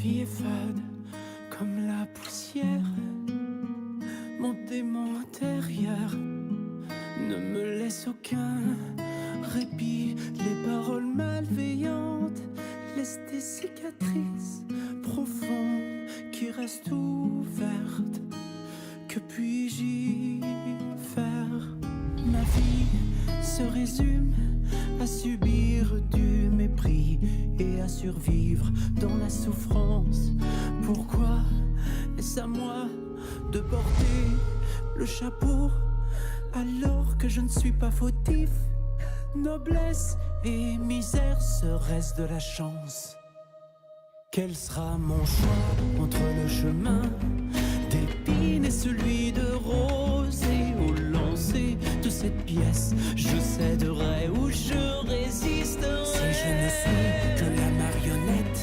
vie est fade comme la poussière. Mon démon intérieur ne me laisse aucun répit. Les paroles malveillantes laissent des cicatrices profondes qui restent ouvertes. Que puis-je y faire? Ma vie se résume à subir du mépris et à survivre dans la souffrance. Pourquoi est-ce à moi de porter le chapeau alors que je ne suis pas fautif? Noblesse et misère, serait-ce de la chance? Quel sera mon choix entre le chemin d'épines et celui de rose? Et au lancer de cette pièce, je céderai ou je résisterai. Si je ne suis que la marionnette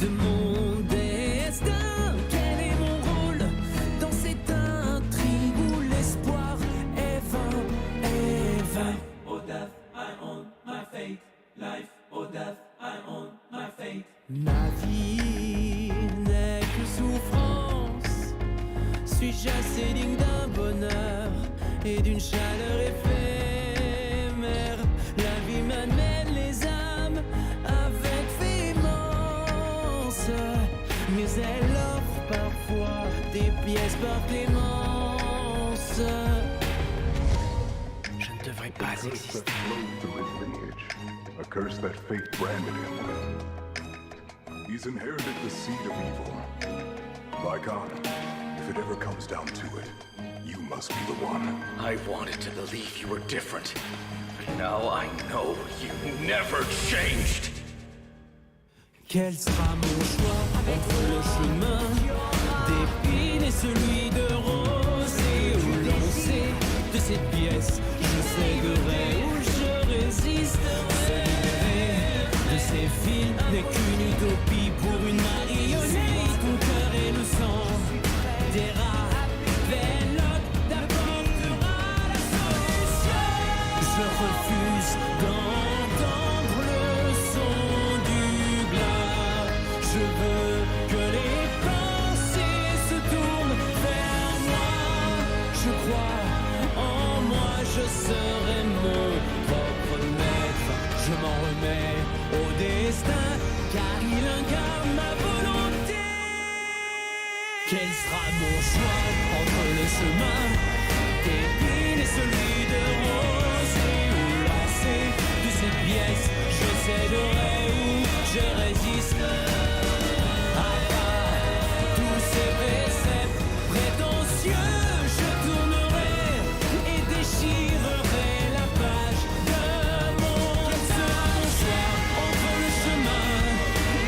de mon destin, quel est mon rôle dans cette intrigue où l'espoir est vain, est vain? Life or death, I own my fate. Life or death, I own my fate. Ma vie n'est que souffrance. Suis-je assez digne d'un bonheur et d'une chaleur éphémère? La vie m'amène les âmes avec véhémence, mais elle offre parfois des pièces par clémence. Je ne devrais pas exister. A curse that fate branded him with. He's inherited the seed of evil. By God, if it ever comes down to it, you must be the one. I wanted to believe you were different, but now I know you never changed. Quel sera mon choix entre le chemin d'épines et celui de rose? Et au lancer de cette pièce, je céderai ou je résisterai. De ces fils n'est qu'une utopie pour une marionnette. Ton cœur et le sang des rats vélotes t'apportera la solution. Je refuse d'entendre le son du glas. Je veux que les pensées se tournent vers moi. Je crois en moi, je serai mon propre maître. Je m'en remets au destin, car il incarne ma volonté. Quel sera mon choix entre le chemin d'épines et celui de rose? Et au lancer de cette pièce, je céderai ou je résisterai à tous ces préceptes prétentieux. Je tournerai et déchirerai la page de mon second choix entre le chemin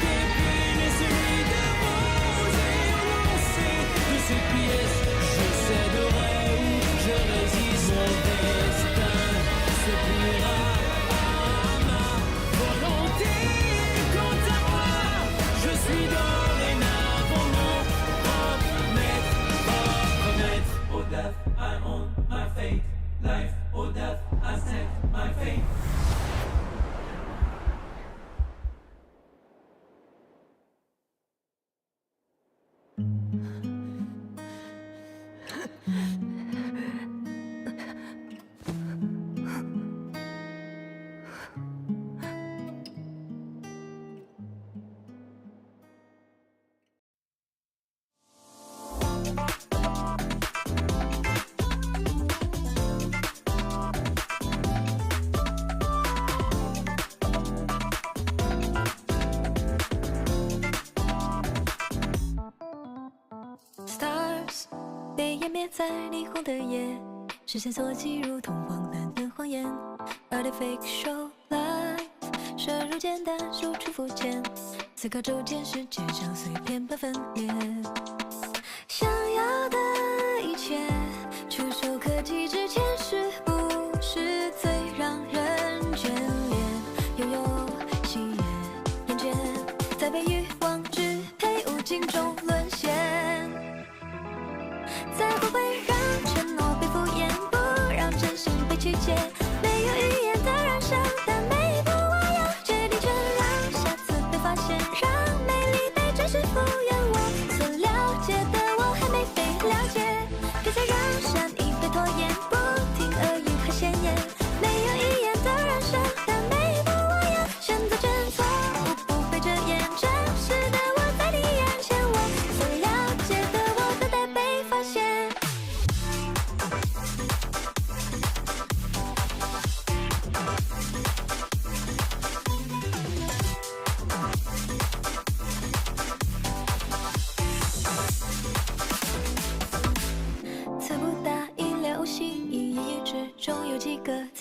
d'épines et celui de rose. Et au lancer de ces pièces, je céderai ou je résiste. Mon destin se pliera à ma volonté. Quant à moi, je suis dorénavant mon propre maître, propre maître. Oh death, I own my fate. Life, oh death, I set my fate. Stars 被湮灭在霓虹的夜，视线缩起如同荒诞的谎言。Artificial life 深入简单，输出肤浅，思考周间世界像碎片般分裂。想要的一切，触手可及之前，是不是最让人眷恋？拥有喜悦，眼见在被欲望支配，无尽中沦陷。才不会让承诺被敷衍，不让真心被曲解。没有语言的燃烧，但每一步我要决定，却让瑕疵被发现，让美丽被真实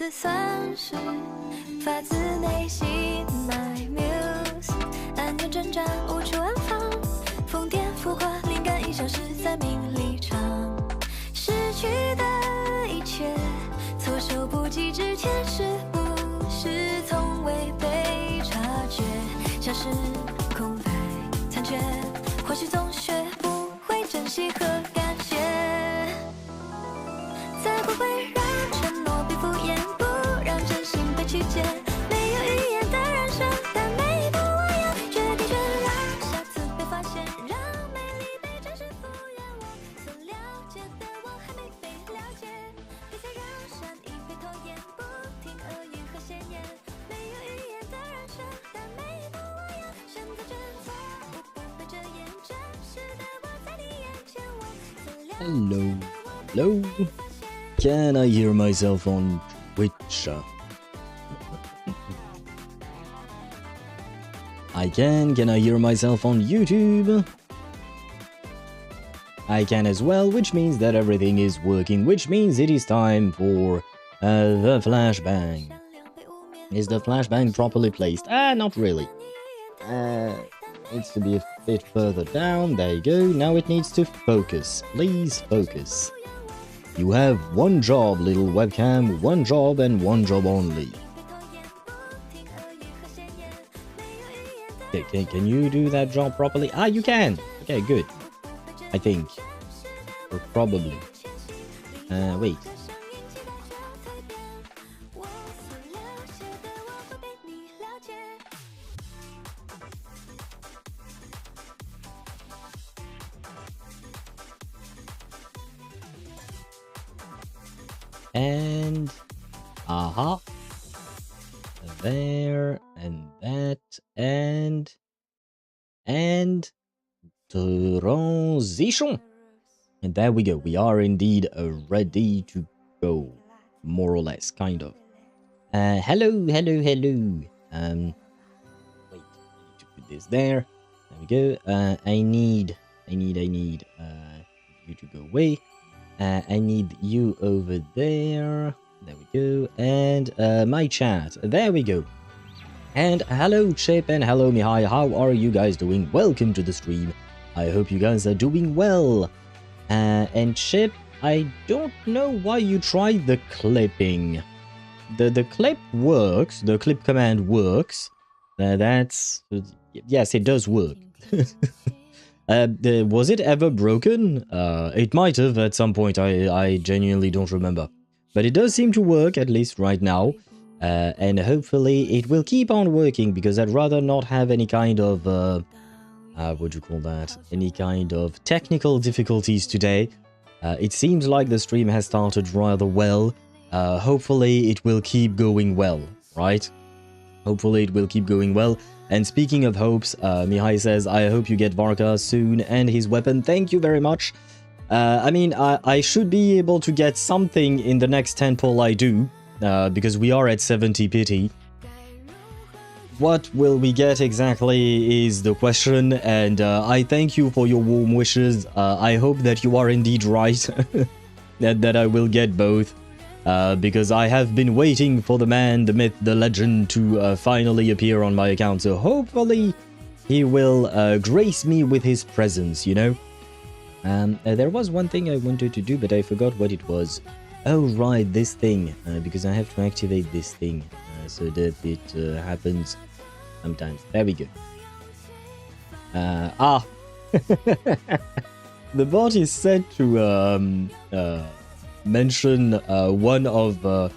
词算是发自内心 My muse， 暗恋挣扎无处安放，疯癫浮夸灵感已消失在名利场，失去的一切措手不及之前是不是从未被察觉，像是空白残缺，或许总学不会珍惜和感谢，才不会让承诺被敷衍，不让真心被曲解，没有语言的人生，但每一步我要决定权，让下次被发现，让美丽被真实复原，我所了解的我还没被了解，别再让善意被拖延，不停恶语和闲言，没有语言的人生，但每一步我要选择真错误，不被遮掩，真实的我在你眼前，我所了解的我 Hello. Can I hear myself on Twitch? I can. Can I hear myself on YouTube? I can as well, which means that everything is working, which means it is time for the flashbang. Is the flashbang properly placed? Not really. Needs to be a bit further down. There you go. Now it needs to focus. Please focus. You have one job, little webcam, one job and one job only. Okay, can you do that job properly? Ah, you can! Okay, good. I think. Or probably. Wait. And aha, there and that and transition, and there we go. We are indeed ready to go, more or less, kind of. Hello. Wait, I need to put this there. There we go. I need you to go away. I need you over there. There we go. And my chat. There we go. And hello Chip and hello Mihai. How are you guys doing? Welcome to the stream. I hope you guys are doing well. And Chip, I don't know why you tried the clipping. The clip works. The clip command works. That's... yes, it does work. Was it ever broken? It might have at some point, I genuinely don't remember. But it does seem to work, at least right now. And hopefully it will keep on working, because I'd rather not have any kind of, what do you call that? Any kind of technical difficulties today. It seems like the stream has started rather well. Hopefully it will keep going well, right? Hopefully it will keep going well. And speaking of hopes, Mihai says, I hope you get Varka soon and his weapon. Thank you very much. I mean, I should be able to get something in the next 10 pull I do, because we are at 70 pity. What will we get exactly is the question, and I thank you for your warm wishes. I hope that you are indeed right, that I will get both. Because I have been waiting for the man, the myth, the legend to finally appear on my account. So hopefully he will grace me with his presence, you know? There was one thing I wanted to do, but I forgot what it was. Oh, right, this thing. Because I have to activate this thing so that it happens sometimes. There we go. The bot is set to... mention one of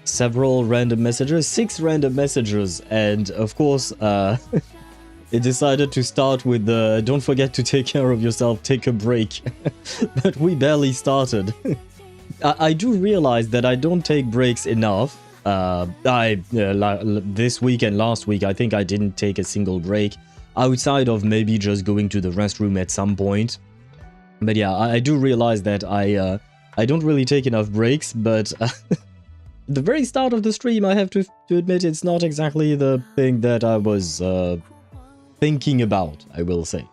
several random messages, 6 random messages, and of course it decided to start with the don't forget to take care of yourself, take a break. But we barely started. I do realize that I don't take breaks enough. This week and last week I think I didn't take a single break, outside of maybe just going to the restroom at some point. But yeah, I do realize that I don't really take enough breaks, but at the very start of the stream, I have to admit it's not exactly the thing that I was thinking about, I will say.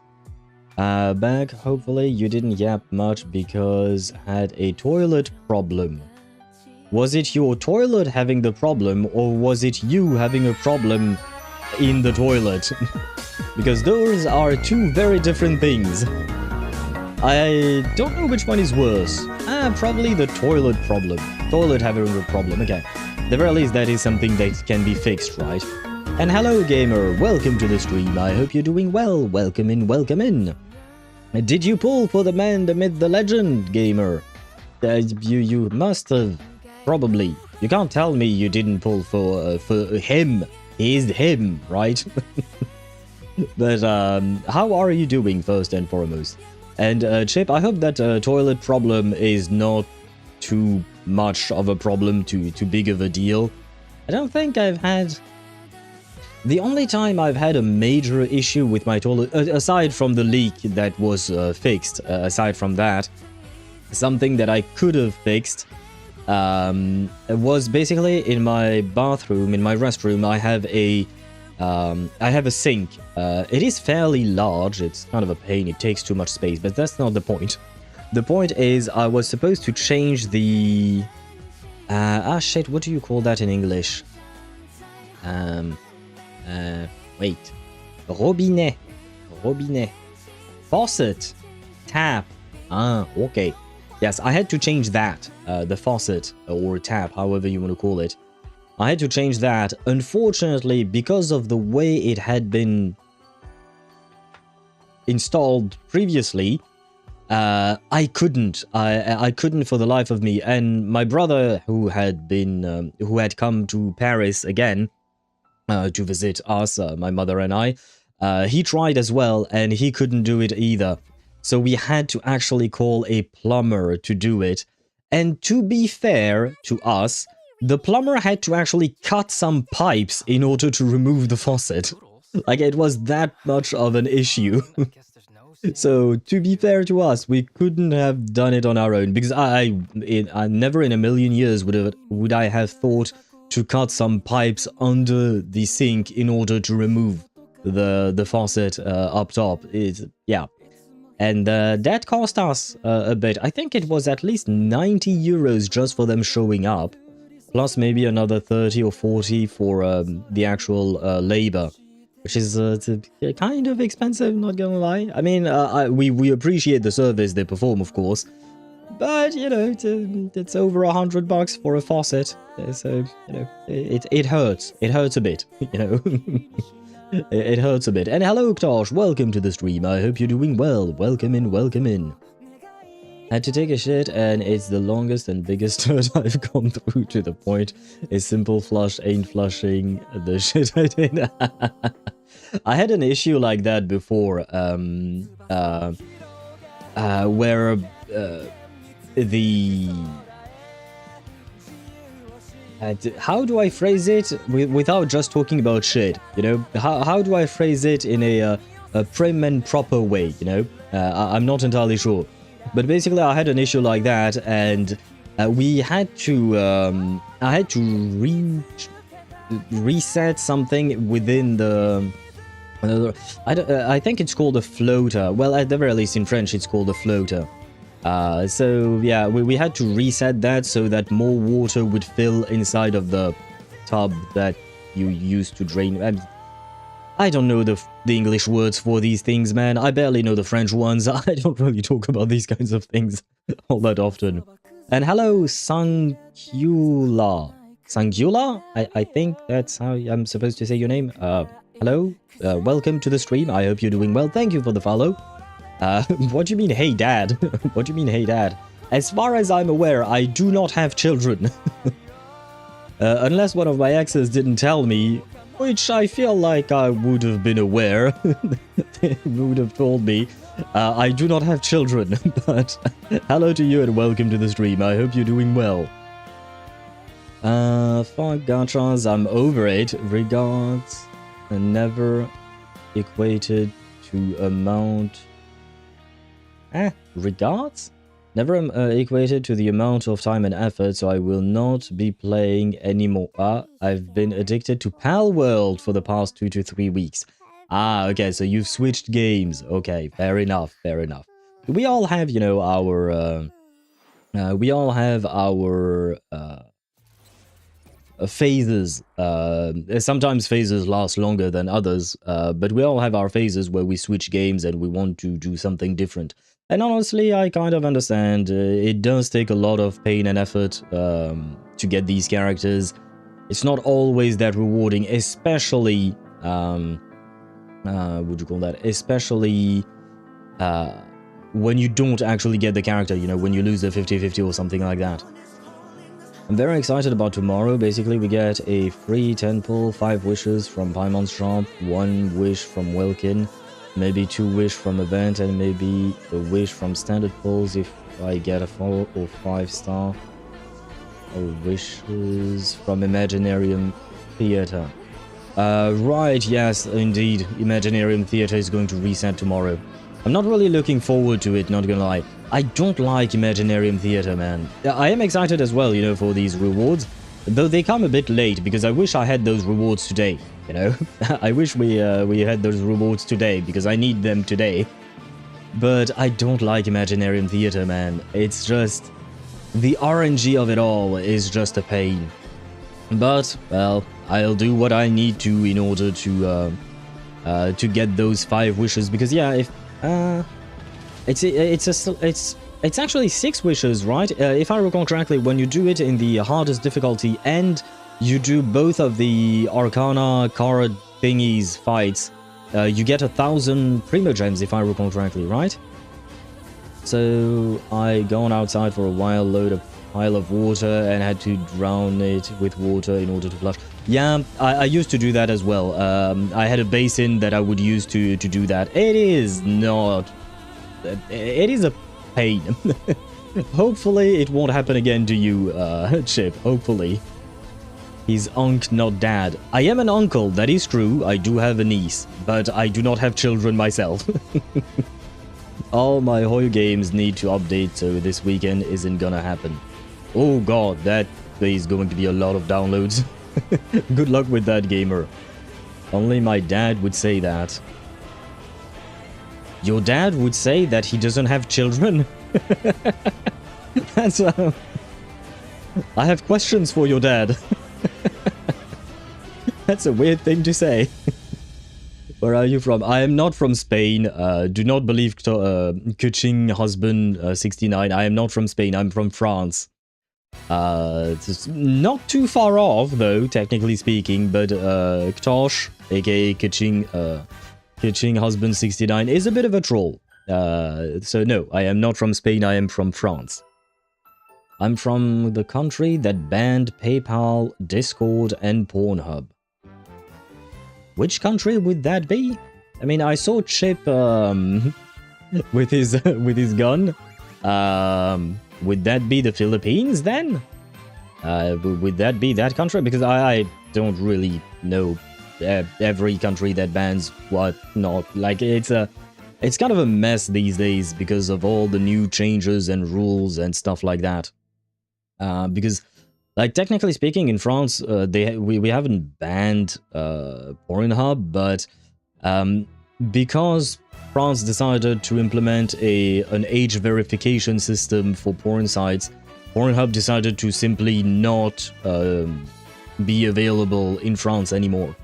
Back, hopefully you didn't yap much because had a toilet problem. Was it your toilet having the problem, or was it you having a problem in the toilet? Because those are two very different things. I don't know which one is worse. Probably the toilet problem. Toilet having a problem, okay. At the very least, that is something that can be fixed, right? And hello, gamer. Welcome to the stream. I hope you're doing well. Welcome in, welcome in. Did you pull for the man, the myth, the legend, gamer? You must have. Probably. You can't tell me you didn't pull for him. He's him, right? But how are you doing, first and foremost? And Chip, I hope that toilet problem is not too much of a problem, too big of a deal. I don't think I've had... The only time I've had a major issue with my toilet, aside from the leak that was fixed, aside from that, something that I could have fixed was basically in my bathroom, in my restroom. I have a sink. It is fairly large. It's kind of a pain. It takes too much space, but that's not the point. The point is, I was supposed to change the... shit, what do you call that in English? Wait. Robinet. Faucet. Tap. Okay. Yes, I had to change that. The faucet, or tap, however you want to call it. I had to change that. Unfortunately, because of the way it had been installed previously, I couldn't. I couldn't for the life of me. And my brother, who had come to Paris again to visit us, my mother and I, he tried as well, and he couldn't do it either. So we had to actually call a plumber to do it. And to be fair to us, the plumber had to actually cut some pipes in order to remove the faucet. Like, it was that much of an issue. So, to be fair to us, we couldn't have done it on our own, because I never in a million years would I have thought to cut some pipes under the sink in order to remove the faucet up top. Yeah. And that cost us a bit. I think it was at least 90 euros just for them showing up, plus maybe another 30 or 40 for the actual labor, which is kind of expensive, not gonna lie. I mean, we appreciate the service they perform, of course, but, you know, it's over $100 for a faucet, so, you know, it hurts. It hurts a bit, you know. It hurts a bit. And hello, Ktosh, welcome to the stream. I hope you're doing well. Welcome in, welcome in. Had to take a shit, and it's the longest and biggest turd I've gone through, to the point a simple flush ain't flushing the shit I did. I had an issue like that before, where how do I phrase it without just talking about shit, you know? How do I phrase it in a prim and proper way, you know? I'm not entirely sure. But basically, I had an issue like that, and we had to... I had to reset something within the... I think it's called a floater. Well, at the very least in French, it's called a floater. So yeah, we had to reset that so that more water would fill inside of the tub that you used to drain. I don't know the English words for these things, man. I barely know the French ones. I don't really talk about these kinds of things all that often. And hello, Sangula. Sangula? I think that's how I'm supposed to say your name. Hello, welcome to the stream. I hope you're doing well. Thank you for the follow. What do you mean, hey dad? What do you mean, hey dad? As far as I'm aware, I do not have children. Unless one of my exes didn't tell me, which I feel like I would have been aware. They would have told me. I do not have children, but hello to you and welcome to the stream. I hope you're doing well. Fuck gachas, I'm over it. Regards, never equated to amount... regards? Never equated to the amount of time and effort, so I will not be playing anymore. I've been addicted to Pal World for the past 2 to 3 weeks. Okay, so you've switched games. Okay, fair enough, fair enough. We all have, you know, our... we all have our phases. Sometimes phases last longer than others, but we all have our phases where we switch games and we want to do something different. And honestly, I kind of understand. It does take a lot of pain and effort to get these characters. It's not always that rewarding, especially would you call that? Especially when you don't actually get the character, you know, when you lose the 50-50 or something like that. I'm very excited about tomorrow. Basically, we get a free 10 pull, 5 wishes from Paimon's shop, 1 wish from Wilkin, maybe 2 wish from event, and maybe a wish from standard pulls if I get a 4 or 5 star. Or wishes from Imaginarium Theater. Right, yes, indeed. Imaginarium Theater is going to reset tomorrow. I'm not really looking forward to it, not gonna lie. I don't like Imaginarium Theater, man. I am excited as well, you know, for these rewards, though they come a bit late, because I wish I had those rewards today, you know? I wish we had those rewards today, because I need them today. But I don't like Imaginarium Theater, man. It's just... the RNG of it all is just a pain. But, well, I'll do what I need to in order to get those 5 wishes, because yeah, if... It's actually 6 wishes, right? If I recall correctly, when you do it in the hardest difficulty and you do both of the Arcana card thingies fights, you get 1,000 Primo Gems, if I recall correctly, right? So I gone outside for a while, load a pile of water, and had to drown it with water in order to flush. Yeah, I used to do that as well. I had a basin that I would use to do that. It is not... it is a pain. Hopefully it won't happen again to you, Chip. Hopefully. He's unc, not dad. I am an uncle, that is true. I do have a niece, but I do not have children myself. All my HoYo games need to update, so this weekend isn't gonna happen. Oh god, that is going to be a lot of downloads. Good luck with that, gamer. Only my dad would say that. Your dad would say that he doesn't have children? That's I have questions for your dad. That's a weird thing to say. Where are you from? I am not from Spain. Do not believe Kuching husband 69. I am not from Spain. I'm from France. It's not too far off, though, technically speaking. But Ktosh, aka Kuching husband 69, is a bit of a troll. So no, I am not from Spain. I am from France. I'm from the country that banned PayPal, Discord, and Pornhub. Which country would that be? I mean, I saw Chip with his gun. Would that be the Philippines then? Would that be that country? Because I don't really know every country that bans what not. Like it's kind of a mess these days because of all the new changes and rules and stuff like that. Because, like, technically speaking, in France, we haven't banned Pornhub, but because France decided to implement an age verification system for porn sites, Pornhub decided to simply not be available in France anymore,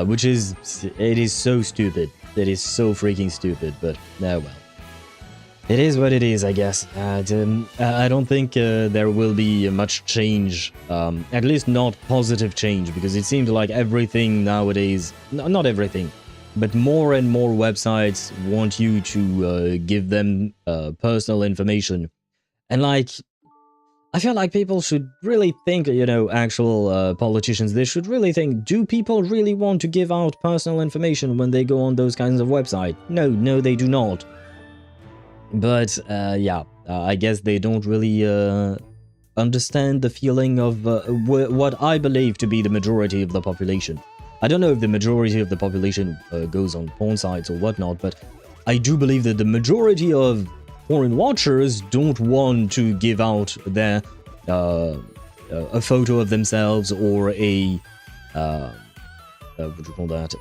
which is so stupid. It is so freaking stupid, but well. It is what it is, I guess. I don't think there will be much change, at least not positive change, because it seems like everything nowadays, not everything, but more and more websites want you to give them personal information. And like, I feel like people should really think, you know, actual politicians, they should really think, do people really want to give out personal information when they go on those kinds of websites? No, they do not. But, yeah, I guess they don't really understand the feeling of what I believe to be the majority of the population. I don't know if the majority of the population goes on porn sites or whatnot, but I do believe that the majority of porn watchers don't want to give out their a photo of themselves or a what do you call that?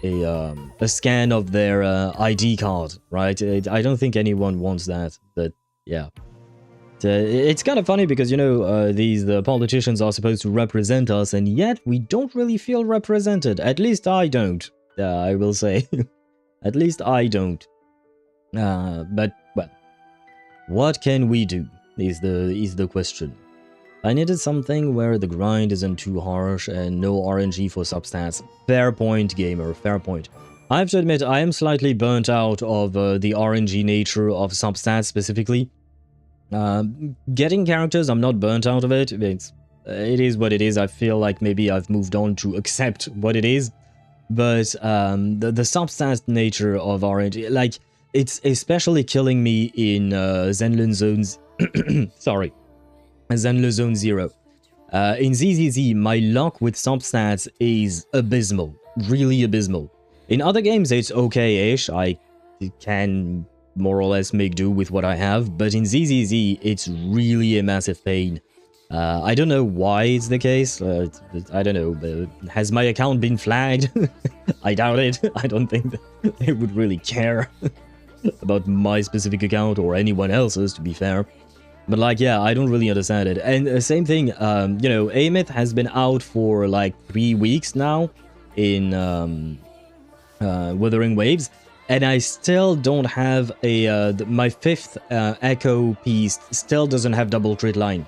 A scan of their ID card, right? I don't think anyone wants that, but yeah. It's kind of funny because, you know, the politicians are supposed to represent us, and yet we don't really feel represented. At least I don't, I will say. At least I don't. But, well, what can we do is the question. I needed something where the grind isn't too harsh and no RNG for substats. Fair point, gamer, fair point. I have to admit, I am slightly burnt out of the RNG nature of substats specifically. Getting characters, I'm not burnt out of it. It is what it is. I feel like maybe I've moved on to accept what it is. But the substats nature of RNG, like, it's especially killing me in Zenlun Zones. Sorry. Zenlun Zone 0. In ZZZ, my luck with substats is abysmal. Really abysmal. In other games, it's okay-ish. I can more or less make do with what I have, but in ZZZ, it's really a massive pain. I don't know why it's the case. I don't know. Has my account been flagged? I doubt it. I don't think that they would really care about my specific account or anyone else's, to be fair. But, like, yeah, I don't really understand it. And same thing, you know, Amith has been out for, like, 3 weeks now in Wuthering Waves, and I still don't have a... my 5th Echo piece still doesn't have double crit line.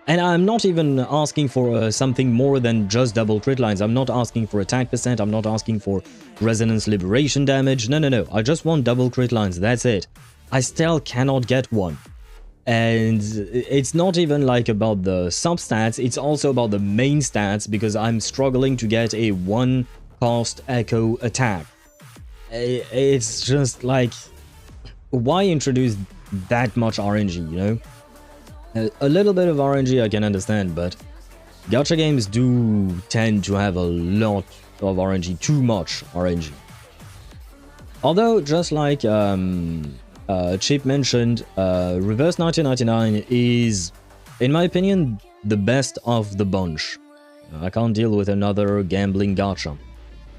And I'm not even asking for something more than just double crit lines. I'm not asking for attack percent, I'm not asking for resonance liberation damage. No, no, no, I just want double crit lines, that's it. I still cannot get one. And it's not even like about the substats, it's also about the main stats, because I'm struggling to get a 1-cost echo attack. It's just like, why introduce that much RNG, you know? A little bit of RNG I can understand, but gacha games do tend to have a lot of RNG, too much RNG. Although, just like Chip mentioned, Reverse 1999 is, in my opinion, the best of the bunch. I can't deal with another gambling gacha.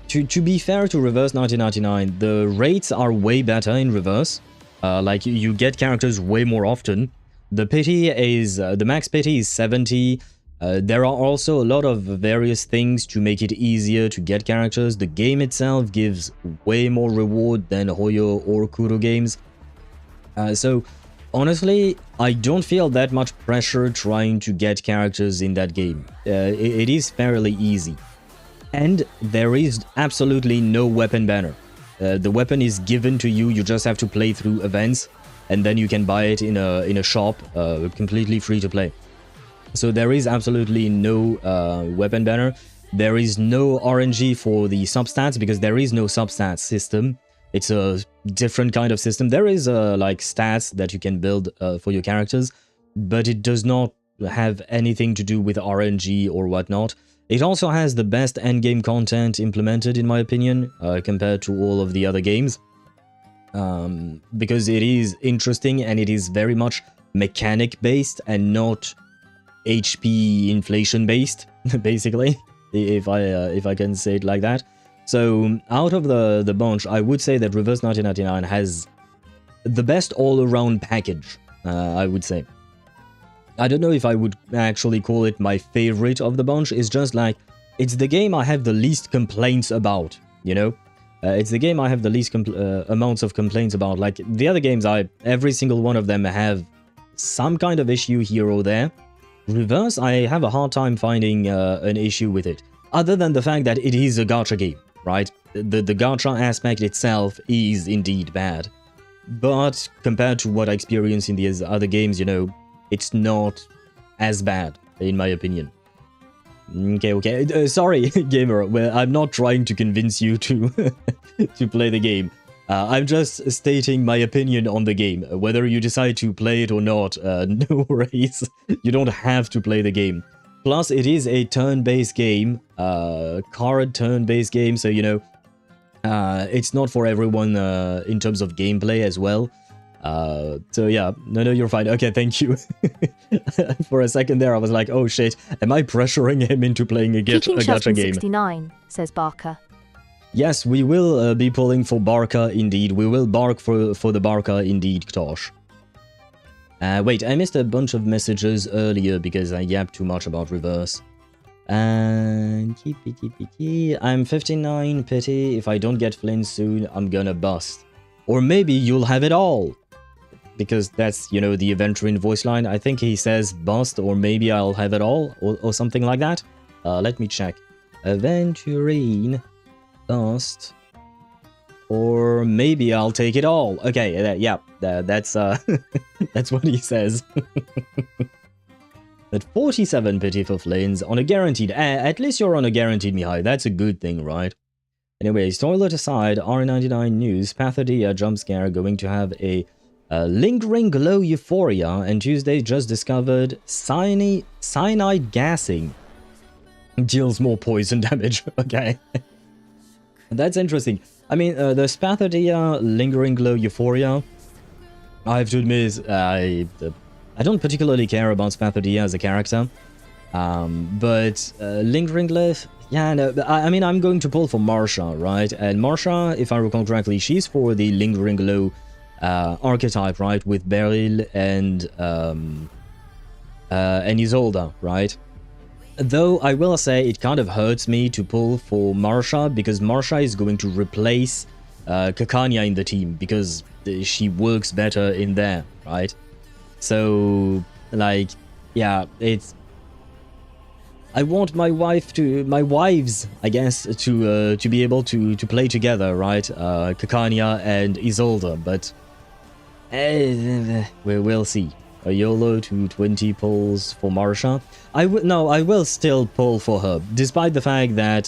To be fair to Reverse 1999, the rates are way better in Reverse. Like, you get characters way more often. The pity is, the max pity is 70. There are also a lot of various things to make it easier to get characters. The game itself gives way more reward than Hoyo or Kuro games. So, honestly, I don't feel that much pressure trying to get characters in that game. It is fairly easy. And there is absolutely no weapon banner. The weapon is given to you, you just have to play through events, and then you can buy it in a shop, completely free to play. So there is absolutely no weapon banner. There is no RNG for the substats, because there is no substats system. It's a different kind of system. There is like stats that you can build for your characters, but it does not have anything to do with RNG or whatnot. It also has the best endgame content implemented, in my opinion, compared to all of the other games. Because it is interesting and it is very much mechanic-based and not HP inflation-based, basically, if I can say it like that. So, out of the bunch, I would say that Reverse 1999 has the best all-around package, I would say. I don't know if I would actually call it my favorite of the bunch. It's just like, it's the game I have the least complaints about, you know? It's the game I have the least amounts of complaints about. Like, the other games, every single one of them have some kind of issue here or there. Reverse, I have a hard time finding an issue with it. Other than the fact that it is a gacha game, right? The gacha aspect itself is indeed bad. But compared to what I experienced in these other games, you know, it's not as bad, in my opinion. Okay. Sorry, gamer. Well, I'm not trying to convince you to to play the game. I'm just stating my opinion on the game. Whether you decide to play it or not, no worries. You don't have to play the game. Plus, it is a turn-based game, card turn-based game, so, you know, it's not for everyone in terms of gameplay as well. So yeah, no, you're fine. Okay, thank you. For a second there, I was like, oh shit, am I pressuring him into playing a gacha game? 69, says Barker. Yes, we will be pulling for Barka indeed. We will bark for the Barka indeed, Ktosh. Wait, I missed a bunch of messages earlier because I yapped too much about reverse. And I'm 59 pity. If I don't get Flynn soon, I'm gonna bust. Or maybe you'll have it all. Because that's, you know, the Aventurine voice line. I think he says bust, or maybe I'll have it all, or something like that. Let me check. Aventurine, bust, or maybe I'll take it all. Okay, yeah, that's that's what he says. At 47 pity for Flames on a guaranteed. At least you're on a guaranteed, Mihai. That's a good thing, right? Anyways, toilet aside, R99 news, Pathodia jump scare going to have a lingering glow euphoria, and Tuesday just discovered cyanide gassing deals more poison damage. Okay. That's interesting. I mean, the Spathodia lingering glow euphoria, I have to admit, I don't particularly care about Spathodia as a character, but lingering glow, yeah, no, I mean, I'm going to pull for Marsha, right? And Marsha, if I recall correctly, she's for the lingering glow archetype, right? With Beryl and Isolde, right? Though I will say it kind of hurts me to pull for Marsha, because Marsha is going to replace Kakanya in the team, because she works better in there, right? So, like, yeah, it's... I want my wives, I guess, to be able to play together, right? Kakanya and Isolde, but we'll see. A YOLO to 20 pulls for Marsha. I will still pull for her, despite the fact that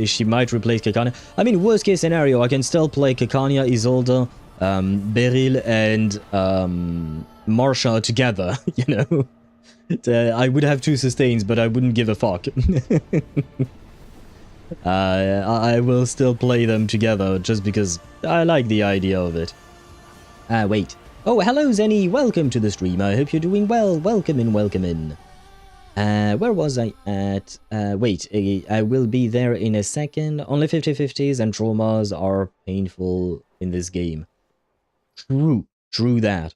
she might replace Kakanya. I mean, worst case scenario, I can still play Kakanya, Isolde, Beryl, and Marsha together, you know? I would have 2 sustains, but I wouldn't give a fuck. I will still play them together, just because I like the idea of it. Wait. Oh, hello, Zenny. Welcome to the stream. I hope you're doing well. Welcome in, welcome in. Where was I at? Wait, I will be there in a second. Only 50-50s and traumas are painful in this game. True that.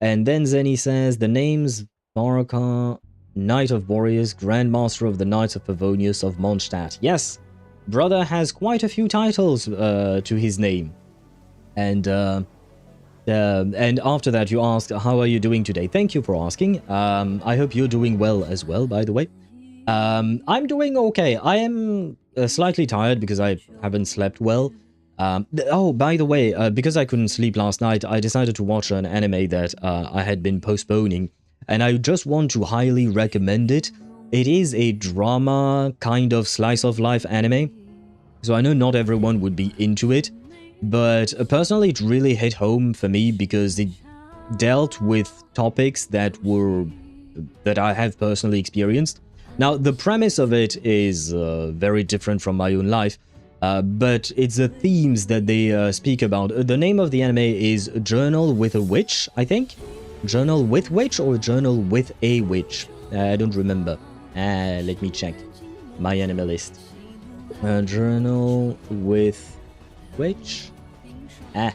And then Zenny says, the names Varka, Knight of Warriors, Grandmaster of the Knights of Favonius of Mondstadt. Yes, brother has quite a few titles to his name. And after that, you asked, how are you doing today? Thank you for asking. I hope you're doing well as well, by the way. I'm doing okay. I am slightly tired because I haven't slept well. Oh, by the way, because I couldn't sleep last night, I decided to watch an anime that I had been postponing. And I just want to highly recommend it. It is a drama kind of slice of life anime. So I know not everyone would be into it. But personally, it really hit home for me because it dealt with topics that I have personally experienced. Now, the premise of it is very different from my own life, but it's the themes that they speak about. The name of the anime is Journal with a Witch, I think. Journal with Witch or Journal with a Witch? I don't remember. Let me check my anime list. Journal with Witch? I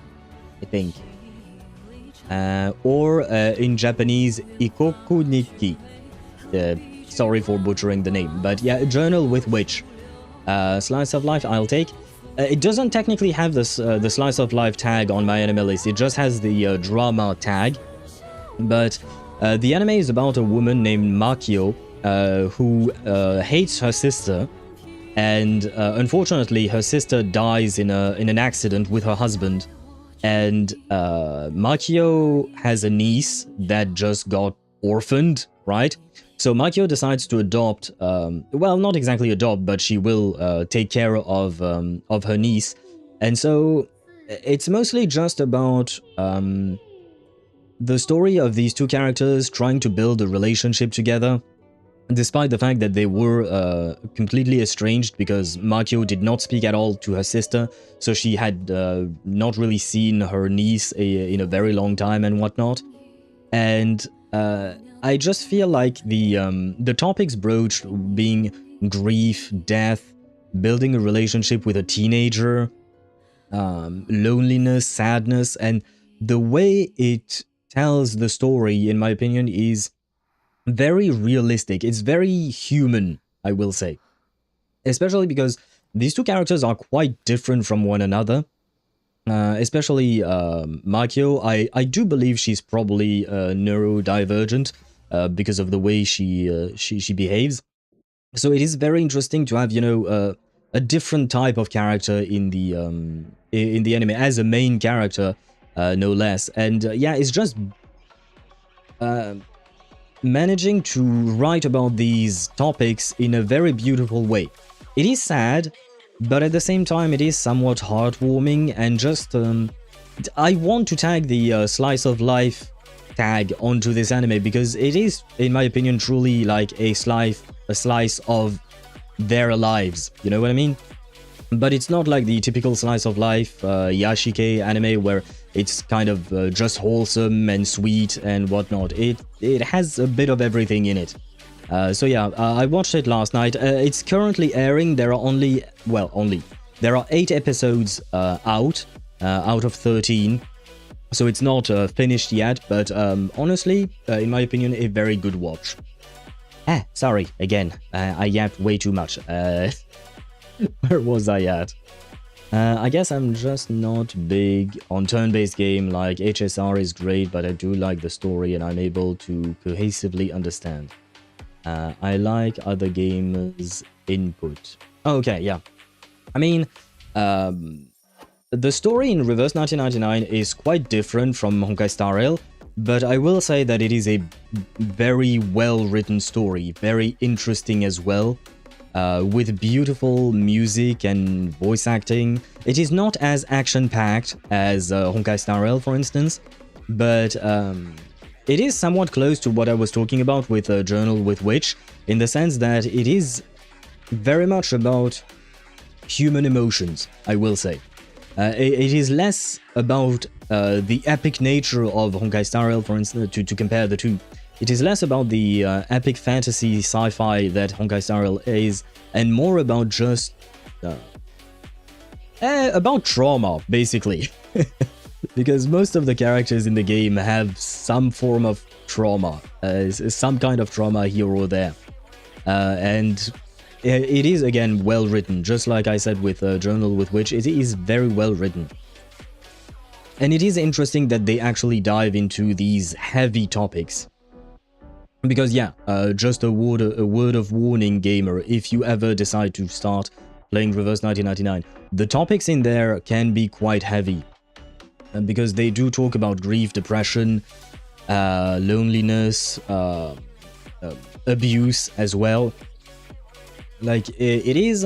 think. Or in Japanese, Ikoku Nikki. Sorry for butchering the name, but yeah, Journal with Witch. Slice of life, I'll take. It doesn't technically have this the slice of life tag on my anime list. It just has the drama tag. But the anime is about a woman named Makio who hates her sister. And unfortunately, her sister dies in an accident with her husband. And Makio has a niece that just got orphaned, right? So Makio decides to adopt, well, not exactly adopt, but she will take care of her niece. And so it's mostly just about the story of these two characters trying to build a relationship together, despite the fact that they were completely estranged because Makio did not speak at all to her sister, so she had not really seen her niece in a very long time and whatnot. And I just feel like the topics broached being grief, death, building a relationship with a teenager, loneliness, sadness, and the way it tells the story, in my opinion, is very realistic. It's very human, I will say. Especially because these two characters are quite different from one another. Especially Makio. I do believe she's probably neurodivergent because of the way she behaves. So it is very interesting to have, you know, a different type of character in the anime as a main character, no less. And yeah, it's just managing to write about these topics in a very beautiful way. It is sad, but at the same time it is somewhat heartwarming, and just I want to tag the slice of life tag onto this anime because it is, in my opinion, truly like a slice of their lives, you know what I mean? But it's not like the typical slice of life Yashike anime where it's kind of just wholesome and sweet and whatnot. It has a bit of everything in it. So yeah, I watched it last night. It's currently airing. There are there are 8 episodes out of 13. So it's not finished yet, but honestly, in my opinion, a very good watch. Sorry, again, I yapped way too much. Where was I at? I guess I'm just not big on turn-based game. Like, HSR is great, but I do like the story and I'm able to cohesively understand. I like other gamers' input. Okay, yeah. I mean, the story in Reverse 1999 is quite different from Honkai Star Rail, but I will say that it is a very well-written story, very interesting as well, with beautiful music and voice acting. It is not as action-packed as Honkai Star Rail, for instance, but it is somewhat close to what I was talking about with Journal with Witch, in the sense that it is very much about human emotions, I will say. It is less about the epic nature of Honkai Star Rail, for instance, to compare the two. It is less about the epic fantasy sci-fi that Honkai Star Rail is, and more about just about trauma, basically. Because most of the characters in the game have some form of trauma, some kind of trauma here or there. And it is, again, well written, just like I said with Journal with Witch. It is very well written. And it is interesting that they actually dive into these heavy topics. Because yeah, just a word of warning, gamer, if you ever decide to start playing Reverse 1999, the topics in there can be quite heavy. Because they do talk about grief, depression, loneliness, abuse as well. Like, it is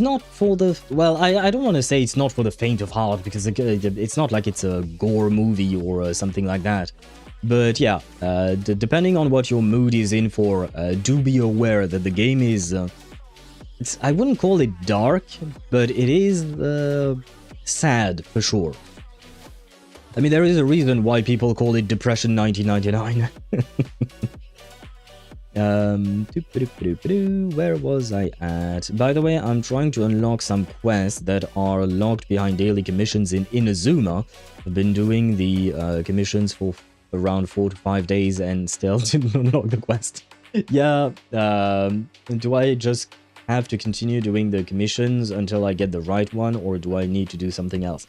not for the... Well, I don't want to say it's not for the faint of heart, because it's not like it's a gore movie or something like that. But yeah, depending on what your mood is in for, do be aware that the game is... I wouldn't call it dark, but it is sad, for sure. I mean, there is a reason why people call it Depression 1999. Where was I at? By the way, I'm trying to unlock some quests that are locked behind daily commissions in Inazuma. I've been doing the commissions for around 4 to 5 days and still didn't unlock the quest. Yeah, do I just have to continue doing the commissions until I get the right one, or do I need to do something else?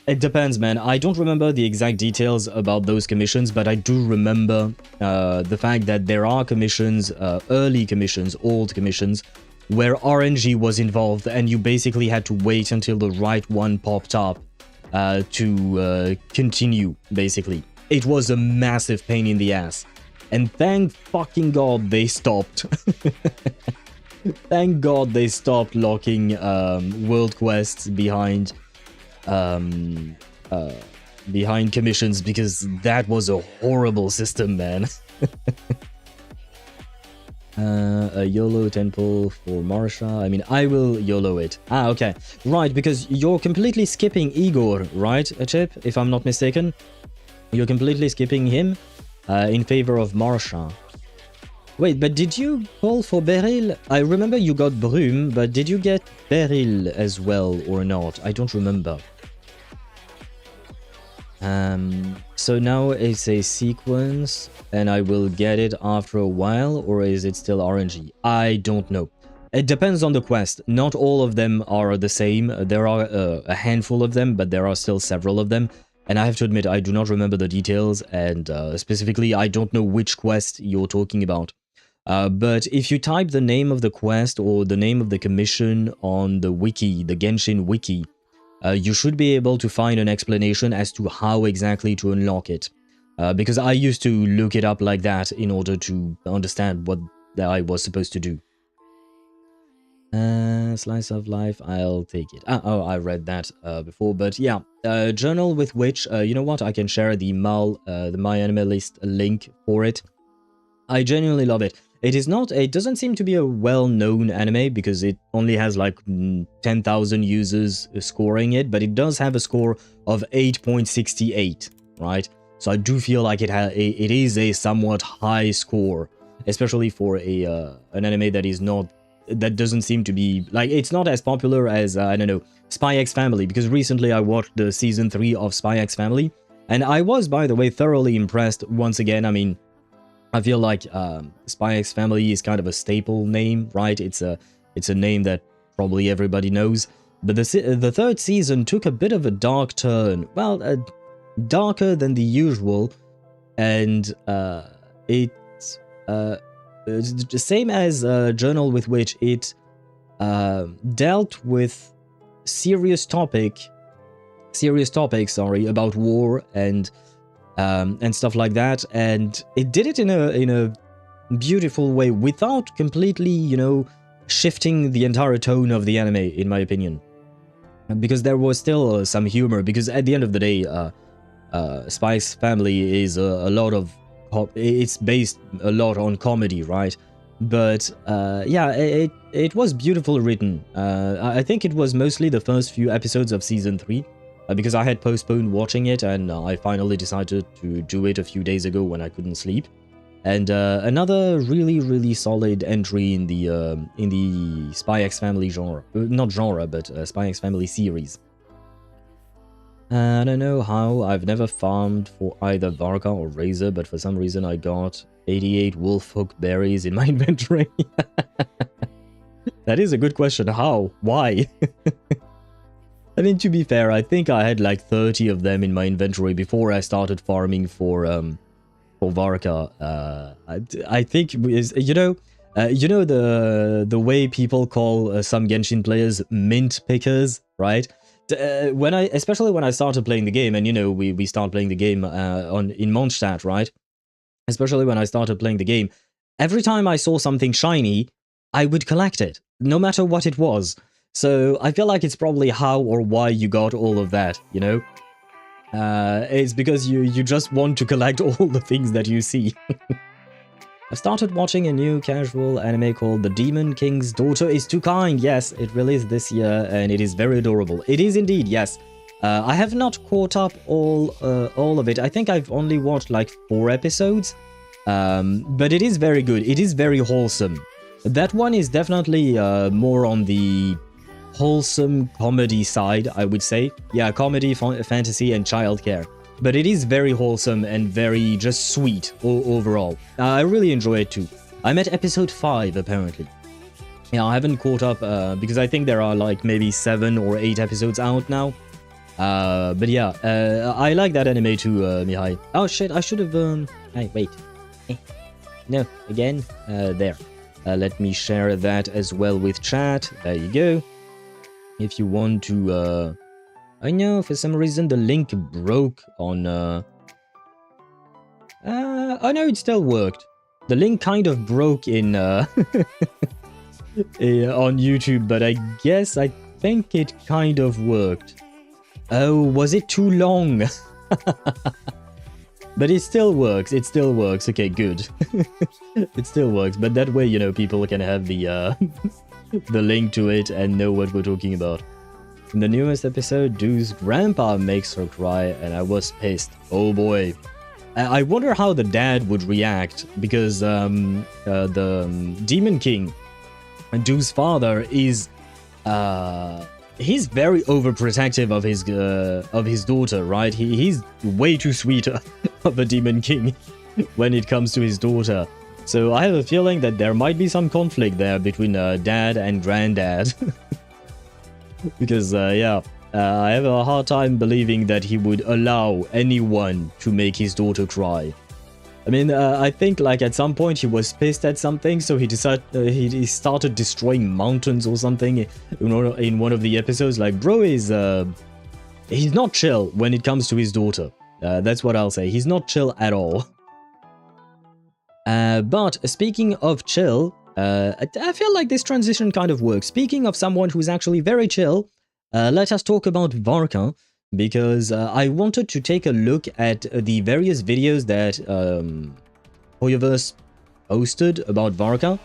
It depends, man. I don't remember the exact details about those commissions, but I do remember the fact that there are commissions, early commissions, old commissions, where RNG was involved, and you basically had to wait until the right one popped up to continue, basically. It was a massive pain in the ass. And thank fucking God they stopped. Thank God they stopped locking world quests behind commissions, because that was a horrible system, man. A YOLO temple for Marsha. I mean, I will YOLO it. Ah, okay. Right, because you're completely skipping Igor, right, Chip? If I'm not mistaken. You're completely skipping him in favor of Marsha. Wait, but did you call for Beryl? I remember you got Brume, but did you get Beryl as well or not? I don't remember. So now it's a sequence and I will get it after a while, or is it still RNG? I don't know. It depends on the quest. Not all of them are the same. There are a handful of them, but there are still several of them. And I have to admit, I do not remember the details, and specifically, I don't know which quest you're talking about. But if you type the name of the quest or the name of the commission on the wiki, the Genshin wiki, you should be able to find an explanation as to how exactly to unlock it. Because I used to look it up like that in order to understand what I was supposed to do. Slice of life, I'll take it. Oh, I read that before, but yeah. Journal with which, you know what, I can share the My Anime List link for it. I genuinely love it. It doesn't seem to be a well-known anime because it only has like 10,000 users scoring it, but it does have a score of 8.68, right? So I do feel like it is a somewhat high score, especially for an anime that doesn't seem to be, like, it's not as popular as, I don't know, Spy X Family, because recently I watched the season 3 of Spy X Family, and I was, by the way, thoroughly impressed once again. I mean, I feel like Spy X Family is kind of a staple name, right? It's a name that probably everybody knows, but the third season took a bit of a dark turn, well, darker than the usual, and it's the same as Journal with which it dealt with serious topics, about war and stuff like that, and it did it in a beautiful way without completely, you know, shifting the entire tone of the anime, in my opinion, because there was still some humor, because at the end of the day, Spy X Family is it's based a lot on comedy, right? But yeah, it was beautifully written. I think it was mostly the first few episodes of season 3, because I had postponed watching it, and I finally decided to do it a few days ago when I couldn't sleep. And another really solid entry in the Spy X Family genre, not genre, but Spy X Family series. I don't know how, I've never farmed for either Varka or Razor, but for some reason I got 88 wolf hook berries in my inventory. That is a good question. How? Why? I mean, to be fair, I think I had like 30 of them in my inventory before I started farming for Varka. I think, you know the way people call some Genshin players mint pickers, right? Especially when I started playing the game, and you know, we start playing the game in Mondstadt, right? Especially when I started playing the game, every time I saw something shiny, I would collect it, no matter what it was. So I feel like it's probably how or why you got all of that, you know? It's because you just want to collect all the things that you see. I started watching a new casual anime called The Demon King's Daughter is Too Kind. Yes, it released this year, and it is very adorable. It is indeed, yes. I have not caught up all of it. I think I've only watched like 4 episodes, but it is very good. It is very wholesome. That one is definitely more on the wholesome comedy side, I would say. Yeah, comedy, fantasy, and childcare. But it is very wholesome and very just sweet overall. I really enjoy it too. I'm at episode 5 apparently. Yeah, I haven't caught up because I think there are like maybe 7 or 8 episodes out now. But yeah, I like that anime too, Mihai. Oh shit, I should have... Hey, wait. No, again, there. Let me share that as well with chat. There you go. If you want to... I know, for some reason the link broke on... oh no, it still worked. The link kind of broke in... on YouTube, but I think it kind of worked. Oh, was it too long? But it still works, okay, good. It still works, but that way, you know, people can have the the link to it and know what we're talking about. In the newest episode, Doo's grandpa makes her cry, and I was pissed. Oh boy. I wonder how the dad would react, because the Demon King, Doo's father, is he's very overprotective of his daughter, right? He's way too sweet of a demon king when it comes to his daughter. So I have a feeling that there might be some conflict there between dad and granddad. Because I have a hard time believing that he would allow anyone to make his daughter cry. I mean, I think like at some point he was pissed at something, so he decided he started destroying mountains or something in one of the episodes. Like, bro is he's not chill when it comes to his daughter. That's what I'll say. He's not chill at all. But speaking of chill, I feel like this transition kind of works. Speaking of someone who's actually very chill, let us talk about Varka. Because I wanted to take a look at the various videos that HoYoVerse posted about Varka,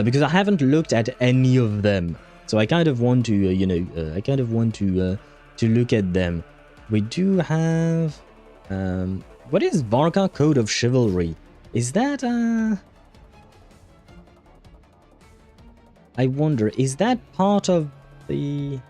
because I haven't looked at any of them. So I kind of want to, to look at them. We do have, what is Varka Code of Chivalry? Is that, I wonder, is that part of the...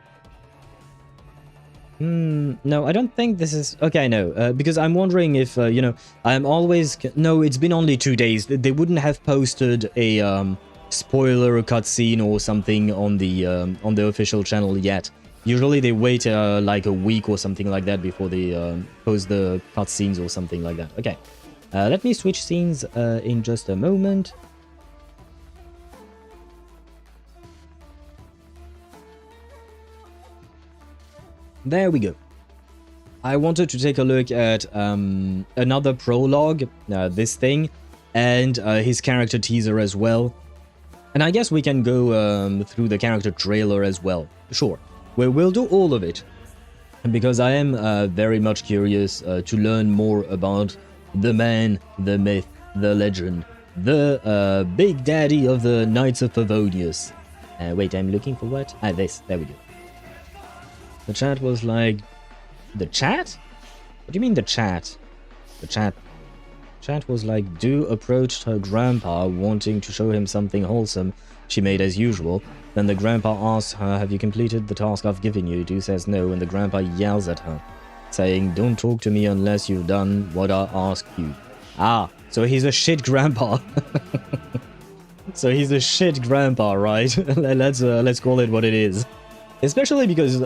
no, I don't think this is... Okay, no, because I'm wondering if, I'm always... No, it's been only 2 days. They wouldn't have posted a spoiler cutscene or something on the official channel yet. Usually they wait like a week or something like that before they post the cutscenes or something like that. Okay, let me switch scenes in just a moment. There we go. I wanted to take a look at another prologue, this thing, and his character teaser as well. And I guess we can go through the character trailer as well. Sure, we'll do all of it. Because I am very much curious to learn more about the man, the myth, the legend, the big daddy of the Knights of Favonius. Wait, I'm looking for what? Ah, this. There we go. The chat was like... The chat? What do you mean the chat? The chat... Chat was like, Do approached her grandpa wanting to show him something wholesome. She made as usual. Then the grandpa asks her, have you completed the task I've given you? Do says no, and the grandpa yells at her, saying, don't talk to me unless you've done what I asked you. Ah, so he's a shit grandpa. So he's a shit grandpa, right? Let's call it what it is. Especially because,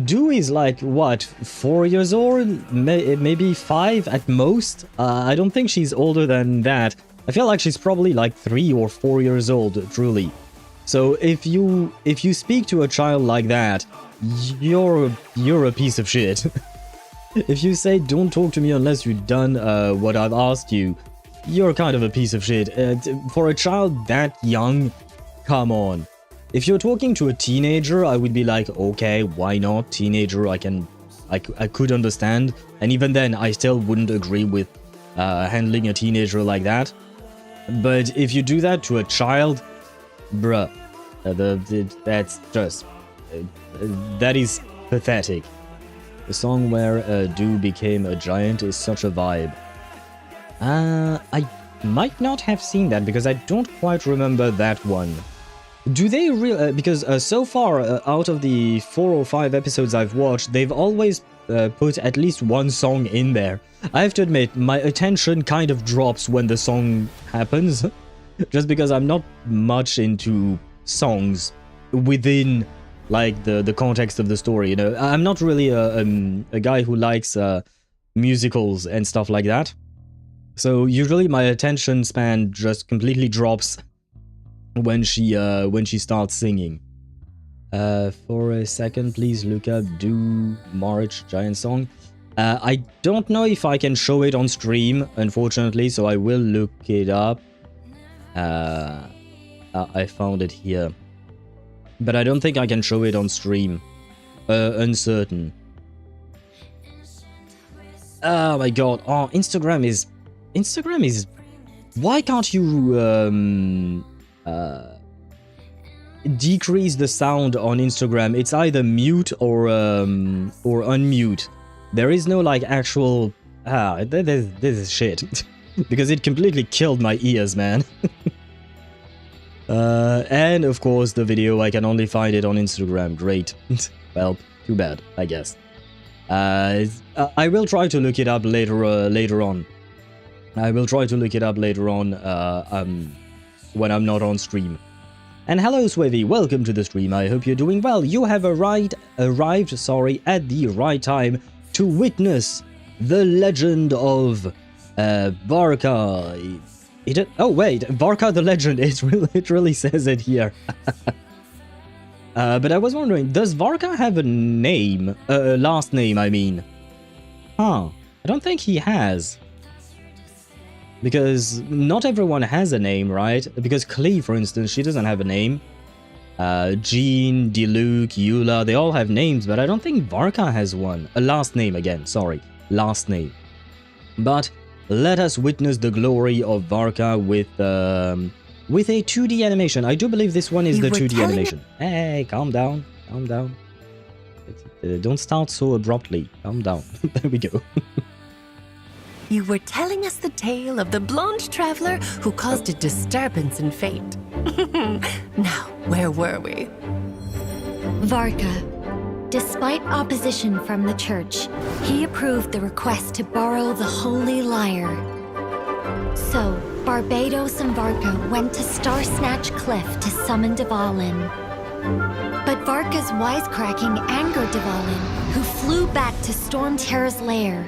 Do is like, what, 4 years old? Maybe 5 at most? I don't think she's older than that. I feel like she's probably like 3 or 4 years old, truly. So if you speak to a child like that, you're a piece of shit. If you say, don't talk to me unless you've done what I've asked you, you're kind of a piece of shit. For a child that young, come on. If you're talking to a teenager, I would be like, okay, why not? Teenager, I could understand. And even then, I still wouldn't agree with handling a teenager like that. But if you do that to a child, bruh, that's just... that is pathetic. The song where Do became a giant is such a vibe. I might not have seen that because I don't quite remember that one. Do they really... because so far, out of the 4 or 5 episodes I've watched, they've always put at least one song in there. I have to admit, my attention kind of drops when the song happens. Just because I'm not much into songs within, like, the context of the story, you know? I'm not really a guy who likes musicals and stuff like that. So usually my attention span just completely drops when she starts singing. For a second, please look up Do March Giant Song. I don't know if I can show it on stream, unfortunately, so I will look it up. I found it here. But I don't think I can show it on stream. Uncertain. Oh my god. Oh, Instagram is... Why can't you... decrease the sound on Instagram? It's either mute or unmute. There is no like actual... this is shit. Because it completely killed my ears, man. And of course the video, I can only find it on Instagram. Great. Well, too bad, I guess. I will try to look it up later on. I will try to look it up later on when I'm not on stream. And hello Swavy, welcome to the stream. I hope you're doing well. You have arrived at the right time to witness the legend of Varka. Oh wait, Varka the legend. It really says it here. But I was wondering, does Varka have a name? Last name, I mean. Huh. I don't think he has. Because not everyone has a name, right? Because Klee, for instance, she doesn't have a name. Jean, Diluc, Eula, they all have names, but I don't think Varka has one. A last name again, sorry. Last name. But let us witness the glory of Varka with a 2D animation. I do believe this one is the 2D animation. Hey, calm down. Calm down. Don't start so abruptly. Calm down. There we go. You were telling us the tale of the blonde traveler who caused a disturbance in fate. Now, where were we? Varka. Despite opposition from the church, he approved the request to borrow the Holy Lyre. So, Barbados and Varka went to Star Snatch Cliff to summon Dvalin. But Varka's wisecracking angered Dvalin, who flew back to Storm Terra's lair.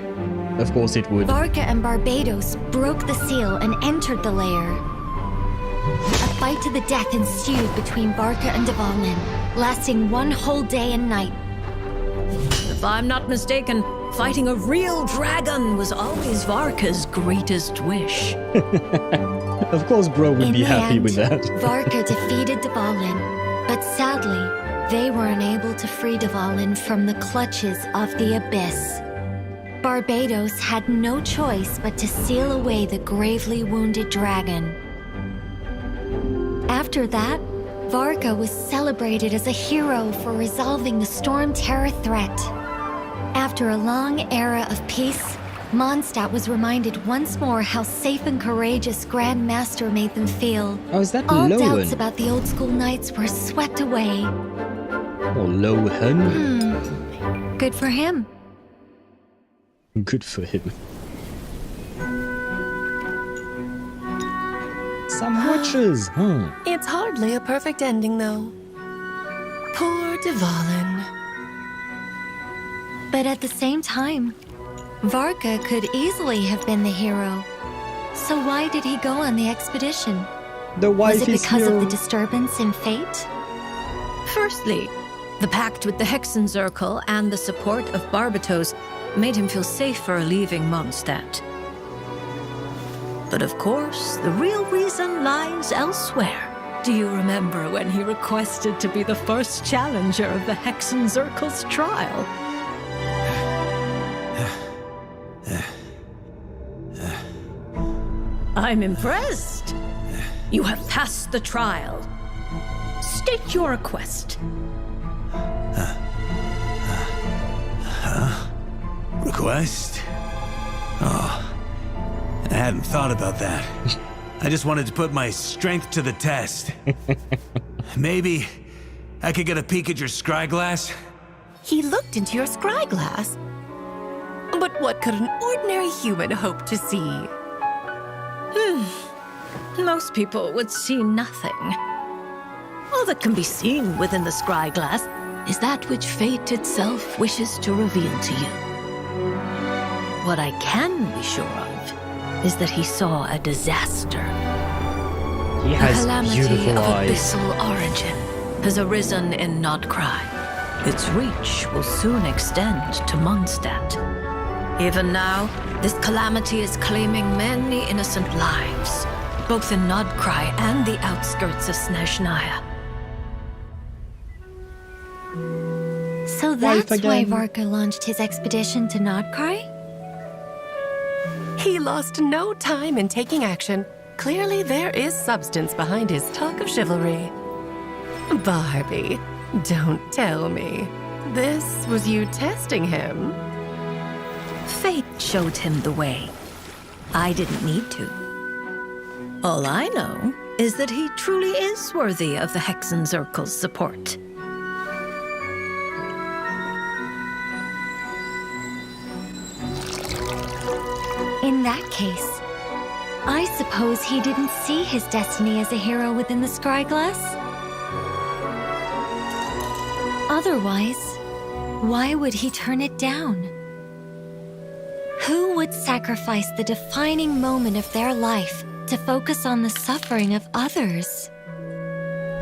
Of course it would. Varka and Barbados broke the seal and entered the lair. A fight to the death ensued between Varka and Dvalin, lasting one whole day and night. If I'm not mistaken, fighting a real dragon was always Varka's greatest wish. Of course bro would be happy with that. Varka defeated Dvalin, but sadly, they were unable to free Dvalin from the clutches of the abyss. Barbados had no choice but to seal away the gravely wounded dragon. After that, Varka was celebrated as a hero for resolving the Storm Terror threat. After a long era of peace, Mondstadt was reminded once more how safe and courageous Grand Master made them feel. Oh, is that All Lowen? doubts about the old school knights were swept away. Oh, Lowen. Good for him. Good for him. Some witches, huh? It's hardly a perfect ending, though. Poor Dvalin. But at the same time, Varka could easily have been the hero. So why did he go on the expedition? The wife Was it is because here. of the disturbance in fate? Firstly, the pact with the Hexenzirkel and the support of Barbatos made him feel safer leaving Mondstadt. But of course, the real reason lies elsewhere. Do you remember when he requested to be the first challenger of the Hexenzirkel's trial? I'm impressed. You have passed the trial. State your request. Request? Oh, I hadn't thought about that. I just wanted to put my strength to the test. Maybe I could get a peek at your scry glass? He looked into your scry glass. But what could an ordinary human hope to see? Most people would see nothing. All that can be seen within the scry glass is that which fate itself wishes to reveal to you. What I can be sure of is that he saw a disaster. He A has calamity beautiful of eyes. abyssal origin has arisen in Nod-Krai. Its reach will soon extend to Mondstadt. Even now, this calamity is claiming many innocent lives, both in Nod-Krai and the outskirts of Snezhnaya. So that's why again. Varka launched his expedition to Nod-Krai? He lost no time in taking action. Clearly, there is substance behind his talk of chivalry. Barbie, don't tell me. This was you testing him? Fate showed him the way. I didn't need to. All I know is that he truly is worthy of the Hexenzirkel's support. In that case, I suppose he didn't see his destiny as a hero within the Scryglass? Otherwise, why would he turn it down? Who would sacrifice the defining moment of their life to focus on the suffering of others?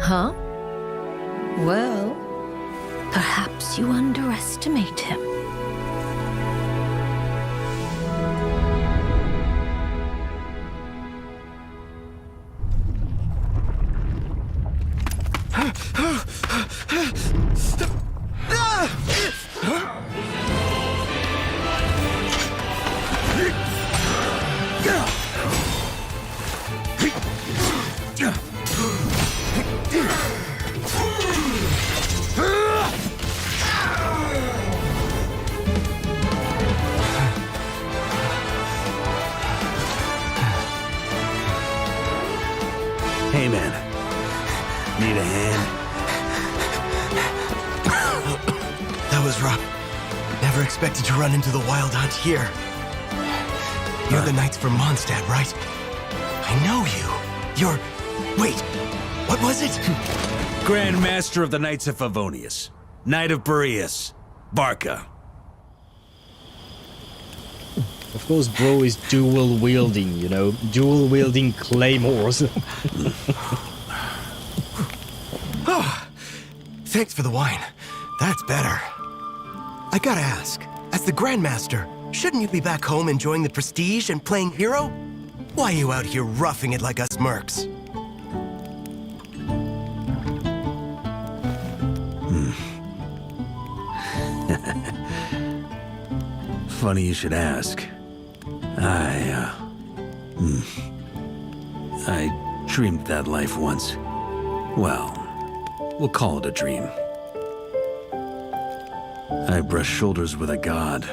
Huh? Well, perhaps you underestimate him. Hey, man. Need a hand? That was rough. Never expected to run into the Wild Hunt here. You're the Knights from Mondstadt, right? I know you. You're... Wait, what was it? Grand Master of the Knights of Favonius. Knight of Boreas. Varka. Of course, bro is dual wielding, you know, dual wielding claymores. Oh, thanks for the wine. That's better. I gotta ask, as the Grandmaster, shouldn't you be back home enjoying the prestige and playing hero? Why are you out here roughing it like us mercs? Funny you should ask. I dreamed that life once. Well, we'll call it a dream. I brushed shoulders with a god.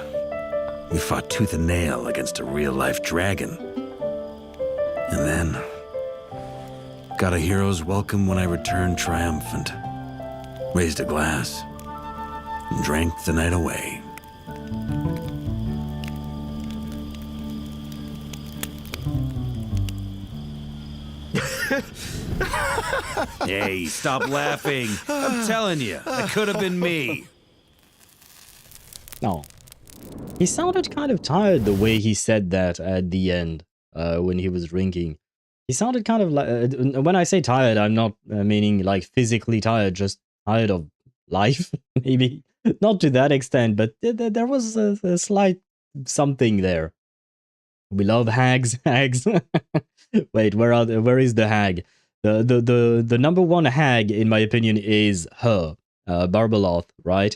We fought tooth and nail against a real-life dragon. And then, got a hero's welcome when I returned triumphant. Raised a glass, and drank the night away. Hey, stop laughing. I'm telling you, that could have been me. No. He sounded kind of tired the way he said that at the end, when he was drinking. He sounded kind of like... when I say tired, I'm not meaning like physically tired, just tired of life, maybe. Not to that extent, but there was a slight something there. We love hags. Wait, where is the hag? The number one hag, in my opinion, is her, Barbeloth, right?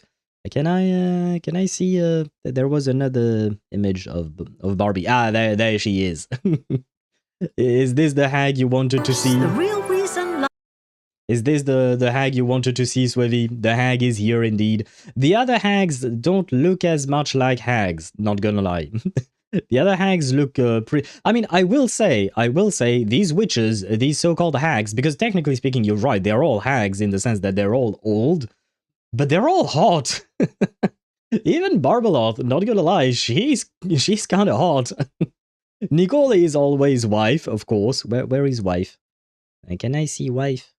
Can I see? There was another image of Barbie. Ah, there she is. Is this the hag you wanted to see? The real reason. Is this the hag you wanted to see, Swevy? The hag is here indeed. The other hags don't look as much like hags. Not gonna lie. The other hags look pretty... I mean, I will say, these witches, these so-called hags, because technically speaking, you're right, they're all hags in the sense that they're all old, but they're all hot. Even Barbeloth, not gonna lie, she's kind of hot. Nicole is always wife, of course. Where is wife? Can I see wife?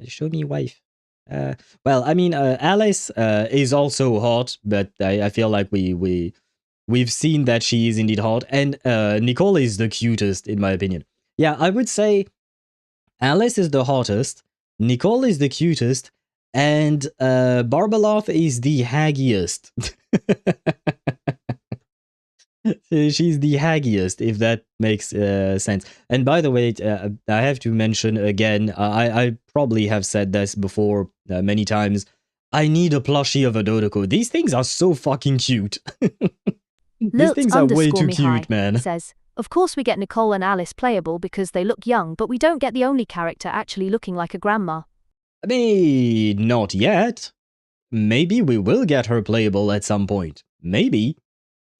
Show me wife. Well, I mean, Alice is also hot, but I feel like we've seen that she is indeed hot, and Nicole is the cutest, in my opinion. Yeah, I would say Alice is the hottest, Nicole is the cutest, and Barbeloth is the haggiest. She's the haggiest, if that makes sense. And by the way, I have to mention again, I probably have said this before many times, I need a plushie of a Dodoko. These things are so fucking cute. These things are way too cute, man. Says, of course we get Nicole and Alice playable because they look young, but we don't get the only character actually looking like a grandma. I mean, not yet. Maybe we will get her playable at some point. Maybe.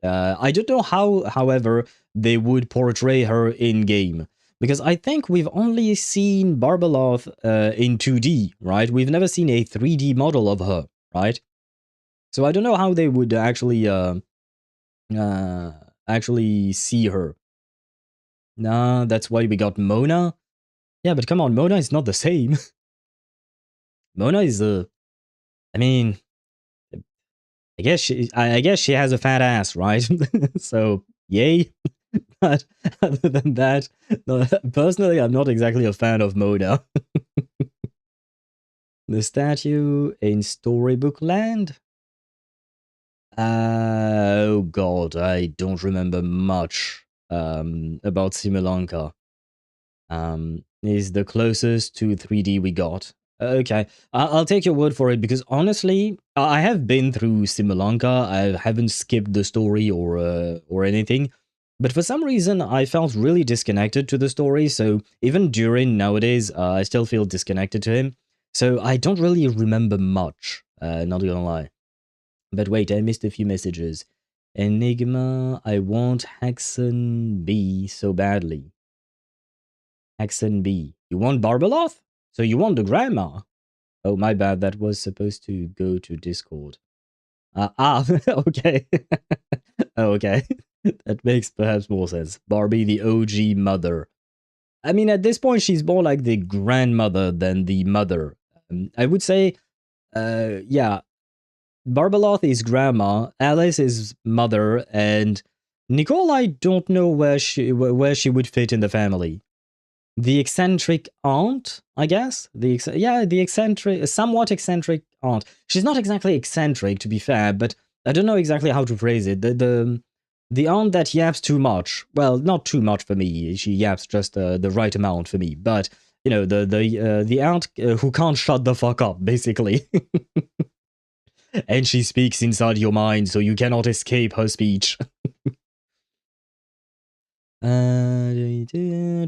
I don't know how, however, they would portray her in-game. Because I think we've only seen Barbeloth in 2D, right? We've never seen a 3D model of her, right? So I don't know how they would actually see her. Nah, that's why we got Mona. Yeah, but come on, Mona is not the same. Mona is I mean, I guess she has a fat ass, right? So yay. But other than that, no, personally, I'm not exactly a fan of Mona. The statue in Storybook Land? Oh god, I don't remember much about Sri-Lanka. Is the closest to 3D we got. Okay, I'll take your word for it, because honestly, I have been through Sri-Lanka. I haven't skipped the story or anything. But for some reason, I felt really disconnected to the story, so even during nowadays, I still feel disconnected to him. So I don't really remember much, not gonna lie. But wait, I missed a few messages. Enigma, I want Hexen B so badly. Hexen B. You want Barbeloth? So you want the grandma? Oh, my bad, that was supposed to go to Discord. Okay. Okay. That makes perhaps more sense. Barbie, the OG mother. I mean, at this point, she's more like the grandmother than the mother. I would say, yeah, Barbeloth is grandma, Alice is mother, and Nicole, I don't know where she would fit in the family. The eccentric aunt, I guess? The eccentric, somewhat eccentric aunt. She's not exactly eccentric, to be fair, but I don't know exactly how to phrase it. The aunt that yaps too much. Well, not too much for me. She yaps just the right amount for me. But, you know, the aunt who can't shut the fuck up, basically. And she speaks inside your mind, so you cannot escape her speech.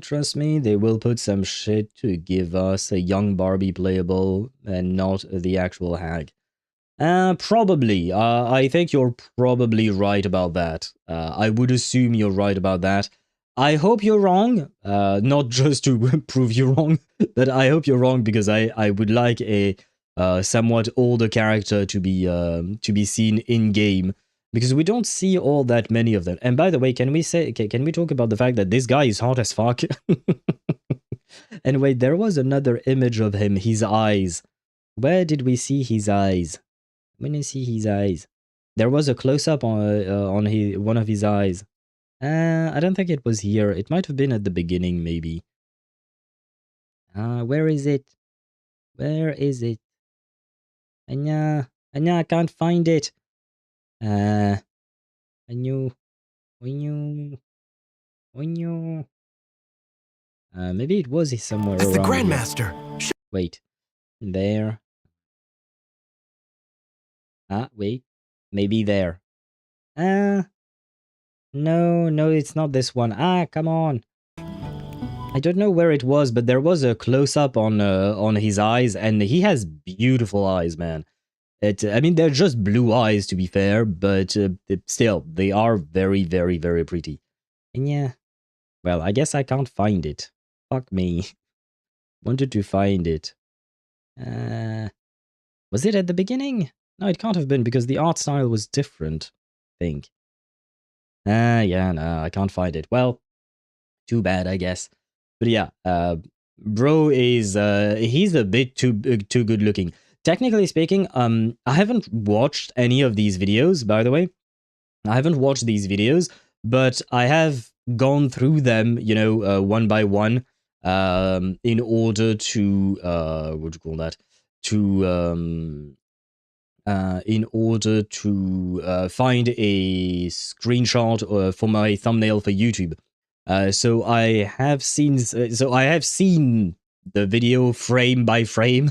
Trust me, they will put some shit to give us a young Barbie playable and not the actual hag. Probably. I think you're probably right about that. I would assume you're right about that. I hope you're wrong. Not just to prove you wrong, but I hope you're wrong, because I would like a somewhat older character to be seen in game, because we don't see all that many of them. And by the way, can we talk about the fact that this guy is hot as fuck? And wait, there was another image of him, his eyes. Where did we see his eyes? When did I see his eyes? There was a close-up on one of his eyes. I don't think it was here. It might have been at the beginning, maybe. Where is it? Where is it? Anya, I can't find it. Maybe it was somewhere It's around the here. Grandmaster. Wait. There. Wait. Maybe there. No, it's not this one. Come on. I don't know where it was, but there was a close-up on his eyes, and he has beautiful eyes, man. I mean, they're just blue eyes, to be fair, but still, they are very, very, very pretty. And yeah, well, I guess I can't find it. Fuck me. Wanted to find it. Was it at the beginning? No, it can't have been, because the art style was different, I think. Yeah, no, I can't find it. Well, too bad, I guess. But yeah, bro is, he's a bit too good looking. Technically speaking, I haven't watched any of these videos, by the way. I haven't watched these videos, but I have gone through them, you know, one by one, in order to, what do you call that? In order to find a screenshot for my thumbnail for YouTube. So I have seen the video frame by frame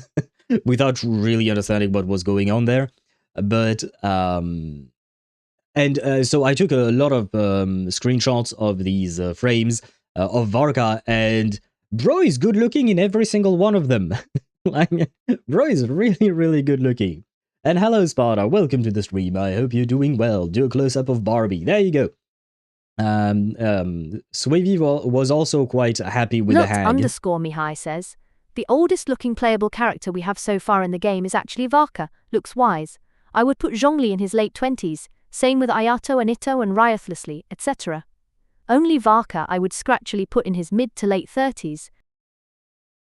without really understanding what was going on there. But so I took a lot of screenshots of these frames of Varka, and bro is good looking in every single one of them. Like, bro is really, really good looking. And hello, Sparta, welcome to the stream. I hope you're doing well. Do a close-up of Barbie. There you go. Swavy was also quite happy with the Look, hag. underscore Mihai says, the oldest looking playable character we have so far in the game is actually Varka, looks wise. I would put Zhongli in his late 20s, same with Ayato and Ito and Riothlessly, etc. Only Varka I would scratchily put in his mid to late 30s.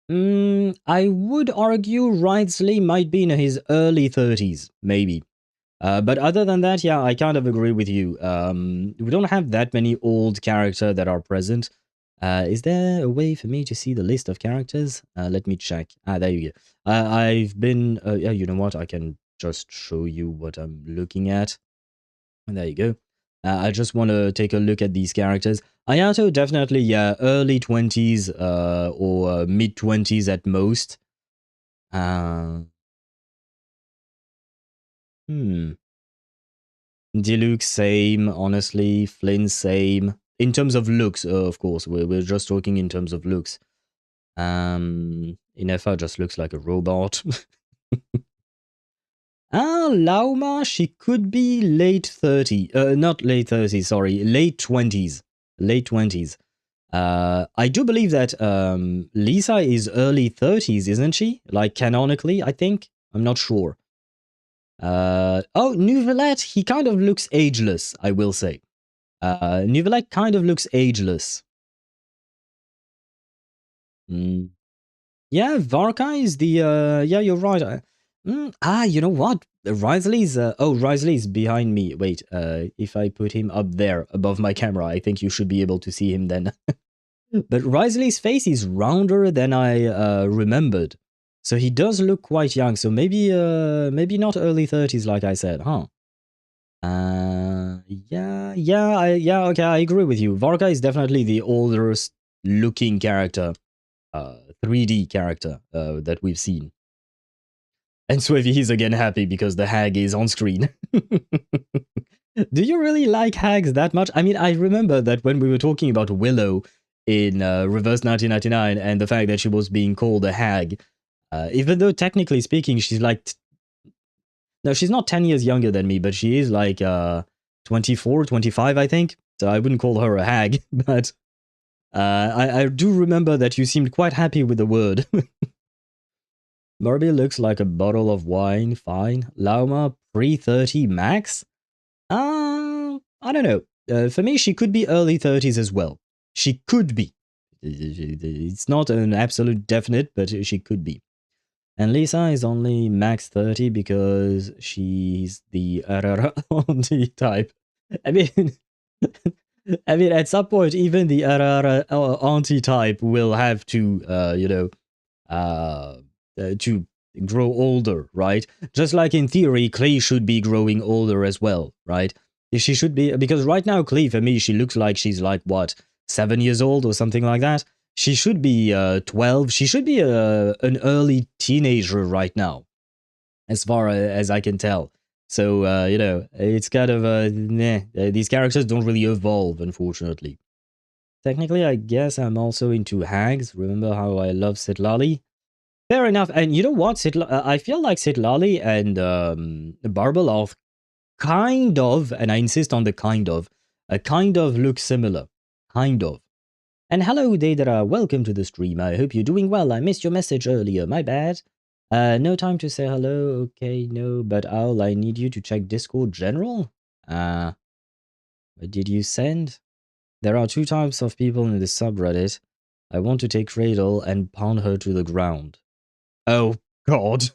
I would argue Wrightsley might be in his early 30s, maybe. But other than that, yeah, I kind of agree with you. We don't have that many old characters that are present. Is there a way for me to see the list of characters? Let me check. There you go. I've been... yeah, you know what? I can just show you what I'm looking at. And there you go. I just want to take a look at these characters. Ayato, definitely, yeah, early 20s or mid 20s at most. Diluc, same, honestly. Flynn, same. In terms of looks, of course, we're just talking in terms of looks. Inefa just looks like a robot. Lauma, she could be late 30. Not late 30s, sorry. Late 20s. Late 20s. I do believe that Lisa is early 30s, isn't she? Like, canonically, I think? I'm not sure. Oh, Nouvelette, he kind of looks ageless, I will say. Nouvelette kind of looks ageless. Yeah, Varka is the... yeah, you're right. You know what? Wrightsley's... Wrightsley's behind me. Wait, if I put him up there above my camera, I think you should be able to see him then. But Wrightsley's face is rounder than I remembered. So he does look quite young. So maybe not early 30s like I said, huh? Okay, I agree with you. Varka is definitely the oldest looking character, 3D character that we've seen. And Swavy is again happy because the hag is on screen. Do you really like hags that much? I mean, I remember that when we were talking about Willow in Reverse 1999 and the fact that she was being called a hag, even though technically speaking, she's like... No, she's not 10 years younger than me, but she is like 24, 25, I think. So I wouldn't call her a hag, but I do remember that you seemed quite happy with the word. Barbie looks like a bottle of wine, fine. Lauma, pre-30 max? I don't know. For me, she could be early 30s as well. She could be. It's not an absolute definite, but she could be. And Lisa is only max 30 because she's the auntie type. I mean, at some point, even the auntie type will have to, to grow older, right? Just like in theory, Klee should be growing older as well, right? She should be, because right now, Klee, for me, she looks like she's like, what, 7 years old or something like that? She should be 12. She should be an early teenager right now, as far as I can tell. So, it's kind of, these characters don't really evolve, unfortunately. Technically, I guess I'm also into hags. Remember how I love Sitlali? Fair enough. And you know what? I feel like Sitlali and Barbeloth kind of, and I insist on the kind of look similar. Kind of. And hello, Deidara, welcome to the stream. I hope you're doing well. I missed your message earlier, my bad. No time to say hello, okay, no, but Owl, I need you to check Discord General. What did you send? There are 2 types of people in the subreddit. I want to take Cradle and pound her to the ground. Oh, God.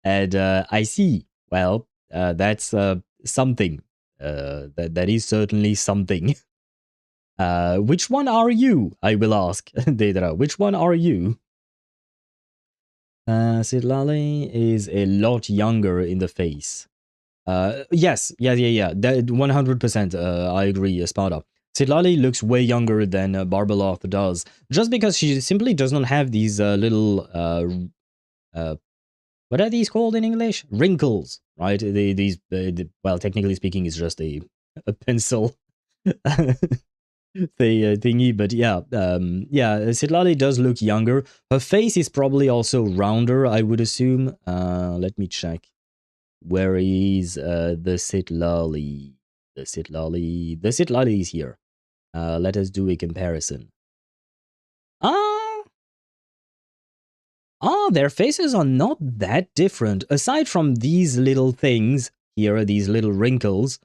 And I see. Well, that's something. That is certainly something. Which one are you? I will ask, Deidara. Which one are you? Sitlali is a lot younger in the face. Yes. Yeah. 100%. I agree, Sparta. Sitlali looks way younger than Barbeloth does, just because she simply does not have these little, what are these called in English? Wrinkles, right? Well, technically speaking, it's just a pencil. Thingy, but yeah, Sitlali does look younger. Her face is probably also rounder, I would assume. Let me check. Where is the Sitlali? the Citlali is here. Let us do a comparison. Their faces are not that different. Aside from these little things here, these little wrinkles,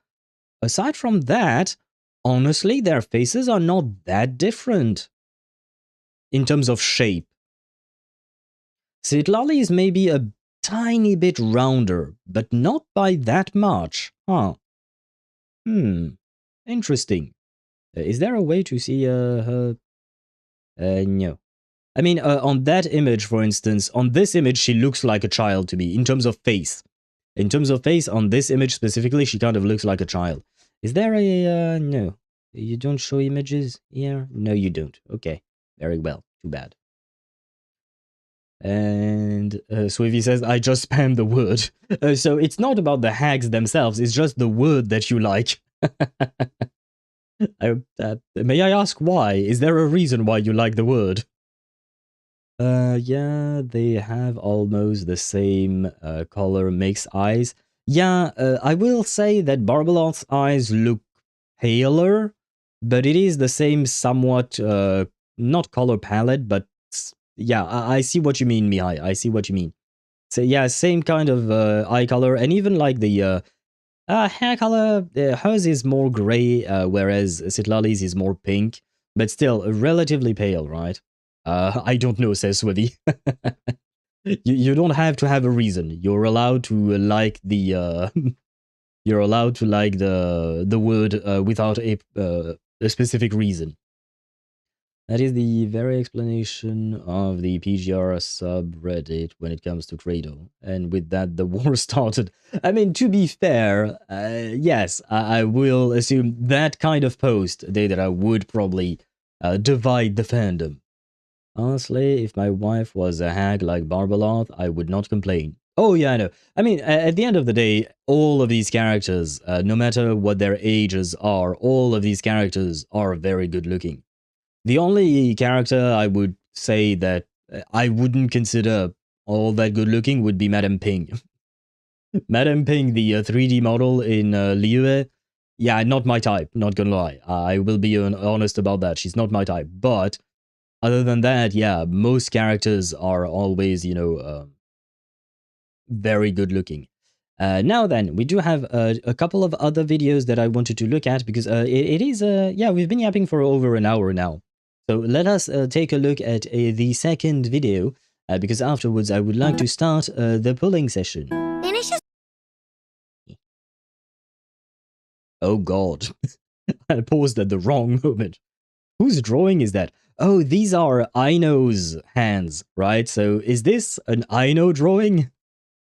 aside from that, honestly, their faces are not that different in terms of shape. Citlali is maybe a tiny bit rounder, but not by that much. Huh. Interesting. Is there a way to see her? No. I mean, on that image, for instance, on this image, she looks like a child to me, in terms of face. In terms of face, on this image specifically, she kind of looks like a child. Is there a, no. You don't show images here? No, you don't. Okay. Very well. Too bad. And Swivy says, I just spammed the word. So it's not about the hags themselves, it's just the word that you like. May I ask why? Is there a reason why you like the word? Yeah, they have almost the same color mix eyes. Yeah, I will say that Barbalot's eyes look paler, but it is the same somewhat, not color palette, but yeah, I see what you mean, Mihai. I see what you mean. So yeah, same kind of eye color, and even like the hair color, hers is more gray, whereas Citlali's is more pink, but still relatively pale, right? I don't know, says Swivy. You don't have to have a reason. You're allowed to like the you're allowed to like the word without a specific reason. That is the very explanation of the PGR subreddit when it comes to Credo. And with that, the war started. I mean, to be fair, yes, I will assume that kind of post, that I would probably divide the fandom. Honestly, if my wife was a hag like Barbaloth, I would not complain. Oh yeah, I know. I mean, at the end of the day, all of these characters, no matter what their ages are, all of these characters are very good looking. The only character I would say that I wouldn't consider all that good looking would be Madame Ping. Madame Ping, the 3D model in Liyue, yeah, not my type, not gonna lie. I will be honest about that. She's not my type. But other than that, yeah, most characters are always, you know, very good looking. Now then, we do have a couple of other videos that I wanted to look at because it is, yeah, we've been yapping for over an hour now. So let us take a look at the second video, because afterwards I would like to start the polling session. Oh god, I paused at the wrong moment. Whose drawing is that? Oh, these are Aino's hands, right? So is this an Aino drawing?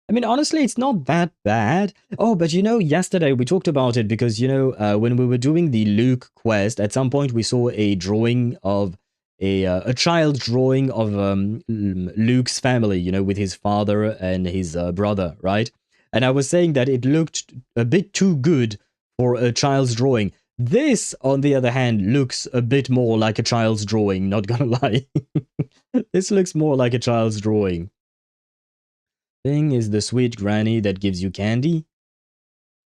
I mean, honestly, it's not that bad. Oh, but you know, yesterday we talked about it because, you know, when we were doing the Luke quest, at some point we saw a drawing of a child drawing of Luke's family, you know, with his father and his brother, right? And I was saying that it looked a bit too good for a child's drawing. This, on the other hand, looks a bit more like a child's drawing, not gonna lie. This looks more like a child's drawing. Thing is the sweet granny that gives you candy.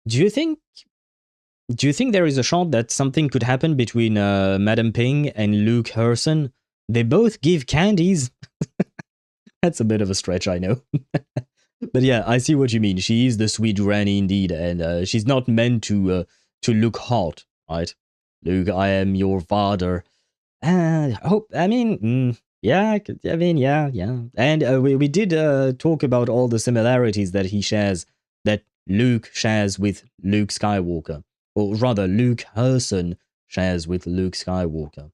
Do you think there is a shot that something could happen between Madame Ping and Luke Herson? They both give candies. That's a bit of a stretch, I know. But yeah, I see what you mean. She is the sweet granny indeed, and she's not meant to look hot, right? Luke, I am your father. Yeah. Yeah. And we did talk about all the similarities that he shares, that Luke shares with Luke Skywalker. Or rather, Luke Herson shares with Luke Skywalker.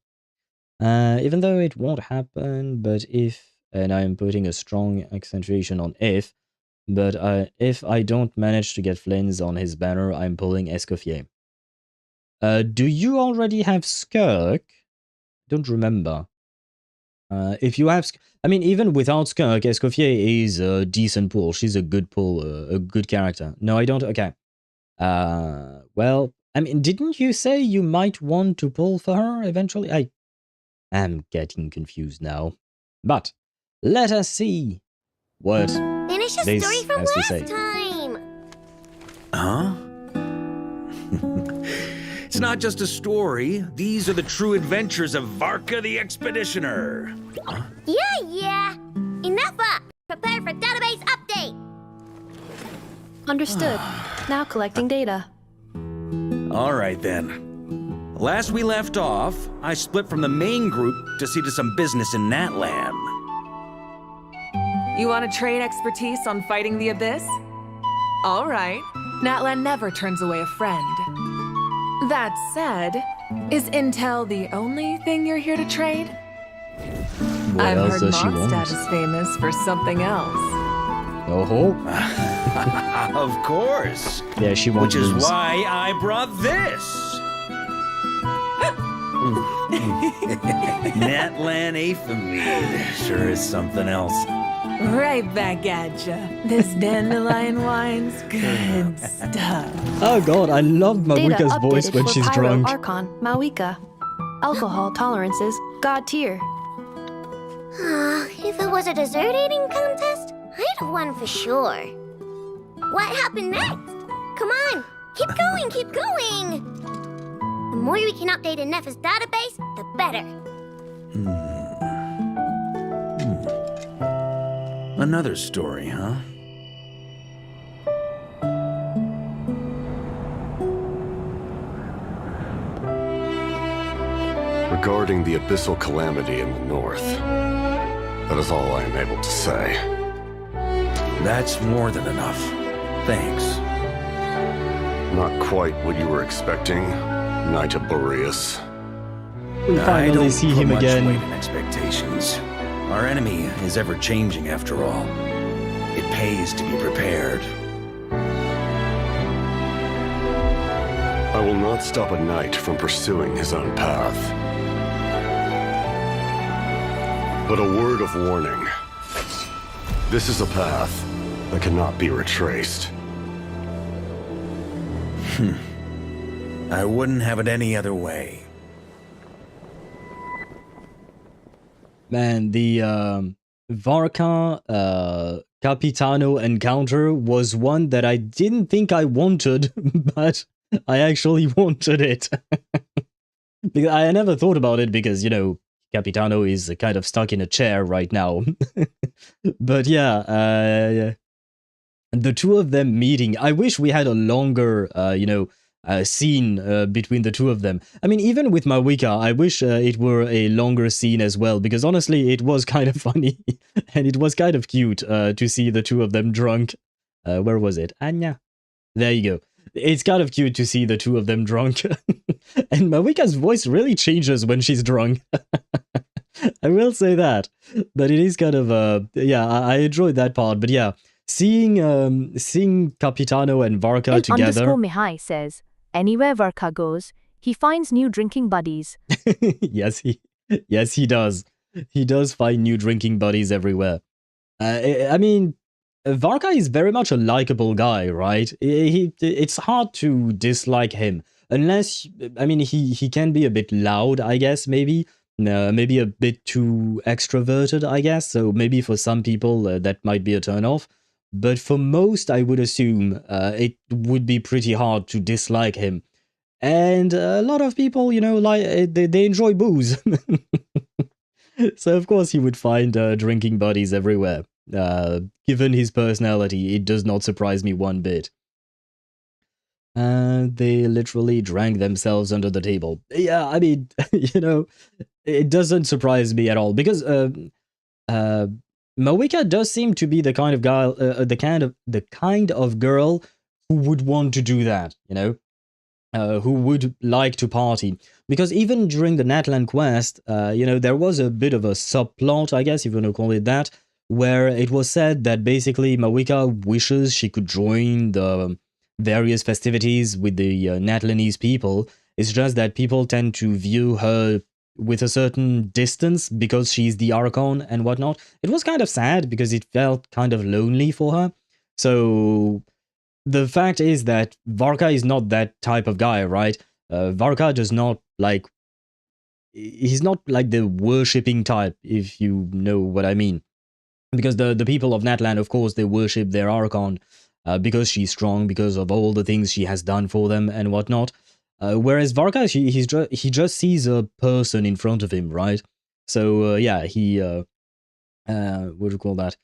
Even though it won't happen, but if, and I am putting a strong accentuation on if I don't manage to get Flynn's on his banner, I'm pulling Escoffier. Do you already have Skirk? Don't remember. If you have, I mean, even without Skirk, Escoffier is a decent pull. She's a good pull, a good character. No, I don't. Okay. Well, I mean, didn't you say you might want to pull for her eventually? I am getting confused now. But let us see what Finish a this story from has to last say. time. Huh? not just a story. These are the true adventures of Varka the Expeditioner. Yeah. Enough up! Prepare for database update! Understood. Now collecting data. All right, then. Last we left off, I split from the main group to see to some business in Natlan. You want to trade expertise on fighting the Abyss? All right. Natlan never turns away a friend. That said, is intel the only thing you're here to trade? What I've else heard does she want? Mondstadt is famous for something else. Oh, Of course. yeah, she wants Which is booze. why I brought this. Natlan Aethamide sure is something else. Right back at ya. This dandelion wine's good stuff. Oh god, I love Data Mawika's voice updated when for she's Pyro drunk. Archon, Mawika. Alcohol tolerances, God tier. If it was a dessert eating contest, I'd have won for sure. What happened next? Come on, keep going! The more we can update in Neffa's database, the better. Another story, huh? Regarding the abyssal calamity in the north, that is all I am able to say. That's more than enough. Thanks. Not quite what you were expecting, Knight of Boreas. We I finally don't see put him much again. weight in expectations. Our enemy is ever changing after all. It pays to be prepared. I will not stop a knight from pursuing his own path. But a word of warning. This is a path that cannot be retraced. I wouldn't have it any other way. Man, the Varka Capitano encounter was one that I didn't think I wanted, but I actually wanted it. Because I never thought about it because, you know, Capitano is kind of stuck in a chair right now. But yeah, the two of them meeting, I wish we had a longer, scene between the two of them. I mean, even with Mawika, I wish it were a longer scene as well, because honestly, it was kind of funny, and it was kind of cute to see the two of them drunk. Where was it? Anya. There you go. It's kind of cute to see the two of them drunk. And Mawika's voice really changes when she's drunk. I will say that. But it is kind of, I enjoyed that part. But yeah, seeing Capitano and Varka together. _Mihai says, anywhere Varka goes, he finds new drinking buddies. Yes, he does. He does find new drinking buddies everywhere. I mean, Varka is very much a likable guy, right? It's hard to dislike him. Unless, I mean, he can be a bit loud, I guess, maybe. Maybe a bit too extroverted, I guess. So maybe for some people that might be a turn-off. But for most, I would assume it would be pretty hard to dislike him. And a lot of people, you know, like they enjoy booze. So of course he would find drinking buddies everywhere. Given his personality, it does not surprise me one bit. They literally drank themselves under the table. Yeah, I mean, you know, it doesn't surprise me at all because Mawika does seem to be the kind of guy, the kind of girl who would want to do that, you know, who would like to party. Because even during the Natlan quest, you know, there was a bit of a subplot, I guess, if you want to call it that, where it was said that basically Mawika wishes she could join the various festivities with the Natlanese people. It's just that people tend to view her with a certain distance because she's the Archon and whatnot. It was kind of sad because it felt kind of lonely for her. So the fact is that Varka is not that type of guy, right? Varka does not like... He's not like the worshipping type, if you know what I mean. Because the people of Natlan, of course, they worship their Archon because she's strong, because of all the things she has done for them and whatnot. Whereas Varka, he just sees a person in front of him, right? So yeah, he what do you call that?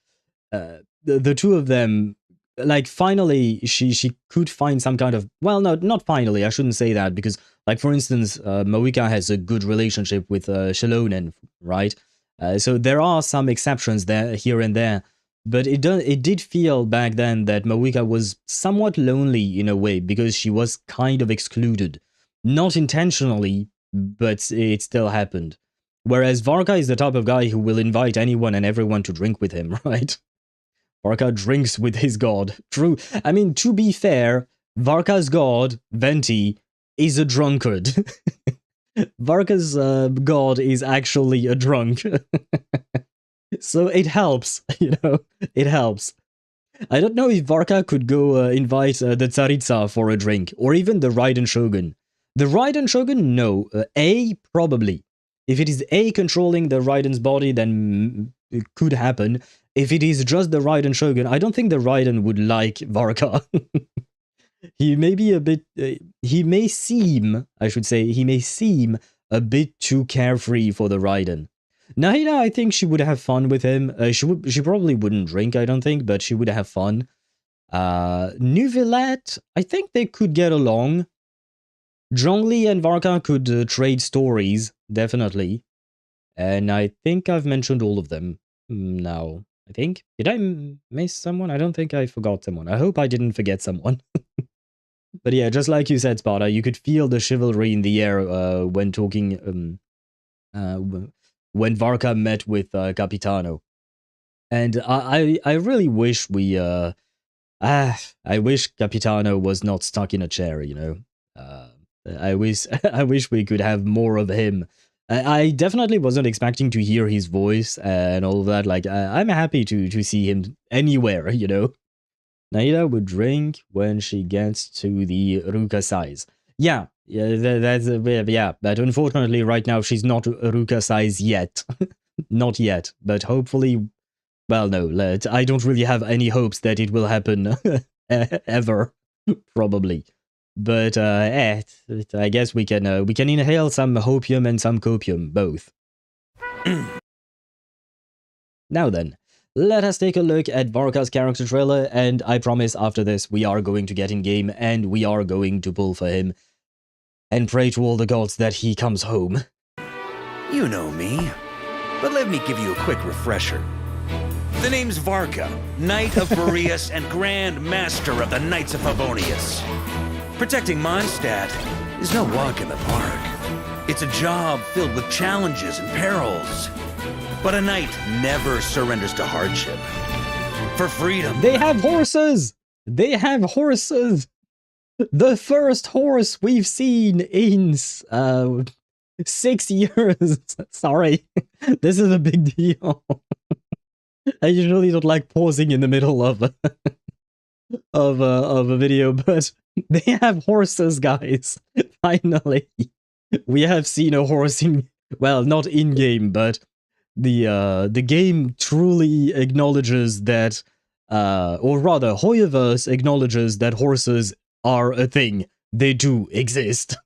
The two of them, like, finally she could find some kind of, well, no, not finally, I shouldn't say that, because, like, for instance, Moika has a good relationship with Shalonen, right? So there are some exceptions there, here and there, but it did feel back then that Moika was somewhat lonely in a way, because she was kind of excluded. Not intentionally, but it still happened. Whereas Varka is the type of guy who will invite anyone and everyone to drink with him, right? Varka drinks with his god. True. I mean, to be fair, Varka's god, Venti, is a drunkard. Varka's god is actually a drunk. So it helps, you know, it helps. I don't know if Varka could go invite the Tsaritsa for a drink, or even the Raiden Shogun. The Raiden Shogun, no. A, probably. If it is A controlling the Raiden's body, then it could happen. If it is just the Raiden Shogun, I don't think the Raiden would like Varka. He may be a bit... he may seem a bit too carefree for the Raiden. Nahida, I think she would have fun with him. She probably wouldn't drink, I don't think, but she would have fun. Neuvillette, I think they could get along. Zhongli and Varka could trade stories, definitely. And I think I've mentioned all of them now. I think. Did I miss someone? I don't think I forgot someone. I hope I didn't forget someone. But yeah, just like you said, Sparta, you could feel the chivalry in the air when talking... when Varka met with Capitano. And I really wish we... I wish Capitano was not stuck in a chair, you know. I wish we could have more of him. I definitely wasn't expecting to hear his voice and all of that. Like, I'm happy to see him anywhere, you know. Naida would drink when she gets to the Ruka size. Yeah, yeah, but unfortunately right now she's not Ruka size yet. Not yet, but hopefully... Well, no, I don't really have any hopes that it will happen ever, probably. But I guess we can inhale some hopium and some copium, both. Now then, let us take a look at Varka's character trailer, and I promise after this we are going to get in game and we are going to pull for him and pray to all the gods that he comes home. You know me, but let me give you a quick refresher. The name's Varka, Knight of Boreas and Grand Master of the Knights of Favonius. Protecting Mondstadt is no walk in the park. It's a job filled with challenges and perils. But a knight never surrenders to hardship. For freedom... They have horses! They have horses! The first horse we've seen in 6 years. Sorry, this is a big deal. I usually don't like pausing in the middle of a video, but they have horses, guys. Finally, we have seen a horse in, well, not in game, but the game truly acknowledges that, or rather, HoYoVerse acknowledges that horses are a thing. They do exist.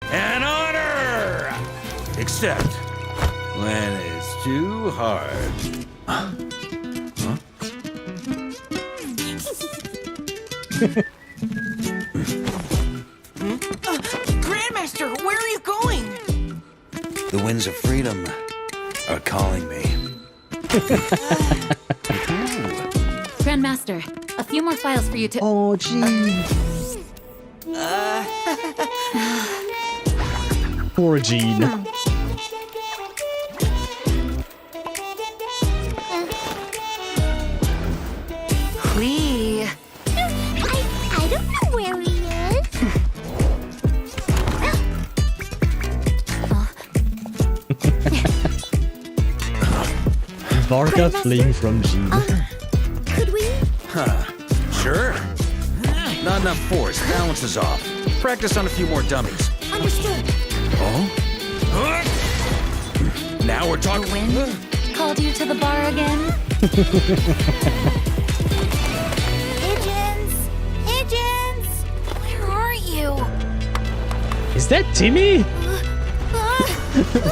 An honor! Except when it's too hard. Huh? Grandmaster, where are you going? The winds of freedom are calling me. Grandmaster, a few more files for you to... Oh, gee. Poor Jean. Wee. I don't know where he is. Varka fleeing from Jean. Could we? Huh. Sure. Not enough force. Balance is off. Practice on a few more dummies. Understood. Oh? Now we're talking. The wind called you to the bar again? Pigeons! Pigeons! Where are you? Is that Timmy?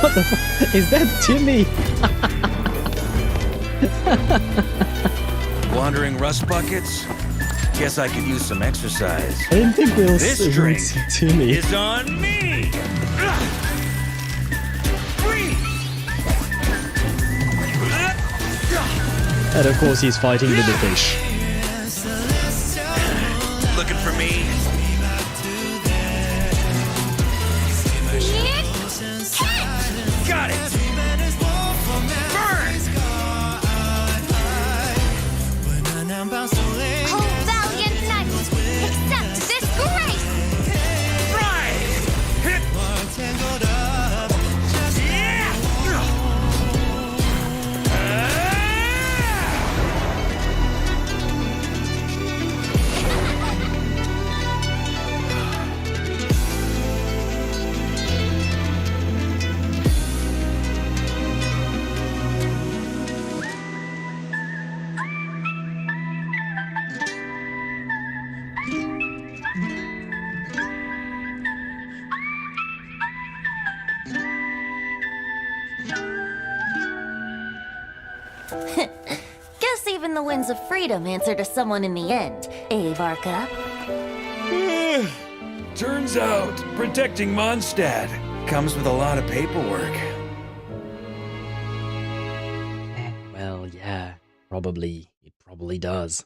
What the fuck? Is that Timmy? Wandering rust buckets? Guess I could use some exercise. I didn't think we'll This see drink Timmy. is on me! And of course he's fighting with the fish. Looking for me? Got it! Burn! Oh, valiant knights, accept disgrace! Right! Guess even the winds of freedom answer to someone in the end, eh, Varka? Turns out, protecting Mondstadt comes with a lot of paperwork. Well, yeah, probably. It probably does.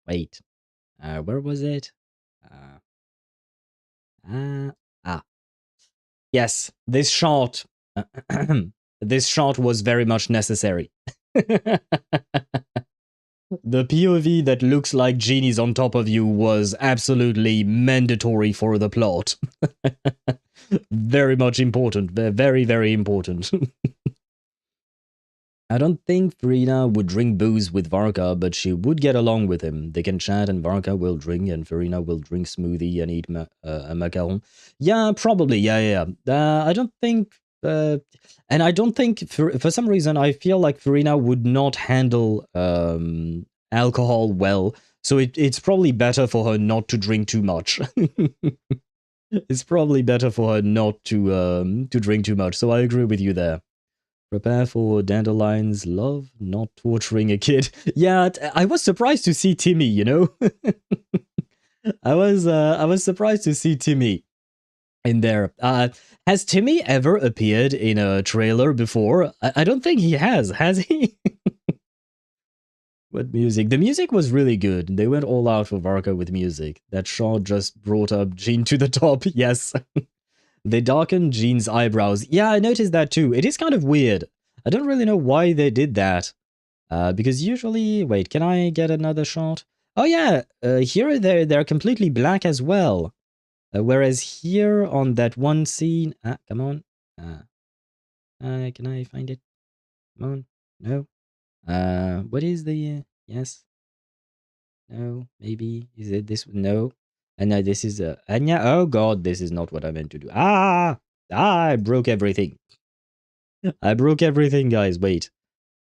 Wait. Where was it? Yes, this shot. This shot was very much necessary. The POV that looks like Genie's on top of you was absolutely mandatory for the plot. Very much important. Very, very important. I don't think Farina would drink booze with Varka, but she would get along with him. They can chat and Varka will drink and Farina will drink smoothie and eat a macaron. Yeah, probably. Yeah. I don't think... and I don't think, for some reason, I feel like Farina would not handle alcohol well. So it's probably better for her not to drink too much. It's probably better for her not to drink too much. So I agree with you there. Prepare for Dandelion's love, not torturing a kid. Yeah, I was surprised to see Timmy, you know? I was surprised to see Timmy in there. Has Timmy ever appeared in a trailer before? I don't think he has he? What music? The music was really good. They went all out for Varka with music. That shot just brought up Jean to the top, yes. They darkened Jean's eyebrows. Yeah, I noticed that too. It is kind of weird. I don't really know why they did that. Because usually... Wait, can I get another shot? Oh yeah, here they're completely black as well. Whereas here on that one scene... come on. Can I find it? Come on. No. What is the... yes. No. Maybe. Is it this? No. And now this is Anya. Oh god, this is not what I meant to do. I broke everything. I broke everything, guys. Wait.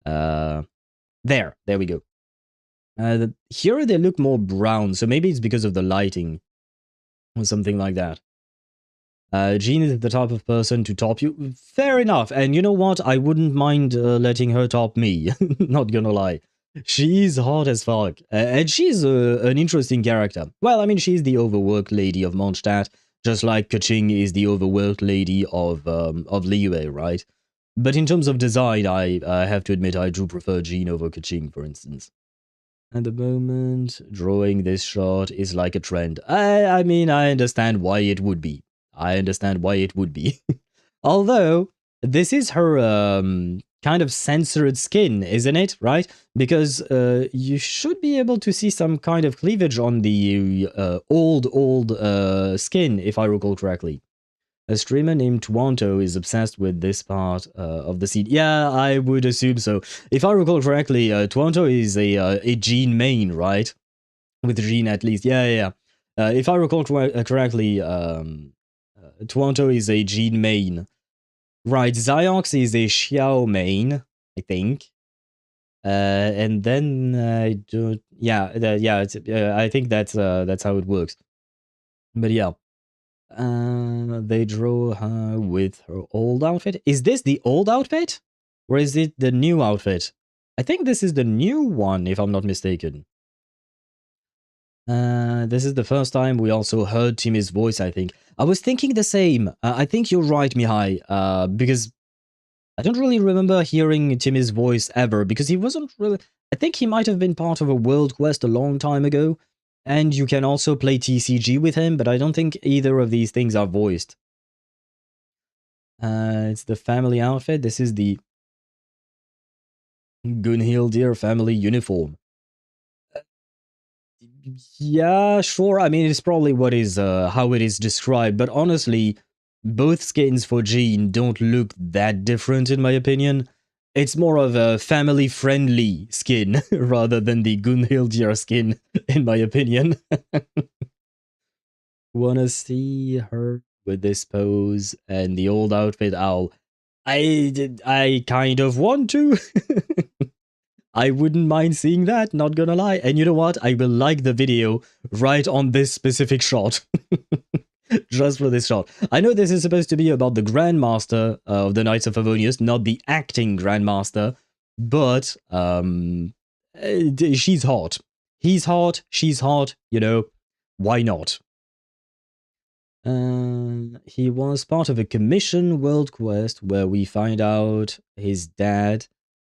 There we go. Here they look more brown, so maybe it's because of the lighting or something like that. Jean is the type of person to top you. Fair enough. And you know what? I wouldn't mind letting her top me. Not gonna lie. She's hot as fuck. And she's an interesting character. Well, I mean, she's the overworked lady of Mondstadt, just like Kaching is the overworked lady of Liyue, right? But in terms of design, I have to admit I do prefer Jean over Kaching, for instance. At the moment, drawing this shot is like a trend. I mean, I understand why it would be. Although, this is her kind of censored skin, isn't it? Right? Because you should be able to see some kind of cleavage on the old skin, if I recall correctly. A streamer named Twanto is obsessed with this part of the scene. Yeah, I would assume so. If I recall correctly, Twanto is a Jean main, right? With Jean at least. Yeah. If I recall correctly, Twanto is a Jean main. Right, Ziox is a Xiao main, I think. And then I don't... Yeah, I think that's how it works. But yeah. They draw her with her old outfit. Is this the old outfit? Or is it the new outfit? I think this is the new one, if I'm not mistaken. This is the first time we also heard Timmy's voice, I think. I was thinking the same. I think you're right, Mihai, because I don't really remember hearing Timmy's voice ever, because he wasn't really... I think he might have been part of a world quest a long time ago, and you can also play TCG with him, but I don't think either of these things are voiced. It's the family outfit. This is the Gunhildir family uniform. Yeah, sure. I mean, it's probably what is how it is described, but honestly, both skins for Jean don't look that different in my opinion. It's more of a family-friendly skin rather than the Gunhildir skin, in my opinion. Wanna see her with this pose and the old outfit? I kind of want to. I wouldn't mind seeing that, not gonna lie. And you know what? I will like the video right on this specific shot. Just for this shot. I know this is supposed to be about the Grandmaster of the Knights of Favonius, not the acting Grandmaster, but she's hot. He's hot, she's hot, you know, why not? He was part of a commission world quest where we find out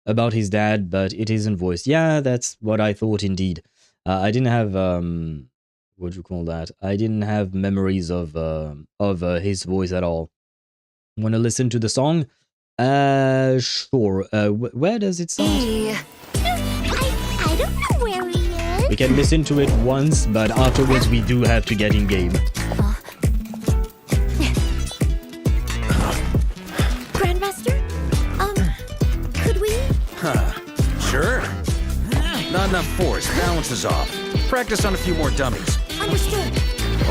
about his dad, but it isn't voiced. Yeah, that's what I thought indeed. I didn't have what do you call that? I didn't have memories of his voice at all. Want to listen to the song? Sure. Where does it start? I don't know where he is. We can listen to it once, but afterwards we do have to get in game. Grandmaster? Could we? Huh. Sure. Not enough force. Balance is off. Practice on a few more dummies. Understood.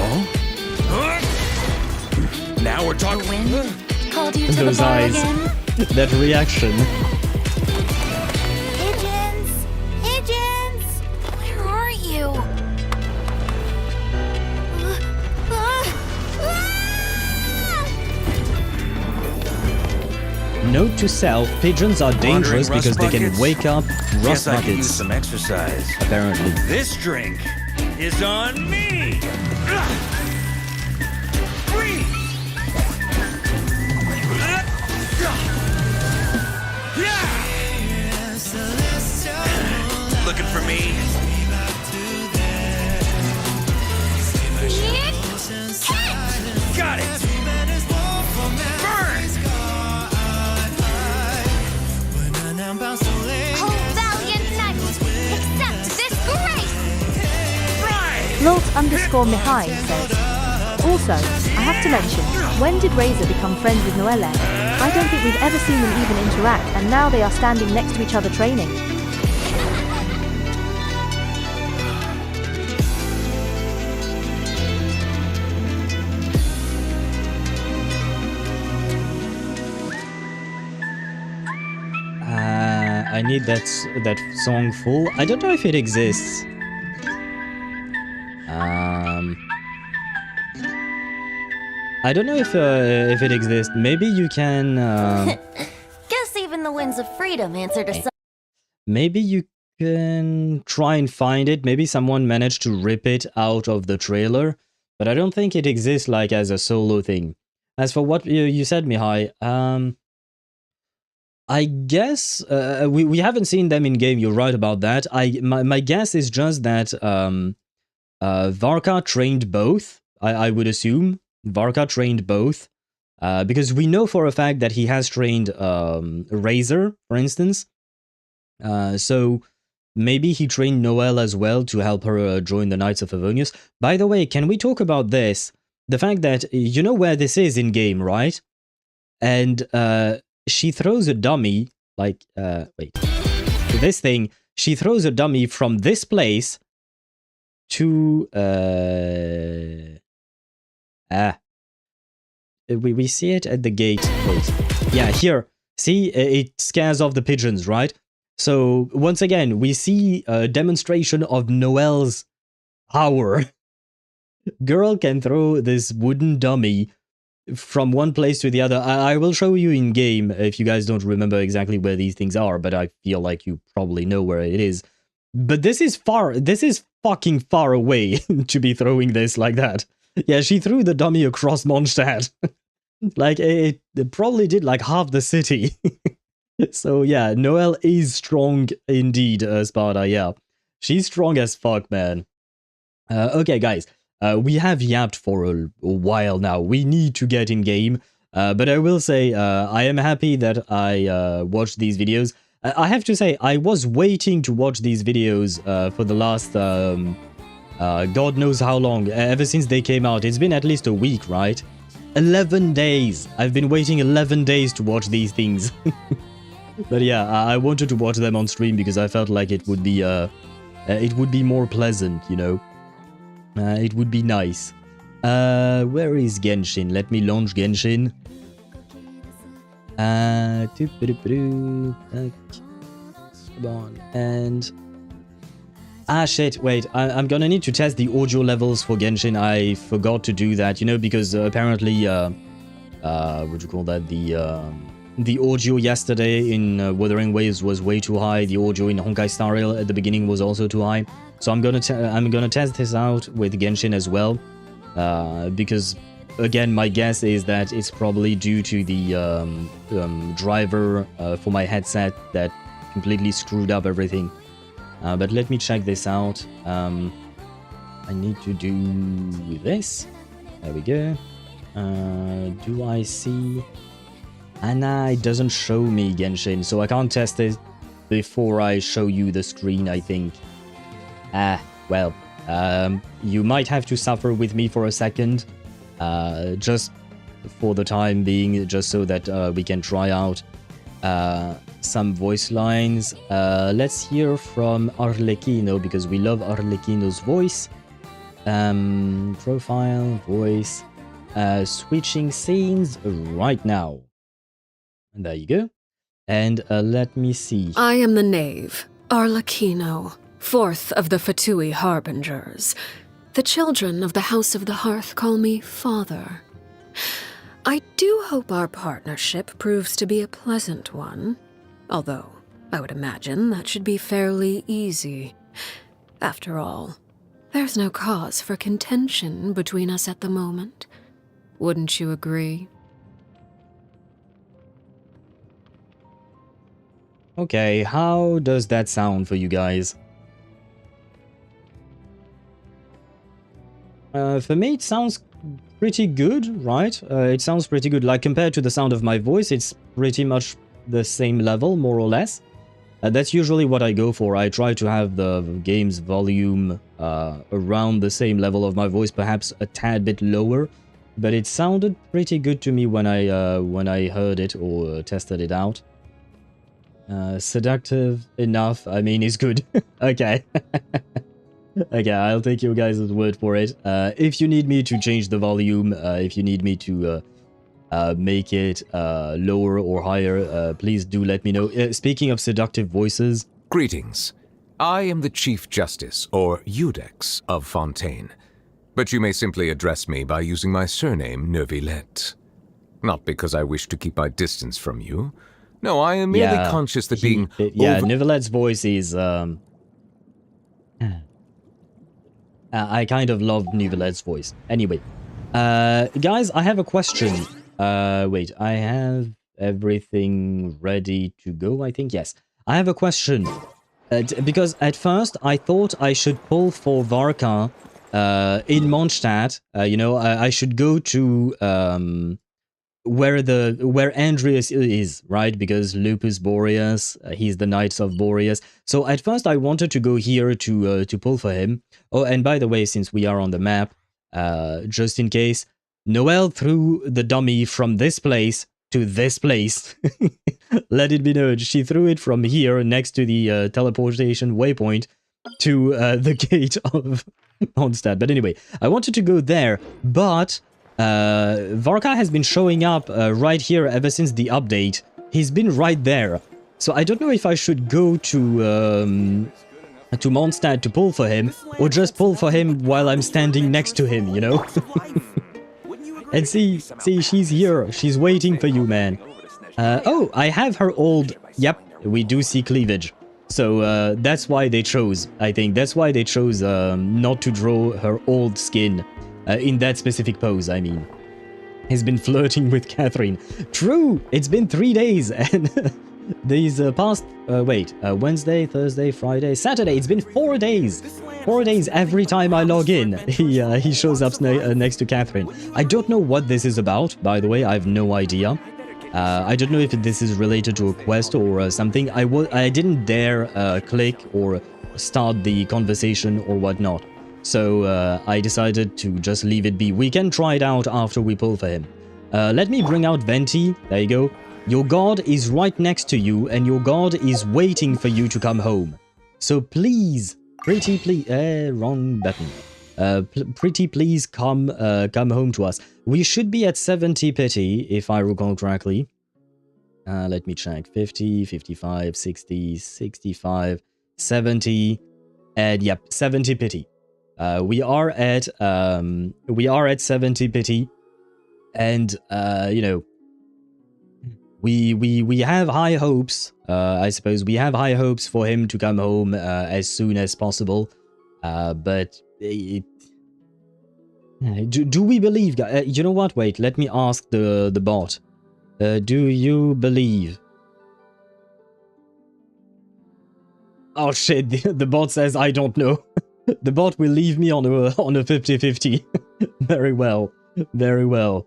Oh? Now we're talking. Wind called you to Those the bar eyes. again? That reaction. Pigeons! Pigeons! Where are you? Note to self, pigeons are dangerous because they can wake up rust Guess I could use buckets. some exercise. Apparently. This drink is on me. Freeze! Looking for me? Got it! Burn! Oh, valiant knight! Accept this grace! Lolt_Mihai says, also, I have to mention, when did Razor become friends with Noelle? I don't think we've ever seen them even interact, and now they are standing next to each other training. I need that song full. I don't know if it exists. I don't know if it exists. Maybe you can. Guess even the winds of freedom answer to some. Maybe you can try and find it. Maybe someone managed to rip it out of the trailer, but I don't think it exists like as a solo thing. As for what you said, Mihai, I guess we haven't seen them in game. You're right about that. My guess is just that Varka trained both. I would assume Varka trained both because we know for a fact that he has trained Razor, for instance. So maybe he trained Noelle as well to help her join the Knights of Favonius. By the way, can we talk about this? The fact that you know where this is in game, right? And she throws a dummy, like, wait, this thing, she throws a dummy from this place to, we see it at the gate, wait, yeah, here, see, it scares off the pigeons, right? So, once again, we see a demonstration of Noelle's power. Girl can throw this wooden dummy from one place to the other. I will show you in game if you guys don't remember exactly where these things are, but I feel like you probably know where it is. But this is fucking far away to be throwing this like that. Yeah, she threw the dummy across Mondstadt. Like, it probably did like half the city. So yeah, Noelle is strong indeed, Sparta, yeah. She's strong as fuck, man. Okay, guys. We have yapped for a while now. We need to get in game. But I will say, I am happy that I watched these videos. I have to say, I was waiting to watch these videos for the last, God knows how long, ever since they came out. It's been at least a week, right? 11 days. I've been waiting 11 days to watch these things. But yeah, I wanted to watch them on stream because I felt like it would be more pleasant, you know? It would be nice. Where is Genshin? Let me launch Genshin. Come on. And... ah, shit. Wait. I'm gonna need to test the audio levels for Genshin. I forgot to do that, you know, because apparently... what do you call that? The audio yesterday in Wuthering Waves was way too high. The audio in Honkai Star Rail at the beginning was also too high. So I'm gonna test this out with Genshin as well, because again my guess is that it's probably due to the driver for my headset that completely screwed up everything. But let me check this out. I need to do this. There we go. Do I see? Nah, it doesn't show me Genshin, so I can't test it before I show you the screen, I think. Well, you might have to suffer with me for a second, just for the time being, just so that we can try out some voice lines. Let's hear from Arlecchino, because we love Arlecchino's voice. Profile, voice, switching scenes right now. And there you go. And let me see. I am the knave, Arlecchino, fourth of the Fatui Harbingers. The children of the House of the Hearth call me Father. I do hope our partnership proves to be a pleasant one, although I would imagine that should be fairly easy. After all, there's no cause for contention between us at the moment. Wouldn't you agree? Okay, how does that sound for you guys? For me, it sounds pretty good, right? It sounds pretty good. Like, compared to the sound of my voice, it's pretty much the same level, more or less. That's usually what I go for. I try to have the game's volume around the same level of my voice, perhaps a tad bit lower. But it sounded pretty good to me when I heard it or tested it out. Seductive enough, I mean, it's good. Okay. Okay, I'll take your guys' word for it. If you need me to change the volume, if you need me to make it lower or higher, please do let me know. Speaking of seductive voices... Greetings. I am the Chief Justice, or Iudex, of Fontaine. But you may simply address me by using my surname, Neuvillette. Not because I wish to keep my distance from you. No, I am merely conscious that being... Yeah, Neuvillette's voice is... I kind of love Neuvillette's voice. Anyway, guys, I have a question. Wait, I have everything ready to go, I think. Yes, I have a question. Because at first, I thought I should pull for Varka in Mondstadt. You know, I should go to... where Andreas is, right? Because Lupus Boreas, he's the Knights of Boreas. So at first I wanted to go here to pull for him. Oh, and by the way, since we are on the map, just in case, Noelle threw the dummy from this place to this place. Let it be known, she threw it from here next to the teleportation waypoint to the gate of Mondstadt. But anyway, I wanted to go there, but... Varka has been showing up right here ever since the update. He's been right there. So I don't know if I should go to to Mondstadt to pull for him, or just pull for him while I'm standing next to him, you know? And see, she's here. She's waiting for you, man. Oh, I have her old... Yep, we do see cleavage. So that's why they chose, I think. That's why they chose not to draw her old skin in that specific pose, I mean. He's been flirting with Catherine. True! It's been 3 days, and these past... Wednesday, Thursday, Friday, Saturday. It's been 4 days. 4 days every time I log in. He shows up next to Catherine. I don't know what this is about, by the way. I have no idea. I don't know if this is related to a quest or something. I didn't dare click or start the conversation or whatnot. So I decided to just leave it be. We can try it out after we pull for him. Let me bring out Venti. There you go. Your god is right next to you, and your god is waiting for you to come home. So please, pretty please, wrong button. Pretty please come home to us. We should be at 70 pity, if I recall correctly. Let me check. 50, 55, 60, 65, 70, and yep, 70 pity. We are at 70 pity, and you know, we have high hopes. I suppose we have high hopes for him to come home as soon as possible. But do we believe? You know what? Wait, let me ask the bot. Do you believe? Oh shit! The bot says I don't know. The bot will leave me on a 50-50. Very well. Very well.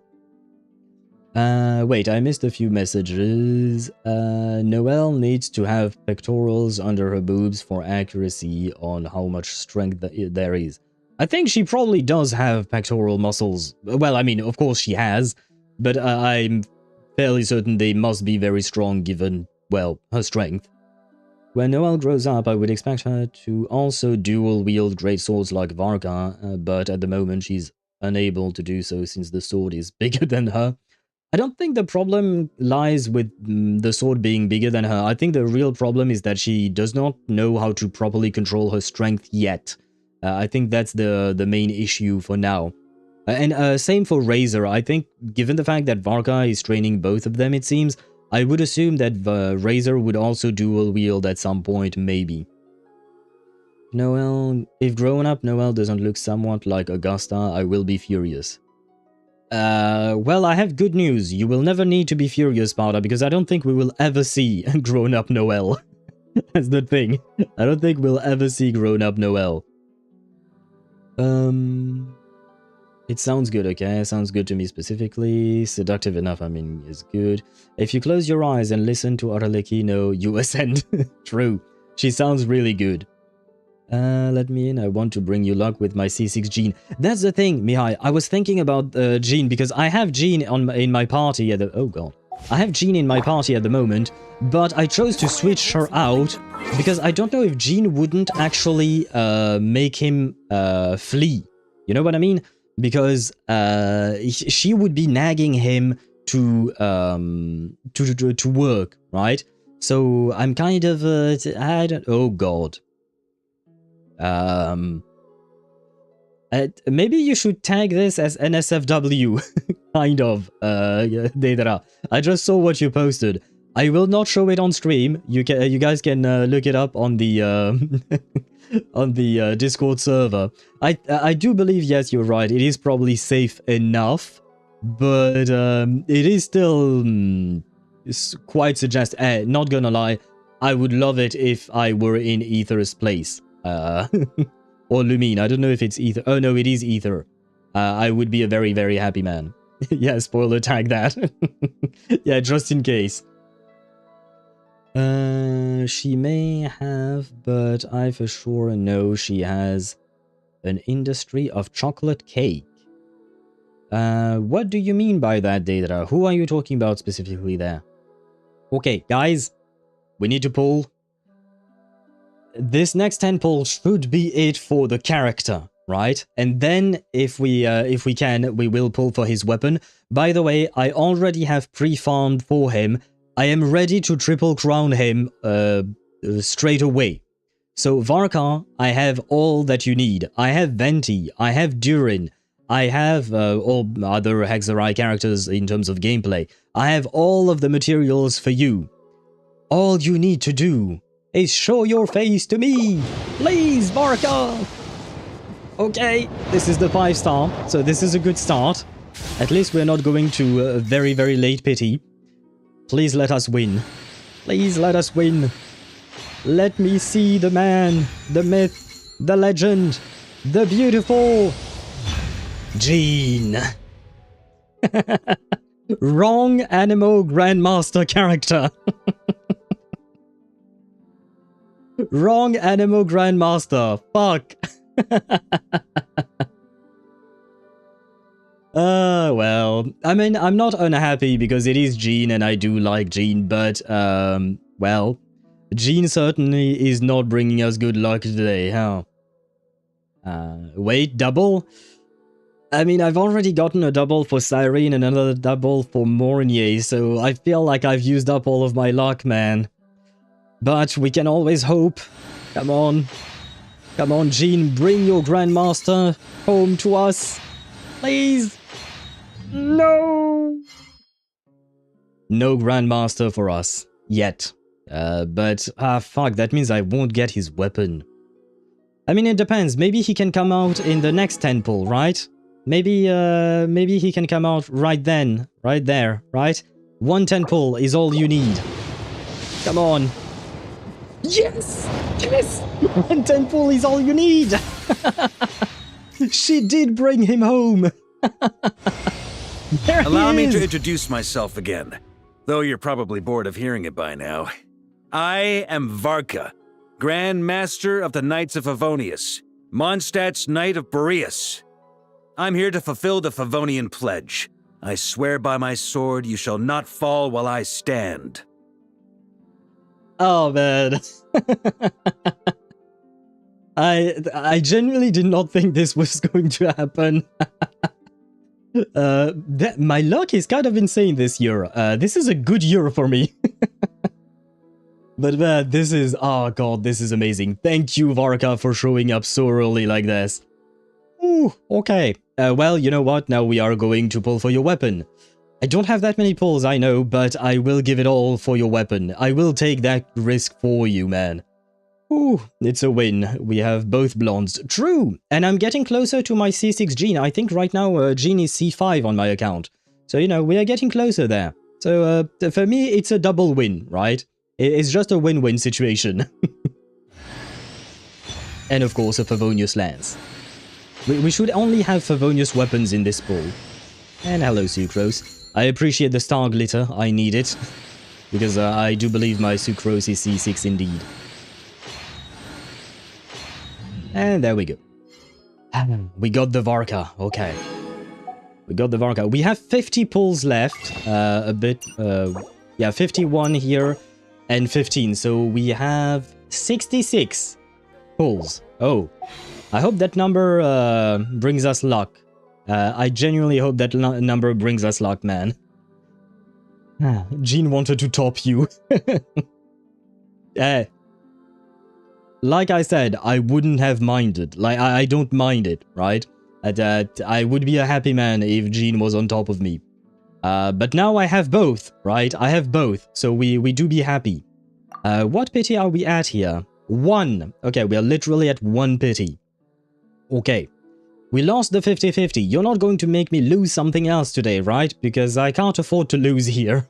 Wait, I missed a few messages. Noelle needs to have pectorals under her boobs for accuracy on how much strength there is. I think she probably does have pectoral muscles. Well, I mean, of course she has, but I'm fairly certain they must be very strong given, well, her strength. When Noelle grows up, I would expect her to also dual-wield great swords like Varka, but at the moment she's unable to do so since the sword is bigger than her. I don't think the problem lies with the sword being bigger than her. I think the real problem is that she does not know how to properly control her strength yet. I think that's the main issue for now. And same for Razor. I think, given the fact that Varka is training both of them, it seems, I would assume that Razor would also dual wield at some point, maybe. Noelle, if grown up Noelle doesn't look somewhat like Augusta, I will be furious. Well, I have good news. You will never need to be furious, Sparta, because I don't think we will ever see grown up Noelle. That's the thing. I don't think we'll ever see grown up Noelle. It sounds good, okay? Sounds good to me specifically. Seductive enough, I mean, is good. If you close your eyes and listen to Araleki, no, you ascend. True. She sounds really good. Let me in. I want to bring you luck with my C6 Jean. That's the thing, Mihai. I was thinking about Jean because I have Jean in my party at the... Oh, God. I have Jean in my party at the moment, but I chose to switch her out because I don't know if Jean wouldn't actually make him flee. You know what I mean? Because she would be nagging him to work, right? So I'm kind of I don't. Oh God. Maybe you should tag this as NSFW, kind of. Deidara. I just saw what you posted. I will not show it on stream. You guys can look it up on the on the Discord server. I do believe, yes, you're right. It is probably safe enough, but it is still quite suggestive. Not gonna lie, I would love it if I were in Aether's place. Or Lumine. I don't know if it's Aether. Oh no, it is Aether. I would be a very, very happy man. Yeah, spoiler tag that. Yeah, just in case. She may have, but I for sure know she has an industry of chocolate cake. What do you mean by that, Deidara? Who are you talking about specifically there? Okay, guys, we need to pull. This next 10 pull should be it for the character, right? And then, if we can, we will pull for his weapon. By the way, I already have pre-farmed for him. I am ready to triple crown him straight away. So Varka, I have all that you need. I have Venti, I have Durin, I have all other Hexarai characters in terms of gameplay. I have all of the materials for you. All you need to do is show your face to me. Please, Varka! Okay, this is the 5-star, so this is a good start. At least we're not going to a very, very late pity. Please let us win. Please let us win. Let me see the man, the myth, the legend, the beautiful Jean. Wrong Animo Grandmaster character. Wrong Animo Grandmaster. Fuck. Well, I mean, I'm not unhappy because it is Jean and I do like Jean, but, well, Jean certainly is not bringing us good luck today, huh? Wait, double? I mean, I've already gotten a double for Cyrene and another double for Mornier, so I feel like I've used up all of my luck, man. But we can always hope. Come on. Come on, Jean, bring your Grandmaster home to us. Please. No. No Grandmaster for us. Yet. But, fuck, that means I won't get his weapon. I mean, it depends. Maybe he can come out in the next 10 pull, right? Maybe he can come out right then. Right there, right? 1 10 pull is all you need. Come on. Yes! Yes! 1 10 pull is all you need! She did bring him home! Allow me to introduce myself again, though you're probably bored of hearing it by now. I am Varka, Grand Master of the Knights of Favonius, Mondstadt's Knight of Boreas. I'm here to fulfill the Favonian pledge. I swear by my sword you shall not fall while I stand. Oh, man. I genuinely did not think this was going to happen. My luck is kind of insane this year. This is a good year for me. But man, this is... Oh god, this is amazing. Thank you, Varka, for showing up so early like this. Ooh, okay. Well, you know what? Now we are going to pull for your weapon. I don't have that many pulls, I know, but I will give it all for your weapon. I will take that risk for you, man. Ooh, it's a win. We have both blondes. True! And I'm getting closer to my C6 Jean. I think right now Jean is C5 on my account. So, you know, we are getting closer there. So, for me, it's a double win, right? It's just a win-win situation. And of course, a Favonius lance. We should only have Favonius weapons in this pull. And hello, Sucrose. I appreciate the star glitter. I need it. Because I do believe my Sucrose is C6 indeed. And there we go. We got the Varka. Okay. We got the Varka. We have 50 pulls left. Yeah, 51 here. And 15. So we have 66 pulls. Oh. I hope that number brings us luck. I genuinely hope that number brings us luck, man. Jean wanted to top you. Like I said, I wouldn't have minded. Like, I don't mind it, right? I would be a happy man if Jean was on top of me. But now I have both, right? I have both, so we do be happy. What pity are we at here? 1. Okay, we are literally at 1 pity. Okay. We lost the 50-50. You're not going to make me lose something else today, right? Because I can't afford to lose here.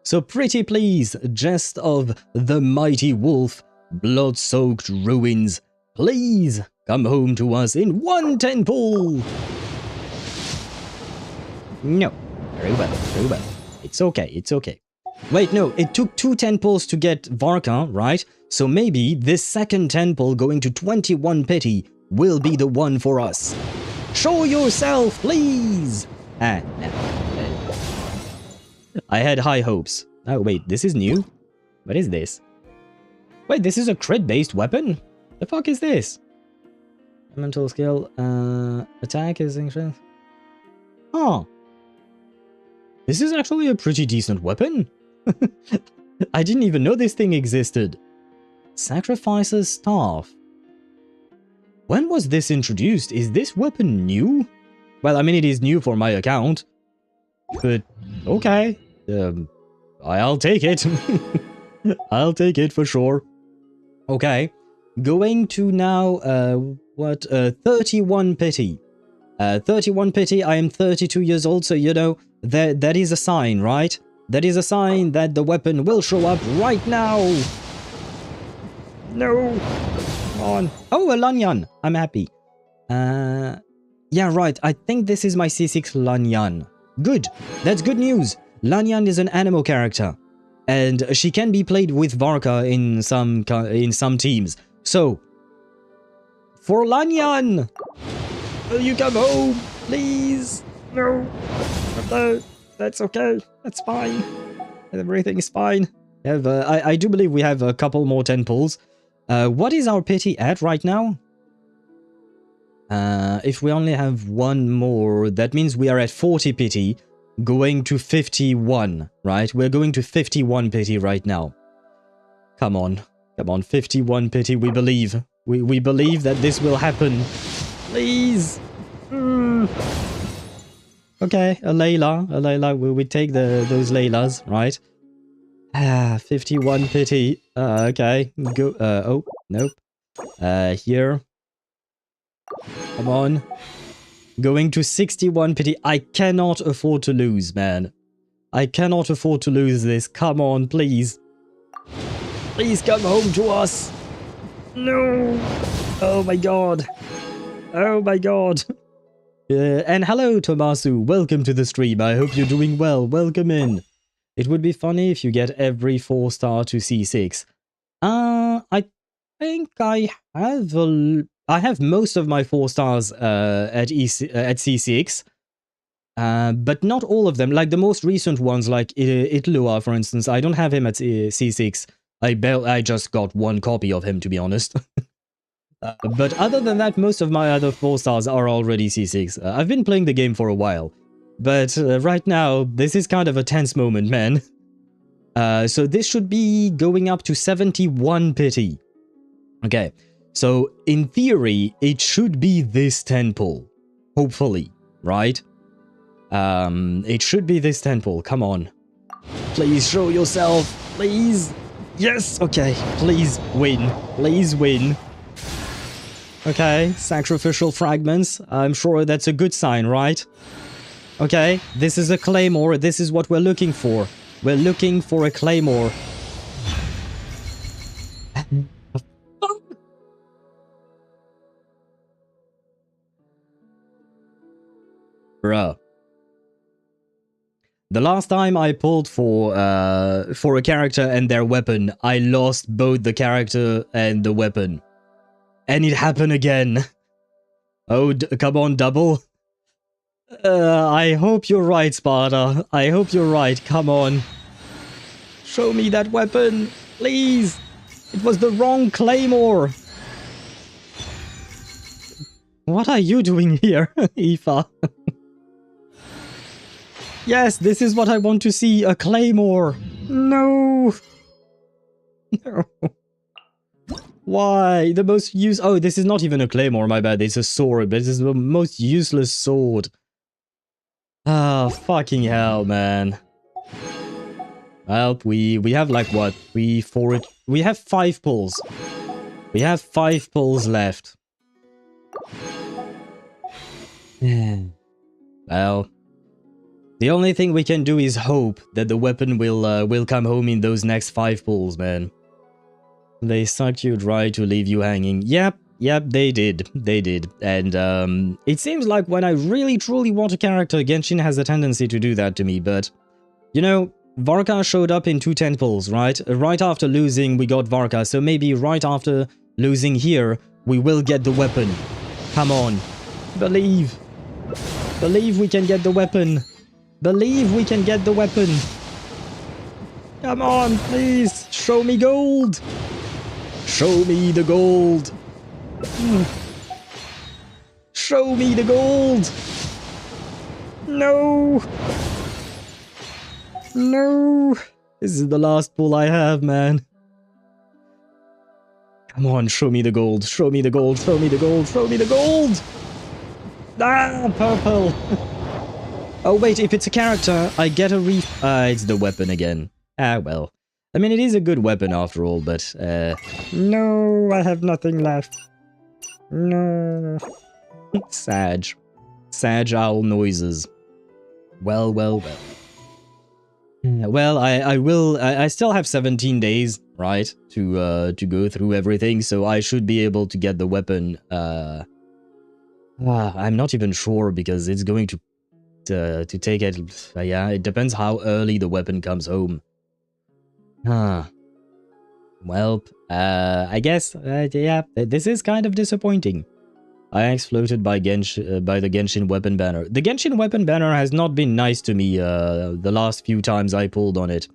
So pretty please, Jest of the Mighty Wolf, blood-soaked ruins, please come home to us in 1 10 pull. No. Very well, very well. It's okay, it's okay. Wait, no, it took 2 10 pulls to get Varka, right? So maybe this second 10 pull going to 21 pity will be the one for us. Show yourself, please! No. I had high hopes. Oh, wait, this is new? What is this? Wait, this is a crit-based weapon? The fuck is this? Mental skill, attack is... Oh. This is actually a pretty decent weapon. I didn't even know this thing existed. Sacrificer's Staff. When was this introduced? Is this weapon new? Well, I mean, it is new for my account. But, okay. I'll take it. I'll take it for sure. Okay. Going to now, 31 pity. 31 pity, I am 32 years old, so you know, that is a sign, right? That is a sign that the weapon will show up right now. No. Come on. Oh, a Lanyan. I'm happy. Yeah, right. I think this is my C6 Lanyan. Good. That's good news. Lanyan is an animal character, and she can be played with Varka in some teams. So, for Lanyan, will you come home, please? No. No. That's okay. That's fine. Everything is fine. I do believe we have a couple more 10 pulls. What is our pity at right now? If we only have one more, that means we are at 40 pity, going to 51, right? We're going to 51 pity right now. Come on. Come on, 51 pity, we believe. We believe that this will happen. Please. Okay, a Layla. We take those Laylas, right? 51 pity. Okay. Go. Oh, nope. Here. Come on. Going to 61 pity. I cannot afford to lose, man. I cannot afford to lose this. Come on, please. Please come home to us. No. Oh my god. Oh my god. And hello, Tomasu. Welcome to the stream. I hope you're doing well. Welcome in. It would be funny if you get every 4-star to C6. I think I have most of my 4 stars at C6. But not all of them. Like the most recent ones, like Itlua, for instance. I don't have him at C6. I just got 1 copy of him, to be honest. But other than that, most of my other 4 stars are already C6. I've been playing the game for a while. But right now, this is kind of a tense moment, man. So this should be going up to 71 pity. Okay, so in theory, it should be this 10 pull. Hopefully, right? It should be this 10 pull. Come on. Please show yourself. Please. Yes, okay. Please win. Please win. Okay, sacrificial fragments. I'm sure that's a good sign, right? Okay, this is a claymore. This is what we're looking for. We're looking for a claymore. Bruh. The last time I pulled for a character and their weapon, I lost both the character and the weapon. And it happened again. Oh, come on, double. I hope you're right, Sparta. I hope you're right. Come on. Show me that weapon, please. It was the wrong claymore. What are you doing here, Aoife? Yes, this is what I want to see, a claymore. No. No. Why? The most oh, this is not even a claymore, my bad. It's a sword, but this is the most useless sword. Ah, fucking hell, man. Well, we have like what? We have 5 pulls. We have 5 pulls left. Well, the only thing we can do is hope that the weapon will come home in those next 5 pulls, man. They sucked you dry to leave you hanging. Yep, they did. They did. And it seems like when I really truly want a character, Genshin has a tendency to do that to me, but you know, Varka showed up in 2 10 pulls, right? Right after losing, we got Varka, so maybe right after losing here, we will get the weapon. Come on. Believe. Believe we can get the weapon. Believe we can get the weapon. Come on, please. Show me gold. Show me the gold. Show me the gold. No. No. This is the last pull I have, man. Come on, show me the gold, show me the gold, show me the gold, show me the gold! Ah, purple! Oh wait, if it's a character, I get a it's the weapon again. Ah, well. I mean, it is a good weapon after all, but, no, I have nothing left. No. Sag. Sag owl noises. Well, well, well. Well, I still have 17 days, right, to go through everything, so I should be able to get the weapon, I'm not even sure, because it's going to take it, yeah, it depends how early the weapon comes home. Well, I guess, yeah, this is kind of disappointing. I floated by the Genshin weapon banner. The Genshin weapon banner has not been nice to me the last few times I pulled on it.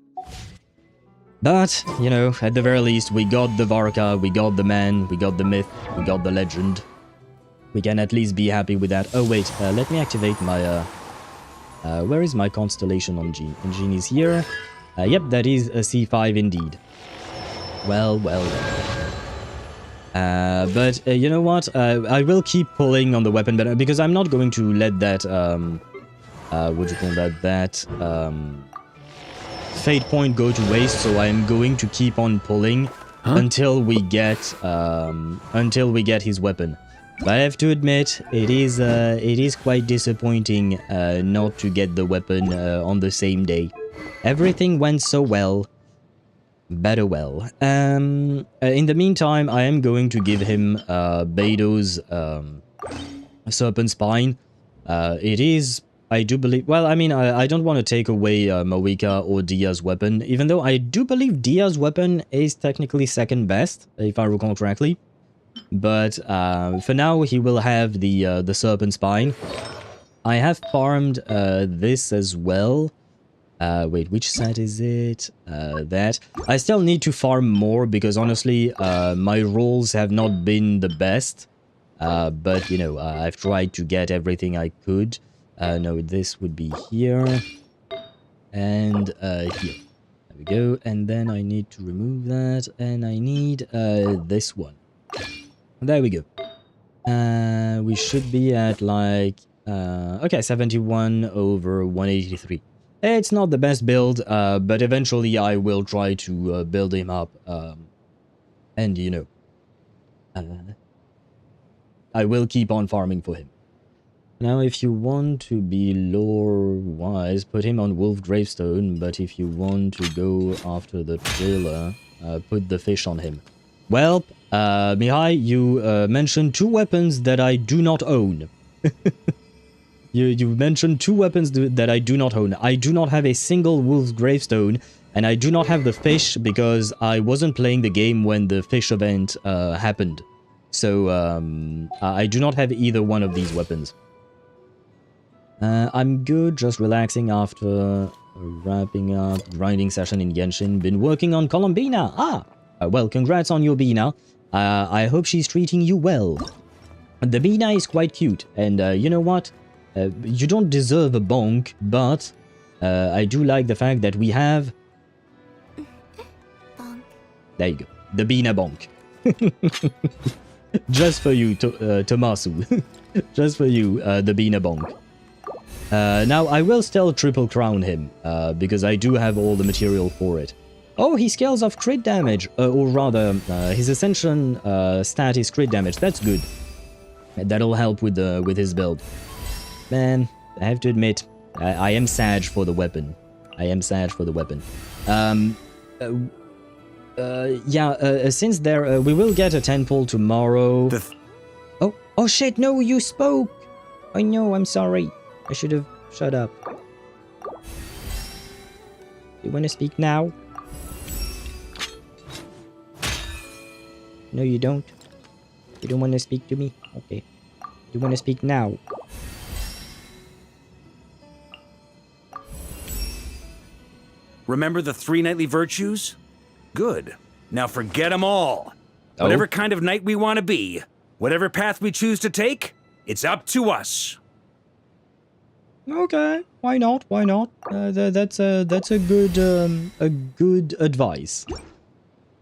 But, you know, at the very least, we got the Varka, we got the man, we got the myth, we got the legend. We can at least be happy with that. Oh wait, let me activate my... where is my constellation on Gene? And Gene is here. Yep, that is a C5 indeed. Well, well, well. But you know what? I will keep pulling on the weapon banner because I'm not going to let that what do you call that? That fate point go to waste. So I am going to keep on pulling until we get his weapon. But I have to admit, it is quite disappointing not to get the weapon on the same day. Everything went so well. Better well. In the meantime, I am going to give him Beidou's Serpent Spine. It is, I do believe... Well, I mean, I don't want to take away Moika or Dia's weapon, even though I do believe Dia's weapon is technically second best, if I recall correctly. But for now, he will have the Serpent Spine. I have farmed this as well. Wait, which set is it? That. I still need to farm more because honestly, my rolls have not been the best. But, you know, I've tried to get everything I could. No, this would be here. And here. There we go. And then I need to remove that. And I need this one. There we go. We should be at like... okay, 71 over 183. It's not the best build, but eventually I will try to build him up. And, you know, I will keep on farming for him. Now, if you want to be lore-wise, put him on Wolf Gravestone, but if you want to go after the trailer, put the fish on him. Well, Mihai, you mentioned two weapons that I do not own. You mentioned two weapons that I do not own. I do not have a single Wolf's Gravestone, and I do not have the fish because I wasn't playing the game when the fish event happened. So, I do not have either one of these weapons. I'm good, just relaxing after wrapping up grinding session in Genshin. Been working on Columbina. Well, congrats on your Bina. I hope she's treating you well. The Bina is quite cute, and you know what? You don't deserve a bonk, but I do like the fact that we have... Bonk. There you go. The Bina bonk. Just for you, Tomasu. Just for you, the Bina bonk. Now, I will still triple crown him, because I do have all the material for it. Oh, he scales off crit damage, or rather, his Ascension stat is crit damage. That's good. That'll help with his build. Man, I have to admit, I am sad for the weapon. I am sad for the weapon. Yeah, since there, we will get a 10-pull tomorrow. Oh shit, no, you spoke! I know, I'm sorry. I should have shut up. You want to speak now? No, you don't. You don't want to speak to me? Okay. You want to speak now? Remember the 3 knightly virtues? Good. Now forget them all. Whatever kind of knight we want to be, whatever path we choose to take, it's up to us. Okay, why not? Why not? That's a good advice.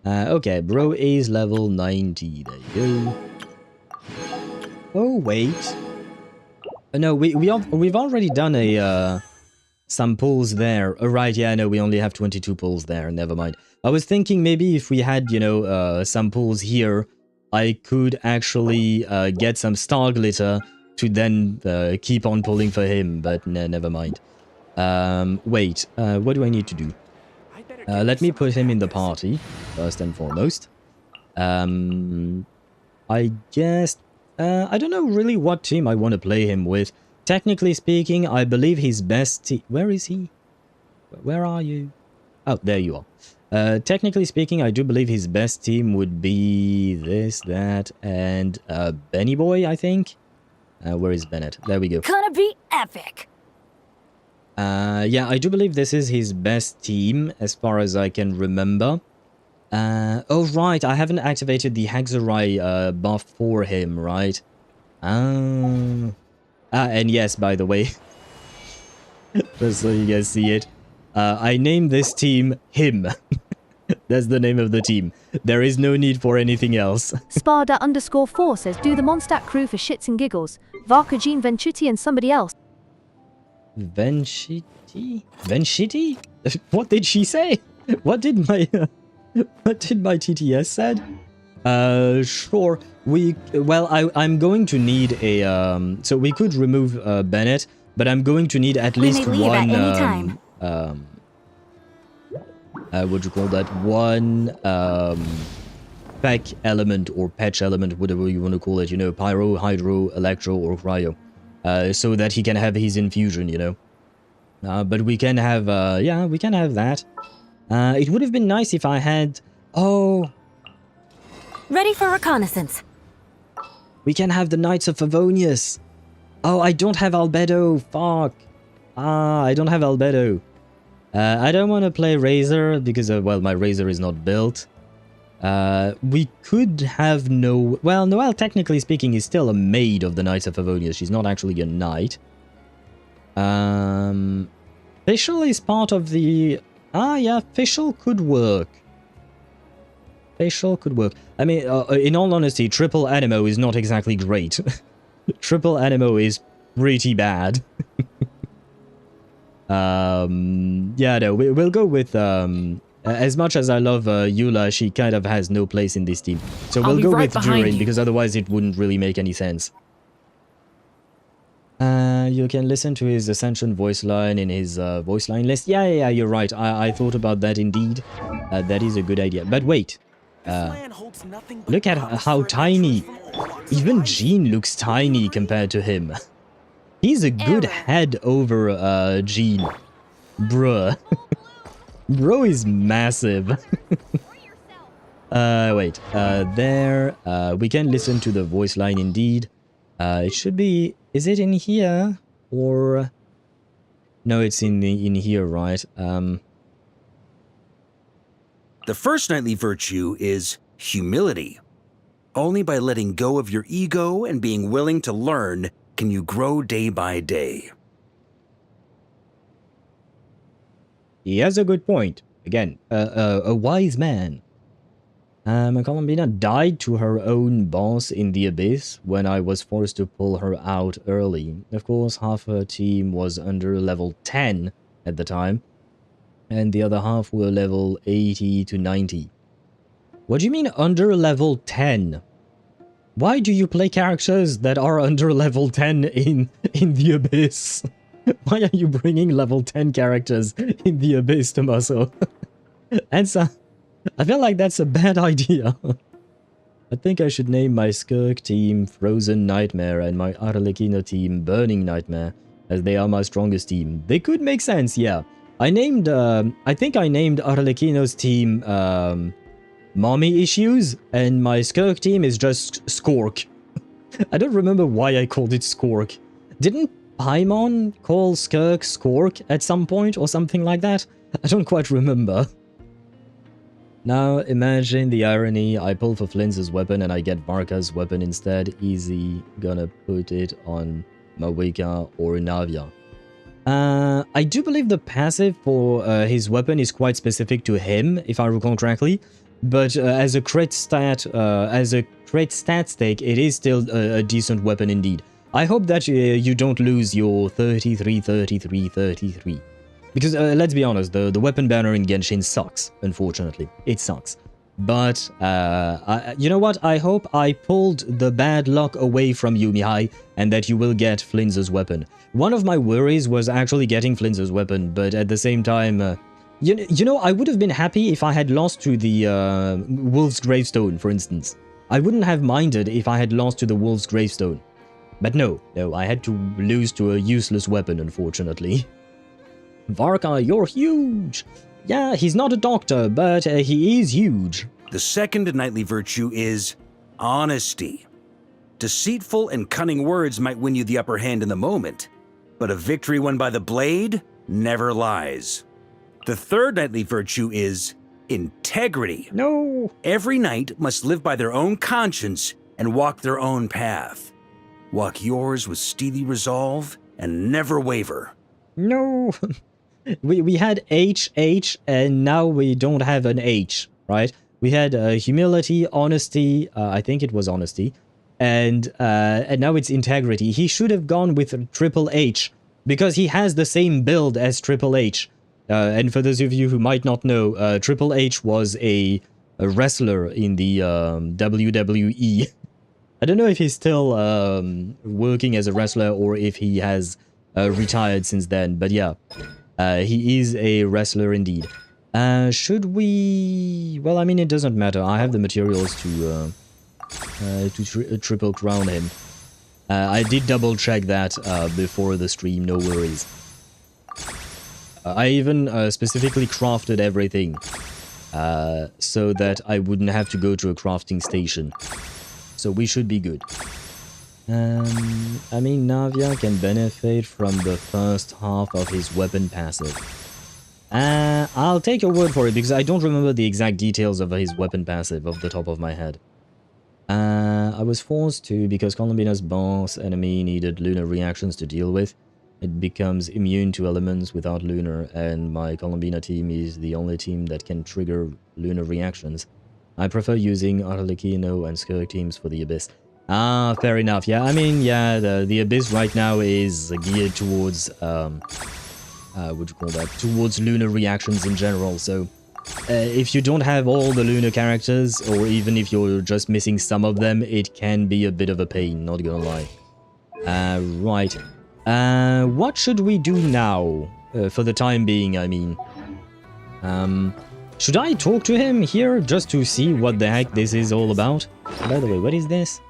Okay, bro is level 90. There you go. Oh, wait. No, we've already done a some pulls there. Right, yeah, no, we only have 22 pulls there. Never mind. I was thinking maybe if we had, you know, some pulls here, I could actually get some star glitter to then keep on pulling for him, but never mind. Wait, what do I need to do? Let me put him in the party, first and foremost. I guess... I don't know really what team I want to play him with. Technically speaking, I believe his best team... Where is he? Where are you? Oh, there you are. Technically speaking, I do believe his best team would be this, that, and Benny Boy, I think. Where is Bennett? There we go. Gonna be epic. Yeah, I do believe this is his best team, as far as I can remember. Oh, right, I haven't activated the Hexerai buff for him, right? And yes, by the way, just so you guys see it, I named this team Him. That's the name of the team. There is no need for anything else. Sparda_4 says, do the Mondstadt crew for shits and giggles. Varka, Jean, Ventuti, and somebody else. Venchiti? Venchiti? What did she say? What did my TTS said? Sure. Well, I'm going to need a so we could remove Bennett, but I'm going to need at least one what do you call that? One spec element or patch element, whatever you want to call it, you know, pyro, hydro, electro, or cryo. So that he can have his infusion, you know. But we can have, yeah, we can have that. It would have been nice if I had... Oh... Ready for reconnaissance. We can have the Knights of Favonius. Oh, I don't have Albedo. Fuck. I don't have Albedo. I don't want to play Razor because, well, my Razor is not built. We could have no... Well, Noelle, technically speaking, is still a maid of the Knights of Favonius. She's not actually a knight. Fischl is part of the... yeah, Fischl could work. Fischl could work. I mean, in all honesty, Triple Animo is not exactly great. Triple Animo is pretty bad. Yeah, no, we'll go with... as much as I love Eula, she kind of has no place in this team. So we'll go with Durin, because otherwise it wouldn't really make any sense. You can listen to his Ascension voice line in his voice line list. Yeah, you're right. I thought about that indeed. That is a good idea. But wait. Look at how tiny. Even Jean looks tiny compared to him. He's a good head over Jean. Bruh. Bro is massive. Wait. There. We can listen to the voice line indeed. It should be... Is it in here? Or... No, it's in here, right? The first knightly virtue is humility. Only by letting go of your ego and being willing to learn can you grow day by day. He has a good point. Again, a wise man. Columbina died to her own boss in the Abyss when I was forced to pull her out early. Of course, half her team was under level 10 at the time, and the other half were level 80 to 90. What do you mean under level 10? Why do you play characters that are under level 10 in the Abyss? Why are you bringing level 10 characters in the Abyss, Tommaso? And so, I feel like that's a bad idea. I think I should name my Skirk team Frozen Nightmare and my Arlecchino team Burning Nightmare, as they are my strongest team. They could make sense, yeah. I think I named Arlecchino's team, Mommy Issues, and my Skirk team is just Skork. I don't remember why I called it Skork. Didn't Paimon call Skirk Skork at some point or something like that? I don't quite remember. Now imagine the irony, I pull for Flintz's weapon and I get Varka's weapon instead. Easy, gonna put it on Mawika or Navia. I do believe the passive for his weapon is quite specific to him, if I recall correctly. but as a crit stat stake, it is still a decent weapon indeed. I hope that you don't lose your 33, 33, 33. Because let's be honest, the weapon banner in Genshin sucks, unfortunately. It sucks. But, you know what? I hope I pulled the bad luck away from you, Mihai, and that you will get Flinz's weapon. One of my worries was actually getting Flinz's weapon, but at the same time, you know, I would have been happy if I had lost to the Wolf's Gravestone, for instance. I wouldn't have minded if I had lost to the Wolf's Gravestone. But no, I had to lose to a useless weapon, unfortunately. Varka, you're huge! Yeah, he's not a doctor, but he is huge. The second knightly virtue is honesty. Deceitful and cunning words might win you the upper hand in the moment, but a victory won by the blade never lies. The third knightly virtue is integrity. No! Every knight must live by their own conscience and walk their own path. Walk yours with steely resolve and never waver. No! we had H, and now we don't have an H, right? We had humility, honesty, I think it was honesty, and now it's integrity. He should have gone with Triple H, because he has the same build as Triple H. And for those of you who might not know, Triple H was a wrestler in the WWE. I don't know if he's still working as a wrestler or if he has retired since then, but yeah, he is a wrestler indeed. Should we... Well, I mean, it doesn't matter. I have the materials to triple crown him. I did double check that before the stream, no worries. I even specifically crafted everything so that I wouldn't have to go to a crafting station. So we should be good. I mean, Navia can benefit from the first half of his weapon passive. I'll take your word for it because I don't remember the exact details of his weapon passive off the top of my head. I was forced to because Columbina's boss enemy needed lunar reactions to deal with. It becomes immune to elements without lunar, and my Columbina team is the only team that can trigger lunar reactions. I prefer using Arlecchino and Skirk teams for the Abyss. Ah, fair enough. Yeah, I mean, yeah, the Abyss right now is geared towards, what do you call that? Towards lunar reactions in general, so if you don't have all the lunar characters, or even if you're just missing some of them, it can be a bit of a pain, not gonna lie. Right. What should we do now? For the time being, I mean. Should I talk to him here just to see what the heck this is all about? By the way, what is this?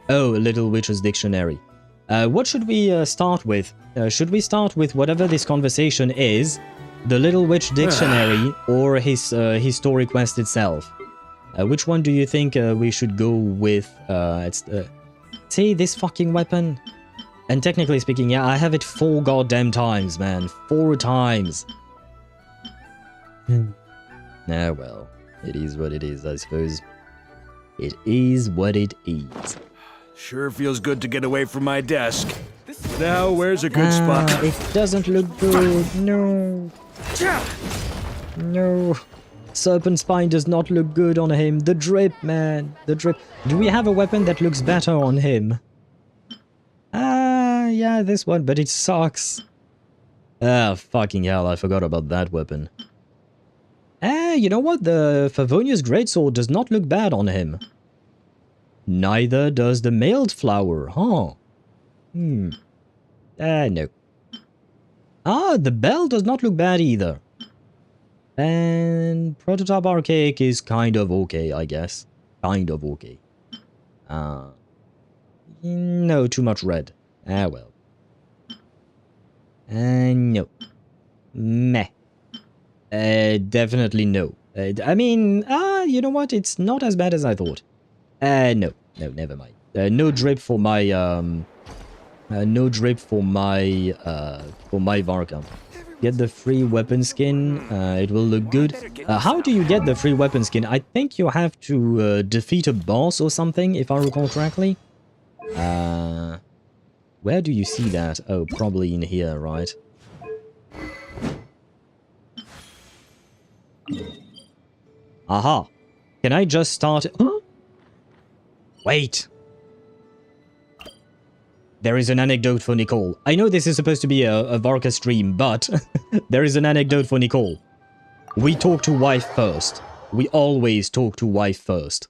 Oh, Little Witch's Dictionary. What should we start with? Should we start with whatever this conversation is, the Little Witch Dictionary, or his story quest itself? Which one do you think we should go with? See, this fucking weapon? And technically speaking, yeah, I have it 4 goddamn times, man. 4 times. Ah, well, it is what it is, I suppose. It is what it is. Sure feels good to get away from my desk. Now, where's a good spot? It doesn't look good. No. No. Serpent Spine does not look good on him. The drip, man. The drip. Do we have a weapon that looks better on him? Yeah, this one, but it sucks. Ah, fucking hell, I forgot about that weapon. You know what? The Favonius Greatsword does not look bad on him. Neither does the Mailed Flower, huh? No. The bell does not look bad either. And Prototype Archaic is kind of okay, I guess. Kind of okay. No, too much red. Ah, well. No. Meh. Definitely no. I mean, you know what? It's not as bad as I thought. No, never mind. No drip for my, no drip for my Varka. Get the free weapon skin. It will look good. How do you get the free weapon skin? I think you have to defeat a boss or something, if I recall correctly. Where do you see that? Oh, probably in here, right? Aha. Can I just start... Wait. There is an anecdote for Nicole. I know this is supposed to be a Varka stream, but there is an anecdote for Nicole. We talk to wife first. We always talk to wife first.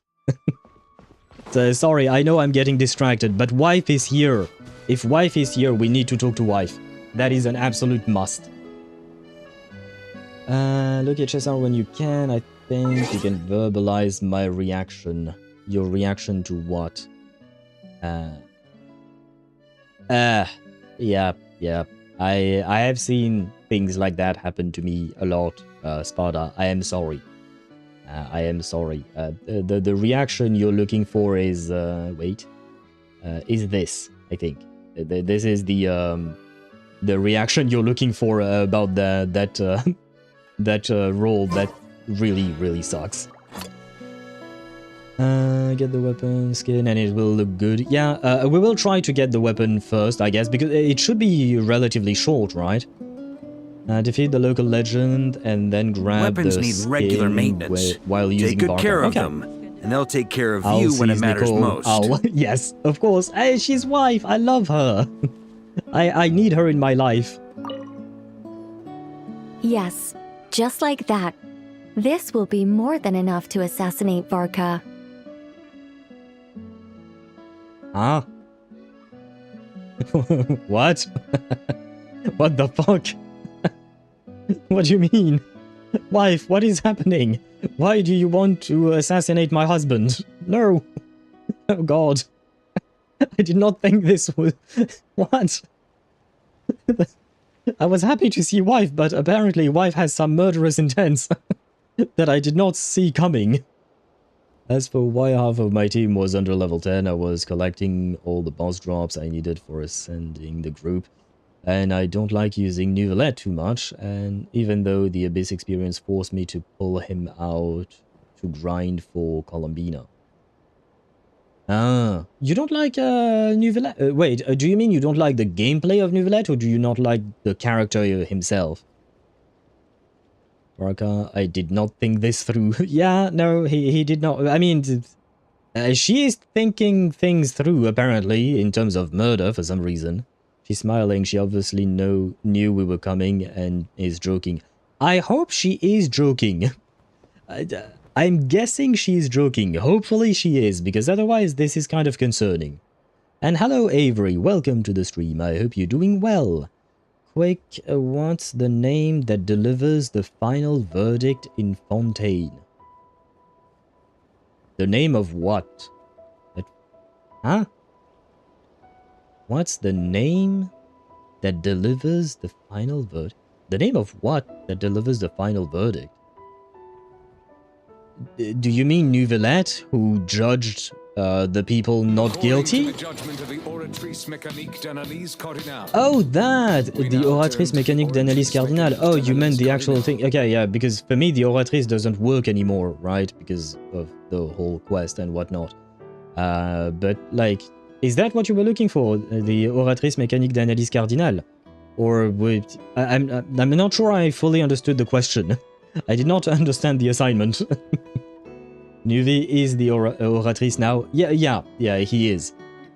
So, sorry, I know I'm getting distracted, but wife is here. If wife is here, we need to talk to wife. That is an absolute must. Look at HSR when you can. I think you can verbalize my reaction. Your reaction to what? Yeah. I have seen things like that happen to me a lot, Sparta. I am sorry. I am sorry. The reaction you're looking for is this, I think. This is the reaction you're looking for about that role that really sucks. Get the weapon skin and it will look good. Yeah, we will try to get the weapon first, I guess, because it should be relatively short, right? Defeat the local legend and then grab Weapons the need skin regular maintenance. while using Take good Varka. care of Okay. them, and they'll take care of I'll you when it seize matters Nicole. most. Yes, of course. Hey, she's wife. I love her. I need her in my life. Yes, just like that. This will be more than enough to assassinate Varka. Huh? What? What the fuck? What do you mean? Wife, what is happening? Why do you want to assassinate my husband? No. Oh god. I did not think this was... What? I was happy to see wife, but apparently wife has some murderous intents that I did not see coming. As for why half of my team was under level 10, I was collecting all the boss drops I needed for ascending the group. And I don't like using Neuvillette too much, and even though the Abyss experience forced me to pull him out to grind for Columbina. Ah, you don't like Neuvillette? Wait, do you mean you don't like the gameplay of Neuvillette, or do you not like the character himself? Varka, I did not think this through. Yeah, no, he did not. I mean, she is thinking things through, apparently, in terms of murder for some reason. She's smiling. She obviously knew we were coming and is joking. I hope she is joking. I'm guessing she's joking. Hopefully she is, because otherwise this is kind of concerning. And hello Avery, welcome to the stream. I hope you're doing well. Quick, what's the name that delivers the final verdict in Fontaine? The name of what? Huh? What's the name that delivers the final verdict? The name of what that delivers the final verdict? Do you mean Neuvillette, who judged the people not guilty? Oh, that! The Oratrice Mécanique d'Analyse Cardinale. Oh, you meant the actual thing. Okay, yeah, because for me, the Oratrice doesn't work anymore, right? Because of the whole quest and whatnot. But, like, is that what you were looking for? The Oratrice Mécanique d'Analyse Cardinale? Or would... I'm not sure I fully understood the question. I did not understand the assignment. Nuvi is the Oratrice now. Yeah, he is.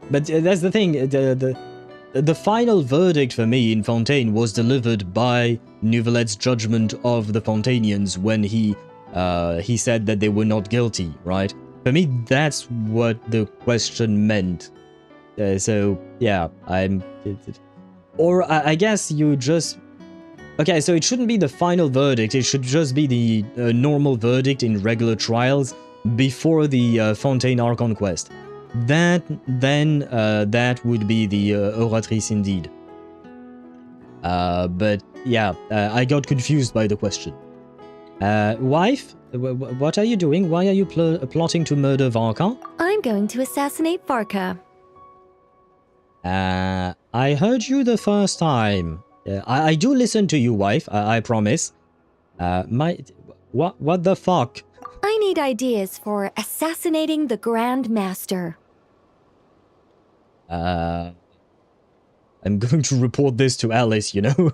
But that's the thing. The final verdict for me in Fontaine was delivered by Neuvillette's judgment of the Fontainians when he said that they were not guilty, right? For me, that's what the question meant. So, yeah, Or I guess you just... Okay, so it shouldn't be the final verdict, it should just be the normal verdict in regular trials before the Fontaine Archon quest. That would be the Oratrice indeed. But yeah, I got confused by the question. Wife, what are you doing? Why are you plotting to murder Varka? I'm going to assassinate Varka. I heard you the first time. I do listen to you, wife, I promise. What the fuck? I need ideas for assassinating the Grand Master. I'm going to report this to Alice, you know?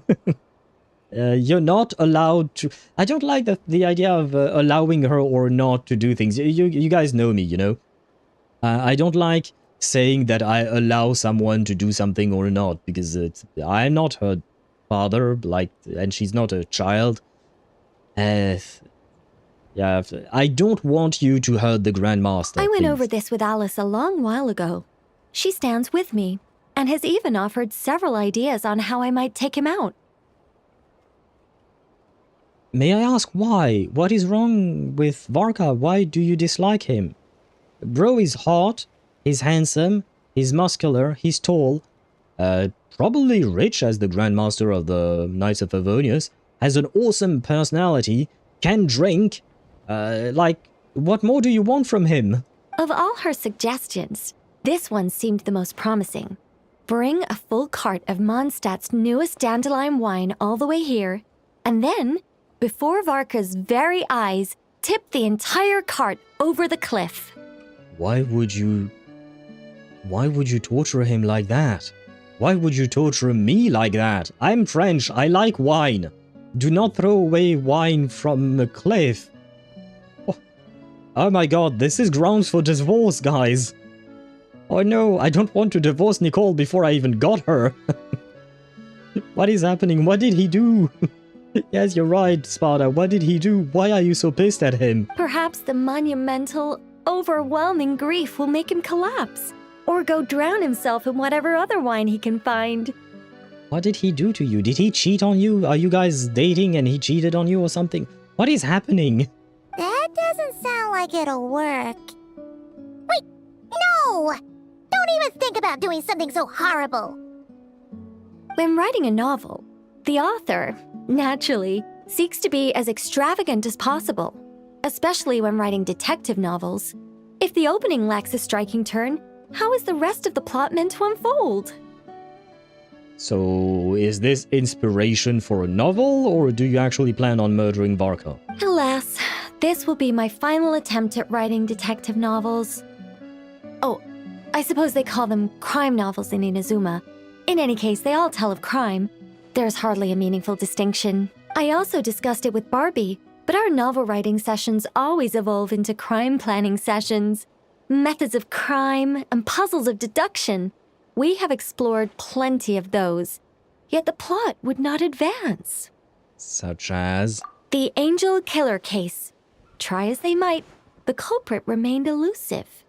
You're not allowed to... I don't like the idea of allowing her or not to do things. You guys know me, you know? I don't like saying that I allow someone to do something or not, because I'm not her father, like, and she's not a child. Yeah, I don't want you to hurt the Grandmaster. I went please. over this with Alice a long while ago. She stands with me, and has even offered several ideas on how I might take him out. May I ask why? What is wrong with Varka? Why do you dislike him? Bro is hot, he's handsome, he's muscular, he's tall, probably rich as the Grandmaster of the Knights of Favonius, has an awesome personality, can drink. Like, what more do you want from him? Of all her suggestions, this one seemed the most promising. Bring a full cart of Mondstadt's newest dandelion wine all the way here, and then, before Varka's very eyes, tip the entire cart over the cliff. Why would you torture him like that? Why would you torture me like that? I'm French, I like wine. Do not throw away wine from a cliff. Oh my god, this is grounds for divorce, guys. Oh no, I don't want to divorce Nicole before I even got her. What is happening? What did he do? Yes, you're right, Sparta. What did he do? Why are you so pissed at him? Perhaps the monumental, overwhelming grief will make him collapse, or go drown himself in whatever other wine he can find. What did he do to you? Did he cheat on you? Are you guys dating and he cheated on you or something? What is happening? That doesn't sound like it'll work. Wait, no! Don't even think about doing something so horrible. When writing a novel, the author, naturally, seeks to be as extravagant as possible, especially when writing detective novels. If the opening lacks a striking turn, how is the rest of the plot meant to unfold? So, is this inspiration for a novel, or do you actually plan on murdering Varka? Alas, this will be my final attempt at writing detective novels. Oh, I suppose they call them crime novels in Inazuma. In any case, they all tell of crime. There's hardly a meaningful distinction. I also discussed it with Barbie, but our novel writing sessions always evolve into crime planning sessions. Methods of crime and puzzles of deduction. We have explored plenty of those, yet the plot would not advance. Such as? The Angel Killer case. Try as they might, the culprit remained elusive.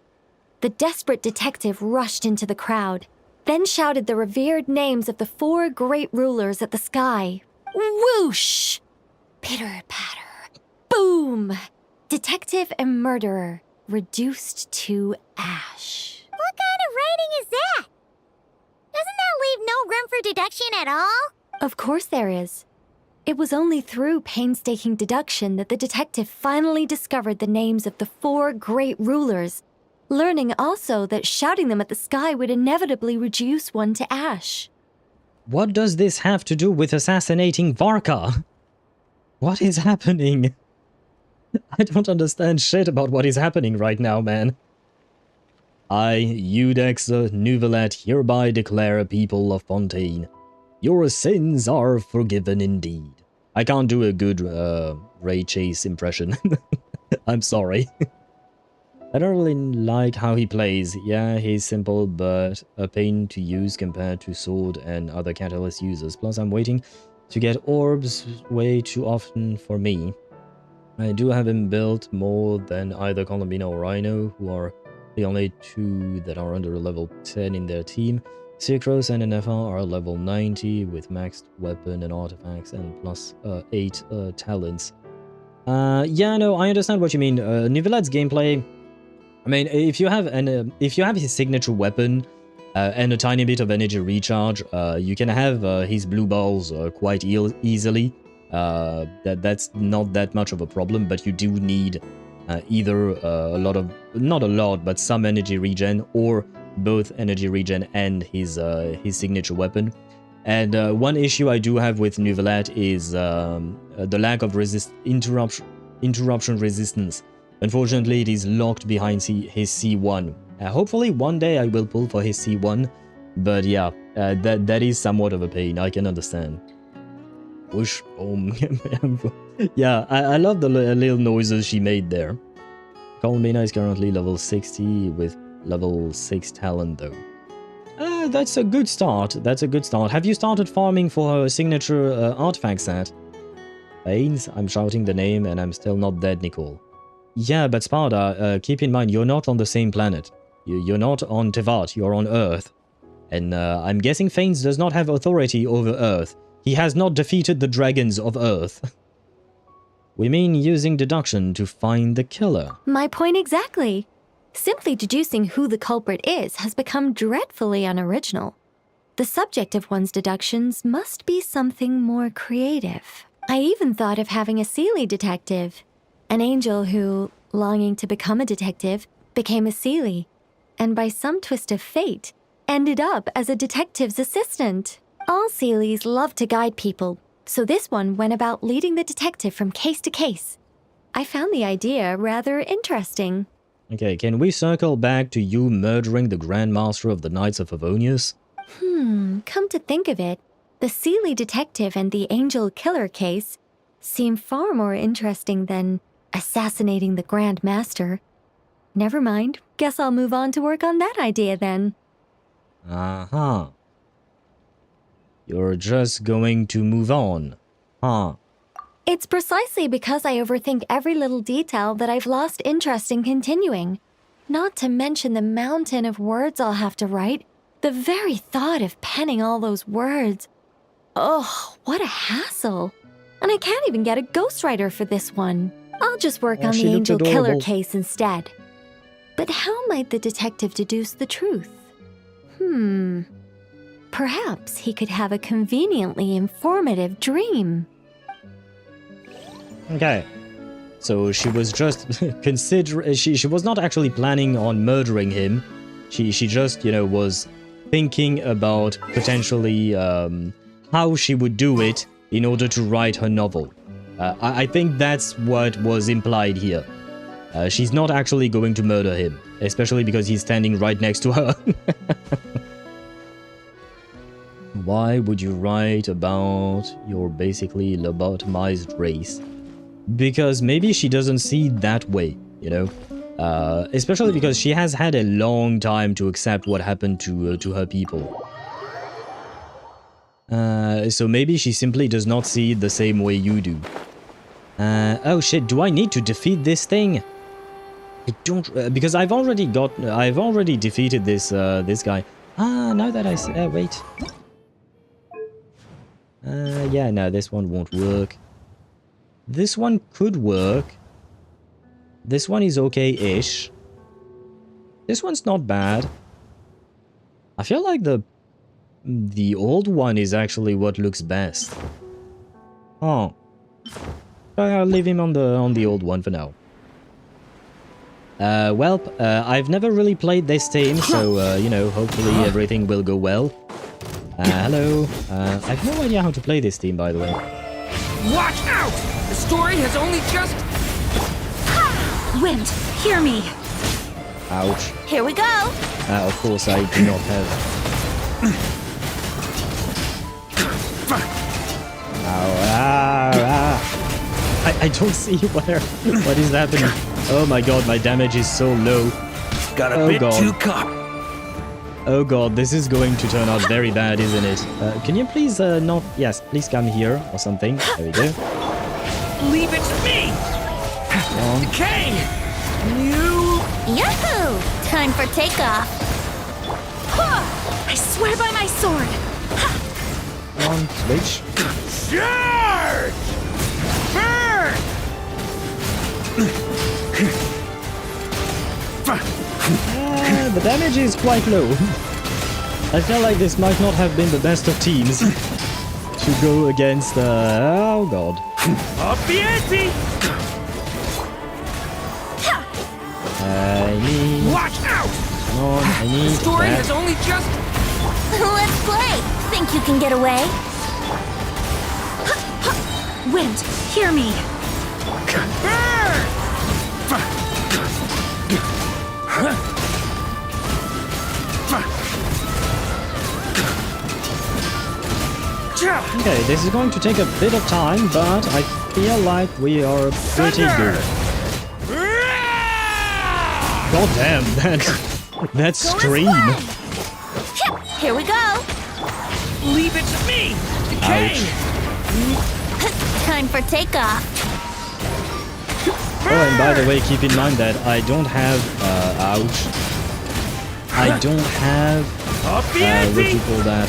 The desperate detective rushed into the crowd, then shouted the revered names of the 4 great rulers at the sky. Whoosh! Pitter-patter. Boom! Detective and murderer reduced to ash. What kind of writing is that? Doesn't that leave no room for deduction at all? Of course there is. It was only through painstaking deduction that the detective finally discovered the names of the 4 great rulers, learning also that shouting them at the sky would inevitably reduce one to ash. What does this have to do with assassinating Varka? What is happening? I don't understand shit about what is happening right now, man. I, Eudex Nouvelet, hereby declare, people of Fontaine, your sins are forgiven indeed. I can't do a good Ray Chase impression. I'm sorry. I don't really like how he plays. Yeah, he's simple, but a pain to use compared to Sword and other Catalyst users. Plus, I'm waiting to get orbs way too often for me. I do have him built more than either Colombina or Rhino, who are the only 2 that are under level 10 in their team. Sucrose and NFR are level 90 with maxed weapon and artifacts and plus 8 talents. Yeah, no, I understand what you mean. Nouvelet's gameplay, I mean, if you have his signature weapon and a tiny bit of energy recharge, you can have his blue balls quite easily. That's not that much of a problem, but you do need either a lot of, not a lot, but some energy regen, or both energy regen and his signature weapon. And one issue I do have with Nouvelet is the lack of interruption resistance. Unfortunately, it is locked behind his C1. Hopefully one day I will pull for his C1, but yeah, that is somewhat of a pain, I can understand. Whoosh, boom. Yeah, I love the little noises she made there. Colmena is currently level 60 with level 6 talent though. That's a good start. That's a good start. Have you started farming for her signature artifact set? Baines, I'm shouting the name and I'm still not dead, Nicole. Yeah, but Sparta, keep in mind you're not on the same planet. You're not on Teyvat, you're on Earth. And I'm guessing Fanes does not have authority over Earth. He has not defeated the dragons of Earth. We mean using deduction to find the killer. My point exactly. Simply deducing who the culprit is has become dreadfully unoriginal. The subject of one's deductions must be something more creative. I even thought of having a Seelie detective. An angel who, longing to become a detective, became a Seelie, and by some twist of fate, ended up as a detective's assistant. All Seelies love to guide people, so this one went about leading the detective from case to case. I found the idea rather interesting. Okay, can we circle back to you murdering the Grand Master of the Knights of Favonius? Come to think of it, the Seelie detective and the angel killer case seem far more interesting than assassinating the Grand Master. Never mind, guess I'll move on to work on that idea then. Uh-huh. You're just going to move on, huh? It's precisely because I overthink every little detail that I've lost interest in continuing. Not to mention the mountain of words I'll have to write. The very thought of penning all those words. Oh, what a hassle. And I can't even get a ghostwriter for this one. I'll just work on the angel killer case instead. But how might the detective deduce the truth? Perhaps he could have a conveniently informative dream. Okay. So she was just she was not actually planning on murdering him. She just, you know, was thinking about potentially how she would do it in order to write her novel. I think that's what was implied here. She's not actually going to murder him, especially because he's standing right next to her. Why would you write about your basically lobotomized race? Because maybe she doesn't see it that way, you know? Especially because she has had a long time to accept what happened to her people. So maybe she simply does not see it the same way you do. Oh shit, do I need to defeat this thing? I don't, because I've already defeated this this guy. Now that I wait. Yeah, no, this one won't work. This one could work. This one is okay-ish. This one's not bad. I feel like the old one is actually what looks best. Oh. I'll leave him on the old one for now. Well, I've never really played this team, so, you know, hopefully everything will go well. Hello. I have no idea how to play this team, by the way. Watch out! The story has only just... Wind, hear me. Ouch. Here we go. Of course, I do not have... I don't see what is happening. Oh my god, my damage is so low. Got a bit too caught. Oh god, this is going to turn out very bad, isn't it? Can you please not... Yes, please come here or something. There we go. Leave it to me! Decay! Yahoo! Time for takeoff. I swear by my sword. Come on, switch. Charge! Burn! The damage is quite low. I feel like this might not have been the best of teams to go against, oh god. Up the ante! I need... Watch out! Come on, I need The story that. has only just... Let's play. Think you can get away? Wind, hear me. Okay, this is going to take a bit of time, but I feel like we are pretty good. God damn, that stream. Here we go. Leave it to me. Decay. Time for takeoff. Oh, and by the way, keep in mind that I don't have, ouch. I don't have, what do you call that?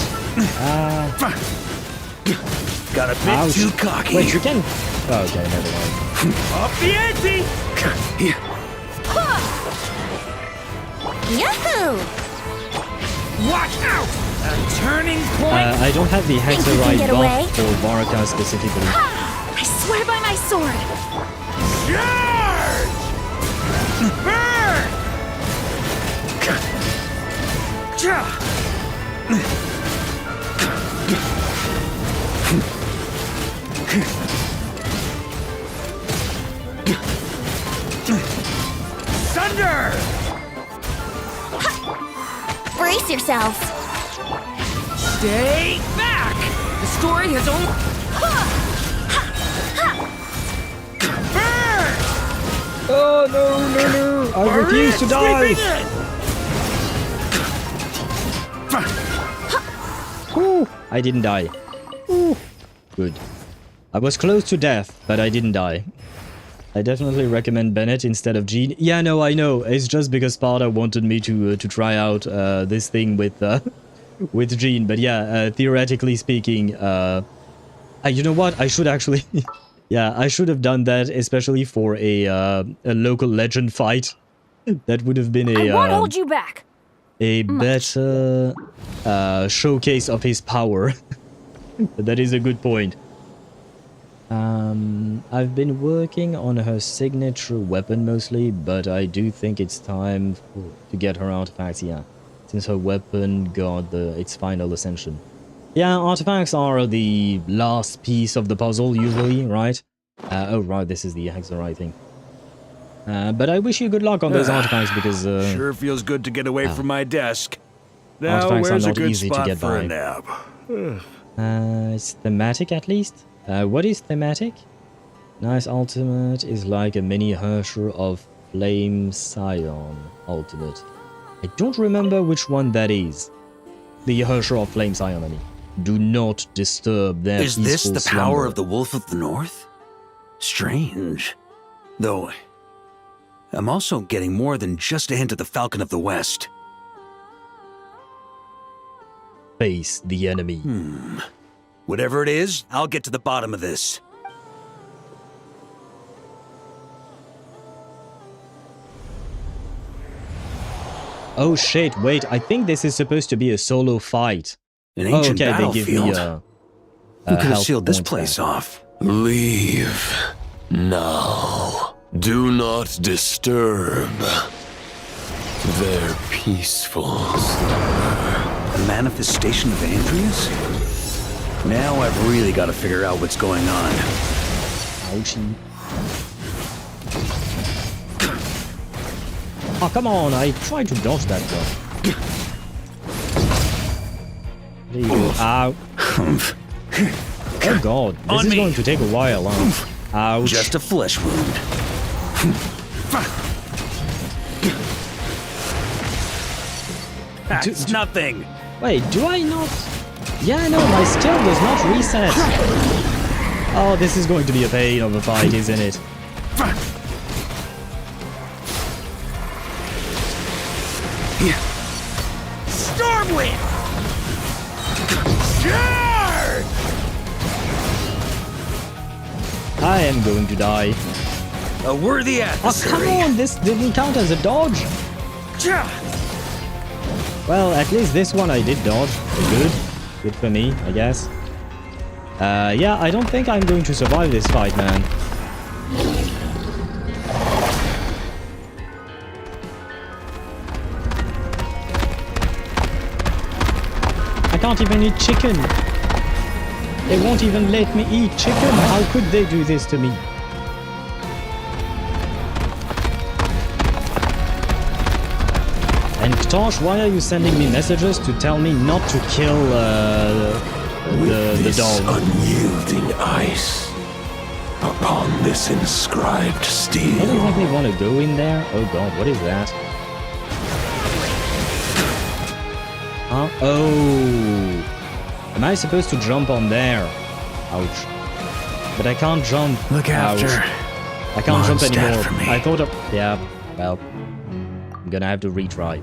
Got a bit too cocky. Wait, you can... Oh, okay, never mind. Off the ante. Yahoo! Watch out! A turning point. I don't have the Think you can Hexerite get buff away? for Varka specifically. I swear by my sword! Charge! Burn! Thunder! Brace yourselves. Stay back! The story has only... Burn! Oh, no. I refuse to die. Ooh, I didn't die. Ooh, good. I was close to death, but I didn't die. I definitely recommend Bennett instead of Jean. Yeah, no, I know. It's just because Sparta wanted me to try out this thing with with Jean. But yeah, theoretically speaking, you know what? I should actually, yeah, I should have done that, especially for a local legend fight. That would have been I won't hold you back. A better showcase of his power. That is a good point. I've been working on her signature weapon mostly, but I do think it's time to get her artifacts, yeah. Since her weapon got its final ascension. Yeah, artifacts are the last piece of the puzzle, usually, right? Oh, right, this is the Hexerite thing. But I wish you good luck on those artifacts because... sure feels good to get away from my desk. Now, artifacts where's are a not good easy to spot get for by. a nap? It's thematic at least. What is thematic? Nice ultimate is like a mini Hersher of Flame Scion ultimate. I don't remember which one that is. The Hersher of Flame Scion, I mean. Do not disturb their Is this the peaceful power slumber. of the Wolf of the North? Strange. Though, I'm also getting more than just a hint of the Falcon of the West. Face the enemy. Whatever it is, I'll get to the bottom of this. Oh shit, wait, I think this is supposed to be a solo fight. An ancient okay, they give me battlefield. Who could have health sealed this points place back. off? Leave now. Do not disturb their peaceful slumber. A manifestation of Andreas? Now I've really got to figure out what's going on. Ouchie. Oh, come on, I tried to dodge that one. There you go. Ow. Oh god, this is going to take a while, huh? Ouch. Just a flesh wound. That's nothing. Wait, do I not? Yeah, no, my skill does not reset. Oh, this is going to be a pain of a fight, isn't it? Stormwind! Charge! I am going to die. A worthy Oh, adversary. come on, this didn't count as a dodge. Well, at least this one I did dodge. Good. Good for me, I guess. Yeah, I don't think I'm going to survive this fight, man. I can't even eat chicken. They won't even let me eat chicken. How could they do this to me? And Tosh, why are you sending me messages to tell me not to kill the dog. Unyielding ice. Upon this inscribed I steel. don't exactly want to go in there. Oh god, what is that? Oh. Am I supposed to jump on there? Ouch. But I can't jump. Look after. I can't jump Mondstadt anymore. for me. I thought of... Yeah, well. I'm gonna have to retry.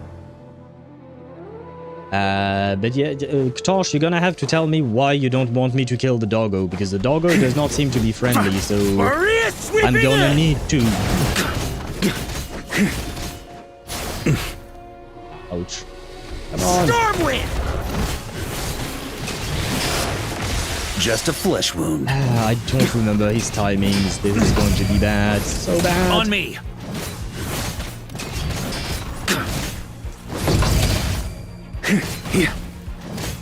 But yeah, Ktosh, you're gonna have to tell me why you don't want me to kill the doggo, because the doggo does not seem to be friendly, so I'm gonna need to. Ouch. Come on. Stormwind! Just a flesh wound. I don't remember his timings. This is going to be bad. So bad. On me!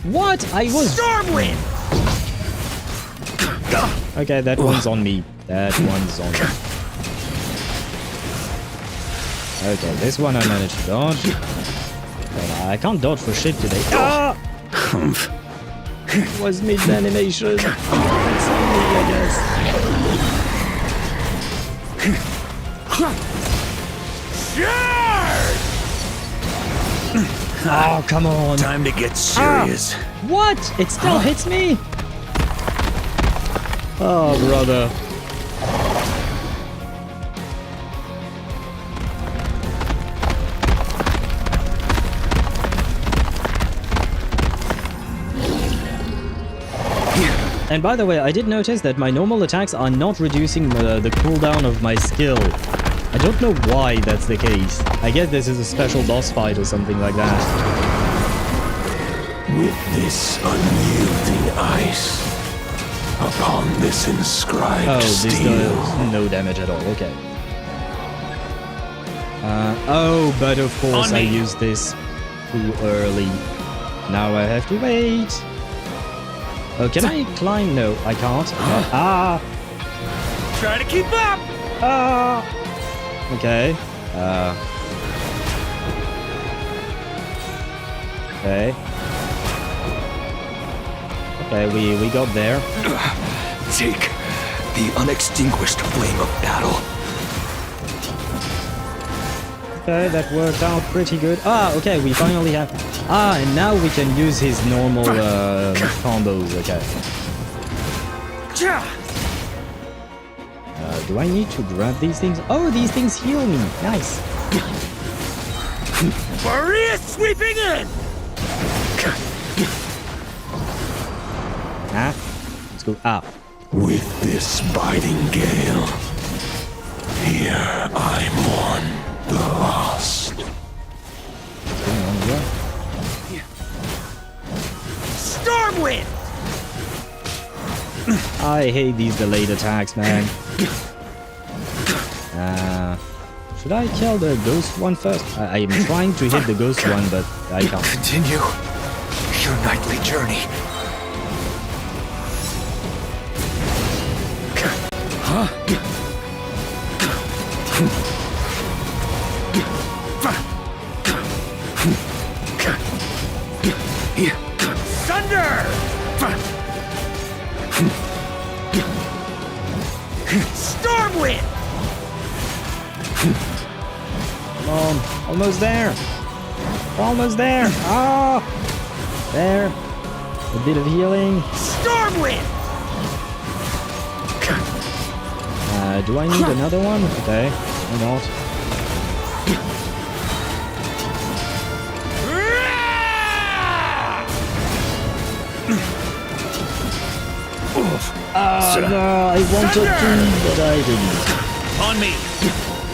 What? I was... Stormwind! Okay, that one's on me. That one's on me. Okay, this one I managed to dodge. But I can't dodge for shit today. Ah! It was mid-animation. That's on me, I guess. Oh, come on. Time to get serious. What? It still hits me? Oh, brother. And by the way, I did notice that my normal attacks are not reducing the cooldown of my skill. I don't know why that's the case. I guess this is a special boss fight or something like that. With this unyielding ice. Upon this inscribed this steel. does no damage at all. Okay. Oh, but of course I used this too early. Now I have to wait. Oh, can I climb? No, I can't. Try to keep up! Okay. Okay. Okay, we got there. Take the unextinguished flame of battle. Okay, that worked out pretty good. Okay, we finally have... and now we can use his normal combos, okay. Do I need to grab these things? Oh, these things heal me. Nice. Maria sweeping in! Let's go. With this biting gale, here I mourn the lost. What's going on here? Stormwind! I hate these delayed attacks, man. Should I kill the ghost one first? I am trying to hit the ghost one, but I can't. Continue your nightly journey. Thunder! Stormwind! Come on, almost there. Almost there. There. A bit of healing. Stormwind! Do I need another one? Okay, why not? No, I wanted to, but I didn't. On me!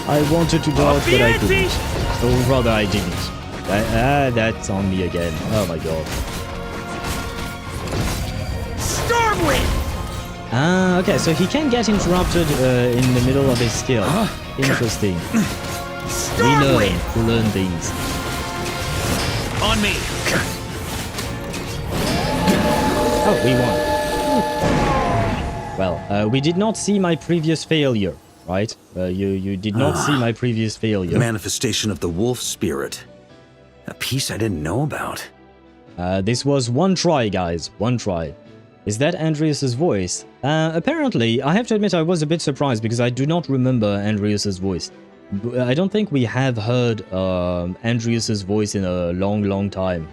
I wanted to dodge, but I couldn't. Or rather, I didn't. That's on me again. Oh my god. Stormwind! Okay, so he can get interrupted in the middle of his skill. Interesting. We learn things. On me! Oh, we won. Well, we did not see my previous failure, right? You did not see my previous failure. Manifestation of the wolf spirit. A piece I didn't know about. This was one try, guys. One try. Is that Andreas's voice? Apparently, I have to admit I was a bit surprised because I do not remember Andreas's voice. I don't think we have heard Andreas's voice in a long time.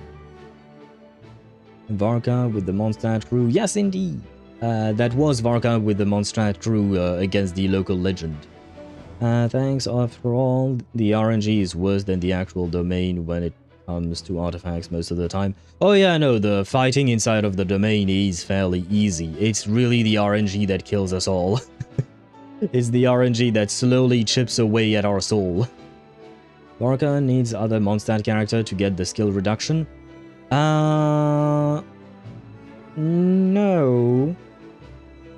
Varka with the Mondstadt crew. Yes, indeed. That was Varka with the Mondstadt crew against the local legend. Thanks, after all, the RNG is worse than the actual domain when it comes to artifacts most of the time. Oh yeah, no, the fighting inside of the domain is fairly easy. It's really the RNG that kills us all. It's the RNG that slowly chips away at our soul. Varka needs other Mondstadt character to get the skill reduction. No.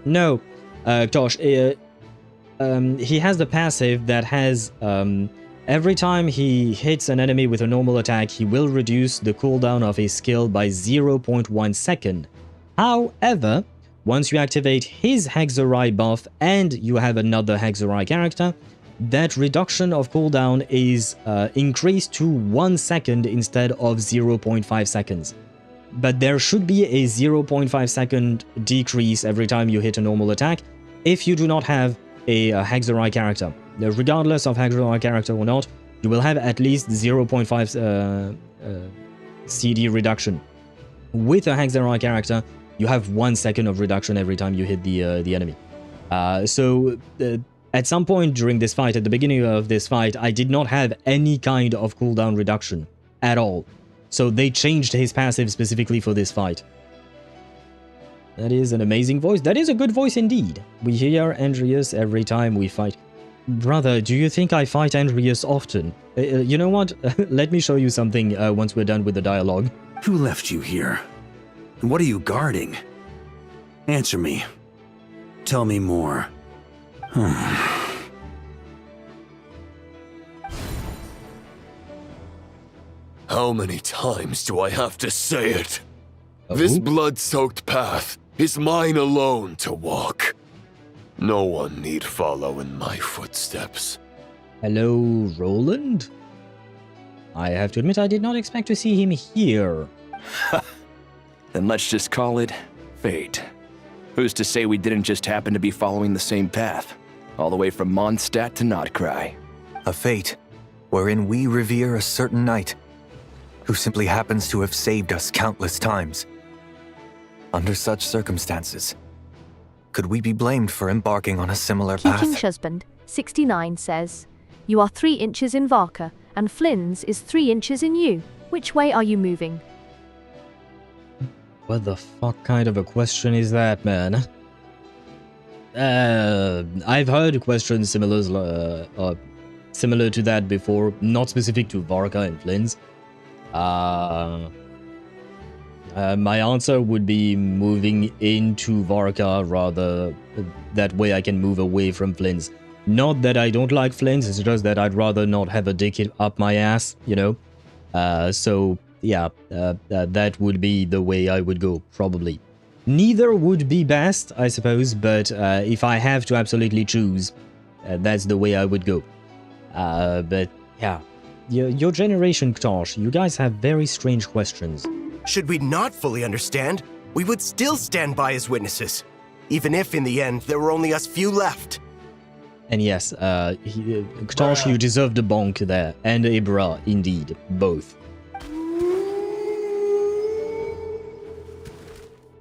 No. Tosh, he has the passive that has, every time he hits an enemy with a normal attack, he will reduce the cooldown of his skill by 0.1 second. However, once you activate his Hexerai buff and you have another Hexerai character, that reduction of cooldown is increased to 1 second instead of 0.5 seconds. But there should be a 0.5 second decrease every time you hit a normal attack if you do not have a Hexerai character. Regardless of Hexerai character or not, you will have at least 0.5 CD reduction. With a Hexerai character, you have 1 second of reduction every time you hit the enemy. So at some point during this fight, at the beginning of this fight, I did not have any kind of cooldown reduction at all. So they changed his passive specifically for this fight. That is an amazing voice. That is a good voice indeed. We hear Andreas every time we fight. Brother, do you think I fight Andreas often? You know what? Let me show you something once we're done with the dialogue. Who left you here? And what are you guarding? Answer me. Tell me more. How many times do I have to say it? This blood-soaked path is mine alone to walk. No one need follow in my footsteps. Hello, Roland? I have to admit I did not expect to see him here. Then let's just call it fate. Who's to say we didn't just happen to be following the same path, all the way from Mondstadt to Nod-Krai? A fate wherein we revere a certain knight who simply happens to have saved us countless times. Under such circumstances, could we be blamed for embarking on a similar path? King's husband, 69, says, "You are 3 inches in Varka, and Flynn's is 3 inches in you. Which way are you moving?" What the fuck kind of a question is that, man? I've heard questions similar to that before, not specific to Varka and Flynn's. My answer would be moving into Varka rather. That way I can move away from Flynn's. Not that I don't like Flynn's, it's just that I'd rather not have a dick up my ass, you know? So, yeah, that would be the way I would go, probably. Neither would be best, I suppose, but if I have to absolutely choose, that's the way I would go. But, yeah. Your generation, Ktosh, you guys have very strange questions. Should we not fully understand, we would still stand by as witnesses, even if in the end there were only us few left. And yes, Ktosh, you deserved a bonk there, and a bra, indeed, both.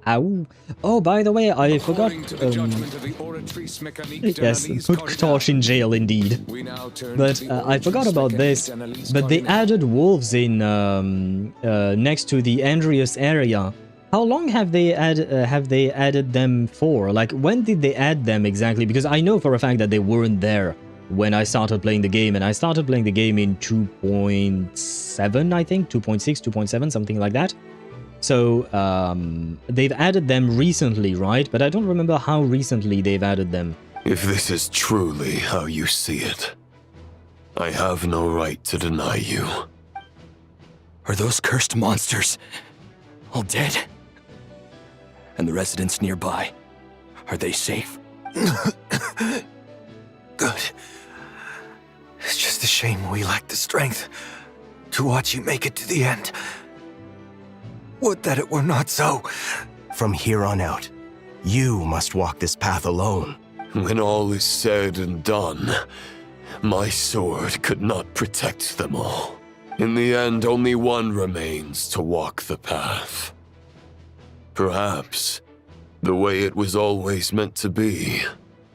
Ow. Oh, by the way, I forgot. Yes, put Ktosh in jail, indeed. But I forgot about this. But they added wolves in next to the Andreas area. How long have they added them for? Like, when did they add them exactly? Because I know for a fact that they weren't there when I started playing the game, and I started playing the game in 2.7, I think, 2.6, 2.7, something like that. So, they've added them recently, right? But I don't remember how recently they've added them. If this is truly how you see it, I have no right to deny you. Are those cursed monsters all dead? And the residents nearby, are they safe? Good. It's just a shame we lack the strength to watch you make it to the end. Would that it were not so. From here on out, you must walk this path alone. When all is said and done, my sword could not protect them all. In the end, only one remains to walk the path. Perhaps the way it was always meant to be.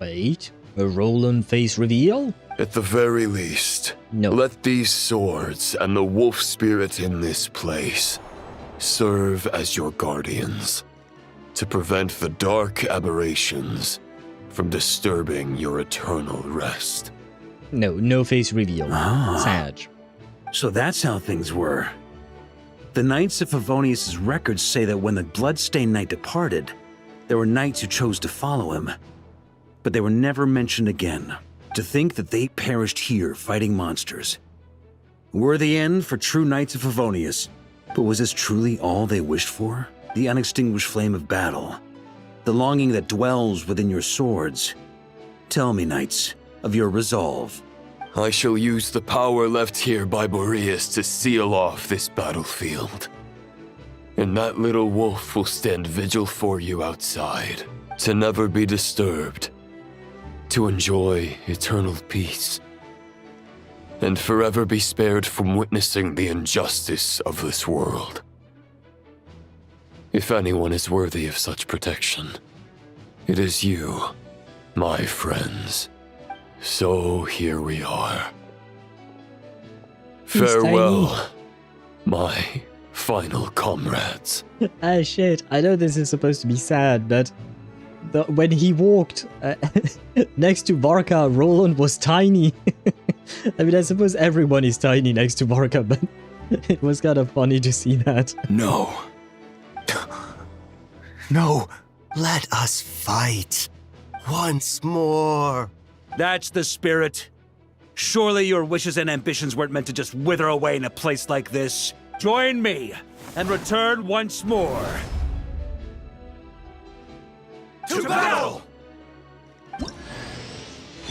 Wait, a Roland face reveal? At the very least, no. Let these swords and the wolf spirit in this place serve as your guardians to prevent the dark aberrations from disturbing your eternal rest. No face reveal. Sag. So that's how things were. The Knights of Favonius' records say that when the Bloodstained Knight departed, there were knights who chose to follow him, but they were never mentioned again. To think that they perished here fighting monsters. Were the end for true Knights of Favonius, but was this truly all they wished for? The unextinguished flame of battle, the longing that dwells within your swords. Tell me, Knights, of your resolve. I shall use the power left here by Boreas to seal off this battlefield. And that little wolf will stand vigil for you outside, to never be disturbed, to enjoy eternal peace, and forever be spared from witnessing the injustice of this world. If anyone is worthy of such protection, it is you, my friends. So here we are. Farewell, my final comrades. Ah, shit. I know this is supposed to be sad, but when he walked next to Varka, Roland was tiny. I mean, I suppose everyone is tiny next to Varka, but it was kind of funny to see that. No. No, let us fight. Once more. That's the spirit. Surely your wishes and ambitions weren't meant to just wither away in a place like this. Join me and return once more. To battle!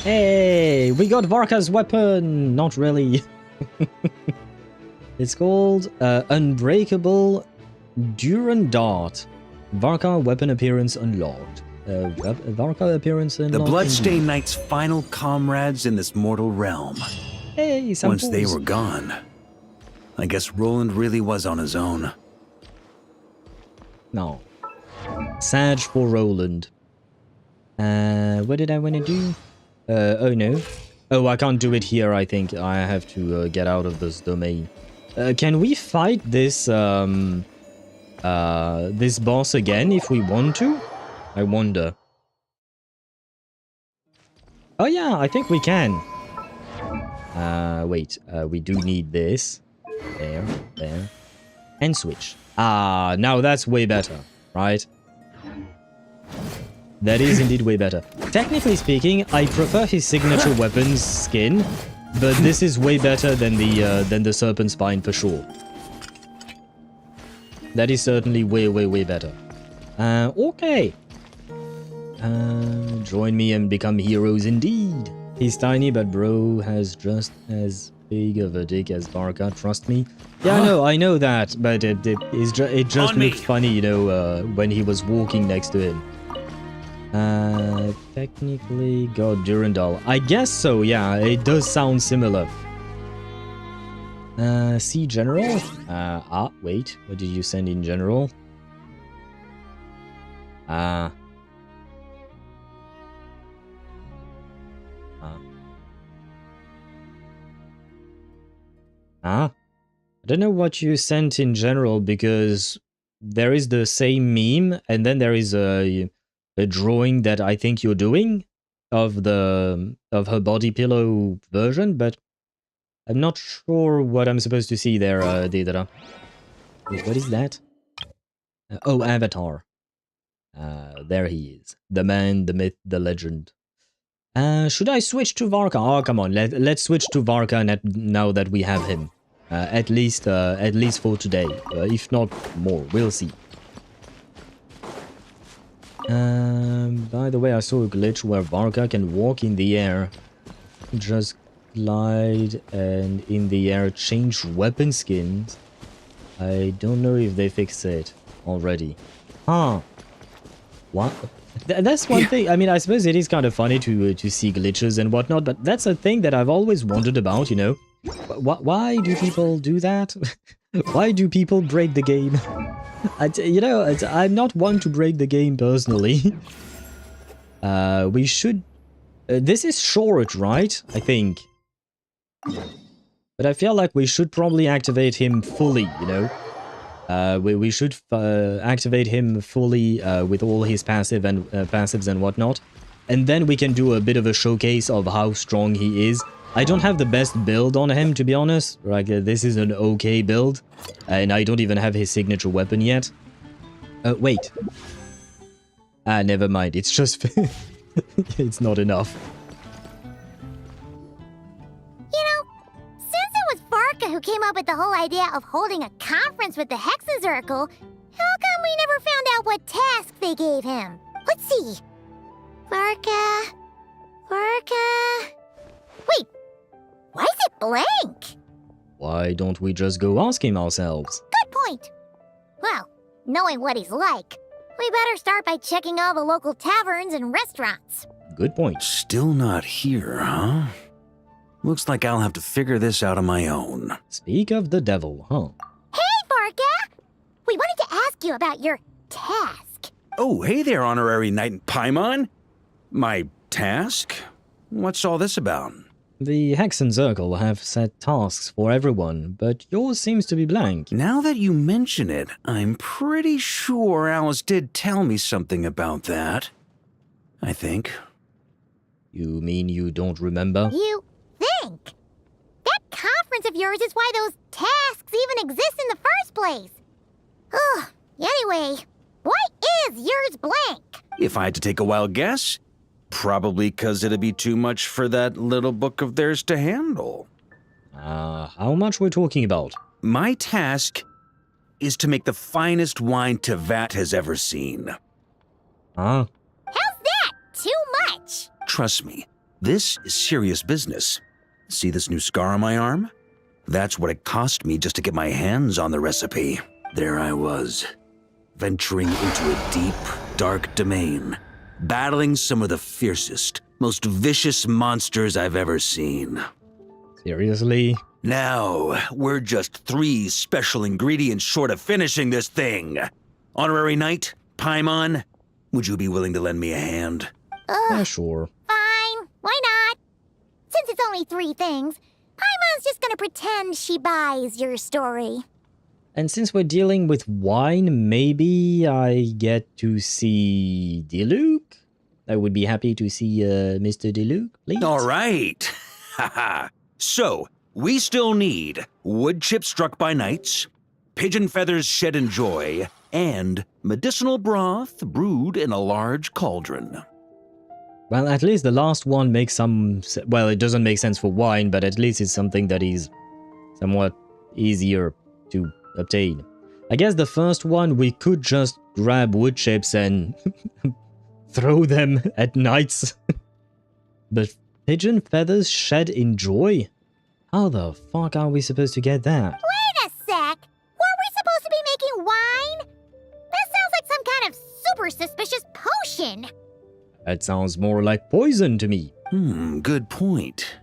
Hey, we got Varka's weapon. Not really. It's called Unbreakable Durandart. Varka weapon appearance unlocked. Varka appearance unlocked. The Bloodstained Knight's final comrades in this mortal realm. Hey, some Once they were gone, I guess Roland really was on his own. No. Sag for Roland. What did I want to do? Oh no. Oh, I can't do it here, I think. I have to get out of this domain. Can we fight this, this boss again if we want to? I wonder. Oh yeah, I think we can. Wait, we do need this. There, there. And switch. Ah, now that's way better, right? That is indeed way better. Technically speaking, I prefer his signature weapon's skin, but this is way better than the serpent spine for sure. That is certainly way better. Okay. Join me and become heroes indeed. He's tiny, but bro has just as big of a dick as Varka, trust me. Yeah, I know that, but it just looked funny, you know, when he was walking next to him. Technically, God, Durandal. I guess so, yeah, it does sound similar. See General? Wait, what did you send in General? I don't know what you sent in General, because there is the same meme, and then there is a drawing that I think you're doing of her body pillow version, but I'm not sure what I'm supposed to see there, Deidara. Wait, what is that? Oh, Avatar. There he is. The man, the myth, the legend. Should I switch to Varka? Oh, come on, let's switch to Varka now that we have him. At least for today. If not more, we'll see. By the way, I saw a glitch where Varka can walk in the air, just glide, and in the air change weapon skins. I don't know if they fixed it already. Huh. What? That's one thing. I mean, I suppose it is kind of funny to see glitches and whatnot, but that's a thing that I've always wondered about, you know? Why do people do that? Why do people break the game? I'm not one to break the game personally. We should... this is short, right? I think. But I feel like we should probably activate him fully, you know? We should activate him fully with all his passives and whatnot. And then we can do a bit of a showcase of how strong he is. I don't have the best build on him, to be honest. Like, this is an okay build. And I don't even have his signature weapon yet. Wait. Never mind. It's just... it's not enough. Varka who came up with the whole idea of holding a conference with the Hexenzirkel, how come we never found out what task they gave him? Let's see. Varka... Wait, why is it blank? Why don't we just go ask him ourselves? Good point. Well, knowing what he's like, we better start by checking all the local taverns and restaurants. Good point. Still not here, huh? Looks like I'll have to figure this out on my own. Speak of the devil, huh? Hey, Varka! We wanted to ask you about your task. Oh, hey there, Honorary Knight in Paimon. My task? What's all this about? The Hexenzirkel have set tasks for everyone, but yours seems to be blank. Now that you mention it, I'm pretty sure Alice did tell me something about that. I think. You mean you don't remember? You think? That conference of yours is why those tasks even exist in the first place. Ugh. Anyway, why is yours blank? If I had to take a wild guess, probably because it'd be too much for that little book of theirs to handle. How much we're talking about? My task is to make the finest wine Teyvat has ever seen. Huh? How's that? Too much? Trust me, this is serious business. See this new scar on my arm? That's what it cost me just to get my hands on the recipe. There I was, venturing into a deep, dark domain, battling some of the fiercest, most vicious monsters I've ever seen. Seriously? Now, we're just 3 special ingredients short of finishing this thing. Honorary Knight, Paimon, would you be willing to lend me a hand? Yeah, sure. Fine. Why not? Since it's only 3 things, Paimon's just gonna pretend she buys your story. And since we're dealing with wine, maybe I get to see Diluc? I would be happy to see Mr. Diluc, please. All right. Haha. So, we still need wood chips struck by knights, pigeon feathers shed in joy, and medicinal broth brewed in a large cauldron. Well, at least the last one makes some... Well, it doesn't make sense for wine, but at least it's something that is somewhat easier to obtain. I guess the first one, we could just grab wood chips and throw them at knights. But pigeon feathers shed in joy? How the fuck are we supposed to get that? Wait a sec! Were we supposed to be making wine? That sounds like some kind of super suspicious potion. That sounds more like poison to me. Good point.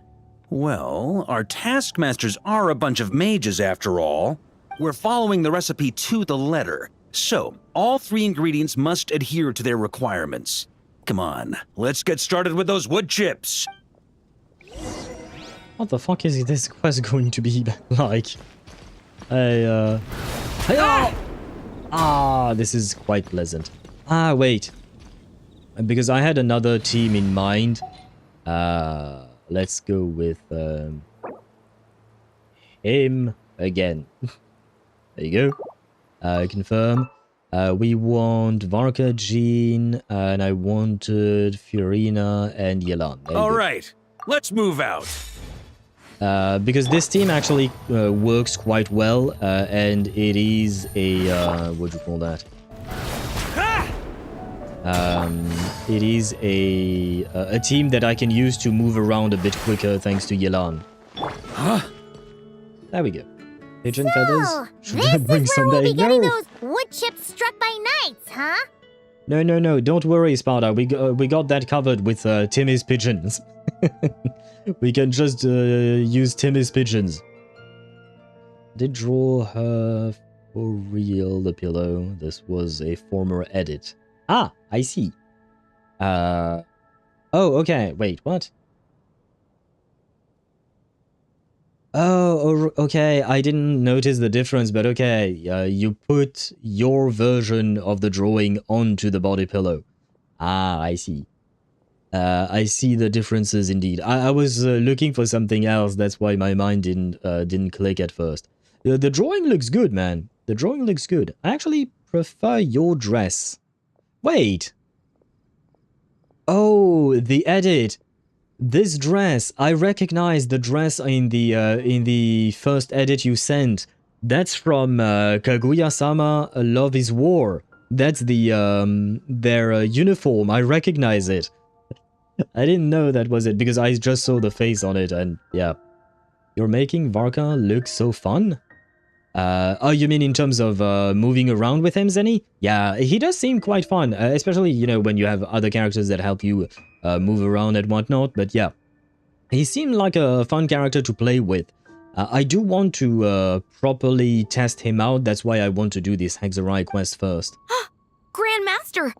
Well, our taskmasters are a bunch of mages after all. We're following the recipe to the letter. So, all 3 ingredients must adhere to their requirements. Come on, let's get started with those wood chips. What the fuck is this quest going to be like? This is quite pleasant. Wait. Because I had another team in mind. Let's go with him again. There you go. Confirm. We want Varka, Jean, and I wanted Fiorina and Yelan. All right, let's move out. Because this team actually works quite well, and it is a what do you call that? It is a team that I can use to move around a bit quicker thanks to Yelan. Huh? There we go. Pigeon feathers? Should I bring This is some where we'll there? be getting No! those wood chips struck by knights, huh? No, don't worry, Sparta. We got that covered with Timmy's pigeons. We can just use Timmy's pigeons. Did draw her for real, the pillow. This was a former edit. Ah, I see. Oh, okay. Wait, what? Oh, okay. I didn't notice the difference, but okay. You put your version of the drawing onto the body pillow. Ah, I see. I see the differences indeed. I was looking for something else. That's why my mind didn't click at first. The drawing looks good, man. The drawing looks good. I actually prefer your dress. Wait. Oh, the edit. This dress. I recognize the dress in the first edit you sent. That's from Kaguya-sama Love is War. That's the their uniform. I recognize it. I didn't know that was it because I just saw the face on it and yeah. You're making Varka look so fun? Oh, you mean in terms of moving around with him, Zenny? Yeah, he does seem quite fun, especially, you know, when you have other characters that help you move around and whatnot, but yeah. He seemed like a fun character to play with. I do want to properly test him out, that's why I want to do this Hexarai quest first. Grand Master!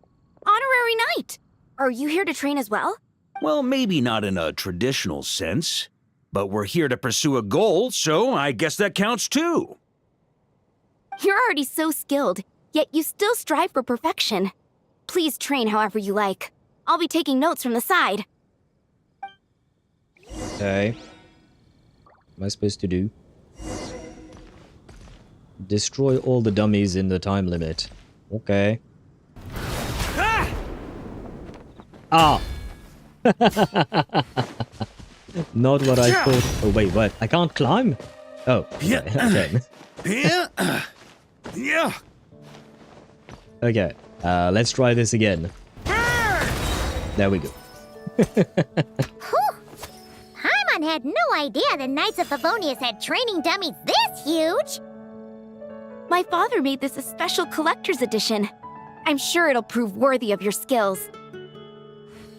Honorary Knight! Are you here to train as well? Well, maybe not in a traditional sense, but we're here to pursue a goal, so I guess that counts too. You're already so skilled, yet you still strive for perfection. Please train however you like. I'll be taking notes from the side. Okay. What am I supposed to do? Destroy all the dummies in the time limit. Okay. Ah! Not what I thought. Oh, wait, what? I can't climb? Oh, okay. Yeah. Okay, let's try this again. There we go. Paimon had no idea the Knights of Favonius had training dummies this huge! My father made this a special collector's edition. I'm sure it'll prove worthy of your skills.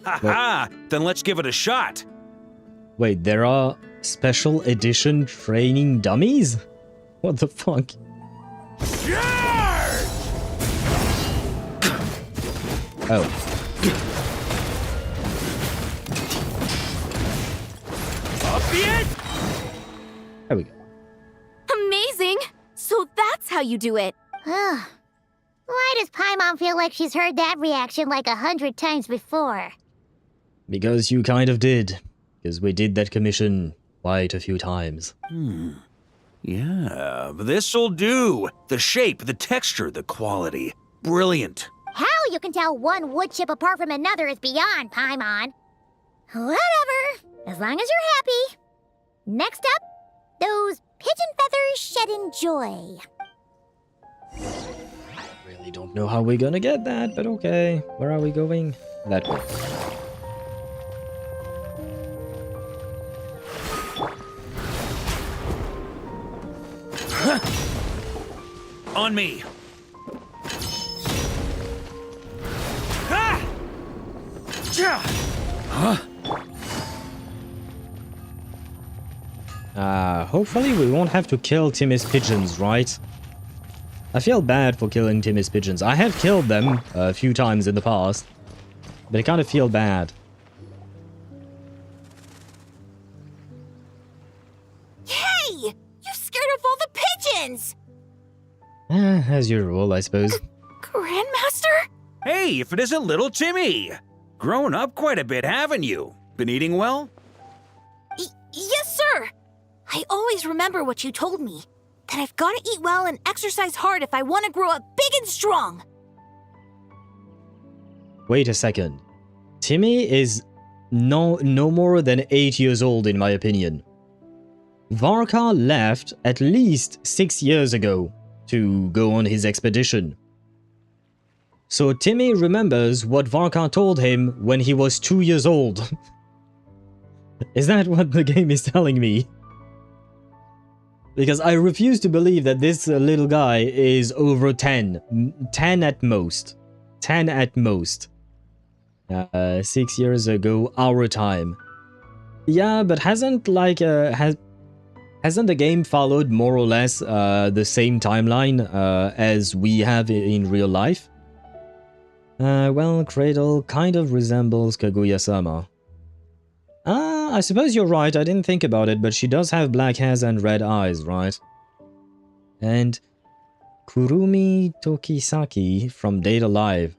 Ha! Then let's give it a shot. Wait, there are special edition training dummies? What the fuck? Oh. There we go. Amazing! So that's how you do it. Why does Paimon feel like she's heard that reaction like 100 times before? Because you kind of did. Because we did that commission quite a few times. Yeah, this'll do. The shape, the texture, the quality. Brilliant. How you can tell one wood chip apart from another is beyond, Paimon. Whatever, as long as you're happy. Next up, those pigeon feathers shedding joy. I really don't know how we're gonna get that, but okay. Where are we going? That way. On me. Hopefully we won't have to kill Timmy's pigeons, right? I feel bad for killing Timmy's pigeons. I have killed them a few times in the past, but I kind of feel bad. Hey! You scared off all the pigeons! As usual, I suppose. Grandmaster? Hey, if it isn't little Timmy! Grown up quite a bit, haven't you? Been eating well? Yes, sir! I always remember what you told me. That I've got to eat well and exercise hard if I want to grow up big and strong. Wait a second. Timmy is no more than 8 years old in my opinion. Varka left at least 6 years ago to go on his expedition. So Timmy remembers what Varka told him when he was 2 years old. Is that what the game is telling me? Because I refuse to believe that this little guy is over 10. 10 at most. 10 at most. 6 years ago, our time. Yeah, but hasn't the game followed more or less the same timeline as we have in real life? Well, Cradle kind of resembles Kaguya-sama. I suppose you're right, I didn't think about it, but she does have black hairs and red eyes, right? And Kurumi Tokisaki from Data Live.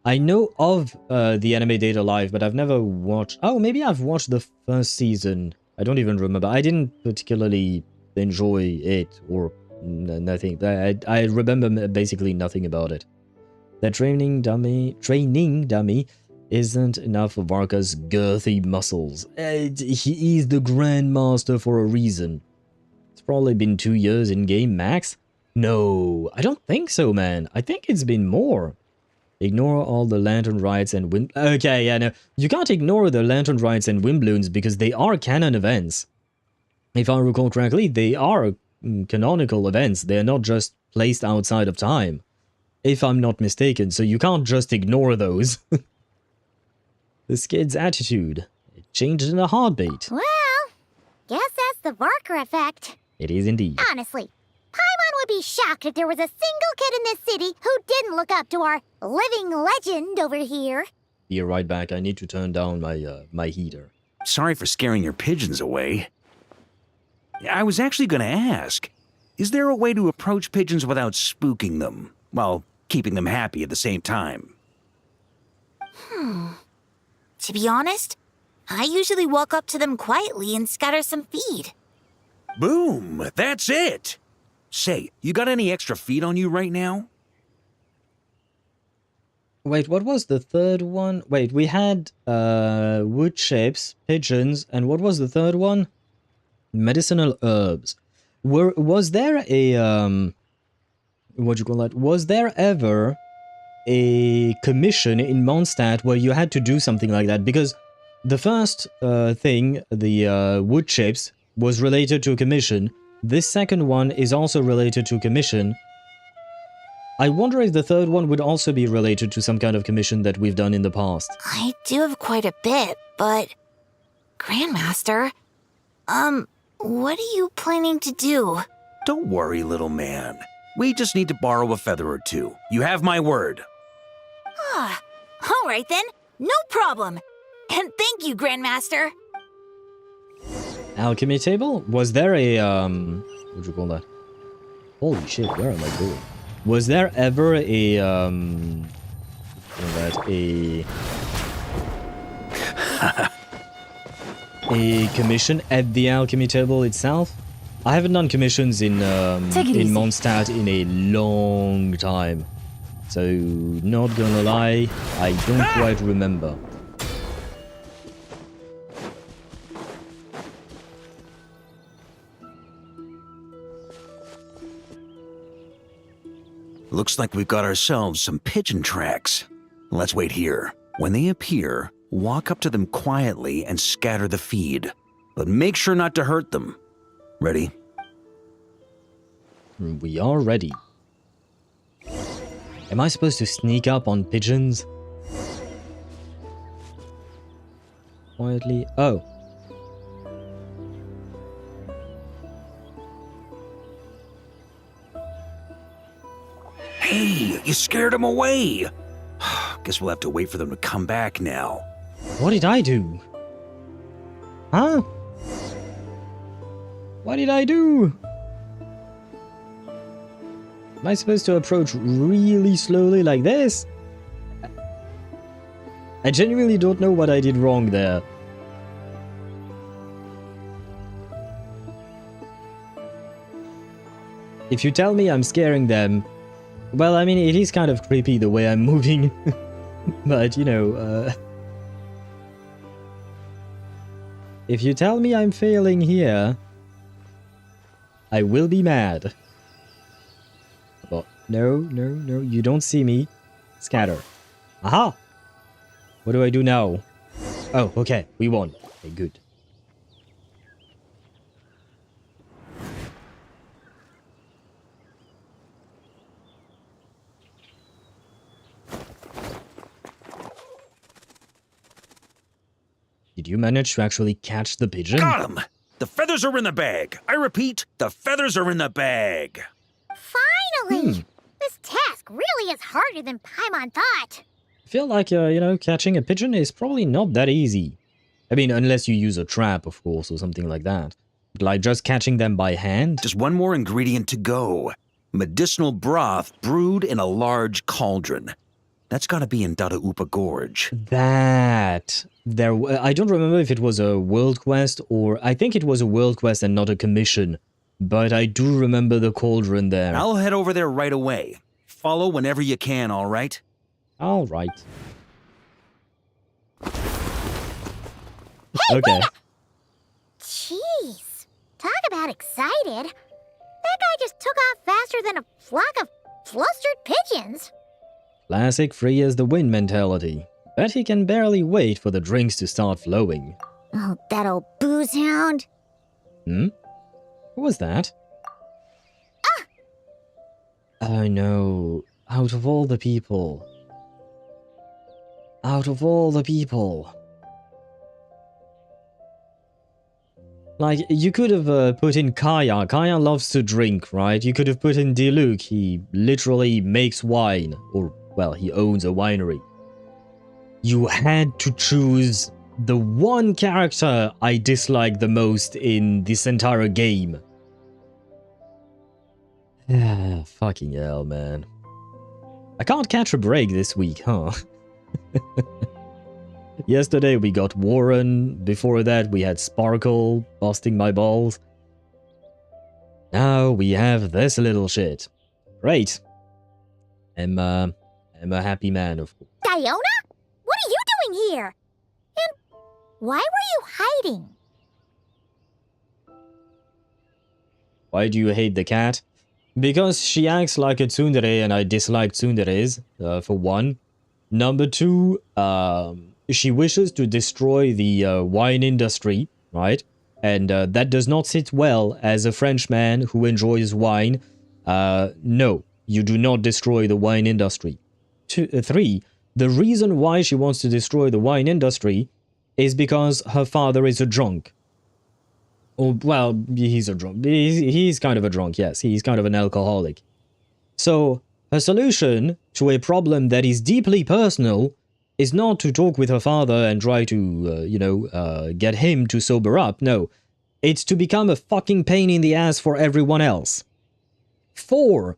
I know of the anime Data Live, but I've never watched... Oh, maybe I've watched the first season. I don't even remember. I didn't particularly enjoy it or nothing. I remember basically nothing about it. That training dummy isn't enough for Varka's girthy muscles. He is the Grandmaster for a reason. It's probably been 2 years in game max. No, I don't think so, man. I think it's been more. Ignore all the lantern rites and wind... Okay, yeah, no. You can't ignore the lantern rites and wind because they are canon events. If I recall correctly, they are canonical events. They're not just placed outside of time. If I'm not mistaken, so you can't just ignore those. This kid's attitude. It changed in a heartbeat. Well, guess that's the Varka effect. It is indeed. Honestly, Paimon would be shocked if there was a single kid in this city who didn't look up to our living legend over here. Be right back. I need to turn down my heater. Sorry for scaring your pigeons away. I was actually going to ask, is there a way to approach pigeons without spooking them, while keeping them happy at the same time? To be honest, I usually walk up to them quietly and scatter some feed. Boom! That's it! Say, you got any extra feed on you right now? Wait, what was the third one? Wait, we had wood chips, pigeons, and what was the third one? Medicinal herbs. Was there a what do you call that? Was there ever a commission in Mondstadt where you had to do something like that? Because the first thing, the wood chips, was related to a commission. This second one is also related to a commission. I wonder if the third one would also be related to some kind of commission that we've done in the past. I do have quite a bit, but... Grandmaster, what are you planning to do? Don't worry, little man. We just need to borrow a feather or two. You have my word. Ah, all right then. No problem. And thank you, Grandmaster. Alchemy table? Was there a, what do you call that? Holy shit, where am I going? Was there ever a, a commission at the alchemy table itself? I haven't done commissions in Mondstadt in a long time. So, not gonna lie, I don't quite remember. Looks like we've got ourselves some pigeon tracks. Let's wait here. When they appear, walk up to them quietly and scatter the feed. But make sure not to hurt them. Ready? We are ready. Am I supposed to sneak up on pigeons? Quietly. Oh. Hey, you scared them away. Guess we'll have to wait for them to come back now. What did I do? Huh? What did I do? Am I supposed to approach really slowly like this? I genuinely don't know what I did wrong there. If you tell me I'm scaring them, well, I mean, it is kind of creepy the way I'm moving. But, you know, if you tell me I'm failing here, I will be mad. But no, you don't see me. Scatter. Aha! What do I do now? Oh, okay, we won. Okay, good. Did you manage to actually catch the pigeon? Got him! The feathers are in the bag. I repeat, the feathers are in the bag. Finally! This task really is harder than Paimon thought. I feel like, you know, catching a pigeon is probably not that easy. I mean, unless you use a trap, of course, or something like that. But, like, just catching them by hand? Just one more ingredient to go. Medicinal broth brewed in a large cauldron. That's gotta be in Dada Upa Gorge. That. I don't remember if it was a world quest or... I think it was a world quest and not a commission. But I do remember the cauldron there. I'll head over there right away. Follow whenever you can, all right? All right. Hey, okay. Jeez. Talk about excited. That guy just took off faster than a flock of flustered pigeons. Classic free as the wind mentality. Bet he can barely wait for the drinks to start flowing. Oh, that old booze hound. Hmm? What was that? Ah! Oh no. Out of all the people. Out of all the people. Like, you could have put in Kaya. Kaya loves to drink, right? You could have put in Diluc. He literally makes wine. Or, well, he owns a winery. You had to choose the one character I dislike the most in this entire game. Fucking hell, man. I can't catch a break this week, huh? Yesterday we got Warren, before that we had Sparkle busting my balls. Now we have this little shit. Great. I'm a happy man, of course. Diona? What are you doing here? And why were you hiding? Why do you hate the cat? Because she acts like a tsundere and I dislike tsunderes, for one. Number two, she wishes to destroy the wine industry, right? And that does not sit well as a Frenchman who enjoys wine. No, you do not destroy the wine industry. Three, the reason why she wants to destroy the wine industry is because her father is a drunk. Or, well, he's a drunk. He's kind of a drunk, yes. He's kind of an alcoholic. So, her solution to a problem that is deeply personal is not to talk with her father and try to, get him to sober up. No, it's to become a fucking pain in the ass for everyone else. 4.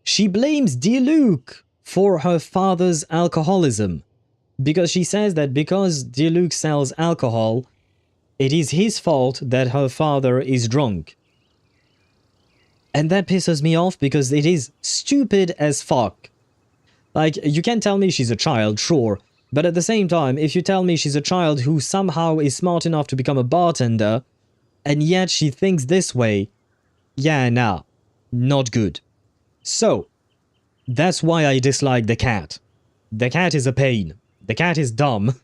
She blames Diluc for her father's alcoholism. Because she says that because Diluc sells alcohol, it is his fault that her father is drunk. And that pisses me off because it is stupid as fuck. Like, you can tell me she's a child, sure, but at the same time, if you tell me she's a child who somehow is smart enough to become a bartender, and yet she thinks this way, yeah, nah, not good. So, that's why I dislike the cat. The cat is a pain. The cat is dumb.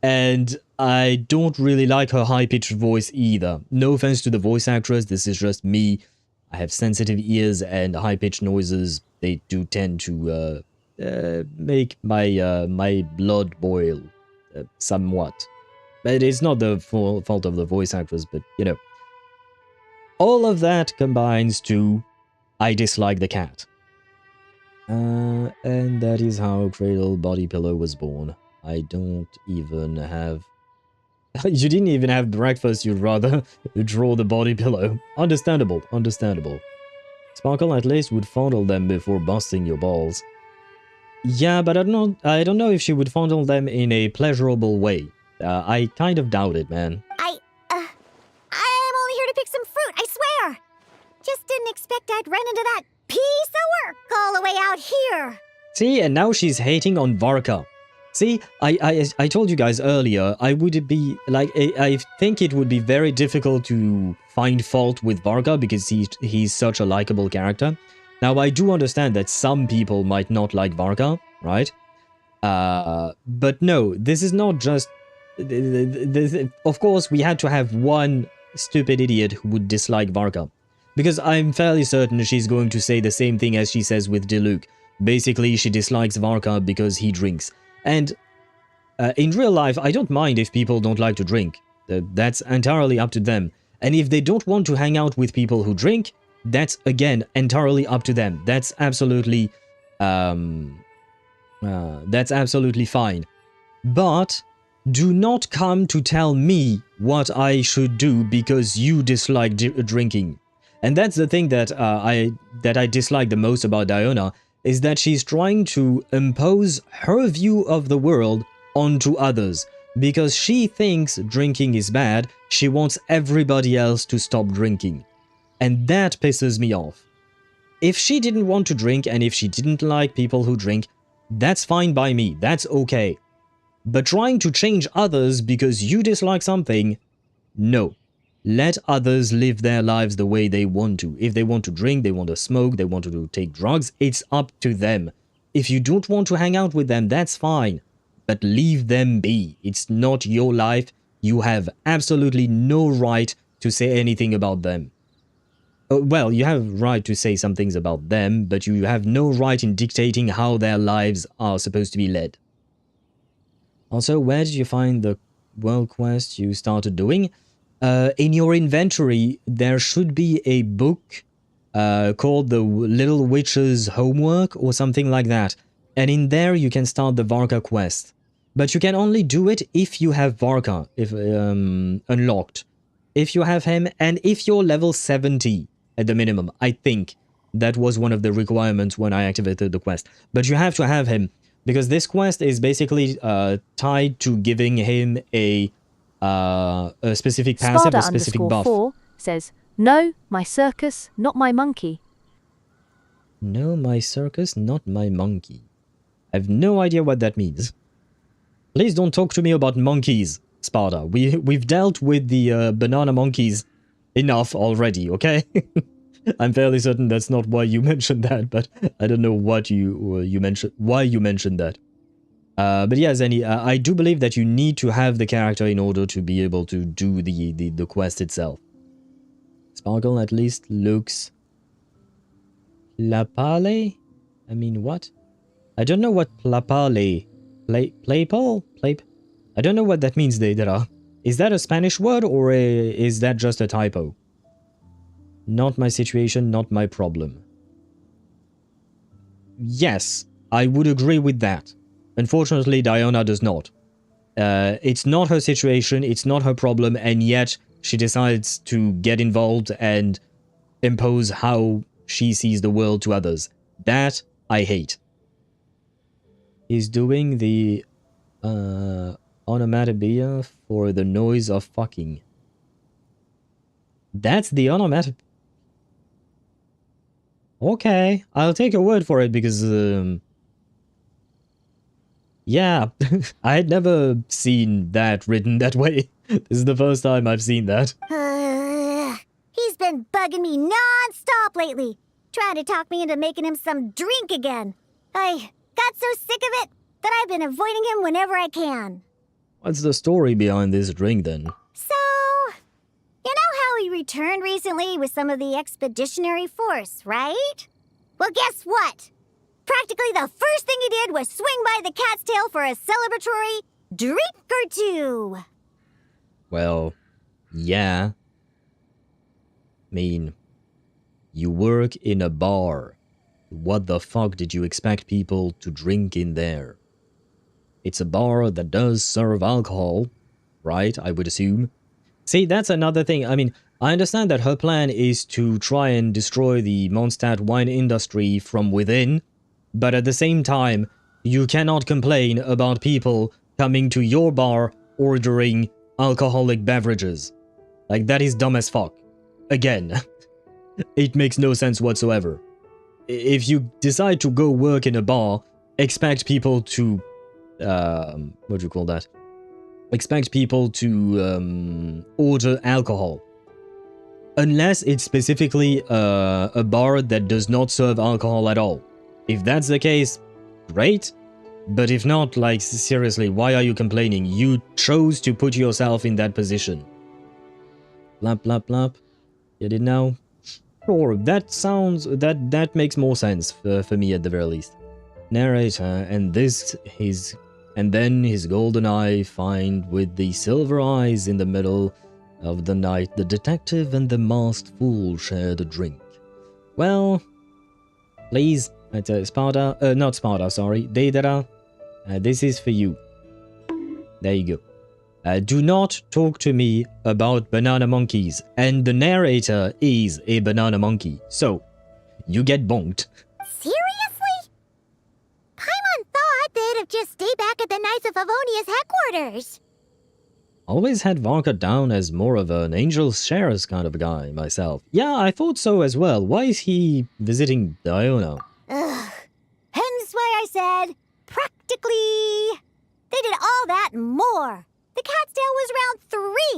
And I don't really like her high-pitched voice either. No offense to the voice actress, this is just me. I have sensitive ears and high-pitched noises, they do tend to make my blood boil somewhat. But it's not the fault of the voice actress, but, you know. All of that combines to I dislike the cat. And that is how Cradle Body Pillow was born. I don't even have... You didn't even have breakfast, you'd rather draw the body pillow. Understandable, understandable. Sparkle at least would fondle them before busting your balls. Yeah, but I don't know if she would fondle them in a pleasurable way. I kind of doubt it, man. I'm only here to pick some fruit, I swear! Just didn't expect I'd run into that piece of work all the way out here! See, and now she's hating on Varka. See, I told you guys earlier, I would be, like, I think it would be very difficult to find fault with Varka because he's such a likable character. Now, I do understand that some people might not like Varka, right? But no, this is not just... Of course, we had to have one stupid idiot who would dislike Varka. Because I'm fairly certain she's going to say the same thing as she says with Diluc. Basically, she dislikes Varka because he drinks. And in real life, I don't mind if people don't like to drink. That's entirely up to them. And if they don't want to hang out with people who drink, that's, again, entirely up to them. That's absolutely fine. But do not come to tell me what I should do because you dislike drinking. And that's the thing that I dislike the most about Diona, is that she's trying to impose her view of the world onto others. Because she thinks drinking is bad, she wants everybody else to stop drinking. And that pisses me off. If she didn't want to drink and if she didn't like people who drink, that's fine by me, that's okay. But trying to change others because you dislike something, no. Let others live their lives the way they want to. If they want to drink, they want to smoke, they want to take drugs, it's up to them. If you don't want to hang out with them, that's fine. But leave them be. It's not your life. You have absolutely no right to say anything about them. Well, you have right to say some things about them, but you have no right in dictating how their lives are supposed to be led. Also, where did you find the world quest you started doing? In your inventory, there should be a book called The Little Witch's Homework or something like that. And in there, you can start the Varka quest. But you can only do it if you have Varka unlocked. If you have him, and if you're level 70 at the minimum. I think that was one of the requirements when I activated the quest. But you have to have him, because this quest is basically tied to giving him a specific passive, a specific buff. Sparda_4 says, "No, my circus, not my monkey." No, my circus, not my monkey. I have no idea what that means. Please don't talk to me about monkeys, Sparda. We've dealt with the banana monkeys enough already, okay? I'm fairly certain that's not why you mentioned that, but I don't know what you mentioned, why you mentioned that. But yeah, Zenny, I do believe that you need to have the character in order to be able to do the quest itself. Sparkle at least looks... Plapale? I mean, what? I don't know what plapale... Playpole? I don't know what that means, Deidara. Is that a Spanish word, or is that just a typo? Not my situation, not my problem. Yes, I would agree with that. Unfortunately, Diona does not. It's not her situation, it's not her problem, and yet she decides to get involved and impose how she sees the world to others. That I hate. He's doing the onomatopoeia for the noise of fucking. That's the onomatopoeia. Okay, I'll take your word for it because, yeah, I had never seen that written that way. This is the first time I've seen that. He's been bugging me non-stop lately, trying to talk me into making him some drink again. I got so sick of it that I've been avoiding him whenever I can. What's the story behind this drink, then? So, you know how he returned recently with some of the expeditionary force, right? Well, guess what? Practically the first thing he did was swing by the cat's tail for a celebratory drink or two. Well, yeah. I mean, you work in a bar. What the fuck did you expect people to drink in there? It's a bar that does serve alcohol, right? I would assume. See, that's another thing. I mean, I understand that her plan is to try and destroy the Mondstadt wine industry from within, but at the same time, you cannot complain about people coming to your bar ordering alcoholic beverages. Like, that is dumb as fuck. Again, it makes no sense whatsoever. If you decide to go work in a bar, expect people to, what do you call that? Expect people to order alcohol. Unless it's specifically a bar that does not serve alcohol at all. If that's the case, great. But if not, like, seriously, why are you complaining? You chose to put yourself in that position. Blap, blap, blap. Get it now? Sure, that sounds... That makes more sense for me at the very least. Narrator, and this is And then his golden eye find with the silver eyes in the middle of the night, the detective and the masked fool share the drink. Well, please, Sparta, not Sparta, sorry, Deidara, this is for you. There you go. Do not talk to me about banana monkeys, and the narrator is a banana monkey, so you get bonked. Seriously? Paimon thought they'd have just stayed back at the Knights of Favonius headquarters. Always had Varka down as more of an angel shares kind of a guy myself. Yeah, I thought so as well. Why is he visiting Diona? Ugh. Hence why I said, practically. They did all that and more. The cat's tail was round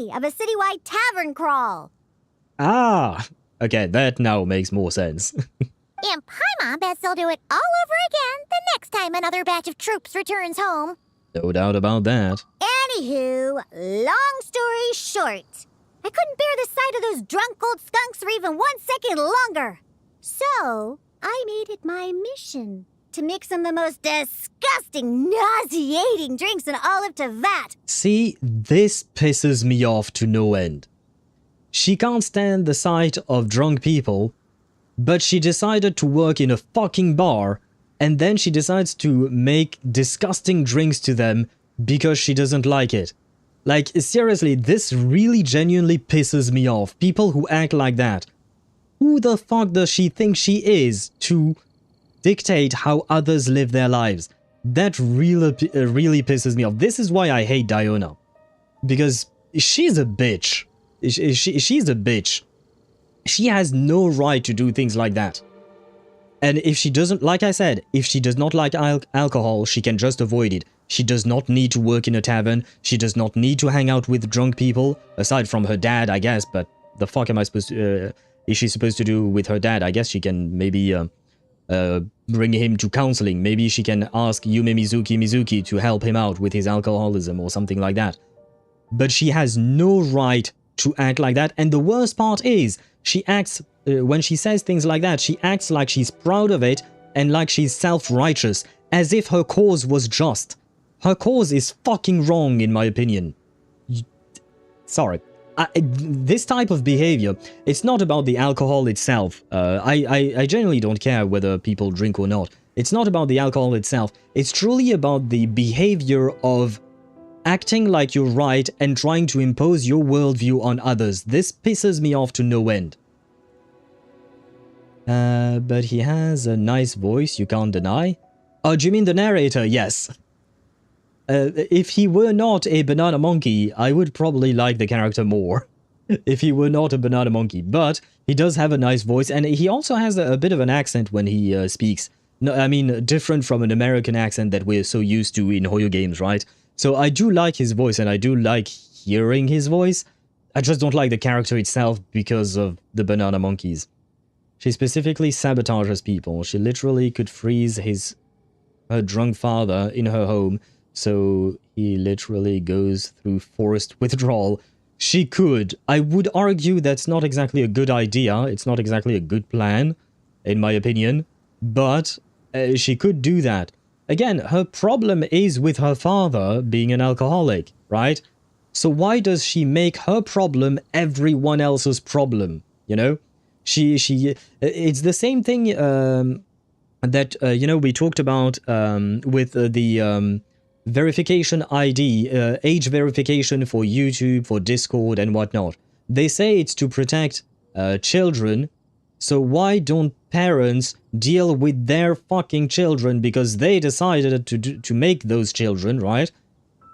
3 of a citywide tavern crawl. Ah, okay, that now makes more sense. And Paimon bets they'll do it all over again the next time another batch of troops returns home. No doubt about that. Anywho, long story short, I couldn't bear the sight of those drunk old skunks for even 1 second longer. So, I made it my mission to make some of the most disgusting, nauseating drinks in all of Teyvat. See, this pisses me off to no end. She can't stand the sight of drunk people, but she decided to work in a fucking bar, and then she decides to make disgusting drinks to them because she doesn't like it. Like, seriously, this really genuinely pisses me off. People who act like that. Who the fuck does she think she is to dictate how others live their lives? That really pisses me off. This is why I hate Diona. Because she's a bitch. She's a bitch. She has no right to do things like that. And if she doesn't, like I said, if she does not like alcohol, she can just avoid it. She does not need to work in a tavern. She does not need to hang out with drunk people. Aside from her dad, I guess. But the fuck am I supposed to... is she supposed to do with her dad? I guess she can maybe bring him to counseling. Maybe she can ask Yume Mizuki to help him out with his alcoholism or something like that. But she has no right to act like that. And the worst part is, she acts... when she says things like that, she acts like she's proud of it and like she's self-righteous, as if her cause was just. Her cause is fucking wrong, in my opinion. Sorry. This type of behavior, it's not about the alcohol itself. I genuinely don't care whether people drink or not. It's not about the alcohol itself. It's truly about the behavior of acting like you're right and trying to impose your worldview on others. This pisses me off to no end. But he has a nice voice, you can't deny. Oh, do you mean the narrator? Yes. If he were not a banana monkey, I would probably like the character more. If he were not a banana monkey. But he does have a nice voice, and he also has a bit of an accent when he speaks. No, I mean, different from an American accent that we're so used to in HoYo games, right? So I do like his voice, and I do like hearing his voice. I just don't like the character itself because of the banana monkeys. She specifically sabotages people. She literally could freeze her drunk father in her home, so he literally goes through forced withdrawal. She could. I would argue that's not exactly a good idea. It's not exactly a good plan, in my opinion. But she could do that. Again, her problem is with her father being an alcoholic, right? So why does she make her problem everyone else's problem, you know? It's the same thing that, you know, we talked about with the verification ID, age verification for YouTube, for Discord and whatnot. They say it's to protect children, so why don't parents deal with their fucking children because they decided to make those children, right?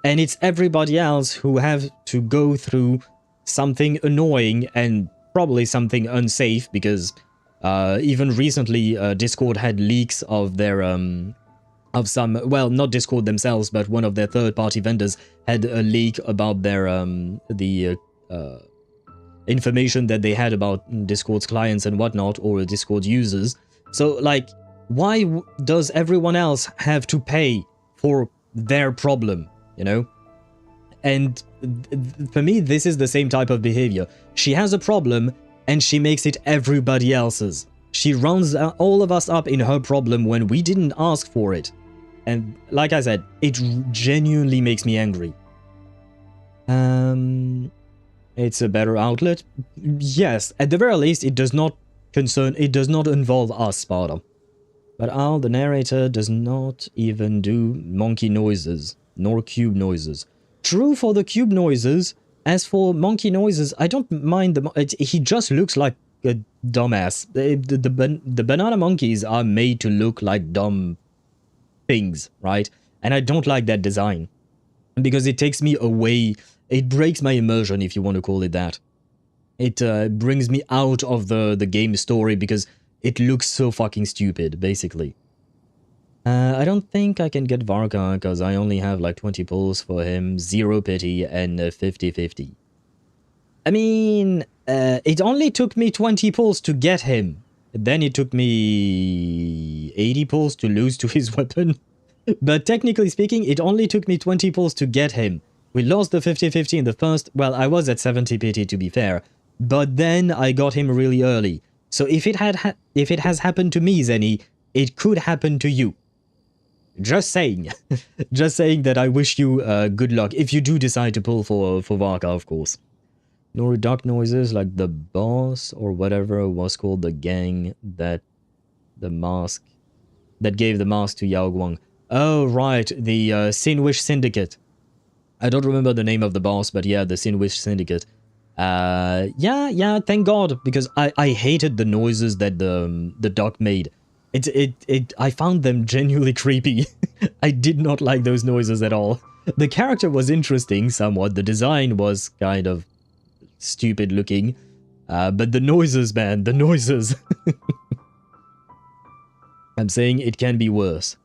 And it's everybody else who have to go through something annoying and probably something unsafe, because even recently Discord had leaks of their of some, well, not Discord themselves, but one of their third-party vendors had a leak about their information that they had about Discord's clients and whatnot, or Discord users. So, like, why does everyone else have to pay for their problem, you know? And for me, this is the same type of behavior. She has a problem, and she makes it everybody else's. She rounds all of us up in her problem when we didn't ask for it. And like I said, it genuinely makes me angry. It's a better outlet. Yes, at the very least, it does not involve us, Sparta. But Al, the narrator, does not even do monkey noises, nor cube noises. True for the cube noises. As for monkey noises, I don't mind he just looks like a dumbass. The banana monkeys are made to look like dumb things, right? And I don't like that design. Because it takes me away, it breaks my immersion, if you want to call it that. It brings me out of the game story because it looks so fucking stupid, basically. I don't think I can get Varka because I only have like 20 pulls for him, 0 pity, and 50-50. I mean, it only took me 20 pulls to get him. Then it took me 80 pulls to lose to his weapon. But technically speaking, it only took me 20 pulls to get him. We lost the 50-50 in the first... Well, I was at 70 pity to be fair. But then I got him really early. So if it has happened to me, Zenny, it could happen to you. Just saying. Just saying that I wish you good luck. If you do decide to pull for Varka, of course. No duck noises like the boss or whatever was called the gang that the mask... That gave the mask to Yao Guang. Oh, right. The Sinwish Syndicate. I don't remember the name of the boss, but yeah, the Sinwish Syndicate. Yeah, thank God, because I hated the noises that the duck made. I found them genuinely creepy. I did not like those noises at all. The character was interesting somewhat, the design was kind of stupid looking, but the noises, man, the noises. I'm saying it can be worse.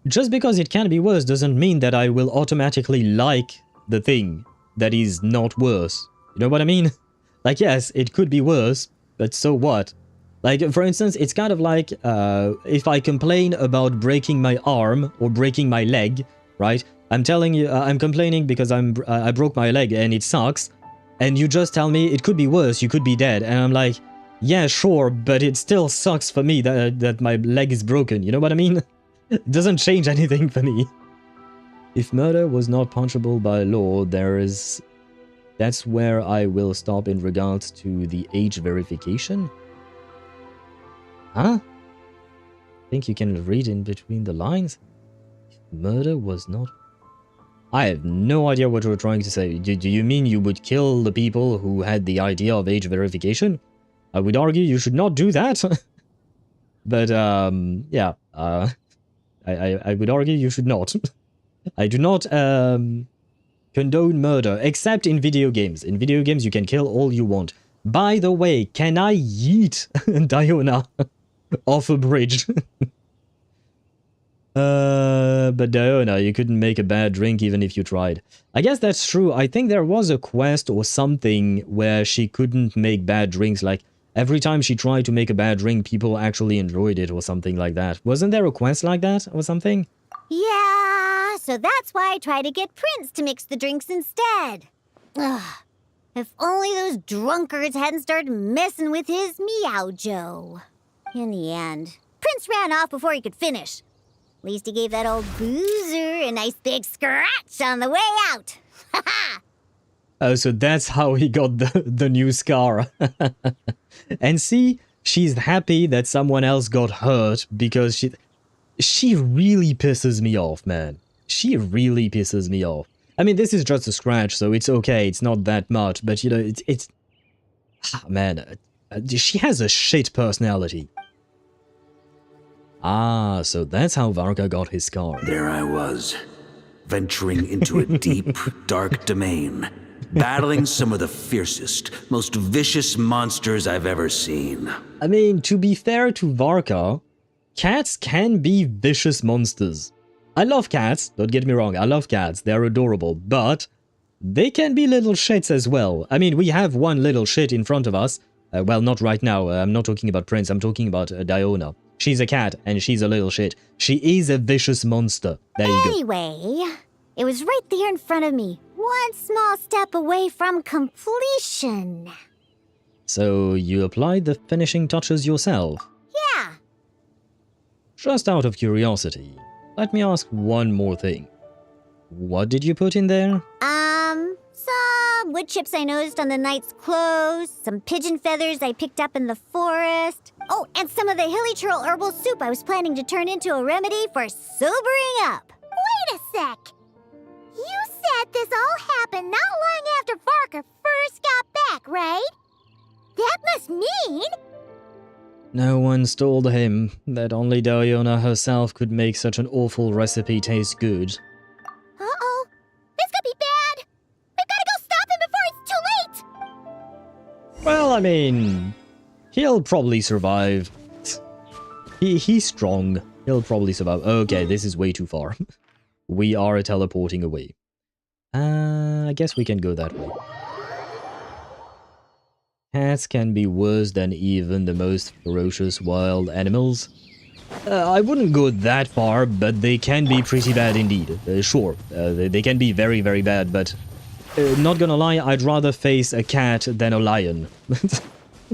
Just because it can be worse doesn't mean that I will automatically like the thing that is not worse. You know what I mean? Like, yes, it could be worse, but so what? Like, for instance, it's kind of like if I complain about breaking my arm or breaking my leg, right? I'm telling you, I'm complaining because I broke my leg and it sucks. And you just tell me it could be worse, you could be dead. And I'm like, yeah, sure, but it still sucks for me that my leg is broken. You know what I mean? It doesn't change anything for me. If murder was not punishable by law, that's where I will stop in regards to the age verification. Huh? Think you can read in between the lines? If murder was not... I have no idea what you're trying to say. Do you mean you would kill the people who had the idea of age verification? I would argue you should not do that. But, yeah. I would argue you should not. I do not condone murder, except in video games. In video games, you can kill all you want. By the way, can I yeet Diona off a bridge? But Diona, you couldn't make a bad drink even if you tried. I guess that's true. I think there was a quest or something where she couldn't make bad drinks. Like, every time she tried to make a bad drink, people actually enjoyed it or something like that. Wasn't there a quest like that or something? Yeah, so that's why I try to get Prince to mix the drinks instead. Ugh. If only those drunkards hadn't started messing with his Meow Joe. In the end, Prince ran off before he could finish. At least he gave that old boozer a nice big scratch on the way out. Ha ha! Oh, so that's how he got the new scar. And see, she's happy that someone else got hurt because she really pisses me off, man. She really pisses me off. I mean, this is just a scratch, so it's okay. It's not that much, but you know, it's man, she has a shit personality. Ah, so that's how Varka got his scar. There I was, venturing into a deep, dark domain, battling some of the fiercest, most vicious monsters I've ever seen. I mean, to be fair to Varka, cats can be vicious monsters. I love cats, don't get me wrong, I love cats, they're adorable, but they can be little shits as well. I mean, we have one little shit in front of us. Well, not right now, I'm not talking about Prince, I'm talking about Diona. She's a cat, and she's a little shit. She is a vicious monster. There you go. Anyway, it was right there in front of me. One small step away from completion. So, you applied the finishing touches yourself? Yeah. Just out of curiosity, let me ask one more thing. What did you put in there? Some wood chips I noticed on the knight's clothes, some pigeon feathers I picked up in the forest. Oh, and some of the hilly churl herbal soup I was planning to turn into a remedy for sobering up. Wait a sec. You said this all happened not long after Varka first got back, right? That must mean... No once told him that only Diona herself could make such an awful recipe taste good. Uh-oh. This could be bad. We've got to go stop him before it's too late. Well, I mean, he'll probably survive. He's strong. He'll probably survive. Okay, this is way too far. We are teleporting away. I guess we can go that way. Cats can be worse than even the most ferocious wild animals. I wouldn't go that far, but they can be pretty bad indeed. Sure, they can be very, very bad, but not gonna lie, I'd rather face a cat than a lion.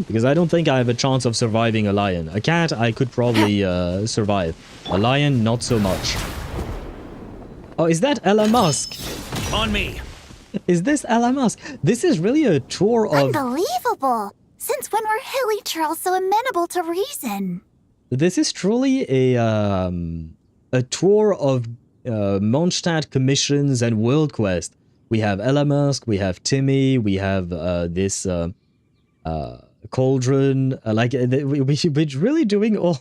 Because I don't think I have a chance of surviving a lion. A cat, I could probably survive. A lion, not so much. Oh, is that Elon Musk? On me! Is this Elon Musk? This is really a tour of... Unbelievable! Since when were hilly churls so amenable to reason? This is truly a tour of Mondstadt commissions and world quest. We have Elon Musk, we have Timmy, we have this cauldron. We're really doing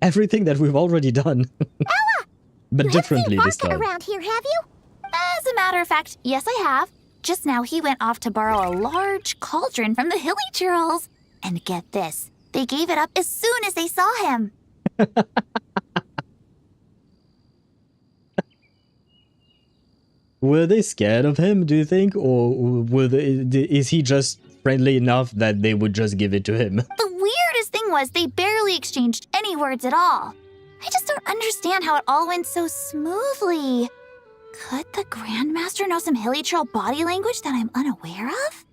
everything that we've already done. Ella! But differently this time. Around here, have you? As a matter of fact, yes I have. Just now he went off to borrow a large cauldron from the hilly churls. And get this, they gave it up as soon as they saw him. Were they scared of him, do you think? Or is he just friendly enough that they would just give it to him? The weirdest thing was they barely exchanged any words at all. I just don't understand how it all went so smoothly. Could the Grandmaster know some hilly churl body language that I'm unaware of?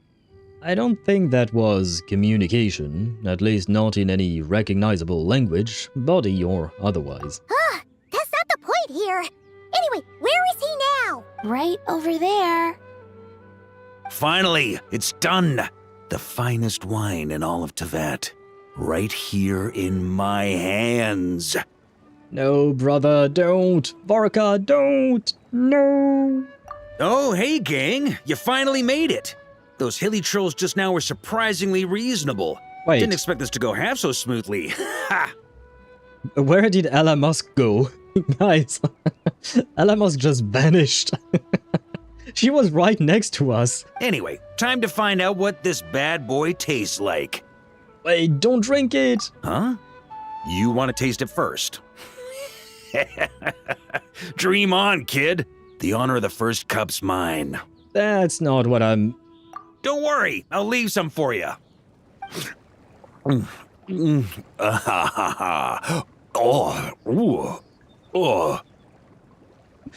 I don't think that was communication, at least not in any recognizable language, body or otherwise. That's not the point here. Anyway, where is he now? Right over there. Finally, it's done! The finest wine in all of Teyvat. Right here in my hands. No, brother, don't! Varka, don't! No! Oh, hey, gang! You finally made it! Those hilly trolls just now were surprisingly reasonable. Wait. Didn't expect this to go half so smoothly. Ha! Where did Elon Musk go? Guys, Elon Musk just vanished. She was right next to us. Anyway, time to find out what this bad boy tastes like. Wait, don't drink it! Huh? You want to taste it first? Dream on, kid. The honor of the first cup's mine. That's not what I'm... Don't worry, I'll leave some for you. Oh.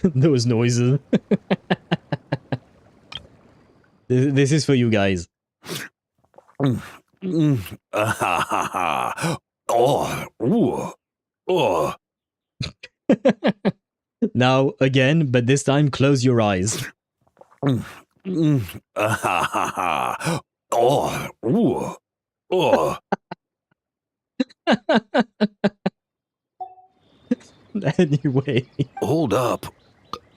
Those noises. This is for you guys. Now, again, but this time close your eyes. Anyway. Hold up.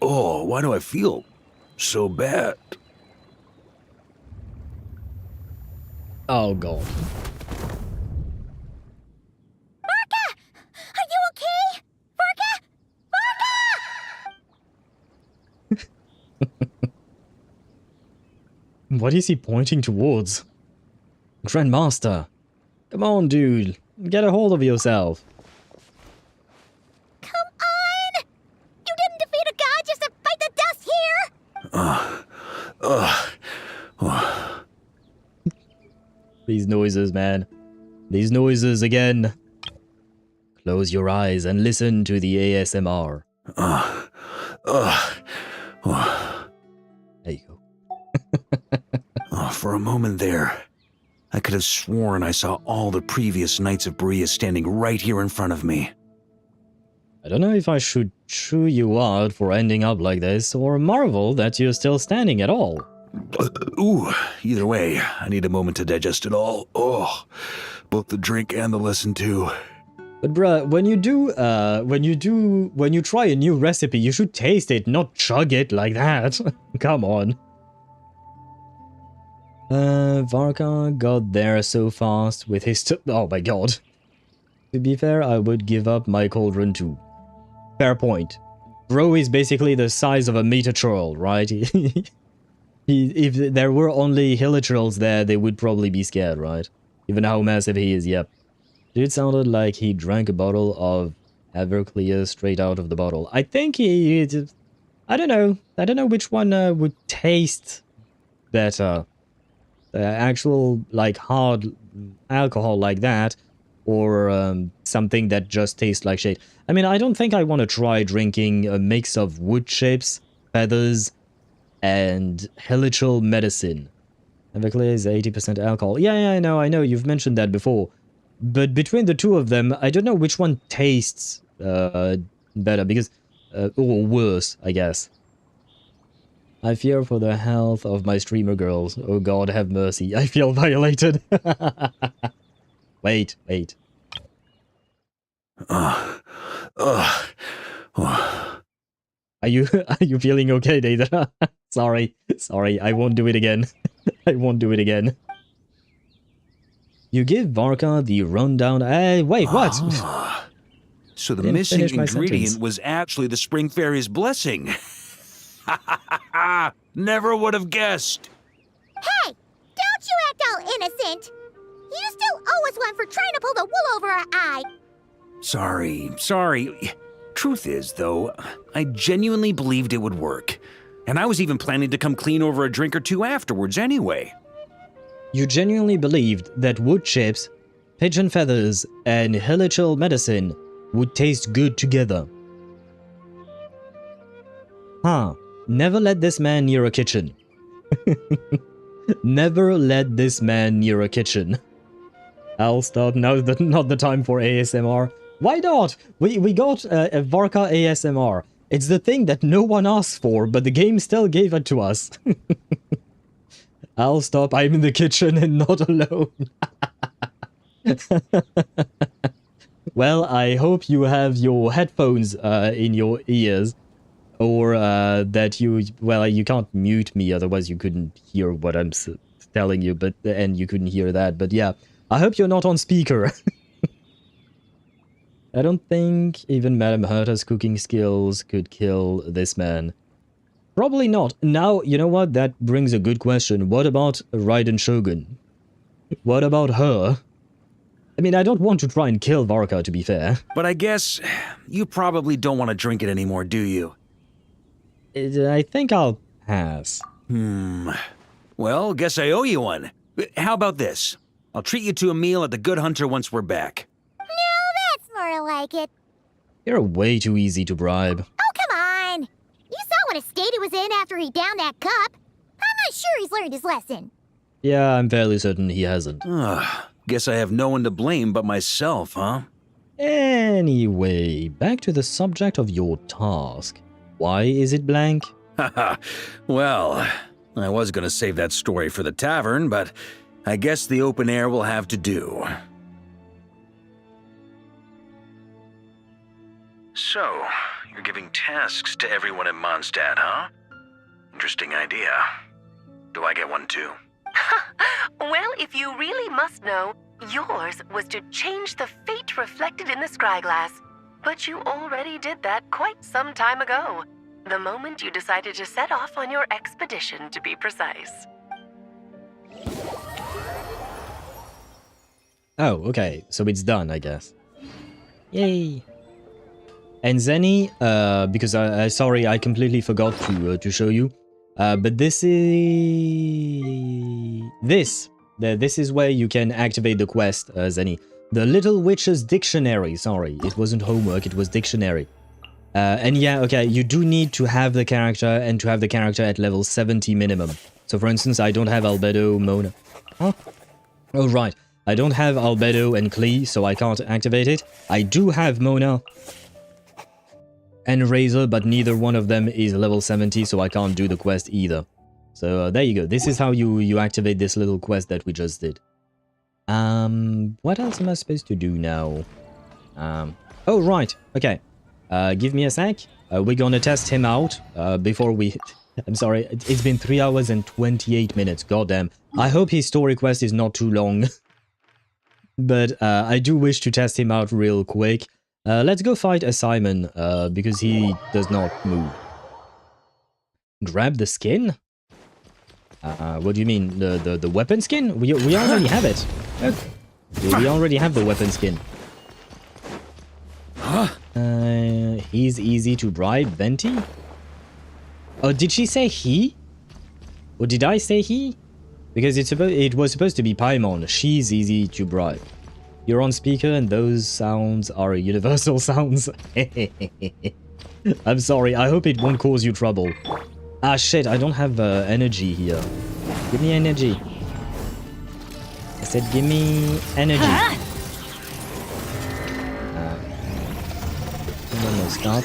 Oh, why do I feel so bad? Oh, God. Varka! Are you okay? Varka! What is he pointing towards? Grandmaster. Come on, dude. Get a hold of yourself. Come on! You didn't defeat a god just to fight the dust here! These noises, man. These noises again. Close your eyes and listen to the ASMR. There you go. For a moment there, I could have sworn I saw all the previous Knights of Berea standing right here in front of me. I don't know if I should chew you out for ending up like this, or marvel that you're still standing at all. Ooh, either way, I need a moment to digest it all. Oh, both the drink and the lesson too. But bruh, when you try a new recipe, you should taste it, not chug it like that. Come on. Varka got there so fast with his oh my god. To be fair, I would give up my cauldron too. Fair point. Bro is basically the size of a meter troll, right? If there were only hilichurls there, they would probably be scared, right? Given how massive he is, yep. Dude sounded like he drank a bottle of Everclear straight out of the bottle. I think he I don't know. I don't know which one would taste better. Actual, like, hard alcohol like that, or something that just tastes like shit. I mean, I don't think I want to try drinking a mix of wood chips, feathers, and hilichurl medicine. Everclear is 80% alcohol. Yeah, I know, you've mentioned that before. But between the two of them, I don't know which one tastes better, because... or worse, I guess. I fear for the health of my streamer girls. Oh god, have mercy. I feel violated. Wait. Are you feeling okay, Deidre? Sorry, I won't do it again. I won't do it again. You give Varka the rundown. Wait, what? So the missing ingredient was actually the Spring Fairy's blessing. Never would have guessed. Hey, don't you act all innocent. You still owe us one for trying to pull the wool over our eye. Sorry. Truth is, though, I genuinely believed it would work. And I was even planning to come clean over a drink or two afterwards anyway. You genuinely believed that wood chips, pigeon feathers, and hilichurl medicine would taste good together. Huh. Never let this man near a kitchen. Never let this man near a kitchen. I'll stop. Now not the time for ASMR. Why not? We got a Varka ASMR. It's the thing that no one asked for, but the game still gave it to us. I'll stop. I'm in the kitchen and not alone. Well, I hope you have your headphones in your ears. Or that you can't mute me, otherwise you couldn't hear what I'm telling you, and you couldn't hear that. But yeah, I hope you're not on speaker. I don't think even Madame Herta's cooking skills could kill this man. Probably not. Now, you know what? That brings a good question. What about Raiden Shogun? What about her? I mean, I don't want to try and kill Varka, to be fair. But I guess you probably don't want to drink it anymore, do you? I think I'll pass. Well, guess I owe you one. How about this? I'll treat you to a meal at the Good Hunter once we're back. No, that's more like it. You're way too easy to bribe. Oh, come on. You saw what a state he was in after he downed that cup. I'm not sure he's learned his lesson. Yeah, I'm fairly certain he hasn't. Guess I have no one to blame but myself, huh? Anyway, back to the subject of your task. Why is it blank? Well, I was gonna save that story for the tavern, but I guess the open air will have to do. So, you're giving tasks to everyone in Mondstadt, huh? Interesting idea. Do I get one too? Well, if you really must know, yours was to change the fate reflected in the scryglass. But you already did that quite some time ago. The moment you decided to set off on your expedition, to be precise. Oh, okay. So it's done, I guess. Yay. And Zenny, because sorry, I completely forgot to show you. But this is where you can activate the quest, Zenny. The Little Witch's Dictionary. Sorry, it wasn't homework, it was dictionary. And yeah, okay, you do need to have the character and to have the character at level 70 minimum. So for instance, I don't have Albedo, Mona. Huh? Oh, right. I don't have Albedo and Klee, so I can't activate it. I do have Mona and Razor, but neither one of them is level 70, so I can't do the quest either. So there you go. This is how you activate this little quest that we just did. What else am I supposed to do now? Oh, right. Okay. Give me a sec. We're gonna test him out before we... I'm sorry, it's been 3 hours and 28 minutes. Goddamn. I hope his story quest is not too long. But I do wish to test him out real quick. Let's go fight a Simon, because he does not move. Grab the skin? What do you mean? The weapon skin? We already have it. Okay. We already have the weapon skin. He's easy to bribe, Venti? Oh, did she say he? Or did I say he? Because it was supposed to be Paimon. She's easy to bribe. You're on speaker and those sounds are universal sounds. I'm sorry, I hope it won't cause you trouble. Ah shit, I don't have energy here. Give me energy. I said give me energy. No, stop.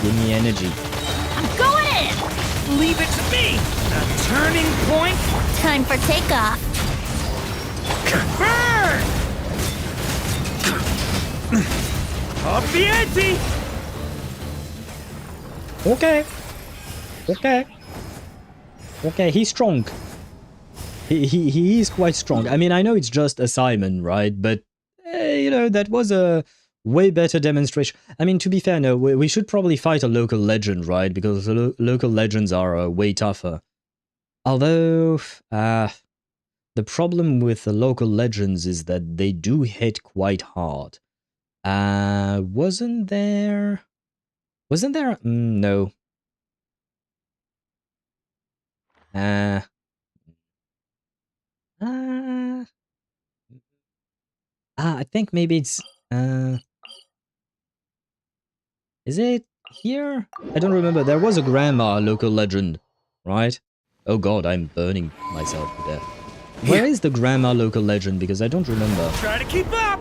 Give me energy. I'm going in! Leave it to me! A turning point? Time for takeoff. Burn! Up the ante! Okay. Okay. Okay, he's strong. He is quite strong. I mean, I know it's just a Simon, right? But, you know, that was a way better demonstration. I mean, to be fair, no, we should probably fight a local legend, right? Because the local legends are way tougher. Although, the problem with the local legends is that they do hit quite hard. Wasn't there... no. I think maybe it's... is it here? I don't remember. There was a grandma local legend, right? Oh god, I'm burning myself to death. Where is the grandma local legend? Because I don't remember. Try to keep up!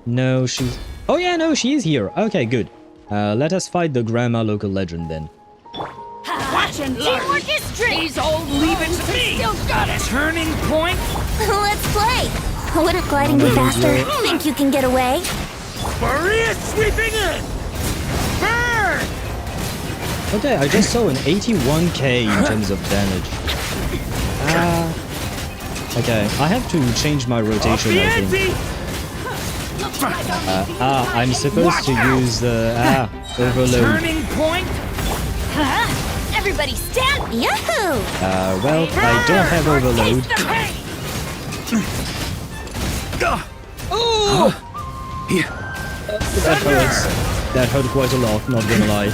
No, she's... Oh yeah, no, she is here. Okay, good. Let us fight the grandma local legend then. Watch and learn! Teamwork is strength! These old leave it to me! Still got it! Turning point? Let's play! Wouldn't gliding be faster? Think you can get away? Maria sweeping in! Burn! Okay, I just saw an 81k in terms of damage. Okay, I have to change my rotation, I think. I'm supposed to use overload. Turning point? Everybody stand! Yahoo! Well, I don't have overload. Oh! That hurts. That hurt quite a lot, not gonna lie.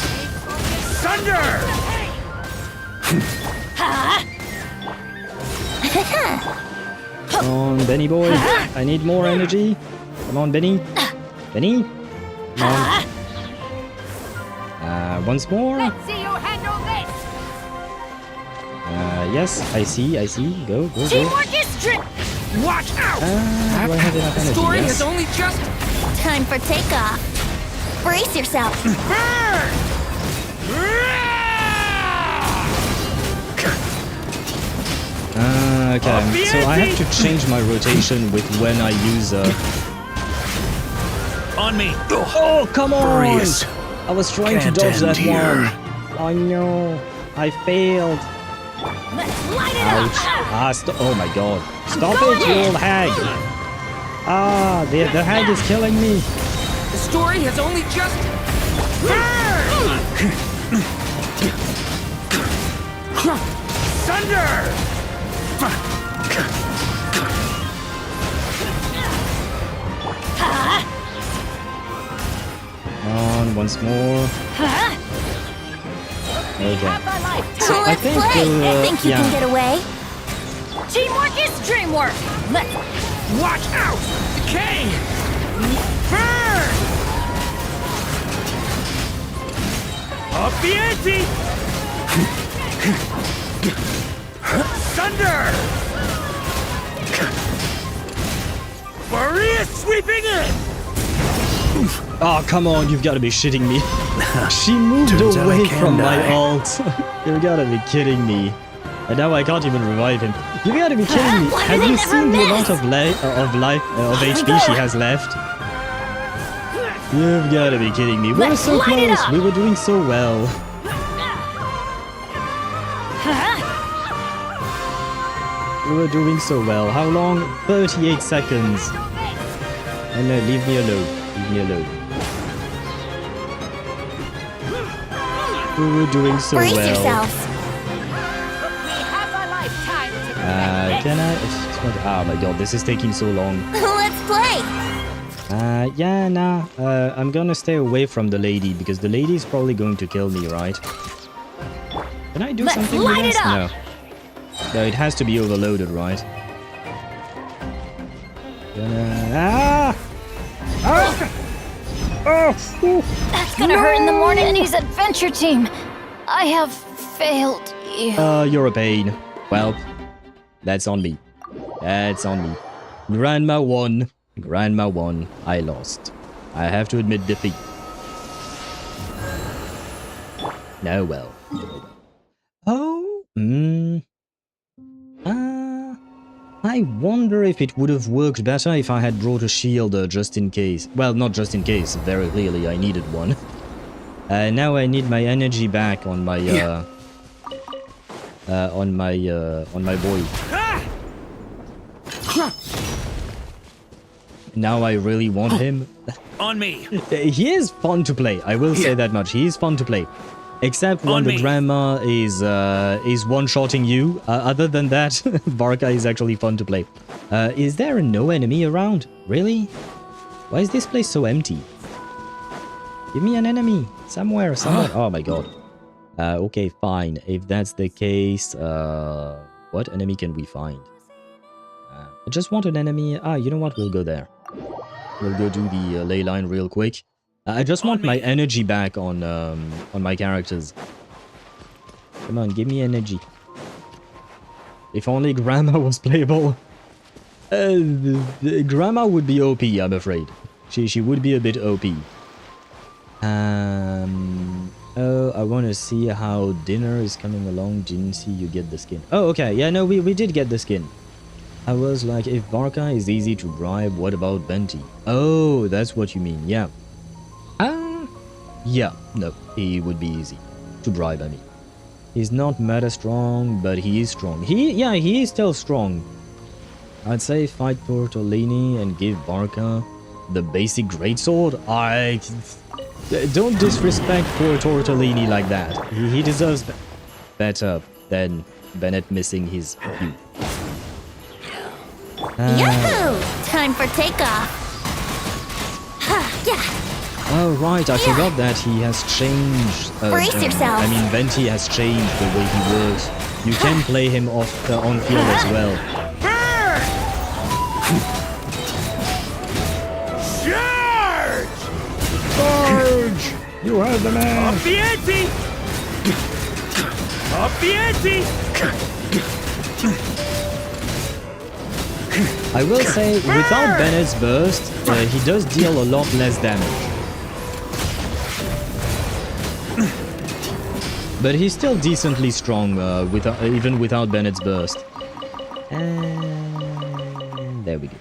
Thunder! Come on, Benny boy. I need more energy. Come on, Benny. Benny? Come on. Once more. Let's see you handle this! Yes, I see. Go. Teamwork is strength! Watch out! Do I have enough energy? Story Yes. has only just... Time for takeoff. Brace yourself. Burn! Okay, so I have to change my rotation with when I use On me! Oh, come on! Furious. I was trying to Can't dodge end that here. one. Oh no, I failed. Let's light it Ouch. Oh my god. Stop it, you old hag. The hag is killing me. The story has only just... Burn! Thunder! Come on, once more. Okay. So I let's think play. we'll, Think you yeah. can get away? Teamwork is dreamwork! Let's... Watch out! Decay! Burn! Up the ante! Thunder! Maria sweeping in! Oh, come on, you've got to be shitting me. She moved Turns out I away can from my die. ult. You've got to be kidding me. And now I can't even revive him. You've got to be kidding me. Have you seen the amount of HP she has left? You've got to be kidding me. We were so close. We were doing so well. We were doing so well. How long? 38 seconds. Oh no, leave me alone. Leave me alone. We were doing so Brace well. yourselves. Can I? Oh my god, this is taking so long. Let's play. Yeah, nah. I'm gonna stay away from the lady because the lady is probably going to kill me, right? Can I do Let's something with light this? it up. No. No, it has to be overloaded, right? That's gonna hurt in the morning. Denny's adventure team. I have failed you. You're a pain. Well, that's on me. That's on me. Grandma won. Grandma won. I lost. I have to admit defeat. No, well. Oh, I wonder if it would have worked better if I had brought a shield just in case. Well, not just in case. Very clearly, I needed one. Now I need my energy back on my on my boy. Now I really want him. On me. He is fun to play. I will say that much. He is fun to play. Except when the grandma is one-shotting you. Other than that, Varka is actually fun to play. Is there no enemy around? Really? Why is this place so empty? Give me an enemy. Somewhere. Oh my god. Okay, fine. If that's the case, what enemy can we find? I just want an enemy. You know what? We'll go there. We'll go do the ley line real quick. I just want my energy back on my characters. Come on, give me energy. If only Grandma was playable. Grandma would be OP, I'm afraid. She would be a bit OP. Oh, I want to see how dinner is coming along. Didn't see you get the skin. Oh, okay. Yeah, no, we did get the skin. I was like, if Varka is easy to bribe, what about Venti? Oh, that's what you mean. Yeah. Yeah, no, he would be easy to bribe, I mean. He's not meta strong, but he is strong. He is still strong. I'd say fight Tortellini and give Varka the basic greatsword. Don't disrespect poor Tortellini like that. He deserves better than Bennett missing his cue. Yahoo! Time for takeoff. Yeah. Oh, right, I forgot that he has changed. Brace yourself. I mean, Venti has changed the way he works. You can play him on field as well. Charge! Charge! You heard the man! Up the ante! Up the ante! I will say, without Bennett's burst, he does deal a lot less damage. But he's still decently strong, even without Bennett's burst. And there we go.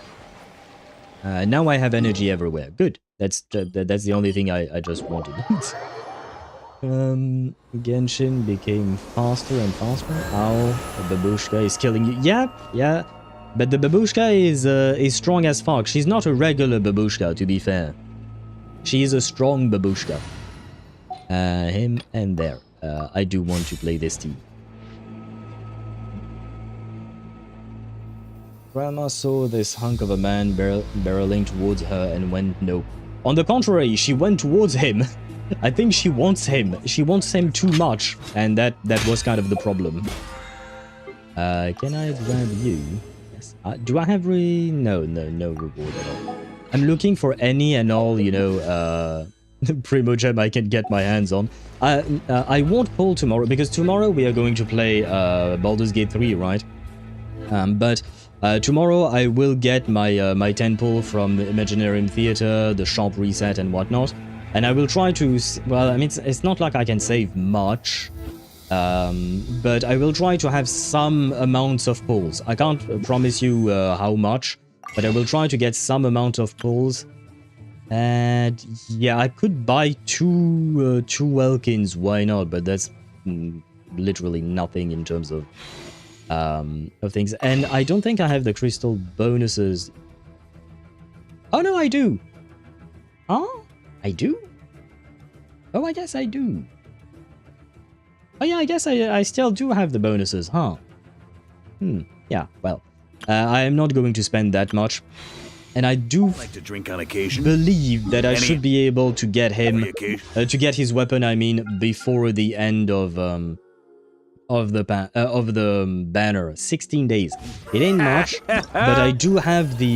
Now I have energy everywhere. Good. That's the only thing I just wanted. Genshin became faster and faster. Ow, the babushka is killing you. Yeah. But the babushka is strong as fuck. She's not a regular babushka, to be fair. She is a strong babushka. Him and there. I do want to play this team. Grandma saw this hunk of a man barreling towards her and went no. On the contrary, she went towards him. I think she wants him. She wants him too much, and that was kind of the problem. Can I grab you? Yes. Do I have no reward at all. I'm looking for any and all, you know, Primo Gem I can get my hands on. I won't pull tomorrow, because tomorrow we are going to play Baldur's Gate 3, right? But Tomorrow I will get my 10 pull from Imaginarium Theater, the shop reset and whatnot. And I will try to... Well, I mean, it's not like I can save much. But I will try to have some amounts of pulls. I can't promise you how much, but I will try to get some amount of pulls. And yeah, I could buy two Welkins, why not? But that's literally nothing in terms of things. And I don't think I have the crystal bonuses. Oh no, I do. Huh? I do? Oh, I guess I do. Oh yeah, I guess I still do have the bonuses, huh? Yeah, well, I am not going to spend that much. And I do like to drink on occasion. Believe that I should be able to get him, to get his weapon, I mean, before the end of the banner. 16 days. It ain't much, but I do have the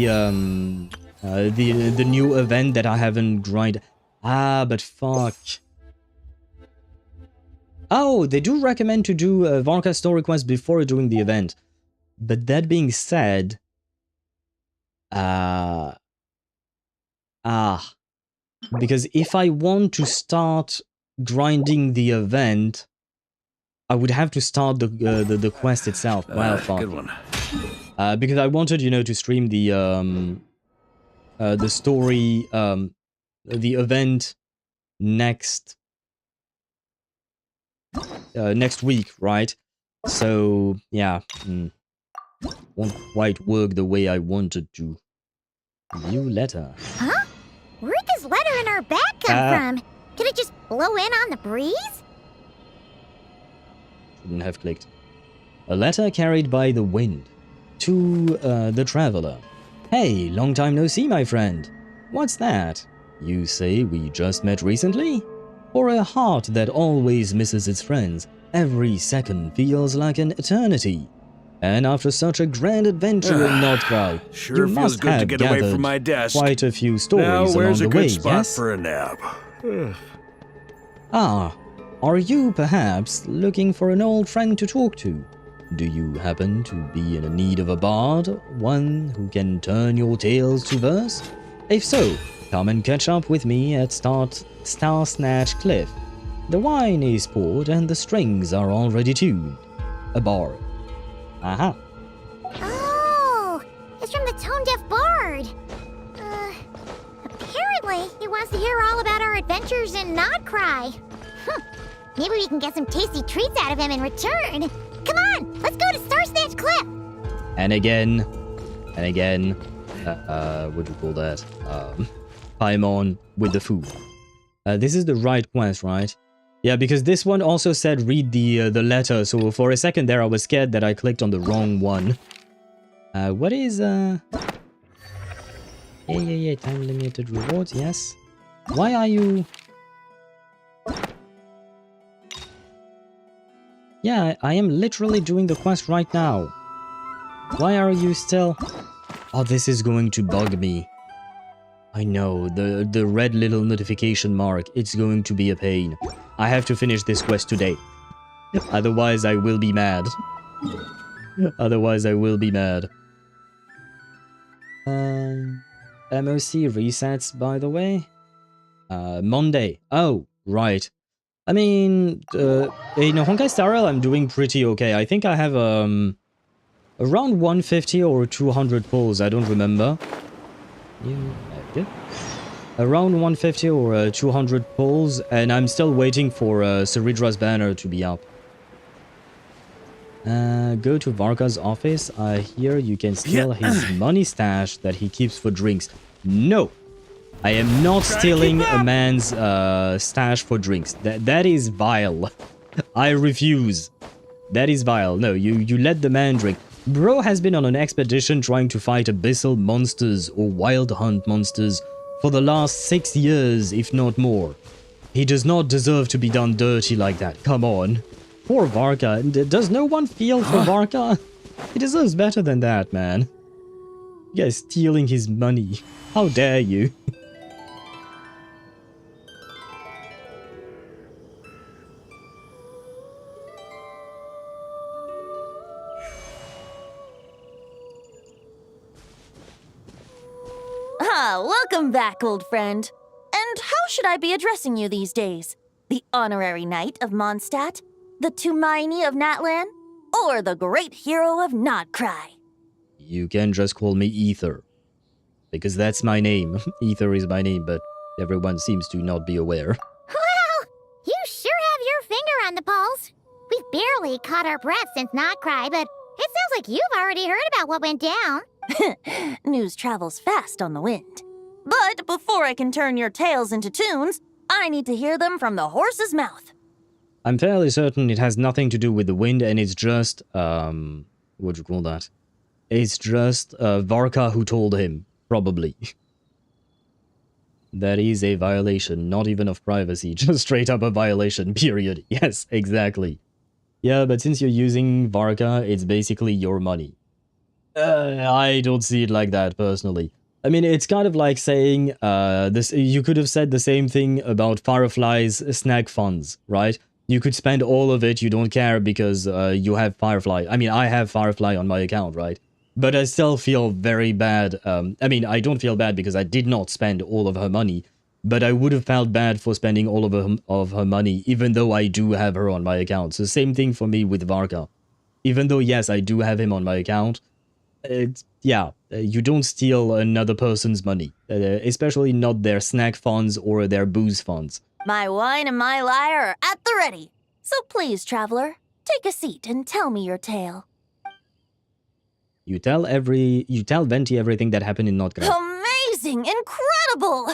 new event that I haven't grinded. Ah, but fuck. Oh, they do recommend to do Varka story quest before doing the event. But that being said, because if I want to start grinding the event, I would have to start the quest itself. Wow, fuck. Good one. Because I wanted, you know, to stream the story, the event next week, right? So yeah, won't quite work the way I wanted to. View letter. Huh? Where'd this letter in our bag come from? Could it just blow in on the breeze? Shouldn't have clicked. A letter carried by the wind. To the traveler. Hey, long time no see, my friend. What's that? You say we just met recently? For a heart that always misses its friends, every second feels like an eternity. And after such a grand adventure in Nod-Krai, Sure you feels must good to have get away gathered from my desk. quite a few stories Now, where's along a the way, good spot yes? for a nap? Ah, are you perhaps looking for an old friend to talk to? Do you happen to be in need of a bard, one who can turn your tales to verse? If so, come and catch up with me at Star Snatch Cliff. The wine is poured and the strings are already tuned. A bard. Aha. Oh, it's from the tone-deaf bard. Apparently, he wants to hear all about our adventures in Nod-Krai. Maybe we can get some tasty treats out of him in return. Come on, let's go to Star Snatch Cliff. And again, what do you call that? Paimon with the food. This is the right quest, right? Yeah, because this one also said read the letter, so for a second there I was scared that I clicked on the wrong one. What is Yeah, time limited rewards, yes. Why are you... Yeah, I am literally doing the quest right now. Why are you still... Oh, this is going to bug me. I know, the red little notification mark, it's going to be a pain. I have to finish this quest today. Otherwise I will be mad. Otherwise I will be mad. MOC resets, by the way. Monday. Oh, right. I mean, in Honkai Star Rail I'm doing pretty okay. I think I have around 150 or 200 pulls, I don't remember. Around 150 or 200 pulls, and I'm still waiting for Ceridra's banner to be up. Go to Varka's office. I hear you can steal his money stash that he keeps for drinks. No! I am not stealing a man's stash for drinks. That is vile. I refuse. That is vile. No, you let the man drink. Bro has been on an expedition trying to fight abyssal monsters or wild hunt monsters for the last 6 years, if not more. He does not deserve to be done dirty like that. Come on. Poor Varka. Does no one feel for Varka? He deserves better than that, man. You guys stealing his money. How dare you? Ah, welcome back, old friend. And how should I be addressing you these days? The honorary knight of Mondstadt? The Tumaini of Natlan? Or the great hero of Nod-Krai? You can just call me Ether. Because that's my name. Ether is my name, but everyone seems to not be aware. Well, you sure have your finger on the pulse. We've barely caught our breath since Nod-Krai, but it sounds like you've already heard about what went down. News travels fast on the wind. But before I can turn your tales into tunes, I need to hear them from the horse's mouth. I'm fairly certain it has nothing to do with the wind, and it's just, what'd you call that? It's just, Varka who told him, probably. That is a violation, not even of privacy, just straight up a violation, period. Yes, exactly. Yeah, but since you're using Varka, it's basically your money. I don't see it like that, personally. I mean, it's kind of like saying, you could have said the same thing about Firefly's snack funds, right? You could spend all of it, you don't care because you have Firefly. I mean, I have Firefly on my account, right? But I still feel very bad. I mean, I don't feel bad because I did not spend all of her money, but I would have felt bad for spending all of her money, even though I do have her on my account. So same thing for me with Varka. Even though, yes, I do have him on my account, you don't steal another person's money, especially not their snack funds or their booze funds. My wine and my lyre are at the ready. So please, traveler, take a seat and tell me your tale. You tell Venti everything that happened in Nod-Krai. Amazing! Incredible!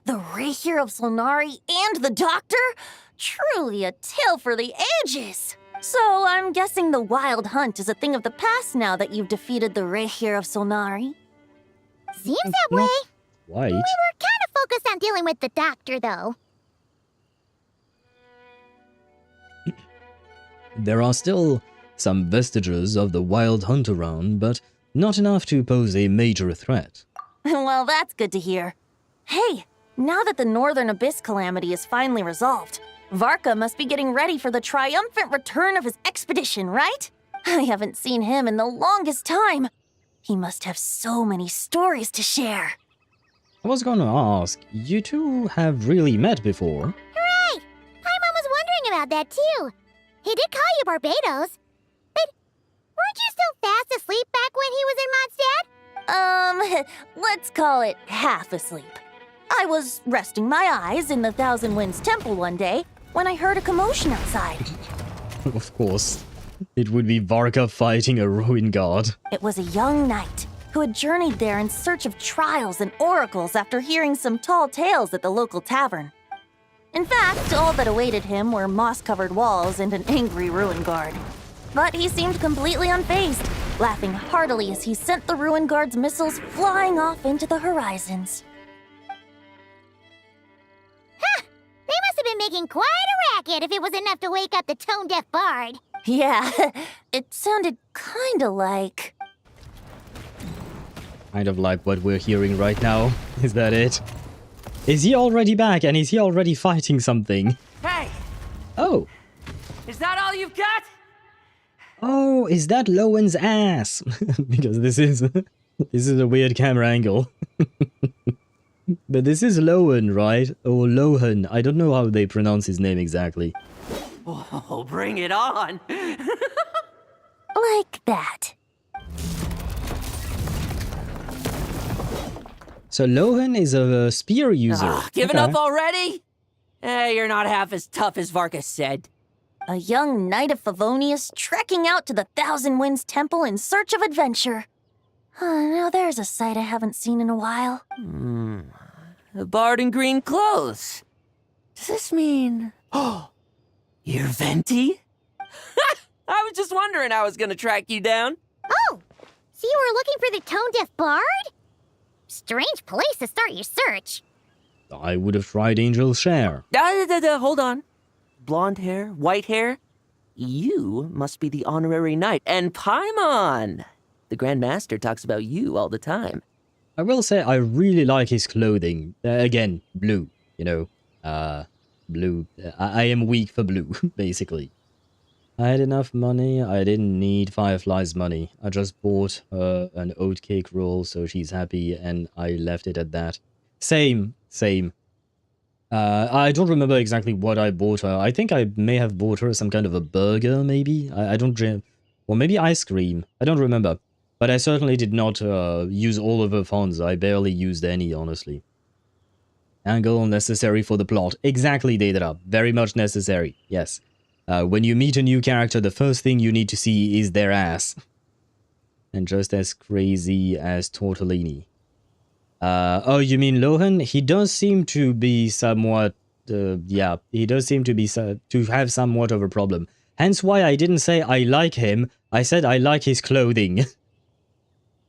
The Rahier of Solnari and the Doctor? Truly a tale for the ages! So I'm guessing the Wild Hunt is a thing of the past now that you've defeated the Rahier of Solnari? Seems that way. Right. We were kind of focused on dealing with the Doctor, though. There are still some vestiges of the Wild Hunt around, but not enough to pose a major threat. Well, that's good to hear. Hey, now that the Northern Abyss calamity is finally resolved, Varka must be getting ready for the triumphant return of his expedition, right? I haven't seen him in the longest time. He must have so many stories to share. I was gonna ask, you two have really met before? Hooray! Paimon was wondering about that, too. He did call you Barbados. But weren't you still fast asleep back when he was in Mondstadt? Let's call it half asleep. I was resting my eyes in the Thousand Winds Temple one day when I heard a commotion outside. Of course. It would be Varka fighting a ruin god. It was a young knight who had journeyed there in search of trials and oracles after hearing some tall tales at the local tavern. In fact, all that awaited him were moss-covered walls and an angry ruin guard. But he seemed completely unfazed, laughing heartily as he sent the ruin guard's missiles flying off into the horizons. Huh! They must have been making quite a racket if it was enough to wake up the tone-deaf bard. Yeah, it sounded kinda like... Kind of like what we're hearing right now. Is that it? Is he already back and is he already fighting something? Hey! Oh! Is that all you've got? Oh, is that Lowen's ass? Because this is a weird camera angle. But this is Lowen, right? Or Lohan. I don't know how they pronounce his name exactly. Oh, bring it on! Like that. So Lohan is a spear user. Giving up already? Hey, you're not half as tough as Varka said. A young knight of Favonius trekking out to the Thousand Winds Temple in search of adventure. Now there's a sight I haven't seen in a while. A bard in green clothes. Does this mean... Oh, you're Venti? I was just wondering how I was gonna track you down. Oh, so you were looking for the tone-deaf bard? Strange place to start your search. I would have tried Angel's Share. Hold on. Blonde hair, white hair. You must be the honorary knight. And Paimon! The Grand Master talks about you all the time. I will say I really like his clothing. Again, blue, you know. Blue. I am weak for blue, basically. I had enough money. I didn't need Firefly's money. I just bought her an oatcake roll, so she's happy, and I left it at that. Same. I don't remember exactly what I bought her. I think I may have bought her some kind of a burger, maybe? I don't... Or maybe ice cream. I don't remember. But I certainly did not use all of her funds. I barely used any, honestly. Angle necessary for the plot. Exactly, Daedra. Very much necessary. Yes. When you meet a new character, the first thing you need to see is their ass. And just as crazy as Tortellini. Oh, you mean Lohan? He does seem to be somewhat... yeah, he does seem to be to have somewhat of a problem. Hence why I didn't say I like him. I said I like his clothing.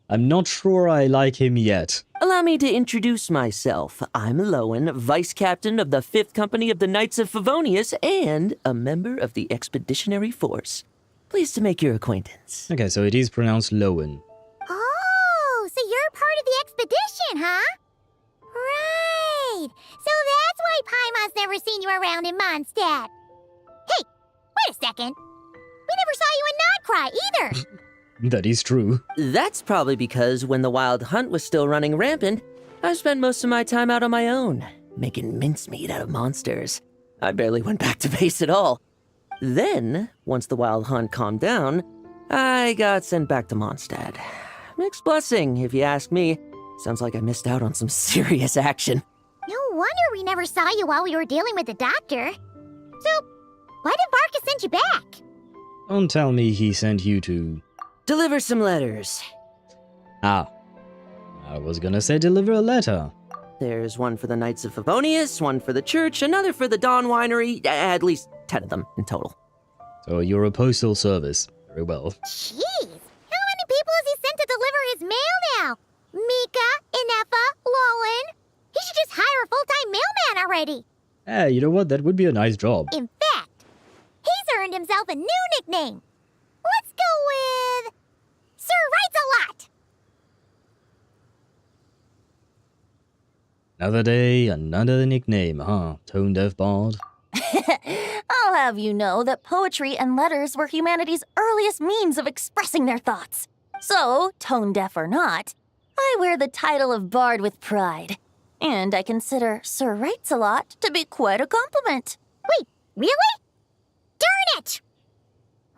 I'm not sure I like him yet. Allow me to introduce myself. I'm Lowen, Vice Captain of the 5th Company of the Knights of Favonius and a member of the Expeditionary Force. Pleased to make your acquaintance. Okay, so it is pronounced Lowen. Oh, so you're part of the expedition, huh? Right. So that's why Paimon's never seen you around in Mondstadt. Hey, wait a second. We never saw you in Nod-Krai either. That is true. That's probably because when the Wild Hunt was still running rampant, I spent most of my time out on my own, making mincemeat out of monsters. I barely went back to base at all. Then, once the Wild Hunt calmed down, I got sent back to Mondstadt. Mixed blessing, if you ask me. Sounds like I missed out on some serious action. No wonder we never saw you while we were dealing with the doctor. So, why did Varka send you back? Don't tell me he sent you to... Deliver some letters. Ah. I was gonna say deliver a letter. There's one for the Knights of Favonius, one for the church, another for the Dawn Winery, at least 10 of them in total. So you're a postal service. Very well. Jeez, how many people has he sent to deliver his mail now? Mika, Inefa, Lowen. He should just hire a full-time mailman already. Hey, you know what? That would be a nice job. In fact, he's earned himself a new nickname. Let's go with... Sir Writes-A-Lot. Another day, another nickname, huh? Tone Deaf Bard. I'll have you know that poetry and letters were humanity's earliest means of expressing their thoughts. So, tone deaf or not, I wear the title of Bard with pride. And I consider Sir Writes-A-Lot to be quite a compliment. Wait, really? Darn it!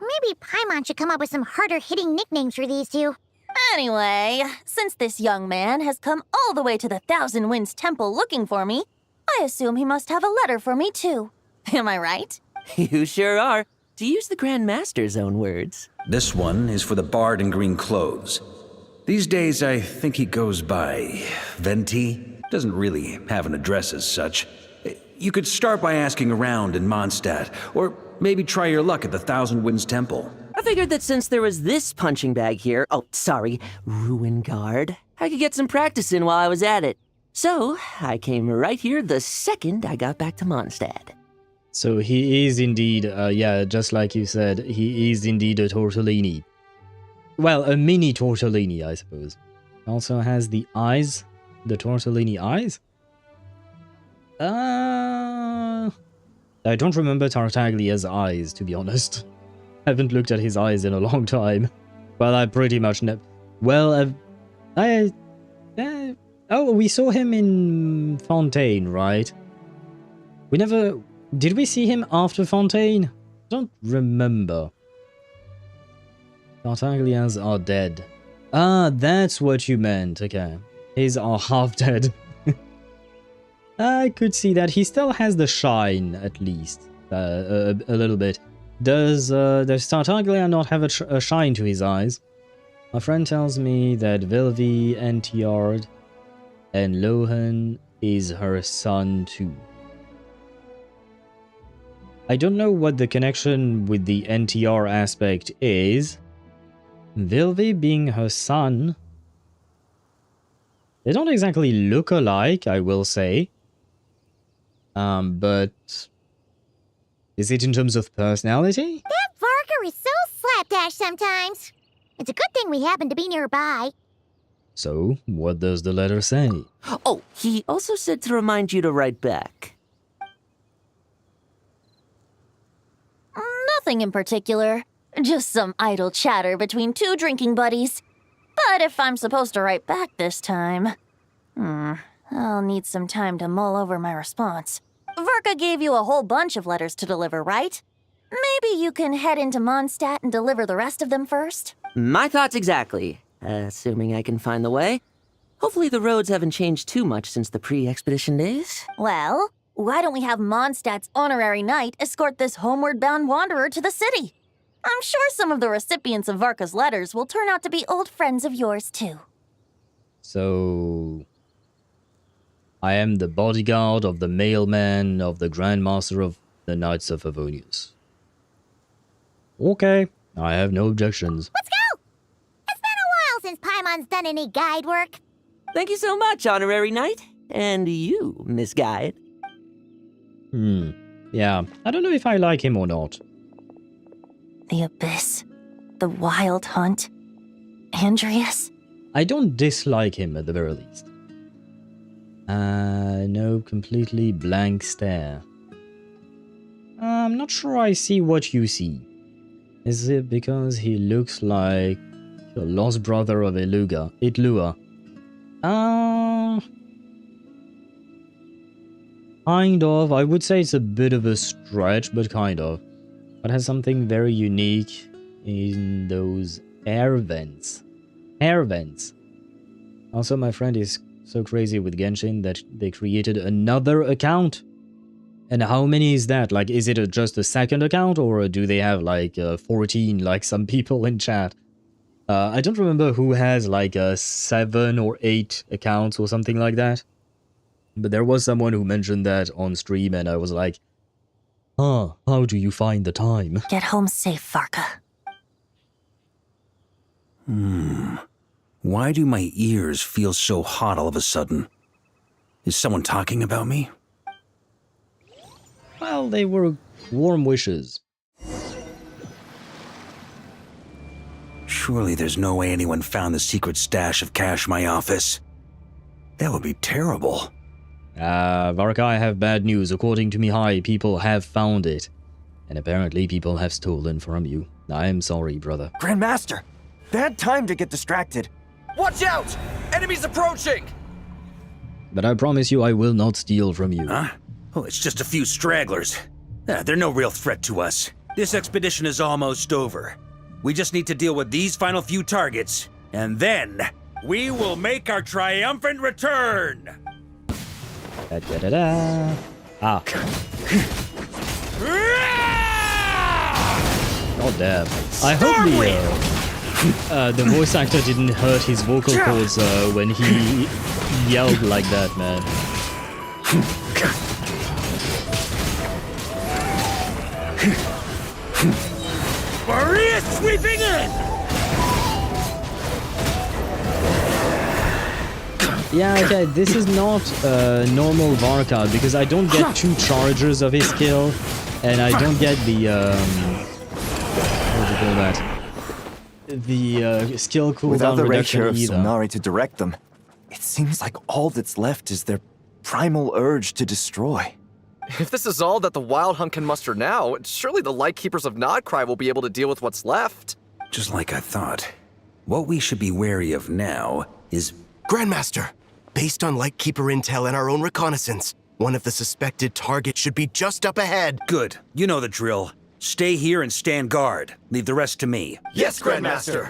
Maybe Paimon should come up with some harder-hitting nicknames for these two. Anyway, since this young man has come all the way to the Thousand Winds Temple looking for me, I assume he must have a letter for me too. Am I right? You sure are. To use the Grand Master's own words. This one is for the Bard in green clothes. These days, I think he goes by Venti. Doesn't really have an address as such. You could start by asking around in Mondstadt, or maybe try your luck at the Thousand Winds Temple. I figured that since there was this punching bag here, Ruin Guard, I could get some practice in while I was at it. So, I came right here the second I got back to Mondstadt. So he is indeed, yeah, just like you said, he is indeed a Tortellini. Well, a mini Tortellini, I suppose. Also has the eyes, the Tortellini eyes? I don't remember Tartaglia's eyes, to be honest. I haven't looked at his eyes in a long time. Well, I pretty much know. Well, oh, we saw him in Fontaine, right? We never... Did we see him after Fontaine? I don't remember. Tartaglia's are dead. Ah, that's what you meant. Okay. His are half dead. I could see that. He still has the shine, at least. A little bit. Does Tartaglia not have a shine to his eyes? My friend tells me that Vilvi, Entiard, and Lohan is her son too. I don't know what the connection with the NTR aspect is. Vilvi being her son. They don't exactly look alike, I will say. But... Is it in terms of personality? That Varka is so slapdash sometimes. It's a good thing we happen to be nearby. So, what does the letter say? Oh, he also said to remind you to write back. Nothing in particular. Just some idle chatter between two drinking buddies. But if I'm supposed to write back this time... I'll need some time to mull over my response. Varka gave you a whole bunch of letters to deliver, right? Maybe you can head into Mondstadt and deliver the rest of them first? My thoughts exactly, assuming I can find the way. Hopefully the roads haven't changed too much since the pre-expedition days. Well, why don't we have Mondstadt's honorary knight escort this homeward-bound wanderer to the city? I'm sure some of the recipients of Varka's letters will turn out to be old friends of yours, too. So... I am the bodyguard of the mailman of the Grand Master of the Knights of Favonius. Okay, I have no objections. Let's go! It's been a while since Paimon's done any guide work. Thank you so much, honorary knight. And you, Miss Guide. Yeah, I don't know if I like him or not. The Abyss. The Wild Hunt. Andreas. I don't dislike him at the very least. No, completely blank stare. I'm not sure I see what you see. Is it because he looks like the lost brother of Itlua? Kind of. I would say it's a bit of a stretch, but kind of. But has something very unique in those air vents. Air vents. Also, my friend is so crazy with Genshin that they created another account. And how many is that? Like, is it just a second account, or do they have like 14 like some people in chat? I don't remember who has like 7 or 8 accounts or something like that. But there was someone who mentioned that on stream, and I was like, huh, how do you find the time? Get home safe, Varka. Why do my ears feel so hot all of a sudden? Is someone talking about me? Well, they were warm wishes. Surely there's no way anyone found the secret stash of cash in my office. That would be terrible. Varka, I have bad news. According to Mihai, people have found it. And apparently people have stolen from you. I am sorry, brother. Grandmaster! Bad time to get distracted. Watch out! Enemies approaching! But I promise you I will not steal from you. Huh? Oh, it's just a few stragglers. They're no real threat to us. This expedition is almost over. We just need to deal with these final few targets, and then we will make our triumphant return! Da-da-da-da. Ah. God damn. I hope the voice actor didn't hurt his vocal cords when he yelled like that, man. Maria sweeping in! Yeah, okay, this is not normal Varka, because I don't get 2 charges of his skill, and I don't get the, what do you call that? The skill cooldown Without the reduction ratio of either. Sonari to direct them, it seems like all that's left is their primal urge to destroy. If this is all that the Wild Hunt can muster now, surely the Lightkeepers of Nod-Krai will be able to deal with what's left. Just like I thought. What we should be wary of now is... Grandmaster, based on Lightkeeper intel and our own reconnaissance, one of the suspected targets should be just up ahead. Good. You know the drill. Stay here and stand guard. Leave the rest to me. Yes, Grandmaster!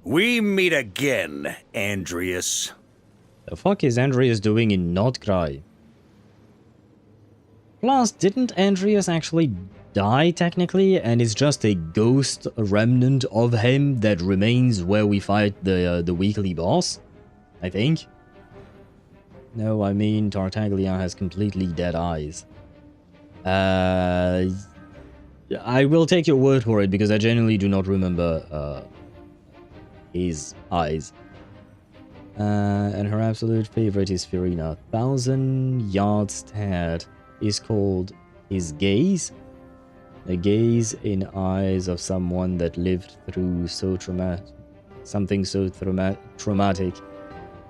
We meet again, Andreas. The fuck is Andreas doing in Nod-Krai? Plus, didn't Andreas actually die technically, and it's just a ghost remnant of him that remains where we fight the weekly boss? I think. No, I mean Tartaglia has completely dead eyes. I will take your word for it because I genuinely do not remember his eyes. And her absolute favorite is Firina. 1,000 yards stared is called his gaze. A gaze in eyes of someone that lived through so traumatic. something so traumatic.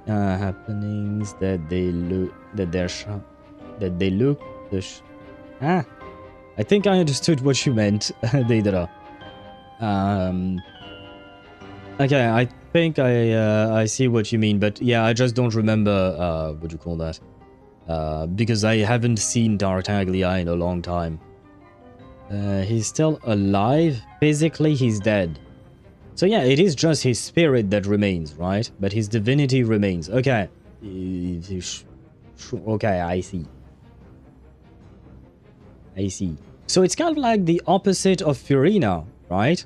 Happenings that they look I think I understood what you meant, Deidara. Okay, I think I see what you mean, but yeah, I just don't remember what you call that. Because I haven't seen Tartaglia in a long time. He's still alive. Physically, he's dead. So yeah, it is just his spirit that remains, right? But his divinity remains. Okay. Okay, I see. I see. So it's kind of like the opposite of Furina, right?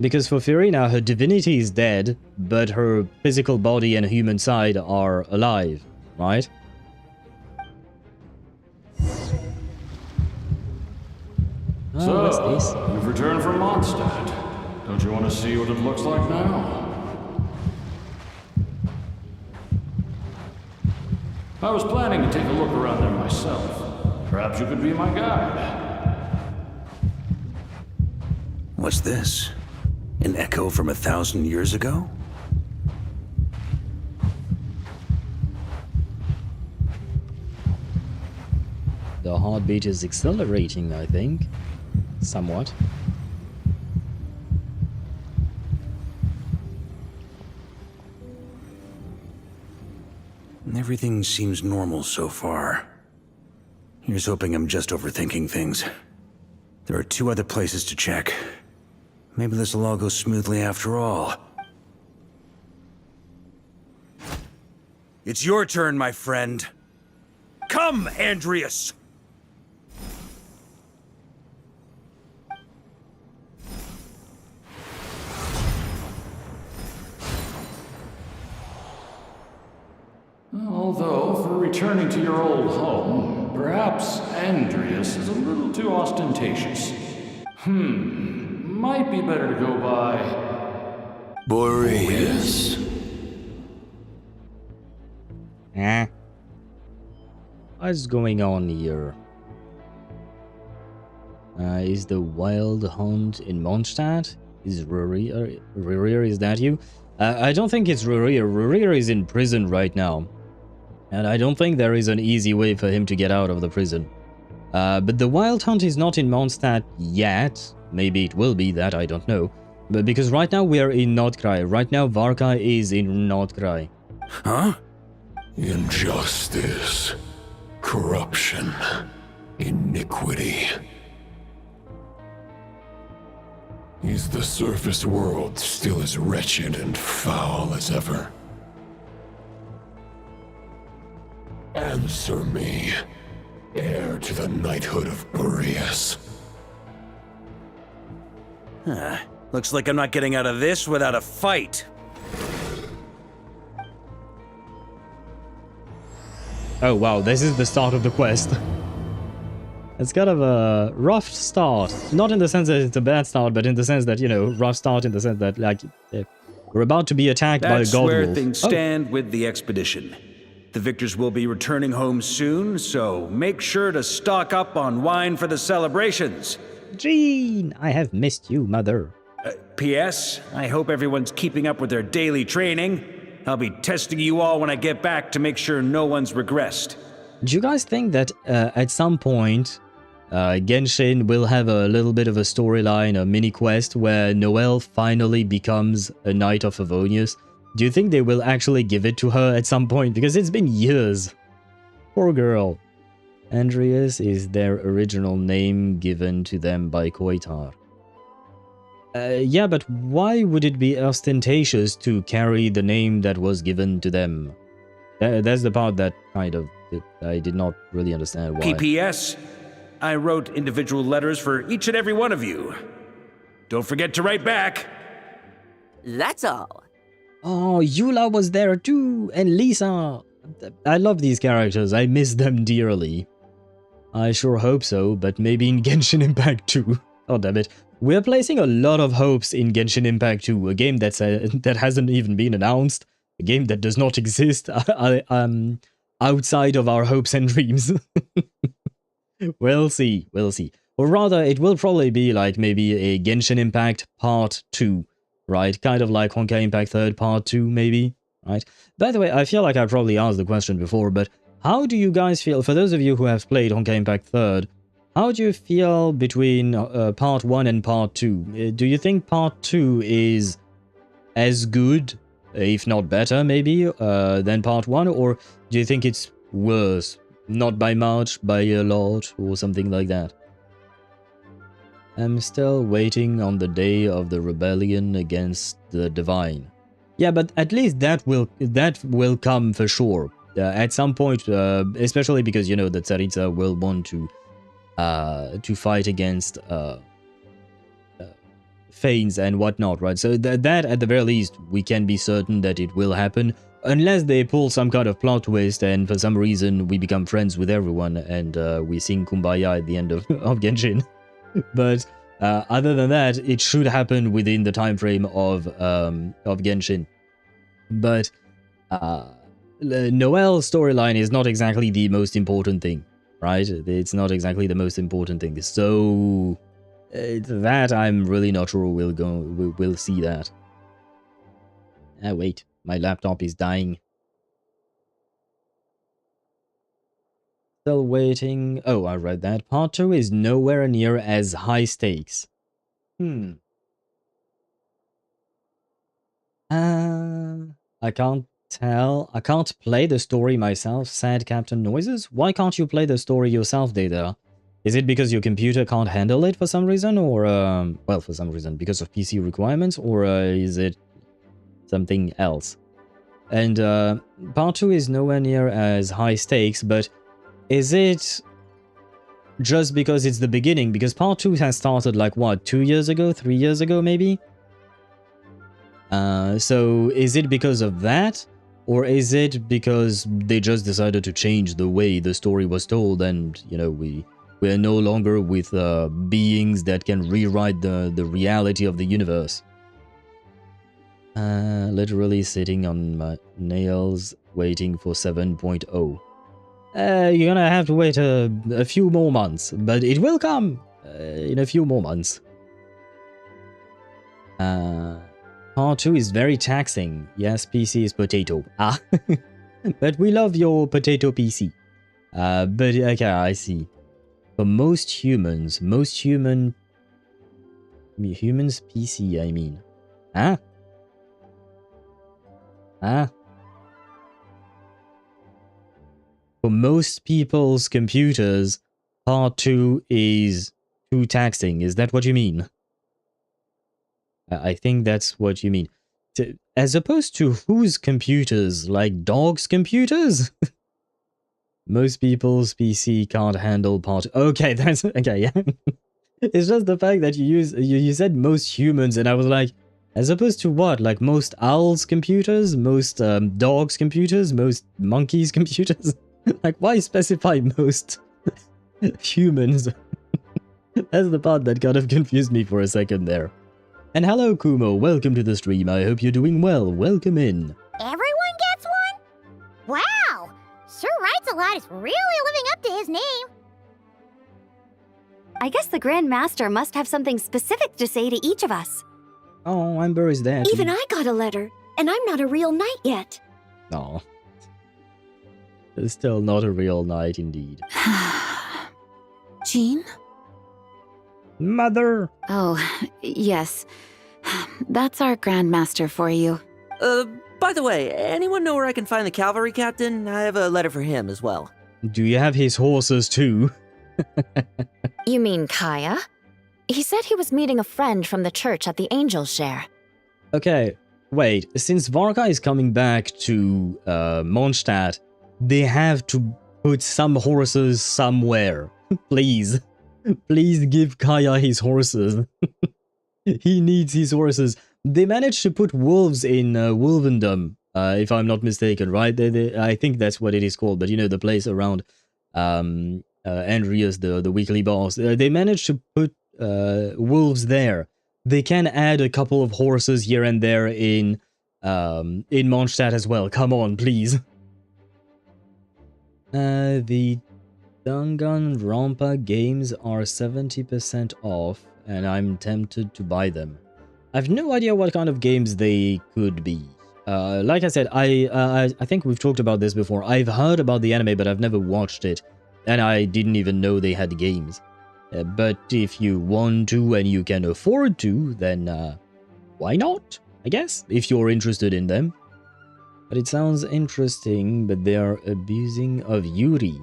Because for Furina, her divinity is dead, but her physical body and human side are alive, right? So, what's this? you've returned from Mondstadt. Don't you want to see what it looks like now? I was planning to take a look around there myself. Perhaps you could be my guide. What's this? An echo from 1,000 years ago? The heartbeat is accelerating, I think. Somewhat. Everything seems normal so far. Here's hoping I'm just overthinking things. There are 2 other places to check. Maybe this will all go smoothly after all. It's your turn, my friend. Come, Andreas! Although, for returning to your old home, perhaps Andreas is a little too ostentatious. Might be better to go by... Boreas. What's going on here? Is the Wild Hunt in Mondstadt? Is Rurir, is that you? I don't think it's Rurir. Rurir is in prison right now. And I don't think there is an easy way for him to get out of the prison. But the Wild Hunt is not in Mondstadt yet. Maybe it will be, that I don't know. But because right now we are in Nod-Krai. Right now Varka is in Nod-Krai. Huh? Injustice. Corruption. Iniquity. Is the surface world still as wretched and foul as ever? Answer me, heir to the knighthood of Boreas. Looks like I'm not getting out of this without a fight. Oh wow, this is the start of the quest. It's kind of a rough start. Not in the sense that it's a bad start, but in the sense that, you know, rough start in the sense that, like, we're about to be attacked by a god wolf. That's where things stand with the expedition. The victors will be returning home soon, so make sure to stock up on wine for the celebrations. Jean, I have missed you, mother. P.S. I hope everyone's keeping up with their daily training. I'll be testing you all when I get back to make sure no one's regressed. Do you guys think that at some point Genshin will have a little bit of a storyline, a mini quest where Noelle finally becomes a Knight of Favonius? Do you think they will actually give it to her at some point? Because it's been years. Poor girl. Andreas is their original name given to them by Koitar. Yeah, but why would it be ostentatious to carry the name that was given to them? That's the part that kind of I did not really understand why. P.P.S. I wrote individual letters for each and every one of you. Don't forget to write back. That's all. Oh, Eula was there too, and Lisa. I love these characters. I miss them dearly. I sure hope so, but maybe in Genshin Impact 2. Oh, damn it. We're placing a lot of hopes in Genshin Impact 2, a game that's that hasn't even been announced, a game that does not exist outside of our hopes and dreams. We'll see, we'll see. Or rather, it will probably be like maybe a Genshin Impact Part 2, right? Kind of like Honkai Impact 3rd Part 2, maybe, right? By the way, I feel like I probably asked the question before, but how do you guys feel, for those of you who have played Honkai Impact 3rd, how do you feel between Part 1 and Part 2? Do you think Part 2 is as good, if not better, maybe, than Part 1? Or do you think it's worse? Not by much, by a lot, or something like that? I'm still waiting on the day of the rebellion against the Divine. Yeah, but at least that will come for sure. At some point, especially because, you know, the Tsaritsa will want to fight against Fanes and whatnot, right? So that, at the very least, we can be certain that it will happen. Unless they pull some kind of plot twist and for some reason we become friends with everyone and we sing Kumbaya at the end of Genshin. But other than that, it should happen within the time frame of Genshin. But Noel's storyline is not exactly the most important thing, right? It's not exactly the most important thing. So that I'm really not sure we'll see that. Ah, wait, my laptop is dying. Still waiting. Oh, I read that. Part 2 is nowhere near as high stakes. I can't tell. I can't play the story myself, said Captain Noises. Why can't you play the story yourself, Data? Is it because your computer can't handle it for some reason? Or, well, for some reason, because of PC requirements? Or is it something else? And Part 2 is nowhere near as high stakes, but is it just because it's the beginning? Because Part 2 has started like, what, 2 years ago? 3 years ago, maybe? So is it because of that? Or is it because they just decided to change the way the story was told and, you know, we're no longer with beings that can rewrite the reality of the universe? Literally sitting on my nails waiting for 7.0. You're gonna have to wait a few more months, but it will come in a few more months. Part 2 is very taxing. Yes, PC is potato. Ah, but we love your potato PC. But okay, I see. For most humans PC, I mean. Huh? Huh? For most people's computers, Part 2 is too taxing. Is that what you mean? I think that's what you mean. As opposed to whose computers? Like dogs' computers? Most people's PC can't handle Part... Okay, that's... Okay, yeah. It's just the fact that you said most humans, and I was like, as opposed to what? Like most owls' computers? Most dogs' computers? Most monkeys' computers? Like, why specify most humans? That's the part that kind of confused me for a second there. And hello, Kumo. Welcome to the stream. I hope you're doing well. Welcome in. Everyone gets one? Wow! Sir Writes-A-Lot is really living up to his name. I guess the Grand Master must have something specific to say to each of us. Oh, Amber is there. Even I got a letter, and I'm not a real knight yet. No. It's still not a real knight indeed. Jean? Mother! Oh, yes. That's our Grandmaster for you. By the way, anyone know where I can find the cavalry captain? I have a letter for him as well. Do you have his horses too? You mean Kaya? He said he was meeting a friend from the church at the Angel Share. Okay, wait. Since Varka is coming back to Mondstadt, they have to put some horses somewhere. Please. Please give Kaya his horses. He needs his horses. They managed to put wolves in Wolvendom, if I'm not mistaken, right? I think that's what it is called, but you know, the place around Andreas, the weekly boss. They managed to put wolves there. They can add a couple of horses here and there in Mondstadt as well. Come on, please. The Danganronpa games are 70% off, and I'm tempted to buy them. I've no idea what kind of games they could be. Like I said, I think we've talked about this before. I've heard about the anime, but I've never watched it. And I didn't even know they had games. But if you want to and you can afford to, then why not? I guess, if you're interested in them. But it sounds interesting, but they are abusing of Yuri.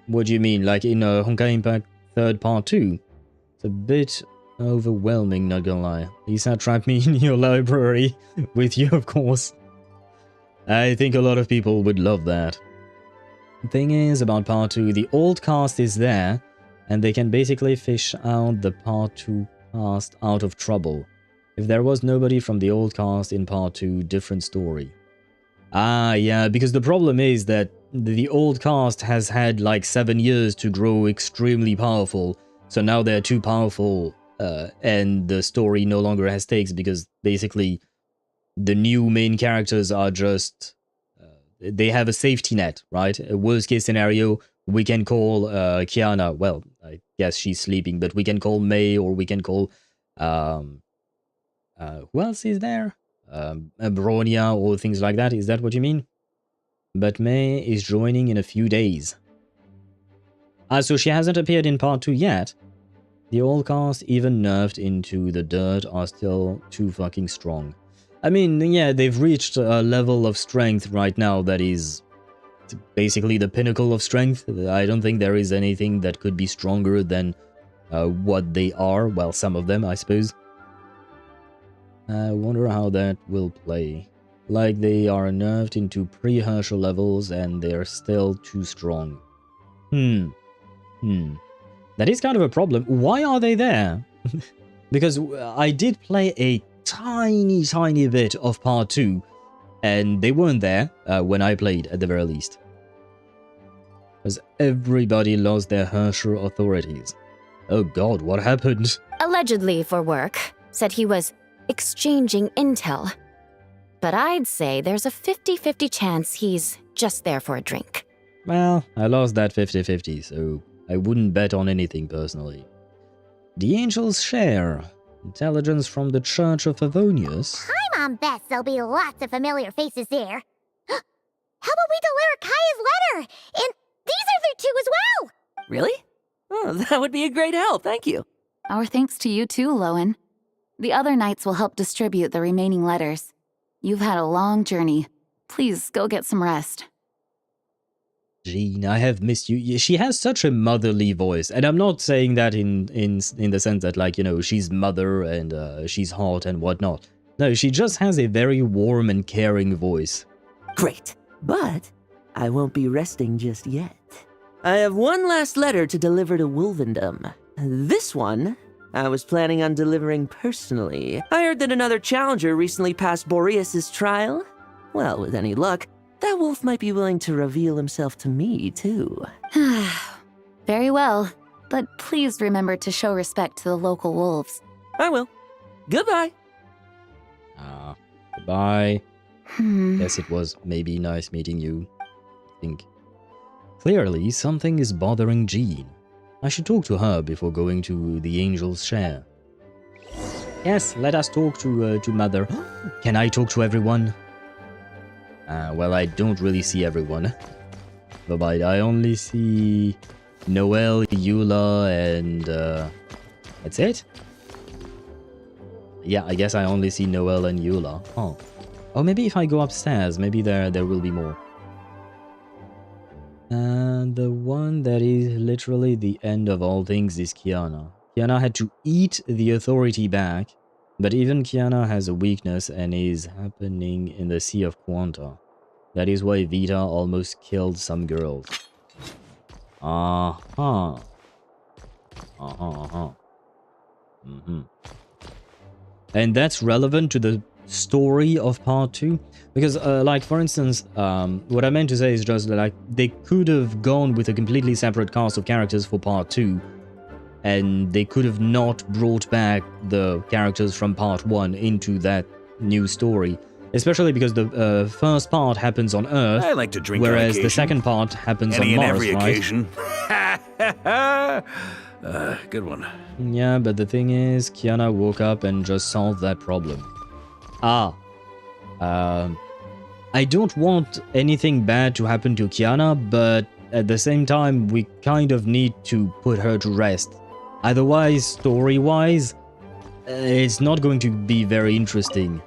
What do you mean, like in Honkai Impact 3rd Part 2? It's a bit overwhelming, not gonna lie. Lisa, trap me in your library with you, of course. I think a lot of people would love that. The thing is, about Part 2, the old cast is there, and they can basically fish out the Part 2 cast out of trouble. If there was nobody from the old cast in Part 2, different story. Ah, yeah, because the problem is that the old cast has had like 7 years to grow extremely powerful, so now they're too powerful, and the story no longer has stakes because basically the new main characters are just... they have a safety net, right? A worst case scenario, we can call Kiana, well, I guess she's sleeping, but we can call May, or we can call... who else is there? Bronia or things like that, is that what you mean? But May is joining in a few days. So she hasn't appeared in Part 2 yet. The old cast, even nerfed into the dirt, are still too fucking strong. I mean, yeah, they've reached a level of strength right now that is basically the pinnacle of strength. I don't think there is anything that could be stronger than what they are. Well, some of them, I suppose. I wonder how that will play. Like they are nerfed into pre-Herschel levels and they're still too strong. That is kind of a problem. Why are they there? Because I did play a tiny bit of Part 2, and they weren't there when I played, at the very least. Because everybody lost their Herschel authorities. Oh god, what happened? Allegedly for work. Said he was exchanging intel. But I'd say there's a 50-50 chance he's just there for a drink. Well, I lost that 50-50, so I wouldn't bet on anything personally. The Angel's Share. Intelligence from the Church of Favonius. I'm on Bess, there'll be lots of familiar faces there. How about we deliver Kaya's letter? And these are there too as well! Really? Oh, that would be a great help, thank you. Our thanks to you too, Lowen. The other knights will help distribute the remaining letters. You've had a long journey. Please go get some rest. Jean, I have missed you. She has such a motherly voice, and I'm not saying that in the sense that, like, you know, she's mother and she's hot and whatnot. No, she just has a very warm and caring voice. Great, but I won't be resting just yet. I have one last letter to deliver to Wolvendom. This one, I was planning on delivering personally. I heard that another challenger recently passed Boreas's trial. Well, with any luck, that wolf might be willing to reveal himself to me, too. Very well, but please remember to show respect to the local wolves. I will. Goodbye. Goodbye. Guess it was maybe nice meeting you. I think. Clearly, something is bothering Jean. I should talk to her before going to the Angel's Share. Yes, let us talk to Mother. Can I talk to everyone? Well, I don't really see everyone. But I only see Noelle, Eula, and that's it? Yeah, I guess I only see Noelle and Eula. Oh. Or maybe if I go upstairs, maybe there will be more. And the one that is literally the end of all things is Kiana. Kiana had to eat the authority back, but even Kiana has a weakness and is happening in the Sea of Quanta. That is why Vita almost killed some girls. And that's relevant to the story of Part 2, because like, for instance, what I meant to say is just that, like, they could have gone with a completely separate cast of characters for Part 2, and they could have not brought back the characters from Part 1 into that new story, especially because the first part happens on Earth, I like to drink whereas on the second part happens Any on and Mars, every right? occasion. Good one. Yeah, but the thing is, Kiana woke up and just solved that problem. I don't want anything bad to happen to Kiana, but at the same time, we kind of need to put her to rest. Otherwise, story-wise, it's not going to be very interesting.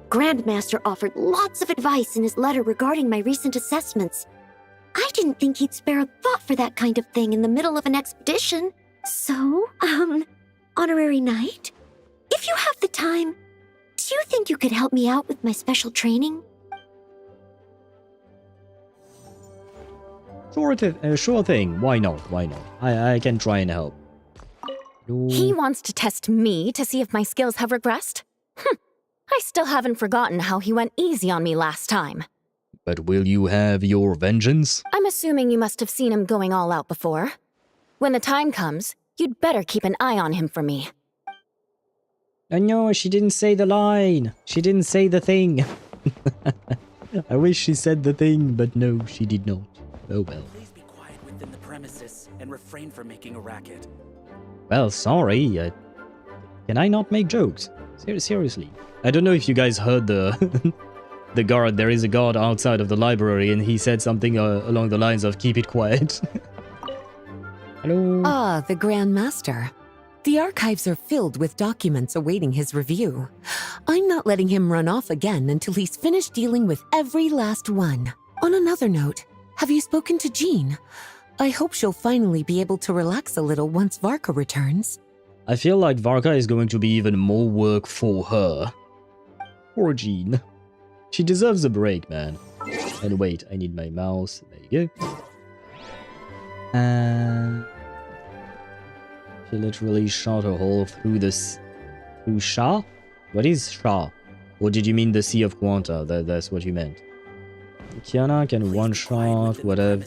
Grandmaster offered lots of advice in his letter regarding my recent assessments. I didn't think he'd spare a thought for that kind of thing in the middle of an expedition. So, Honorary Knight, if you have the time, do you think you could help me out with my special training? Sure thing. Why not? Why not? I can try and help. He wants to test me to see if my skills have regressed? I still haven't forgotten how he went easy on me last time. But will you have your vengeance? I'm assuming you must have seen him going all out before. When the time comes, you'd better keep an eye on him for me. Oh no, she didn't say the line. She didn't say the thing. I wish she said the thing, but no, she did not. Oh well. Please be quiet within the premises and refrain from making a racket. Well, sorry. Can I not make jokes? Seriously. I don't know if you guys heard the the guard. There is a guard outside of the library, and he said something along the lines of "keep it quiet." Hello. Ah, the Grand Master. The archives are filled with documents awaiting his review. I'm not letting him run off again until he's finished dealing with every last one. On another note, have you spoken to Jean? I hope she'll finally be able to relax a little once Varka returns. I feel like Varka is going to be even more work for her. Poor Jean. She deserves a break, man. And wait, I need my mouse. There you go. She literally shot a hole through this... Through Sha? What is Sha? Or did you mean the Sea of Quanta? That's what you meant. Kiana can one-shot whatever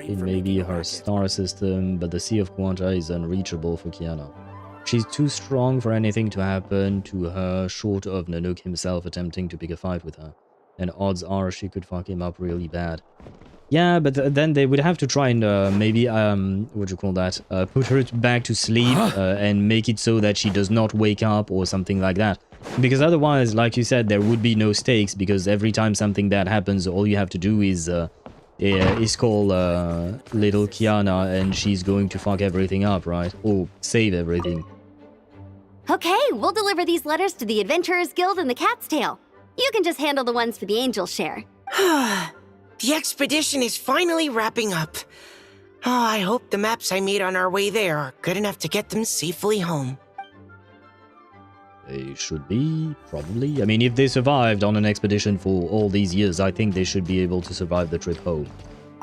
it may be her star system, but the Sea of Quanta is unreachable for Kiana. She's too strong for anything to happen to her short of Nanook himself attempting to pick a fight with her. And odds are she could fuck him up really bad. Yeah, but then they would have to try and maybe, put her back to sleep and make it so that she does not wake up or something like that. Because otherwise, like you said, there would be no stakes, because every time something bad happens, all you have to do is call little Kiana and she's going to fuck everything up, right? Or save everything. Okay, we'll deliver these letters to the Adventurers Guild and the Cat's Tail. You can just handle the ones for the Angel's share. The expedition is finally wrapping up. Oh, I hope the maps I made on our way there are good enough to get them safely home. They should be, probably. I mean, if they survived on an expedition for all these years, I think they should be able to survive the trip home.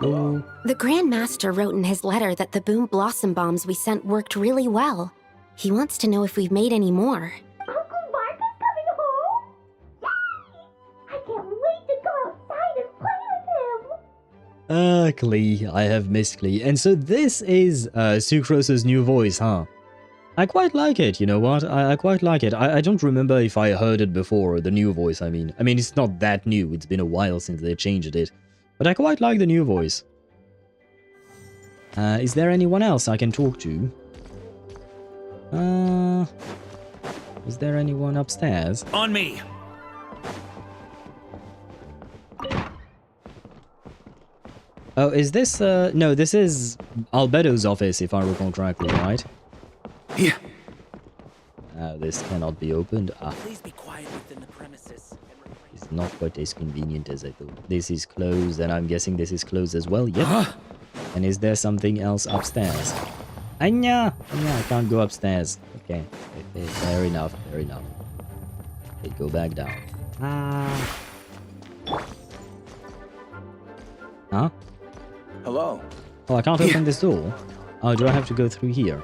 Oh. The Grand Master wrote in his letter that the Boom Blossom bombs we sent worked really well. He wants to know if we've made any more. Uncle Varka's coming home? Yay! I can't wait to go outside and play with him! Klee. I have missed Klee. And so this is Sucrose's new voice, huh? I quite like it, you know what? I quite like it. I don't remember if I heard it before, the new voice, I mean. I mean, it's not that new. It's been a while since they changed it. But I quite like the new voice. Is there anyone else I can talk to? Is there anyone upstairs? On me! Oh, is this, no, this is Albedo's office, if I recall correctly, right? Yeah. This cannot be opened. Please be quiet within the premises. It's not quite as convenient as I thought. This is closed, and I'm guessing this is closed as well. Yep. And is there something else upstairs? Anya! I can't go upstairs. Okay. Fair enough. Fair enough. Okay, go back down. Huh? Hello. Oh, I can't open this door. Oh, do I have to go through here?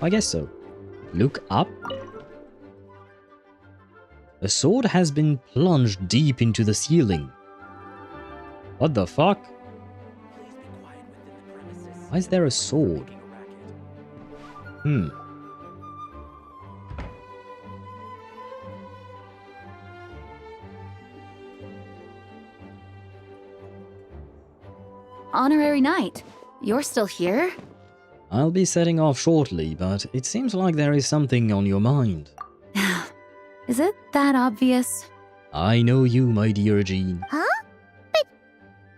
I guess so. Look up. A sword has been plunged deep into the ceiling. What the fuck? Why is there a sword? Honorary Knight, you're still here? I'll be setting off shortly, but it seems like there is something on your mind. Is it that obvious? I know you, my dear Jean. Huh? But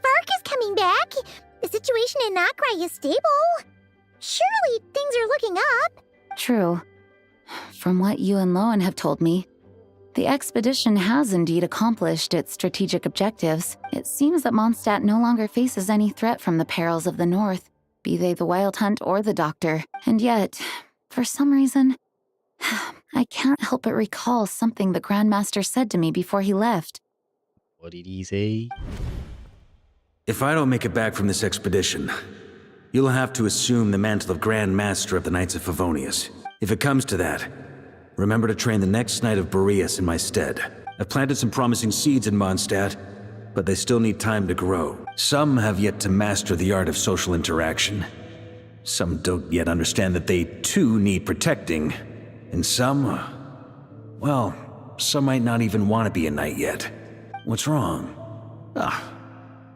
Varka's coming back. The situation in Nod-Krai is stable. Surely things are looking up. True. From what you and Lowen have told me, the expedition has indeed accomplished its strategic objectives. It seems that Mondstadt no longer faces any threat from the perils of the North, be they the Wild Hunt or the Doctor. And yet, for some reason, I can't help but recall something the Grandmaster said to me before he left. What did he say? If I don't make it back from this expedition, you'll have to assume the mantle of Grand Master of the Knights of Favonius. If it comes to that, remember to train the next Knight of Boreas in my stead. I've planted some promising seeds in Mondstadt, but they still need time to grow. Some have yet to master the art of social interaction. Some don't yet understand that they too need protecting. And some, well, some might not even want to be a knight yet. What's wrong? Well,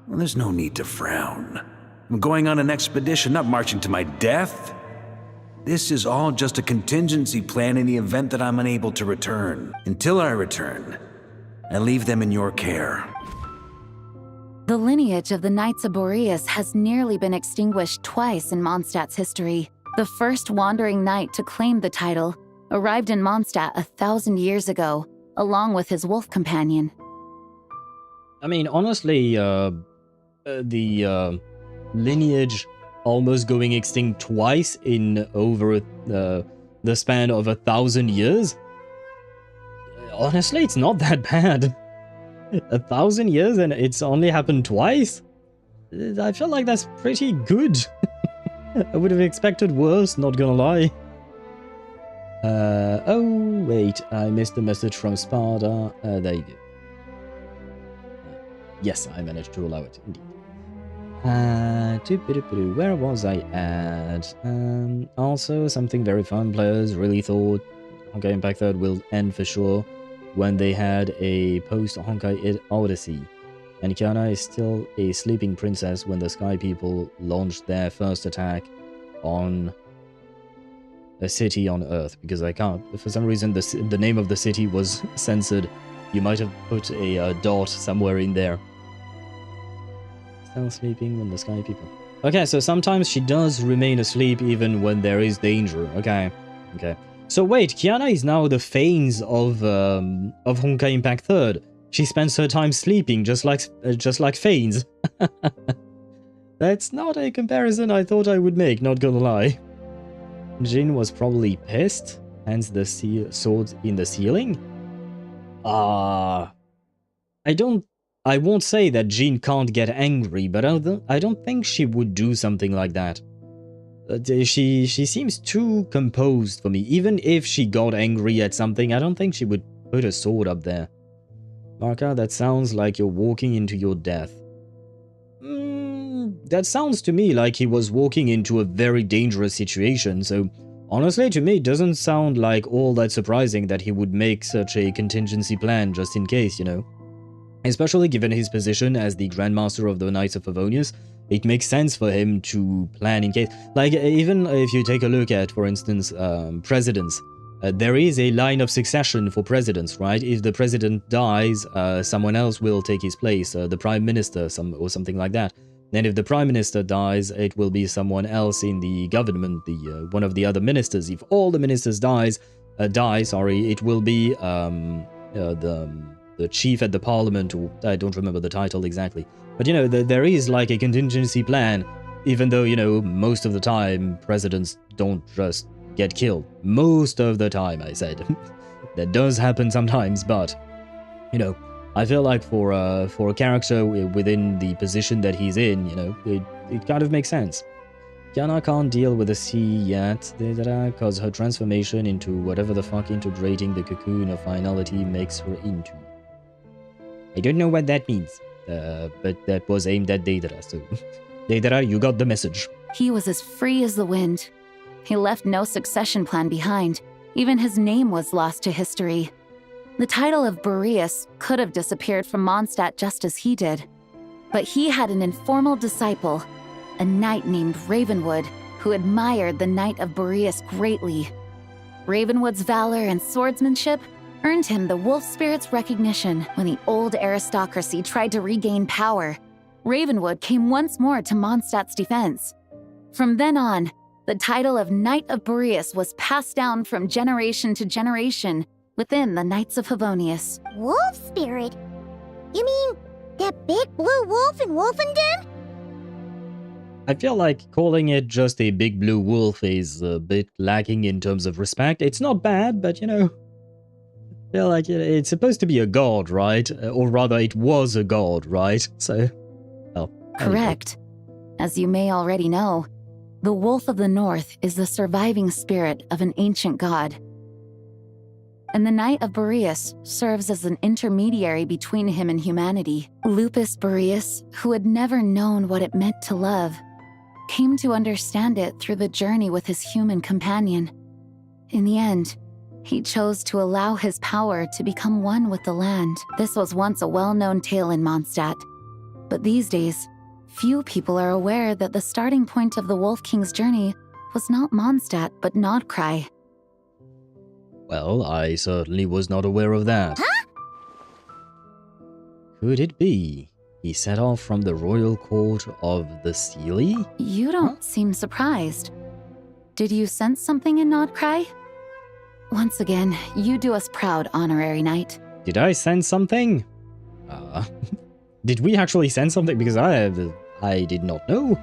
there's no need to frown. I'm going on an expedition, not marching to my death. This is all just a contingency plan in the event that I'm unable to return. Until I return, I leave them in your care. The lineage of the Knights of Boreas has nearly been extinguished twice in Mondstadt's history. The first wandering knight to claim the title arrived in Mondstadt 1,000 years ago, along with his wolf companion. I mean, honestly, the lineage almost going extinct twice in over the span of 1,000 years? Honestly, it's not that bad. 1,000 years and it's only happened twice? I feel like that's pretty good. I would have expected worse, not gonna lie. Oh, wait, I missed a message from Sparta. There you go. Yes, I managed to allow it, indeed. Where was I at? Also, something very fun. Players really thought Honkai Impact 3 will end for sure when they had a post-Honkai Odyssey. And Kiana is still a sleeping princess when the Sky People launched their first attack on a city on Earth. Because I can't, for some reason, the name of the city was censored. You might have put a dot somewhere in there. Still sleeping when the Sky People. Okay, so sometimes she does remain asleep even when there is danger. Okay, okay. So wait, Kiana is now the Fanes of Honkai Impact 3. She spends her time sleeping, just like Fanes. That's not a comparison I thought I would make, not gonna lie. Jin was probably pissed, hence the sword in the ceiling. I won't say that Jean can't get angry, but I don't think she would do something like that. She seems too composed for me. Even if she got angry at something, I don't think she would put a sword up there. Varka, that sounds like you're walking into your death. That sounds to me like he was walking into a very dangerous situation, so honestly, to me, it doesn't sound like all that surprising that he would make such a contingency plan just in case, you know. Especially given his position as the Grandmaster of the Knights of Favonius, it makes sense for him to plan in case. Like, even if you take a look at, for instance, presidents, there is a line of succession for presidents, right? If the president dies, someone else will take his place, the prime minister or something like that. Then if the prime minister dies, it will be someone else in the government, one of the other ministers. If all the ministers die, it will be the chief at the parliament, or I don't remember the title exactly. But, you know, there is like a contingency plan, even though, you know, most of the time presidents don't just get killed. Most of the time, I said. That does happen sometimes, but, you know, I feel like for a character within the position that he's in, you know, it kind of makes sense. Kiana can't deal with the sea yet, because her transformation into whatever the fuck integrating the cocoon of finality makes her into. I don't know what that means, but that was aimed at Deidara, so... Deidara, you got the message. He was as free as the wind. He left no succession plan behind. Even his name was lost to history. The title of Boreas could have disappeared from Mondstadt just as he did. But he had an informal disciple, a knight named Ravenwood, who admired the Knight of Boreas greatly. Ravenwood's valor and swordsmanship earned him the wolf spirit's recognition when the old aristocracy tried to regain power. Ravenwood came once more to Mondstadt's defense. From then on, the title of Knight of Boreas was passed down from generation to generation within the Knights of Favonius. Wolf spirit? You mean that big blue wolf in Wolfenden? I feel like calling it just a big blue wolf is a bit lacking in terms of respect. It's not bad, but you know, I feel like it's supposed to be a god, right? Or rather, it was a god, right? So, well. Correct. As you may already know, the Wolf of the North is the surviving spirit of an ancient god. And the Knight of Boreas serves as an intermediary between him and humanity. Lupus Boreas, who had never known what it meant to love, came to understand it through the journey with his human companion. In the end, he chose to allow his power to become one with the land. This was once a well-known tale in Mondstadt, but these days, few people are aware that the starting point of the Wolf King's journey was not Mondstadt, but Nod-Krai. Well, I certainly was not aware of that. Huh? Could it be he set off from the royal court of the Sealy? You don't seem surprised. Did you sense something in Nod-Krai? Once again, you do us proud, Honorary Knight. Did I sense something? Did we actually sense something? Because I did not know.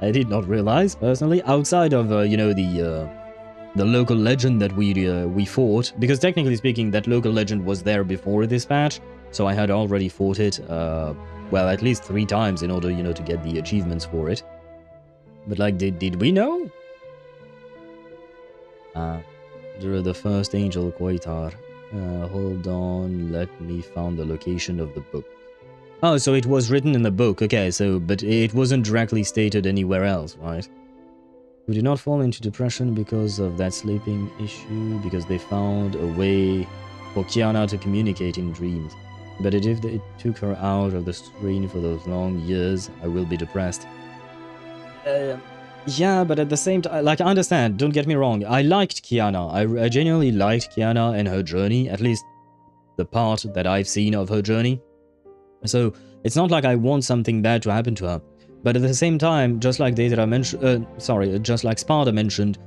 I did not realize, personally, outside of, you know, the local legend that we fought, because technically speaking, that local legend was there before this patch, so I had already fought it, well, at least 3 times in order, you know, to get the achievements for it. But, like, did we know? The first angel, Quaitar. Hold on, let me find the location of the book. Oh, so it was written in the book, okay, so, but it wasn't directly stated anywhere else, right? We did not fall into depression because of that sleeping issue, because they found a way for Kiana to communicate in dreams. But if it took her out of the screen for those long years, I will be depressed. Yeah, but at the same time, like, I understand, don't get me wrong, I liked Kiana. I genuinely liked Kiana and her journey, at least the part that I've seen of her journey. So, it's not like I want something bad to happen to her. But at the same time, just like Deidara mentioned, just like Sparta mentioned,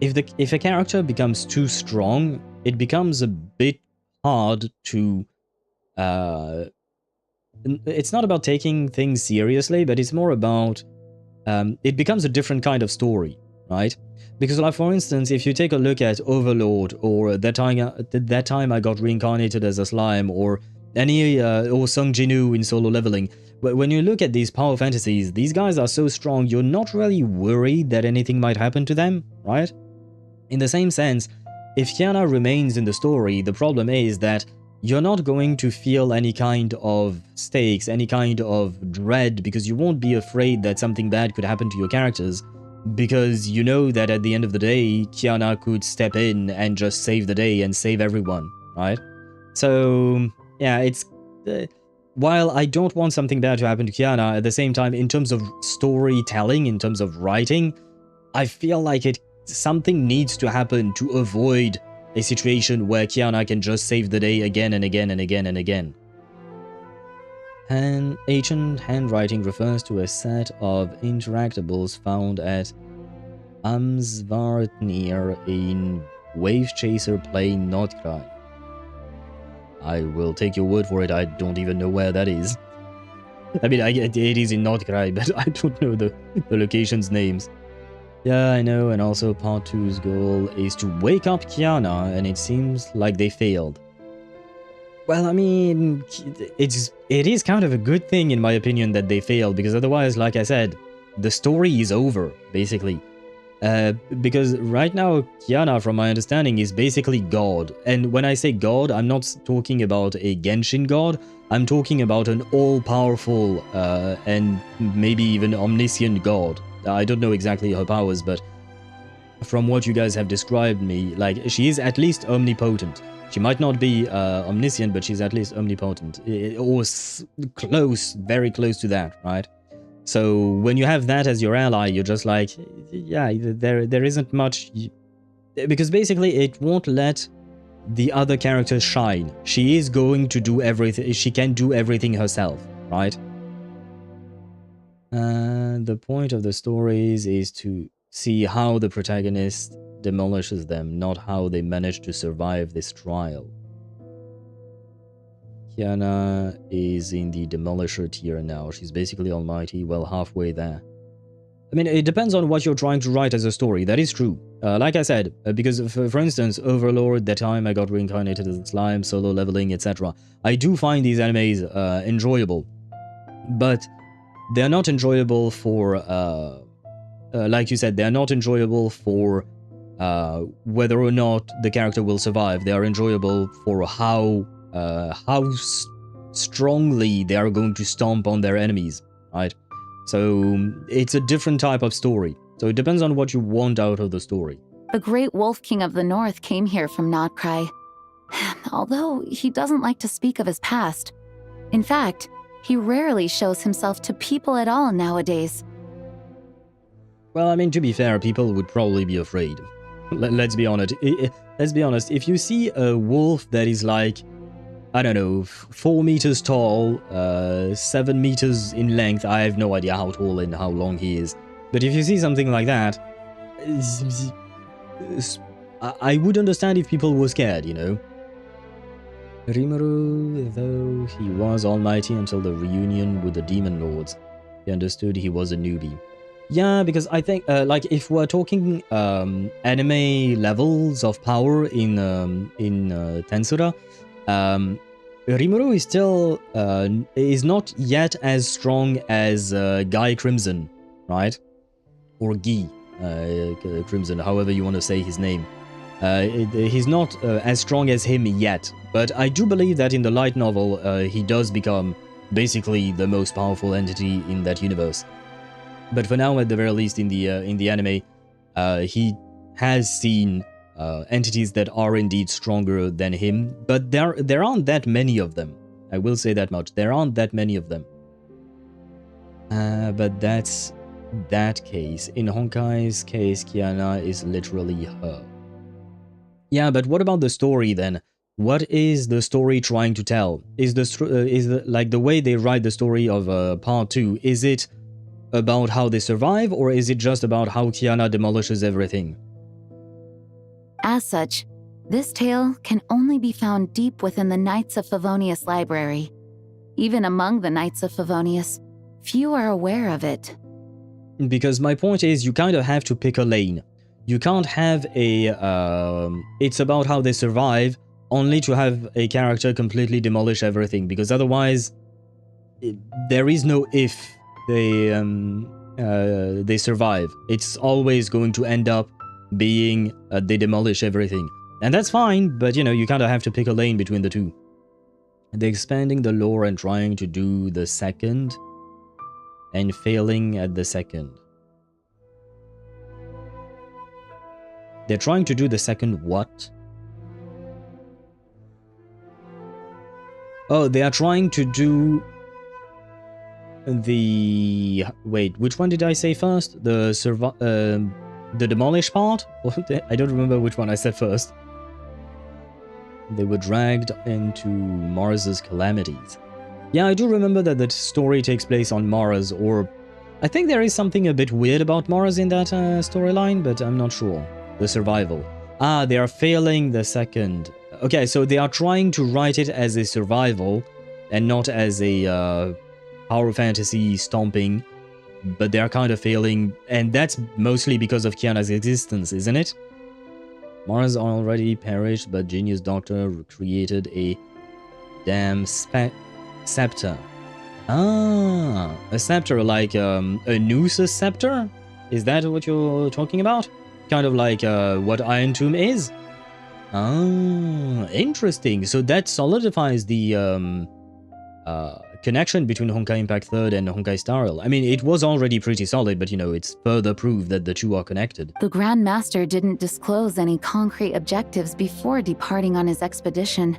if a character becomes too strong, it becomes a bit hard to, it's not about taking things seriously, but it's more about, it becomes a different kind of story, right? Because, like, for instance, if you take a look at Overlord, or that time I got reincarnated as a slime, or or Sung Jinu in Solo Leveling, when you look at these power fantasies, these guys are so strong, you're not really worried that anything might happen to them, right? In the same sense, if Kiana remains in the story, the problem is that you're not going to feel any kind of stakes, any kind of dread, because you won't be afraid that something bad could happen to your characters, because you know that at the end of the day, Kiana could step in and just save the day and save everyone, right? So, yeah, it's... while I don't want something bad to happen to Kiana, at the same time, in terms of storytelling, in terms of writing, I feel like something needs to happen to avoid a situation where Kiana can just save the day again and again and again and again. And ancient handwriting refers to a set of interactables found at Amsvartnir in Wave Chaser Plain Nod-Krai. I will take your word for it, I don't even know where that is. I mean, it is in Nod-Krai, but I don't know the locations' names. Yeah, I know, and also part 2's goal is to wake up Kiana, and it seems like they failed. Well, I mean, it is kind of a good thing, in my opinion, that they failed, because otherwise, like I said, the story is over, basically. Because right now, Kiana, from my understanding, is basically God. And when I say God, I'm not talking about a Genshin god, I'm talking about an all-powerful and maybe even omniscient god. I don't know exactly her powers, but from what you guys have described me, like, she is at least omnipotent. She might not be omniscient, but she's at least omnipotent. Or close, very close to that, right? So when you have that as your ally, you're just like, yeah, there isn't much, because basically it won't let the other characters shine. She is going to do everything. She can do everything herself, right? The point of the stories is to see how the protagonist demolishes them, not how they manage to survive this trial. Kiana is in the Demolisher tier now. She's basically almighty, well, halfway there. I mean, it depends on what you're trying to write as a story. That is true. Like I said, because for instance, Overlord, that time I got reincarnated as a slime, solo leveling, etc. I do find these animes enjoyable. But they're not enjoyable for, like you said, they're not enjoyable for whether or not the character will survive. They are enjoyable for how strongly they are going to stomp on their enemies, right? So it's a different type of story. So it depends on what you want out of the story. The great Wolf King of the North came here from Nod-Krai. Although he doesn't like to speak of his past. In fact, he rarely shows himself to people at all nowadays. Well, I mean, to be fair, people would probably be afraid. Let's be honest. Let's be honest. If you see a wolf that is like, I don't know, 4 meters tall, 7 meters in length. I have no idea how tall and how long he is. But if you see something like that, I would understand if people were scared, you know? Rimuru, though he was almighty until the reunion with the Demon Lords, he understood he was a newbie. Yeah, because I think, like, if we're talking anime levels of power in Tensura, Rimuru is still is not yet as strong as Guy Crimson, right? Or Guy Crimson, however you want to say his name. He's not as strong as him yet, but I do believe that in the light novel he does become basically the most powerful entity in that universe. But for now, at the very least, in the anime, he has seen entities that are indeed stronger than him, but there aren't that many of them. I will say that much. There aren't that many of them. But that's that case. In Honkai's case, Kiana is literally her. Yeah, but what about the story then? What is the story trying to tell? Is like the way they write the story of part 2? Is it about how they survive, or is it just about how Kiana demolishes everything? As such, this tale can only be found deep within the Knights of Favonius library. Even among the Knights of Favonius, few are aware of it. Because my point is, you kind of have to pick a lane. You can't have a it's about how they survive, only to have a character completely demolish everything, because otherwise there is no if they survive. It's always going to end up being they demolish everything. And that's fine, but you know, you kind of have to pick a lane between the two. They're expanding the lore and trying to do the second, and failing at the second. They're trying to do the second what? Oh, they are trying to do the... Wait, which one did I say first? The demolish part? I don't remember which one I said first. They were dragged into Mars's calamities. Yeah, I do remember that the story takes place on Mars, or... I think there is something a bit weird about Mars in that storyline, but I'm not sure. The survival. Ah, they are failing the second. Okay, so they are trying to write it as a survival, and not as a power fantasy stomping, but they are kind of failing, and that's mostly because of Kiana's existence, isn't it? Mars already perished, but Genius Doctor created a damn scepter. Ah, a scepter like a Noosa scepter? Is that what you're talking about? Kind of like what Iron Tomb is? Ah, interesting. So that solidifies the connection between Honkai Impact 3rd and Honkai Star Rail. I mean, it was already pretty solid, but you know, it's further proof that the two are connected. The Grand Master didn't disclose any concrete objectives before departing on his expedition.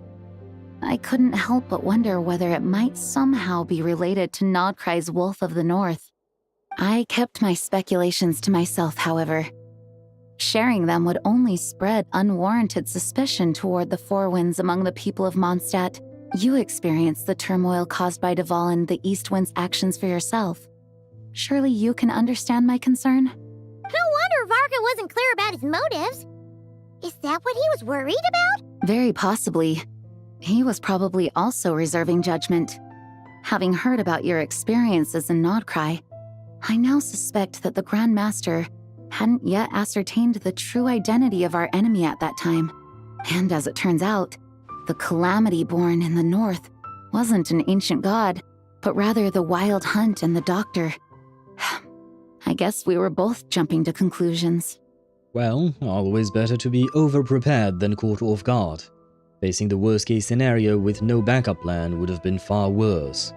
I couldn't help but wonder whether it might somehow be related to Nod-Krai's Wolf of the North. I kept my speculations to myself, however. Sharing them would only spread unwarranted suspicion toward the Four Winds among the people of Mondstadt. You experienced the turmoil caused by Duval and the East Wind's actions for yourself. Surely you can understand my concern? No wonder Varka wasn't clear about his motives. Is that what he was worried about? Very possibly. He was probably also reserving judgment. Having heard about your experiences in Nod-Krai, I now suspect that the Grand Master hadn't yet ascertained the true identity of our enemy at that time. And as it turns out, the calamity born in the north wasn't an ancient god, but rather the Wild Hunt and the Doctor. I guess we were both jumping to conclusions. Well, always better to be over-prepared than caught off guard. Facing the worst-case scenario with no backup plan would have been far worse.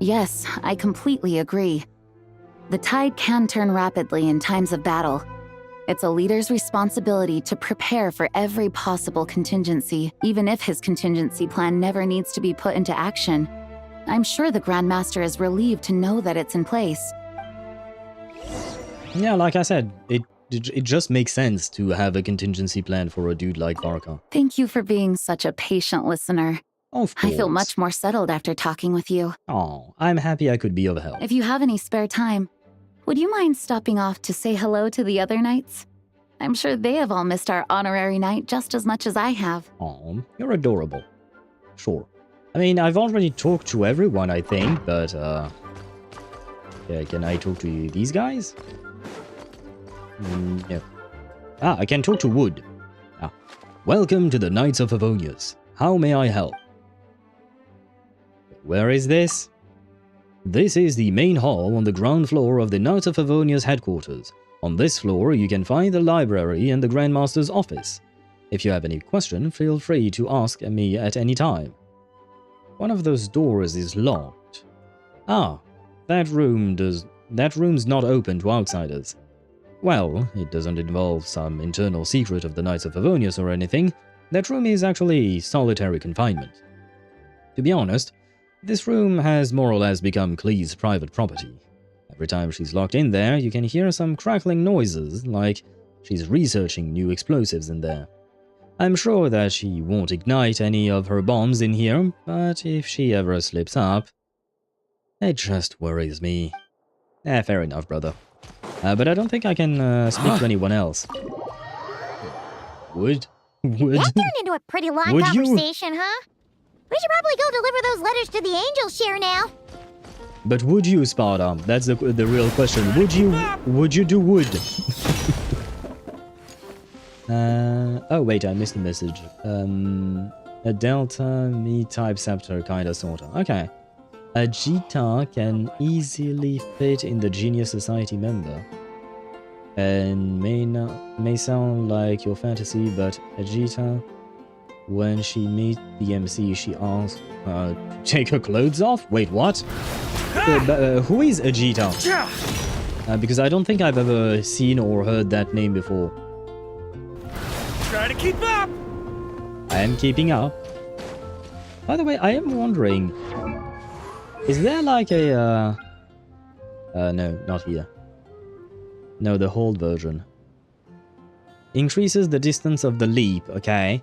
Yes, I completely agree. The tide can turn rapidly in times of battle. It's a leader's responsibility to prepare for every possible contingency, even if his contingency plan never needs to be put into action. I'm sure the Grand Master is relieved to know that it's in place. Yeah, like I said, it just makes sense to have a contingency plan for a dude like Varka. Thank you for being such a patient listener. Of course. I feel much more settled after talking with you. Oh, I'm happy I could be of help. If you have any spare time, would you mind stopping off to say hello to the other knights? I'm sure they have all missed our honorary knight just as much as I have. Oh, you're adorable. Sure. I mean, I've already talked to everyone, I think, but, yeah, can I talk to these guys? No. Ah, I can talk to Wood. Ah. Welcome to the Knights of Favonius. How may I help? Where is this? This is the main hall on the ground floor of the Knights of Favonius headquarters. On this floor, you can find the library and the Grandmaster's office. If you have any question, feel free to ask me at any time. One of those doors is locked. Ah, that room's not open to outsiders. Well, it doesn't involve some internal secret of the Knights of Favonius or anything. That room is actually solitary confinement. To be honest, this room has more or less become Klee's private property. Every time she's locked in there, you can hear some crackling noises, like she's researching new explosives in there. I'm sure that she won't ignite any of her bombs in here, but if she ever slips up, it just worries me. Fair enough, brother. But I don't think I can speak to anyone else. Would? That turned into a pretty long conversation, huh? We should probably go deliver those letters to the angels share now. But would you, Sparta? That's the real question. Would you do wood? Oh wait, I missed the message. A delta, me-type scepter, kinda sorta. Okay. A Jita can easily fit in the Genius Society member. And may sound like your fantasy, but a Jita, when she meets the MC, she asks to take her clothes off? Wait, what? Who is Ajita? Because I don't think I've ever seen or heard that name before. Try to keep up! I am keeping up. By the way, I am wondering, is there like a... no, not here. No, the hold version. Increases the distance of the leap, okay.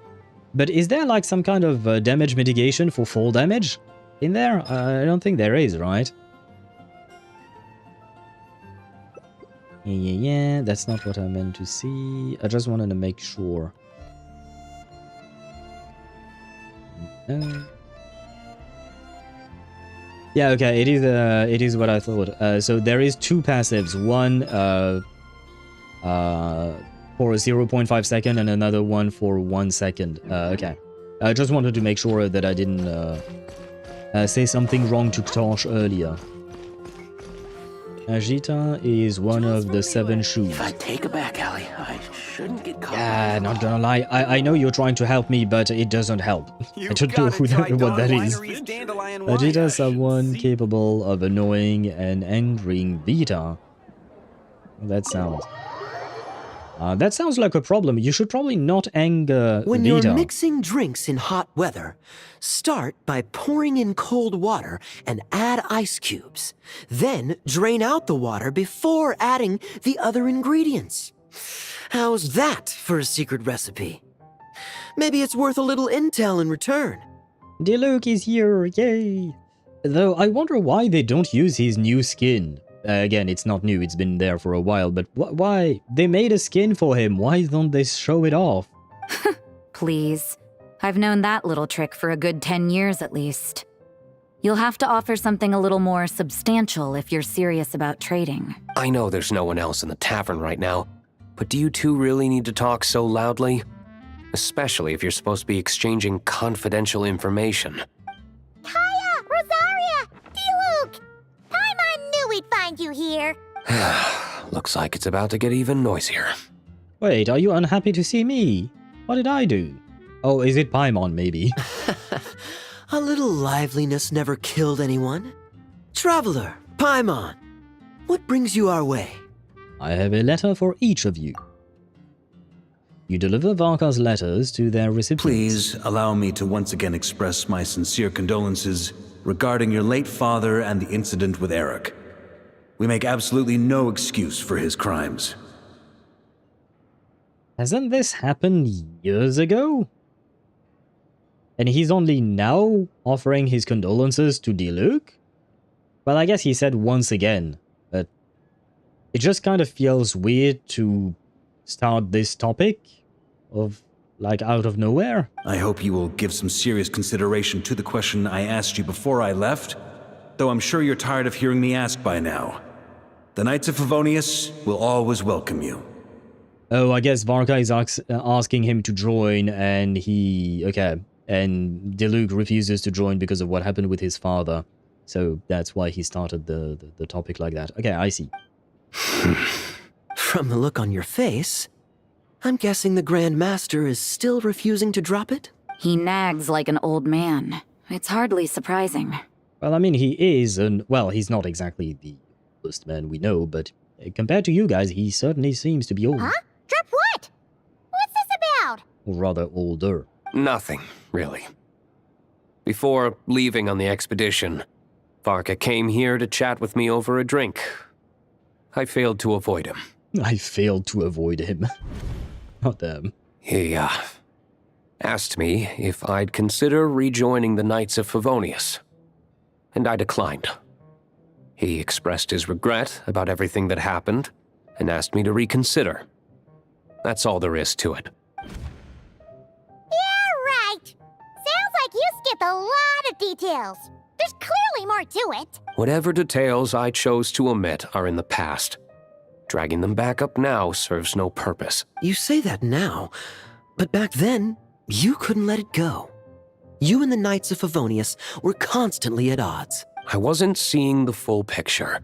But is there like some kind of damage mitigation for fall damage in there? I don't think there is, right? Yeah, that's not what I meant to see. I just wanted to make sure. No. Yeah, okay, it is what I thought. So there is two passives, one for a 0.5 second and another one for 1 second. Okay. I just wanted to make sure that I didn't say something wrong to Tosh earlier. Ajita is one of the 7 shoes. If I take it back, Allie, I shouldn't get caught. Yeah, not gonna lie. I know you're trying to help me, but it doesn't help. I don't know what that is. Ajita is someone capable of annoying and angering Vita. That sounds... That sounds like a problem. You should probably not anger When Vita. you're mixing drinks in hot weather, start by pouring in cold water and add ice cubes. Then drain out the water before adding the other ingredients. How's that for a secret recipe? Maybe it's worth a little intel in return. Diluc is here, yay! Though I wonder why they don't use his new skin. Again, it's not new, it's been there for a while, but why? They made a skin for him, why don't they show it off? Please. I've known that little trick for a good 10 years at least. You'll have to offer something a little more substantial if you're serious about trading. I know there's no one else in the tavern right now, but do you two really need to talk so loudly? Especially if you're supposed to be exchanging confidential information. Kaya! Rosaria! Diluc! Paimon knew we'd find you here. Looks like it's about to get even noisier. Wait, are you unhappy to see me? What did I do? Oh, is it Paimon, maybe? A little liveliness never killed anyone. Traveler, Paimon, what brings you our way? I have a letter for each of you. You deliver Varka's letters to their recipients. Please allow me to once again express my sincere condolences regarding your late father and the incident with Eric. We make absolutely no excuse for his crimes. Hasn't this happened years ago? And he's only now offering his condolences to Diluc? Well, I guess he said once again, but it just kind of feels weird to start this topic of, like, out of nowhere. I hope you will give some serious consideration to the question I asked you before I left, though I'm sure you're tired of hearing me ask by now. The Knights of Favonius will always welcome you. Oh, I guess Varka is asking him to join, and okay. And Diluc refuses to join because of what happened with his father. So that's why he started the topic like that. Okay, I see. From the look on your face, I'm guessing the Grand Master is still refusing to drop it? He nags like an old man. It's hardly surprising. Well, I mean, he is, and well, he's not exactly the oldest man we know, but compared to you guys, he certainly seems to be old. Huh? Drop what? What's this about? Or rather, older. Nothing, really. Before leaving on the expedition, Varka came here to chat with me over a drink. I failed to avoid him. I failed to avoid him. Not them. He, asked me if I'd consider rejoining the Knights of Favonius, and I declined. He expressed his regret about everything that happened, and asked me to reconsider. That's all there is to it. Yeah, right. Sounds like you skipped a lot of details. There's clearly more to it. Whatever details I chose to omit are in the past. Dragging them back up now serves no purpose. You say that now, but back then, you couldn't let it go. You and the Knights of Favonius were constantly at odds. I wasn't seeing the full picture.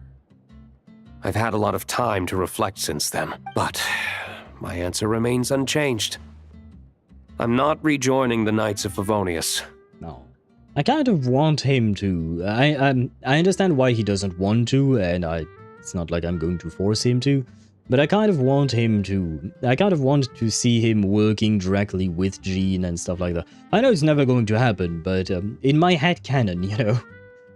I've had a lot of time to reflect since then, but my answer remains unchanged. I'm not rejoining the Knights of Favonius. No. I kind of want him to. I understand why he doesn't want to, and it's not like I'm going to force him to, but I kind of want him to. I kind of want to see him working directly with Jean and stuff like that. I know it's never going to happen, but in my headcanon, you know,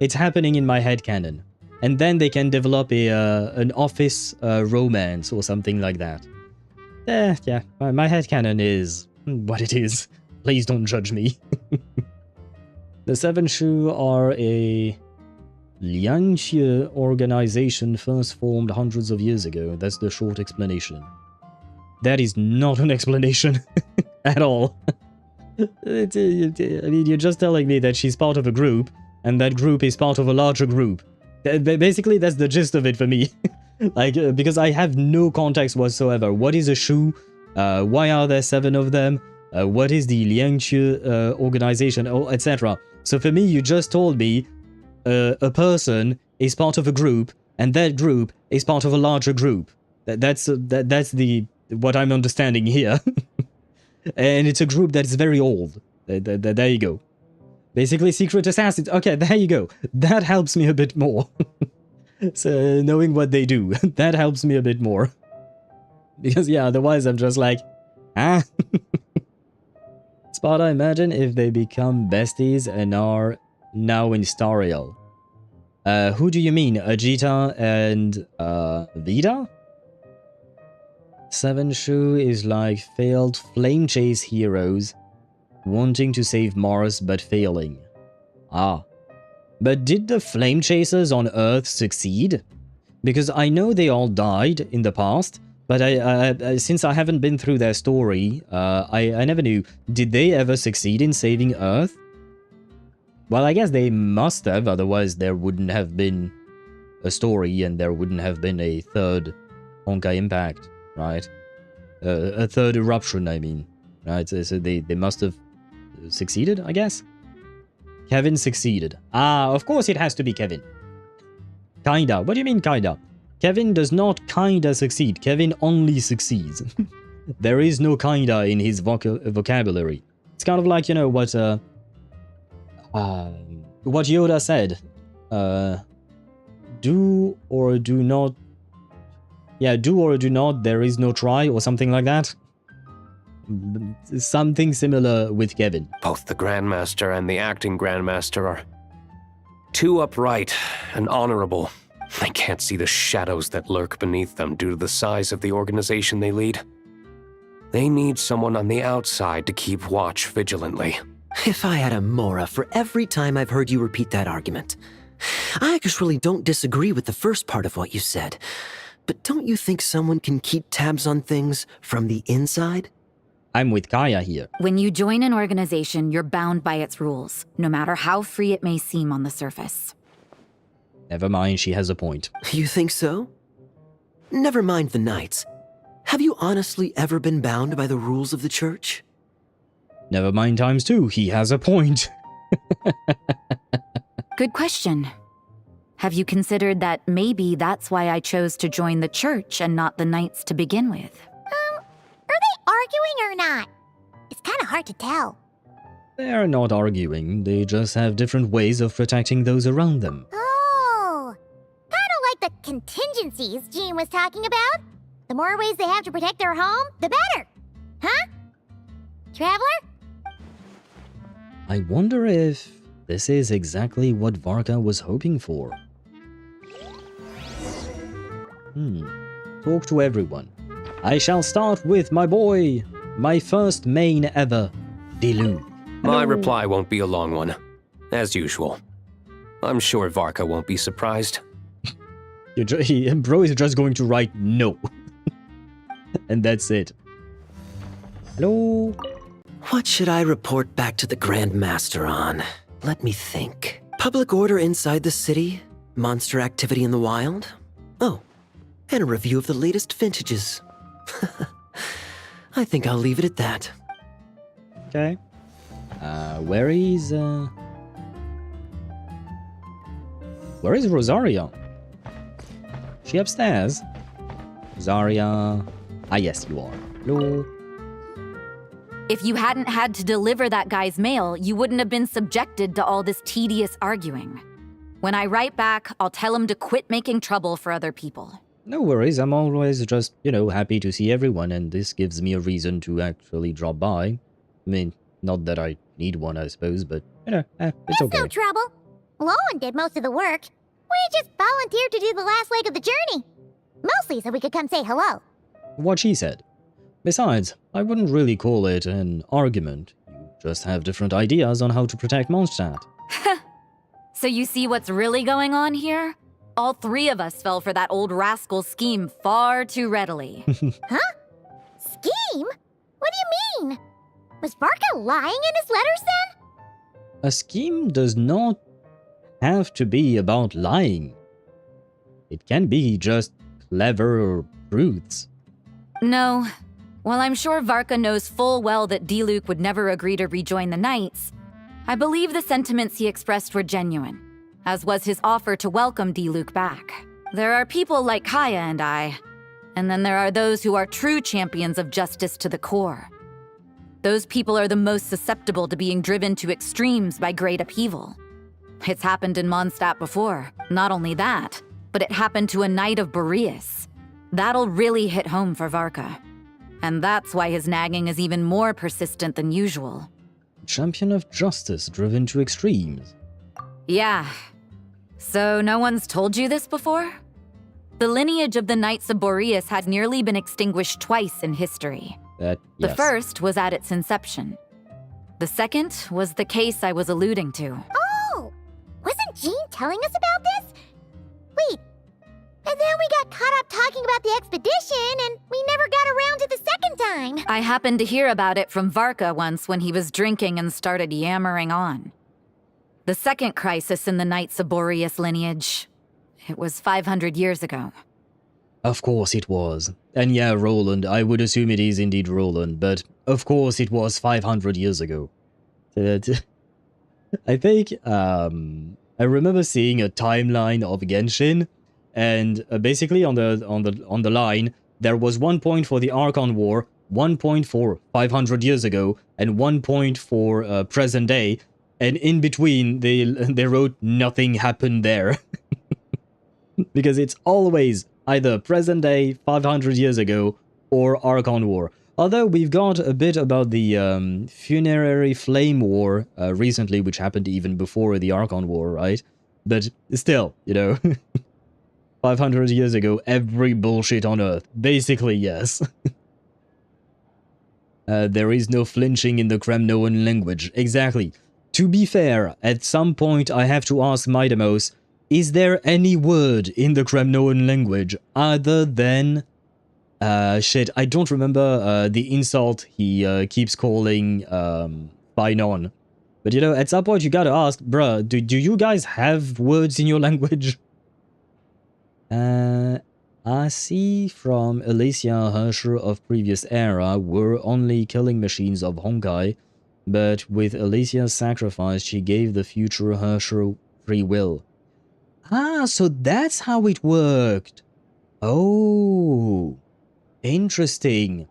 it's happening in my headcanon. And then they can develop an office romance or something like that. Yeah, my headcanon is what it is. Please don't judge me. The Seven Shu are a Liangxie organization first formed hundreds of years ago. That's the short explanation. That is not an explanation at all. I mean, you're just telling me that she's part of a group, and that group is part of a larger group. Basically, that's the gist of it for me. Like, because I have no context whatsoever. What is a Shu? Why are there 7 of them? What is the Liangxie organization? Etc. So for me, you just told me a person is part of a group, and that group is part of a larger group. That's what I'm understanding here. And it's a group that is very old. There you go. Basically, secret assassins. Okay, there you go. That helps me a bit more. So, knowing what they do, that helps me a bit more. Because, yeah, otherwise I'm just like, ah. Sparta, imagine if they become besties and are now in Stariel. Who do you mean? Ajita and Vida? Seven Shoe is like failed flame chase heroes wanting to save Mars but failing. Ah. But did the flame chasers on Earth succeed? Because I know they all died in the past, but since I haven't been through their story, I never knew. Did they ever succeed in saving Earth? Well, I guess they must have, otherwise there wouldn't have been a story and there wouldn't have been a third Honkai Impact, right? A third eruption, I mean, right? So they must have succeeded, I guess? Kevin succeeded. Ah, of course it has to be Kevin. Kinda. What do you mean kinda? Kevin does not kinda succeed. Kevin only succeeds. There is no kinda in his vocabulary. It's kind of like, you know, what Yoda said. Do or do not... Yeah, do or do not, there is no try, or something like that. Something similar with Kevin. Both the Grandmaster and the acting Grandmaster are too upright and honorable. I can't see the shadows that lurk beneath them due to the size of the organization they lead. They need someone on the outside to keep watch vigilantly. If I had a Mora for every time I've heard you repeat that argument. I actually don't disagree with the first part of what you said. But don't you think someone can keep tabs on things from the inside? I'm with Kaya here. When you join an organization, you're bound by its rules, no matter how free it may seem on the surface. Never mind, she has a point. You think so? Never mind the Knights. Have you honestly ever been bound by the rules of the Church? Never mind times two, he has a point. Good question. Have you considered that maybe that's why I chose to join the Church and not the Knights to begin with? Are they arguing or not? It's kind of hard to tell. They're not arguing, they just have different ways of protecting those around them. Oh, kind of like the contingencies Jean was talking about. The more ways they have to protect their home, the better. Huh? Traveler? I wonder if this is exactly what Varka was hoping for. Talk to everyone. I shall start with my boy, my first main ever, Dilu. My reply won't be a long one, as usual. I'm sure Varka won't be surprised. Bro is just going to write no. And that's it. Hello? What should I report back to the Grand Master on? Let me think. Public order inside the city? Monster activity in the wild? Oh, and a review of the latest vintages. I think I'll leave it at that. Okay. Where is Rosaria? She upstairs? Rosaria... Ah, yes, you are. Hello? If you hadn't had to deliver that guy's mail, you wouldn't have been subjected to all this tedious arguing. When I write back, I'll tell him to quit making trouble for other people. No worries, I'm always just, you know, happy to see everyone, and this gives me a reason to actually drop by. I mean, not that I need one, I suppose, but, you know, it's okay. No trouble. Lowen did most of the work. We just volunteered to do the last leg of the journey. Mostly so we could come say hello. What she said. Besides, I wouldn't really call it an argument. You just have different ideas on how to protect Mondstadt. So you see what's really going on here? All three of us fell for that old rascal's scheme far too readily. Huh? Scheme? What do you mean? Was Varka lying in his letters then? A scheme does not have to be about lying. It can be just clever truths. No. While I'm sure Varka knows full well that Diluc would never agree to rejoin the Knights, I believe the sentiments he expressed were genuine, as was his offer to welcome Diluc back. There are people like Kaya and I, and then there are those who are true champions of justice to the core. Those people are the most susceptible to being driven to extremes by great upheaval. It's happened in Mondstadt before. Not only that, but it happened to a Knight of Boreas. That'll really hit home for Varka. And that's why his nagging is even more persistent than usual. Champion of justice driven to extremes. Yeah. So no one's told you this before? The lineage of the Knights of Boreas had nearly been extinguished twice in history. Yes. The first was at its inception. The second was the case I was alluding to. Oh! Wasn't Jean telling us about this? Wait, and then we got caught up talking about the expedition, and we never got around to the second time. I happened to hear about it from Varka once when he was drinking and started yammering on. The second crisis in the Knights of Boreas lineage. It was 500 years ago. Of course it was. And yeah, Roland, I would assume it is indeed Roland, but of course it was 500 years ago. I think, I remember seeing a timeline of Genshin, and basically on the line, there was 1 point for the Archon War, 1 point for 500 years ago, and 1 point for present day, and in between they wrote nothing happened there. Because it's always either present day, 500 years ago, or Archon War. Although we've got a bit about the Funerary Flame War recently, which happened even before the Archon War, right? But still, you know, 500 years ago, every bullshit on Earth. Basically, yes. There is no flinching in the Kremnoan language. Exactly. To be fair, at some point I have to ask Midamos, is there any word in the Kremnoan language other than... shit, I don't remember the insult he keeps calling Finon. But you know, at some point you gotta ask, bruh, do you guys have words in your language? I see from Alicia Hersher of previous era were only killing machines of Honkai, but with Alicia's sacrifice she gave the future Hersher free will. Ah, so that's how it worked. Oh, interesting.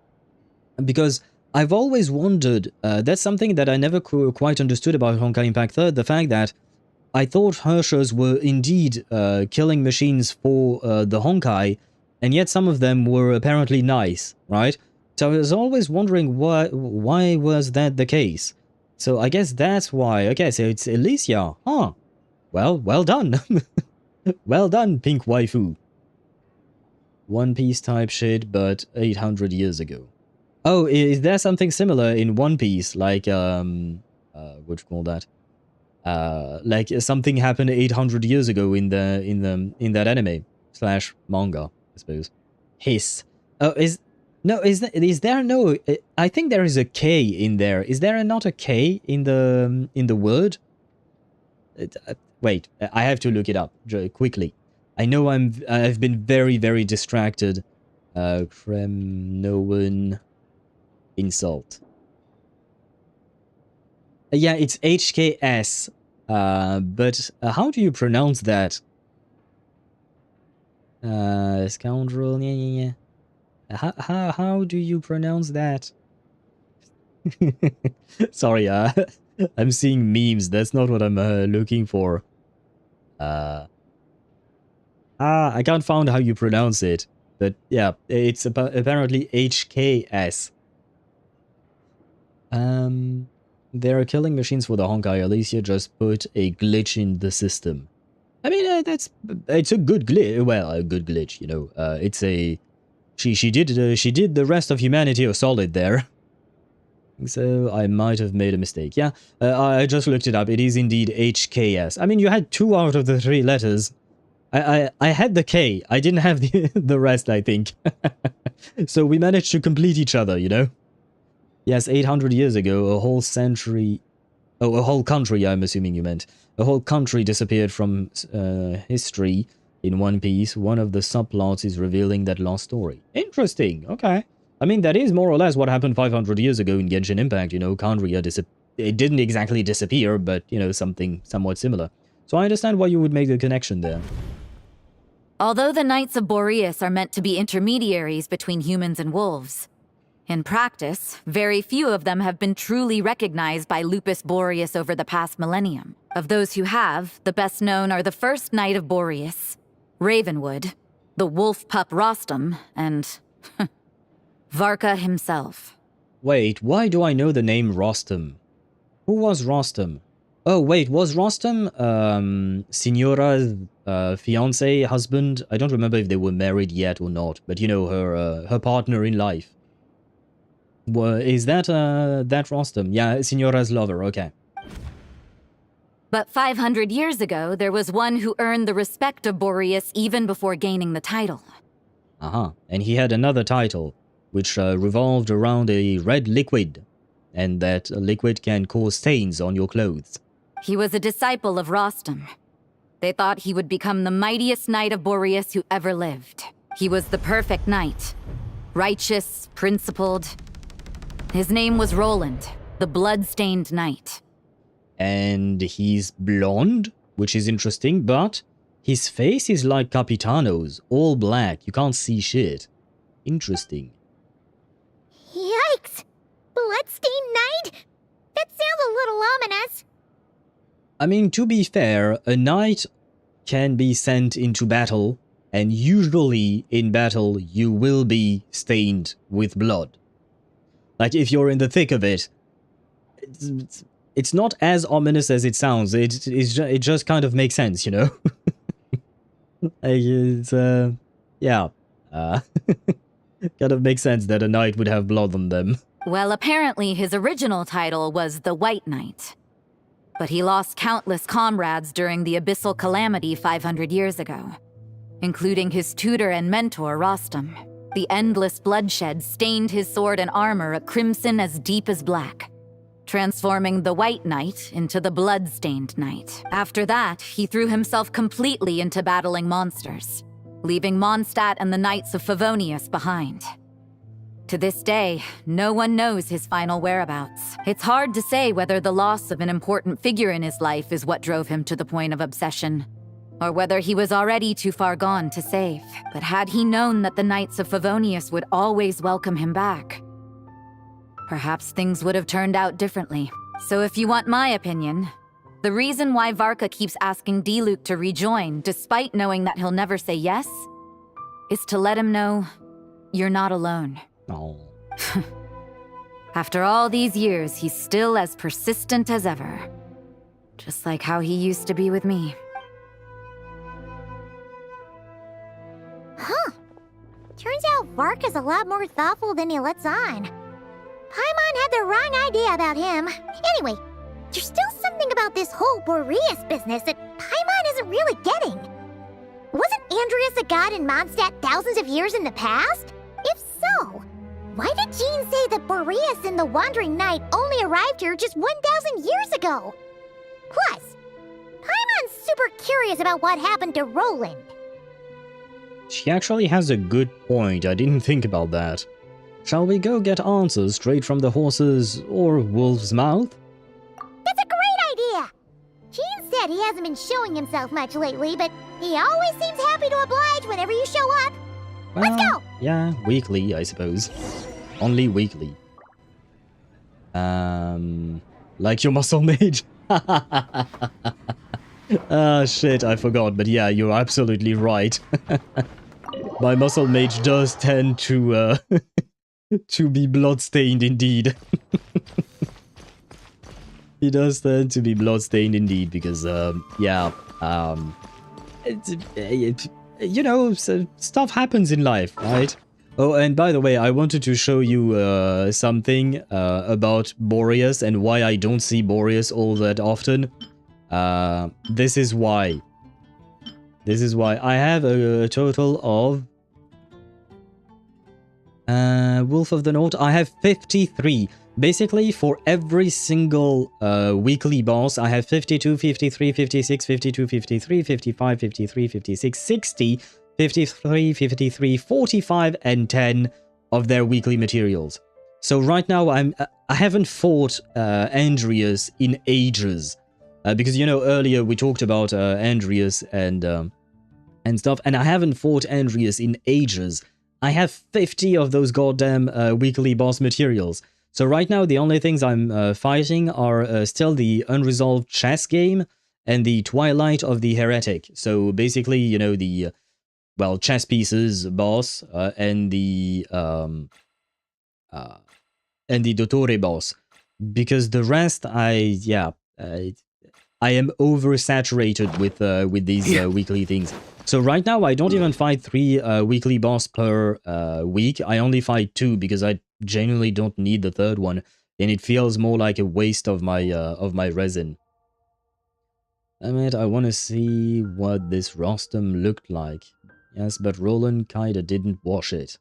Because I've always wondered, that's something that I never quite understood about Honkai Impact 3, the fact that I thought Hershers were indeed killing machines for the Honkai, and yet some of them were apparently nice, right? So I was always wondering why was that the case. So I guess that's why. Okay, so it's Alicia. Huh. Well done. Well done, pink waifu. One Piece type shit, but 800 years ago. Oh, is there something similar in One Piece? Like, what you call that? Like something happened 800 years ago in that anime / manga, I suppose. Hiss. Oh, is there no? I think there is a K in there. Is there not a K in the word? Wait, I have to look it up quickly. I know I've been very distracted. Kremnoan insult. Yeah, it's HKS. But how do you pronounce that? Scoundrel. Yeah. How do you pronounce that? Sorry, I'm seeing memes. That's not what I'm looking for. I can't find how you pronounce it. But yeah, it's apparently HKS. They're killing machines for the Honkai. Alicia just put a glitch in the system. I mean, it's a good glitch. Well, a good glitch, you know. It's a she did the rest of humanity a solid there. So I might have made a mistake. Yeah, I just looked it up. It is indeed HKS. I mean, you had 2 out of the 3 letters. I had the K. I didn't have the rest, I think. So we managed to complete each other, you know? Yes, 800 years ago, a whole century... Oh, a whole country, I'm assuming you meant. A whole country disappeared from history in One Piece. One of the subplots is revealing that lost story. Interesting, okay. I mean, that is more or less what happened 500 years ago in Genshin Impact, you know, Kandria it didn't exactly disappear, but, you know, something somewhat similar. So I understand why you would make the connection there. Although the Knights of Boreas are meant to be intermediaries between humans and wolves, in practice, very few of them have been truly recognized by Lupus Boreas over the past millennium. Of those who have, the best known are the first Knight of Boreas, Ravenwood, the wolf pup Rostam, and Varka himself. Wait, why do I know the name Rostam? Who was Rostam? Oh, wait, was Rostam Signora's fiance, husband? I don't remember if they were married yet or not, but you know, her partner in life. Is that Rostam? Yeah, Signora's lover, okay. But 500 years ago, there was one who earned the respect of Boreas even before gaining the title. And he had another title, which revolved around a red liquid, and that liquid can cause stains on your clothes. He was a disciple of Rostam. They thought he would become the mightiest knight of Boreas who ever lived. He was the perfect knight. Righteous, principled. His name was Roland, the blood-stained knight. And he's blonde, which is interesting, but his face is like Capitano's, all black. You can't see shit. Interesting. Yikes! Bloodstained Knight? That sounds a little ominous. I mean, to be fair, a knight can be sent into battle, and usually in battle you will be stained with blood. Like, if you're in the thick of it, it's not as ominous as it sounds. It just kind of makes sense, you know? Yeah. Kind of makes sense that a knight would have blood on them. Well, apparently his original title was the White Knight. But he lost countless comrades during the Abyssal Calamity 500 years ago, including his tutor and mentor, Rostam. The endless bloodshed stained his sword and armor a crimson as deep as black, transforming the White Knight into the Blood-Stained Knight. After that, he threw himself completely into battling monsters, leaving Mondstadt and the Knights of Favonius behind. To this day, no one knows his final whereabouts. It's hard to say whether the loss of an important figure in his life is what drove him to the point of obsession, or whether he was already too far gone to save. But had he known that the Knights of Favonius would always welcome him back, perhaps things would have turned out differently. So if you want my opinion, the reason why Varka keeps asking Diluc to rejoin, despite knowing that he'll never say yes, is to let him know you're not alone. Oh. After all these years, he's still as persistent as ever. Just like how he used to be with me. Huh. Turns out Varka's a lot more thoughtful than he lets on. Paimon had the wrong idea about him. Anyway, there's still something about this whole Boreas business that Paimon isn't really getting. Wasn't Andreas a god in Mondstadt thousands of years in the past? If so, why did Jean say that Boreas and the Wandering Knight only arrived here just 1,000 years ago? Plus, Paimon's super curious about what happened to Roland. She actually has a good point. I didn't think about that. Shall we go get answers straight from the horse's or wolf's mouth? That's a great idea! Jean said he hasn't been showing himself much lately, but he always seems happy to oblige whenever you show up. Well, Let's go! Yeah, weekly, I suppose. Only weekly. Like your muscle mage? Ah, shit, I forgot, but yeah, you're absolutely right. My muscle mage does tend to, to be bloodstained indeed. He does tend to be bloodstained indeed, because, yeah, you know, stuff happens in life, right? Oh, and by the way, I wanted to show you something about Boreas and why I don't see Boreas all that often. This is why. This is why. I have a total of... Wolf of the North, I have 53. Basically, for every single weekly boss, I have 52, 53, 56, 52, 53, 55, 53, 56, 60, 53, 53, 45, and 10 of their weekly materials. So right now, I haven't fought Andreas in ages. Because, you know, earlier we talked about Andreas and stuff, and I haven't fought Andreas in ages. I have 50 of those goddamn weekly boss materials. So right now, the only things I'm fighting are still the Unresolved Chess game and the Twilight of the Heretic. So basically, you know, the well, chess pieces boss and the Dottore boss, because the rest I am oversaturated with these weekly things. So right now I don't even fight 3 weekly boss per week. I only fight 2 because I genuinely don't need the third one, and it feels more like a waste of my resin. Damn it, I want to see what this rostrum looked like. Yes, but Roland kinda didn't wash it.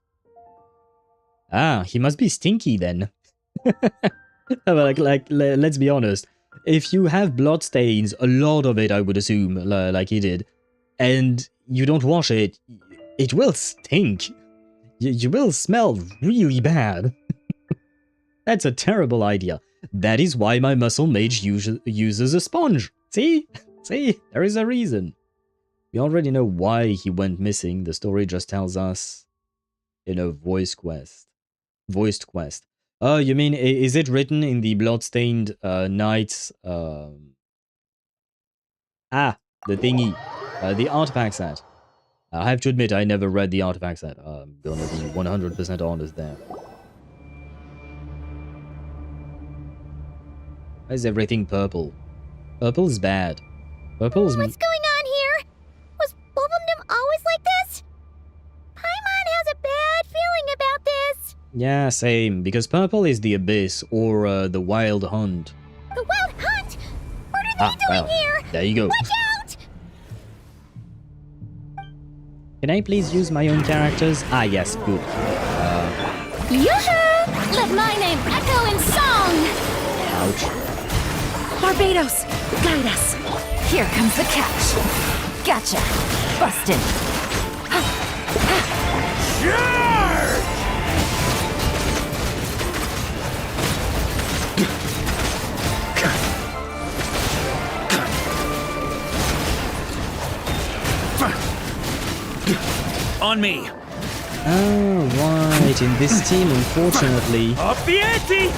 Ah, he must be stinky then. like, let's be honest. If you have blood stains, a lot of it I would assume, like he did, and you don't wash it, it will stink. You will smell really bad. That's a terrible idea. That is why my muscle mage uses a sponge. See? See? There is a reason. We already know why he went missing. The story just tells us in a voiced quest. Oh, you mean, is it written in the Bloodstained Knights... the thingy. The artifact set. I have to admit, I never read the artifact set. I'm gonna be 100% honest there. Why is everything purple? Purple's bad. Purple's... What's going on here? Was Bulbumdum always like this? Paimon has a bad feeling about this. Yeah, same. Because purple is the abyss or the wild hunt. The wild hunt? What are they doing here? There you go. Watch out! Can I please use my own characters? Ah, yes, good. Yoo-hoo! Let my name echo in song! Ouch. Barbados, guide us. Here comes the catch. Gotcha. Busted. On me. Oh, right. In this team, unfortunately... Up the ante!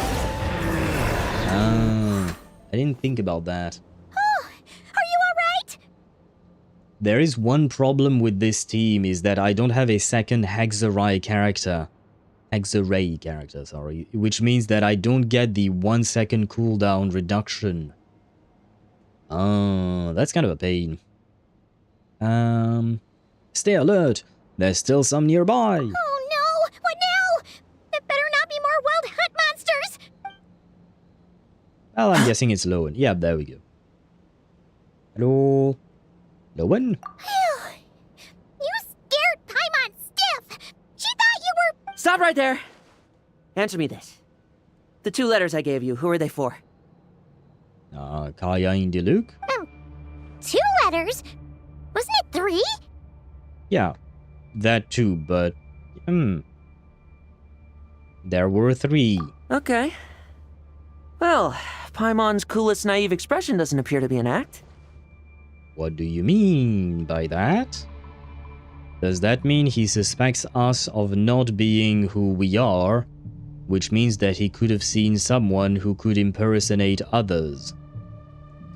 I didn't think about that. Oh, are you alright? There is one problem with this team, is that I don't have a second Hexaray character. Hexaray character, sorry. Which means that I don't get the 1 second cooldown reduction. Oh, that's kind of a pain. Stay alert. There's still some nearby. Oh no! What now? There better not be more wild hunt monsters! Well, I'm guessing it's Lowen. Yeah, there we go. Hello? Lowen? You scared Paimon stiff! She thought you were... Stop right there! Answer me this. The 2 letters I gave you, who are they for? Kaya Diluc? 2 letters? Wasn't it 3? Yeah, that too, but... There were 3. Okay. Well, Paimon's coolest naive expression doesn't appear to be an act. What do you mean by that? Does that mean he suspects us of not being who we are, which means that he could have seen someone who could impersonate others?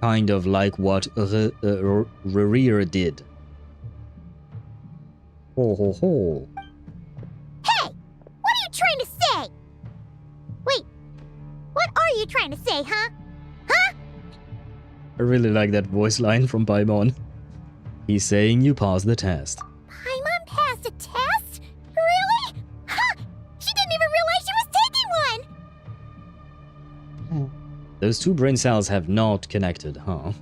Kind of like what Rerir did. Ho ho ho. Hey! What are you trying to say? Wait, what are you trying to say, huh? Huh? I really like that voice line from Paimon. He's saying you passed the test. Paimon passed a test? Really? Ha! She didn't even realize she was taking one! Those 2 brain cells have not connected, huh?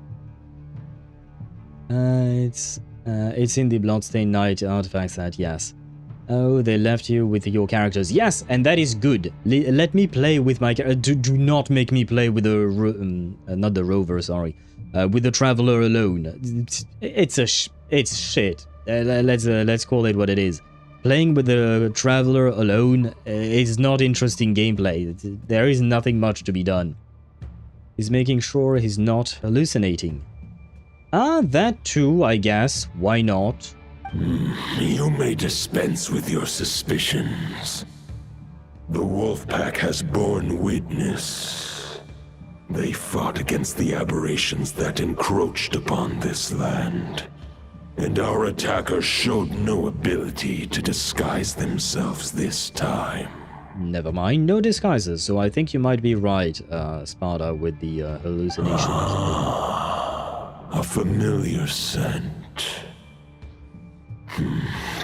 It's in the Bloodstained Knight artifact set, yes. Oh, they left you with your characters. Yes, and that is good. Let me play with my character. Do not make me play with the not the rover, sorry. With the traveler alone. It's shit. Let's call it what it is. Playing with the traveler alone is not interesting gameplay. There is nothing much to be done. He's making sure he's not hallucinating. That too, I guess. Why not? You may dispense with your suspicions. The Wolfpack has borne witness. They fought against the aberrations that encroached upon this land. And our attackers showed no ability to disguise themselves this time. Never mind, no disguises, so I think you might be right, Sparta, with the hallucination. A familiar scent.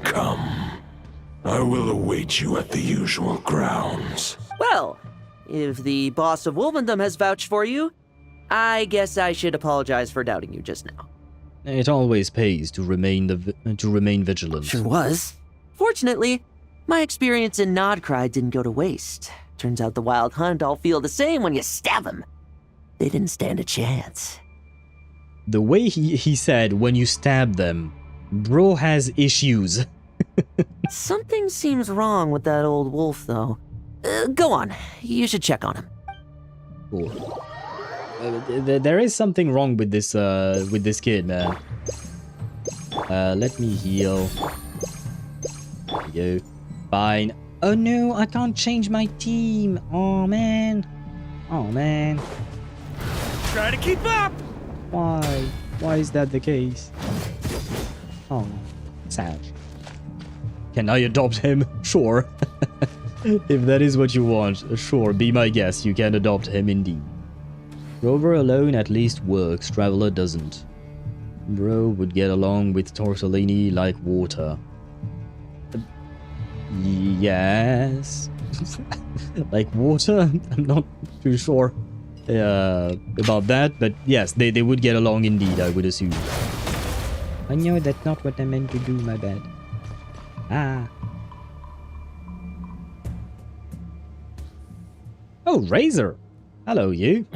Come. I will await you at the usual grounds. Well, if the boss of Wolvendom has vouched for you, I guess I should apologize for doubting you just now. It always pays to remain vigilant. Sure was. Fortunately, my experience in Nod-Krai didn't go to waste. Turns out the Wild Hunt all feel the same when you stab them. They didn't stand a chance. The way he said, when you stab them, bro has issues. Something seems wrong with that old wolf, though. Go on, you should check on him. Cool. There is something wrong with this kid, man. Let me heal. There we go. Fine. Oh no, I can't change my team. Oh man. Oh man. Try to keep up! Why? Why is that the case? Oh, sad. Can I adopt him? Sure. If that is what you want, sure, be my guest. You can adopt him indeed. Rover alone at least works, Traveler doesn't. Bro would get along with Tortellini like water. Yes. Like water? I'm not too sure about that, but yes, they would get along indeed, I would assume. I know that's not what I meant to do, my bad. Ah. Oh, Razor! Hello, you.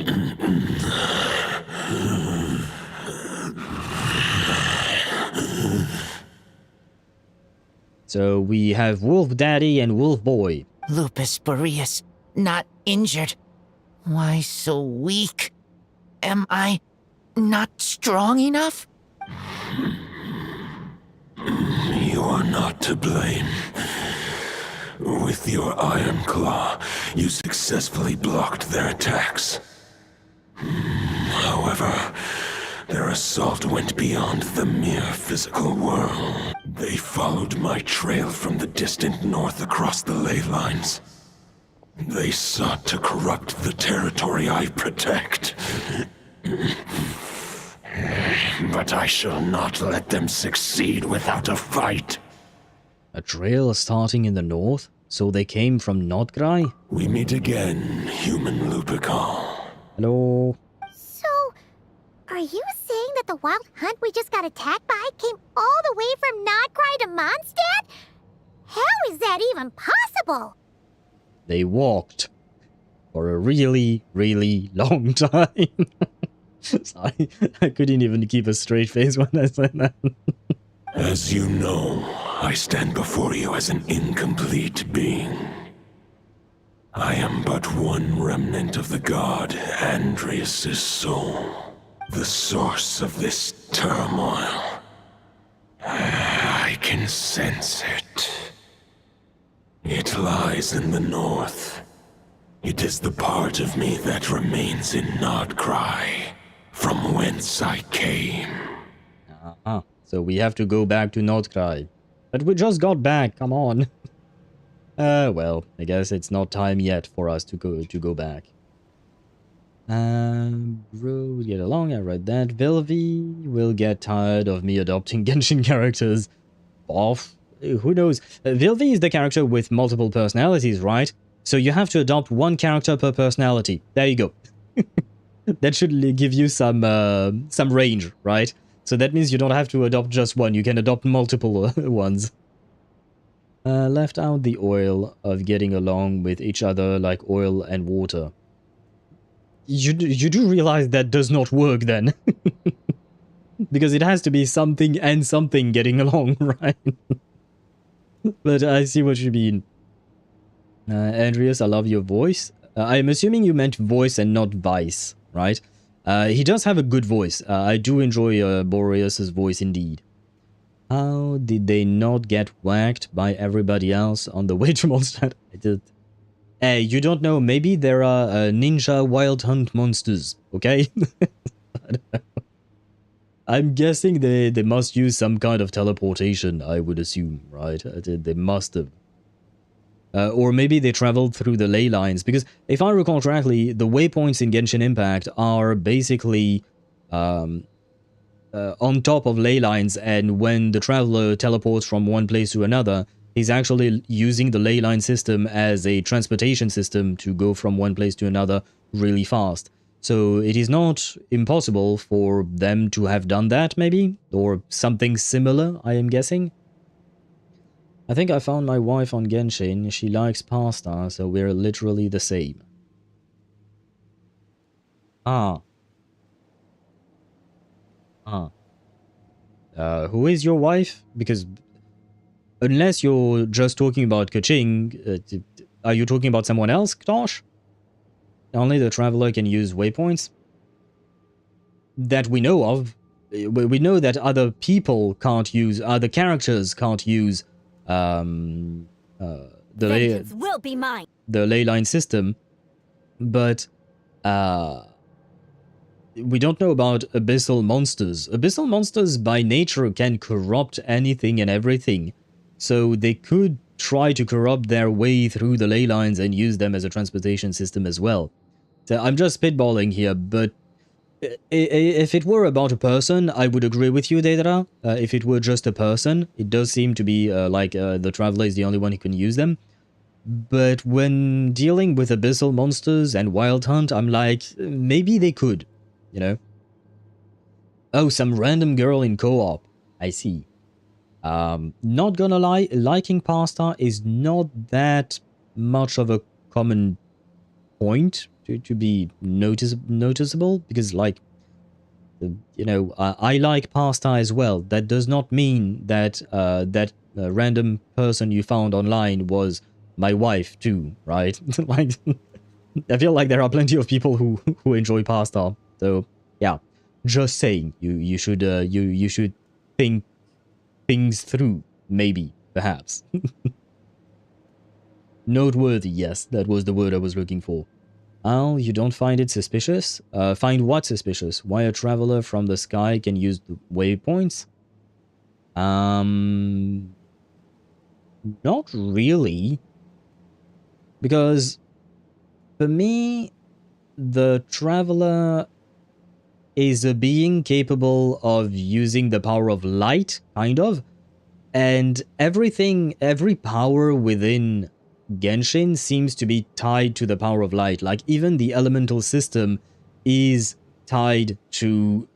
So we have Wolf Daddy and Wolf Boy. Lupus Boreas, not injured. Why so weak? Am I not strong enough? You are not to blame. With your Iron Claw, you successfully blocked their attacks. However, their assault went beyond the mere physical world. They followed my trail from the distant north across the ley lines. They sought to corrupt the territory I protect. But I shall not let them succeed without a fight. A trail starting in the north? So they came from Nod-Krai? We meet again, human Lupical. Hello? So, are you saying that the Wild Hunt we just got attacked by came all the way from Nod-Krai to Mondstadt? How is that even possible? They walked. For a really, really long time. Sorry, I couldn't even keep a straight face when I said that. As you know, I stand before you as an incomplete being. I am but one remnant of the god Andreas' soul, the source of this turmoil. I can sense it. It lies in the north. It is the part of me that remains in Nod-Krai, from whence I came. So we have to go back to Nod-Krai. But we just got back, come on. Well, I guess it's not time yet for us to go back. Bro, get along, I read that. Vilvi will get tired of me adopting Genshin characters. Off. Who knows? Vilvi is the character with multiple personalities, right? So you have to adopt one character per personality. There you go. That should give you some range, right? So that means you don't have to adopt just one, you can adopt multiple ones. Left out the oil of getting along with each other like oil and water. You do realize that does not work then. Because it has to be something and something getting along, right? But I see what you mean. Andreas, I love your voice. I'm assuming you meant voice and not vice, right? He does have a good voice. I do enjoy Boreas' voice indeed. How did they not get whacked by everybody else on the way to Mondstadt? Hey, you don't know. Maybe there are ninja wild hunt monsters, okay? I'm guessing they must use some kind of teleportation, I would assume, right? They must have. Or maybe they traveled through the ley lines, because if I recall correctly, the waypoints in Genshin Impact are basically on top of ley lines, and when the traveler teleports from one place to another, he's actually using the ley line system as a transportation system to go from one place to another really fast. So it is not impossible for them to have done that, maybe? Or something similar, I am guessing. I think I found my wife on Genshin. She likes pasta, so we're literally the same. Ah. Ah. Who is your wife? Because unless you're just talking about Kaching, are you talking about someone else, Ktosh? Only the traveler can use waypoints? That we know of. We know that other people can't use, other characters can't use the will be mine. The ley line system, but we don't know about abyssal monsters. Abyssal monsters by nature can corrupt anything and everything, so they could try to corrupt their way through the ley lines and use them as a transportation system as well. So I'm just spitballing here, but if it were about a person, I would agree with you, Deidara. If it were just a person, it does seem to be like the traveler is the only one who can use them. But when dealing with abyssal monsters and wild hunt, I'm like, maybe they could, you know? Oh, some random girl in co-op. I see. Not gonna lie, liking pasta is not that much of a common point to be noticeable, because, like, you know, I like pasta as well. That does not mean that that random person you found online was my wife too, right? Like, I feel like there are plenty of people who enjoy pasta. So yeah, just saying, you should you should think things through, maybe, perhaps. Noteworthy, yes, that was the word I was looking for. Al, you don't find it suspicious? Find what suspicious? Why a traveler from the sky can use the waypoints? Not really. Because, for me, the traveler is a being capable of using the power of light, kind of. And every power within Genshin seems to be tied to the power of light. Like, even the elemental system is tied to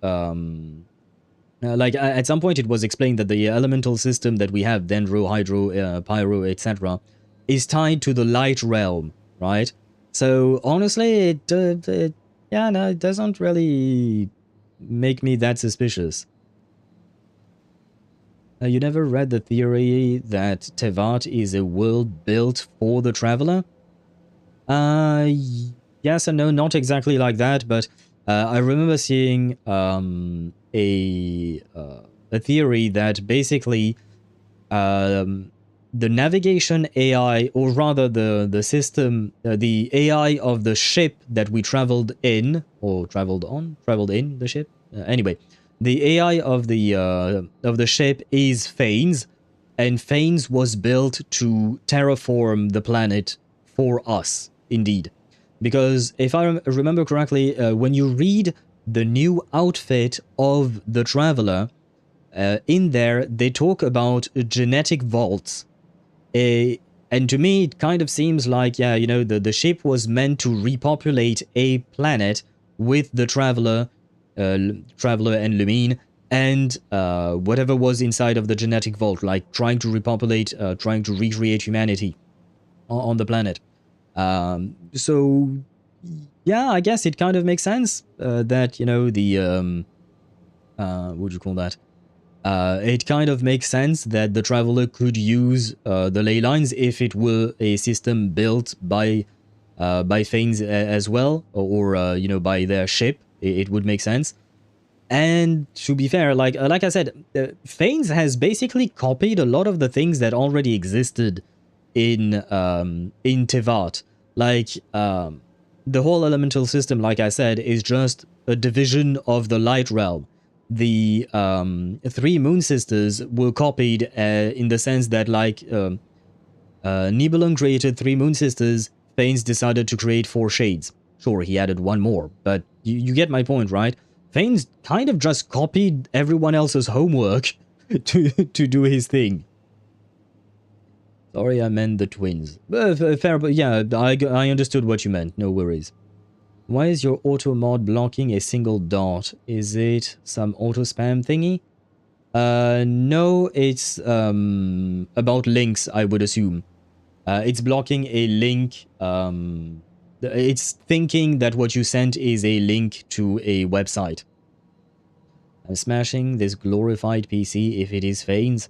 like, at some point it was explained that the elemental system that we have, Dendro, Hydro, Pyro, etc., is tied to the light realm, right? So honestly, yeah, no, it doesn't really make me that suspicious. You never read the theory that Teyvat is a world built for the traveler? Yes and no, not exactly like that, but I remember seeing a theory that basically the navigation AI, or rather the system, the AI of the ship that we traveled in, or traveled in the ship? Anyway, the AI of the ship is Phanes, and Phanes was built to terraform the planet for us, indeed. Because if I remember correctly, when you read the new outfit of the Traveler, in there they talk about genetic vaults. And to me, it kind of seems like, yeah, you know, the ship was meant to repopulate a planet with the Traveler and Lumine, and whatever was inside of the genetic vault, like trying to repopulate, trying to recreate humanity on the planet. So, yeah, I guess it kind of makes sense that, you know, the, what would you call that? It kind of makes sense that the Traveler could use the ley lines if it were a system built by Phanes as well, or you know, by their ship. It would make sense. And to be fair, like I said, Phanes has basically copied a lot of the things that already existed in Teyvat. Like, the whole elemental system, like I said, is just a division of the light realm. the three Moon Sisters were copied in the sense that, like, Nibelung created three Moon Sisters, Fanes decided to create 4 shades. Sure, he added one more, but you get my point, right? Fanes kind of just copied everyone else's homework to do his thing. Sorry, I meant the twins. Fair, but yeah, I understood what you meant, no worries. Why is your auto mod blocking a single dot? Is it some auto spam thingy? No, it's about links, I would assume. It's blocking a link. It's thinking that what you sent is a link to a website. I'm smashing this glorified PC if it is Fanes.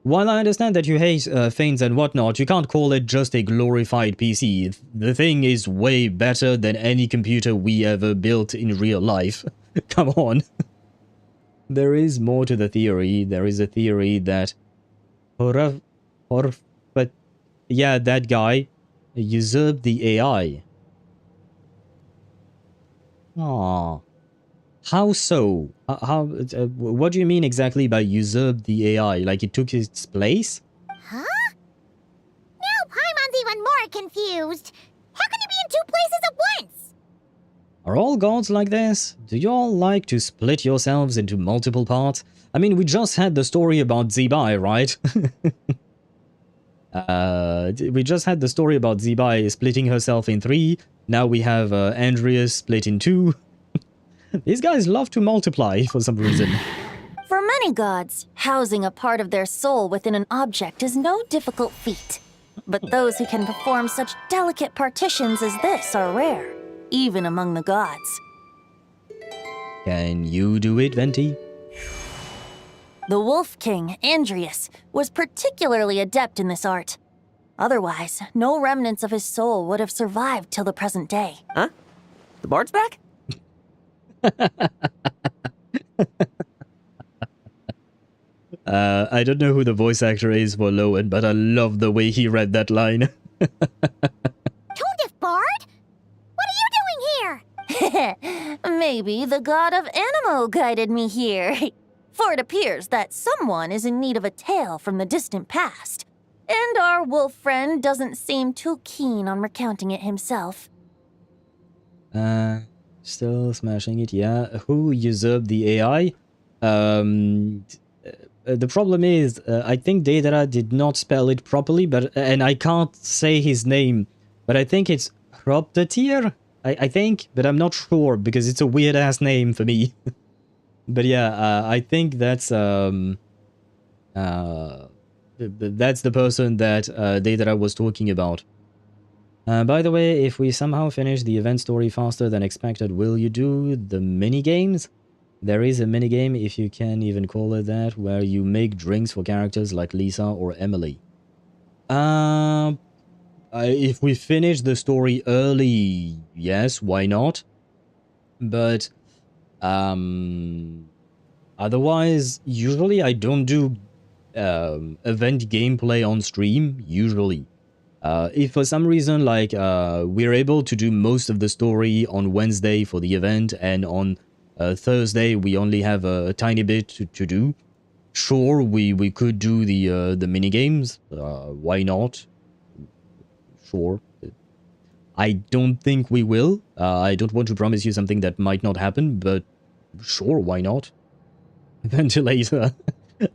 While I understand that you hate Fanes and whatnot, you can't call it just a glorified PC. The thing is way better than any computer we ever built in real life. Come on. There is more to the theory. There is a theory that... But yeah, that guy usurped the AI. Ah. How so? What do you mean exactly by usurped the AI? Like it took its place? Huh? Now Paimon's even more confused. How can you be in 2 places at once? Are all gods like this? Do you all like to split yourselves into multiple parts? I mean, we just had the story about Zibai, right? We just had the story about Zibai splitting herself in 3. Now we have Andrias split in 2. These guys love to multiply for some reason. For many gods, housing a part of their soul within an object is no difficult feat. But those who can perform such delicate partitions as this are rare, even among the gods. Can you do it, Venti? The Wolf King, Andrias, was particularly adept in this art. Otherwise, no remnants of his soul would have survived till the present day. Huh? The bard's back? I don't know who the voice actor is for Lowen, but I love the way he read that line. Toadif Bard? What are you doing here? Maybe the god of Animo guided me here. For it appears that someone is in need of a tale from the distant past. And our wolf friend doesn't seem too keen on recounting it himself. Still smashing it, yeah. Who usurped the AI? The problem is, I think Deidara did not spell it properly, and I can't say his name, but I think it's Hroptatir, I think, but I'm not sure, because it's a weird-ass name for me. But yeah, I think that's the person that Deidara was talking about. By the way, if we somehow finish the event story faster than expected, will you do the mini-games? There is a mini-game, if you can even call it that, where you make drinks for characters like Lisa or Emily. If we finish the story early, yes, why not? But, otherwise, usually I don't do event gameplay on stream, usually. If for some reason, like, we're able to do most of the story on Wednesday for the event, and on Thursday we only have a tiny bit to do, sure, we could do the mini-games. Why not? Sure. I don't think we will. I don't want to promise you something that might not happen, but sure, why not? Ventilator.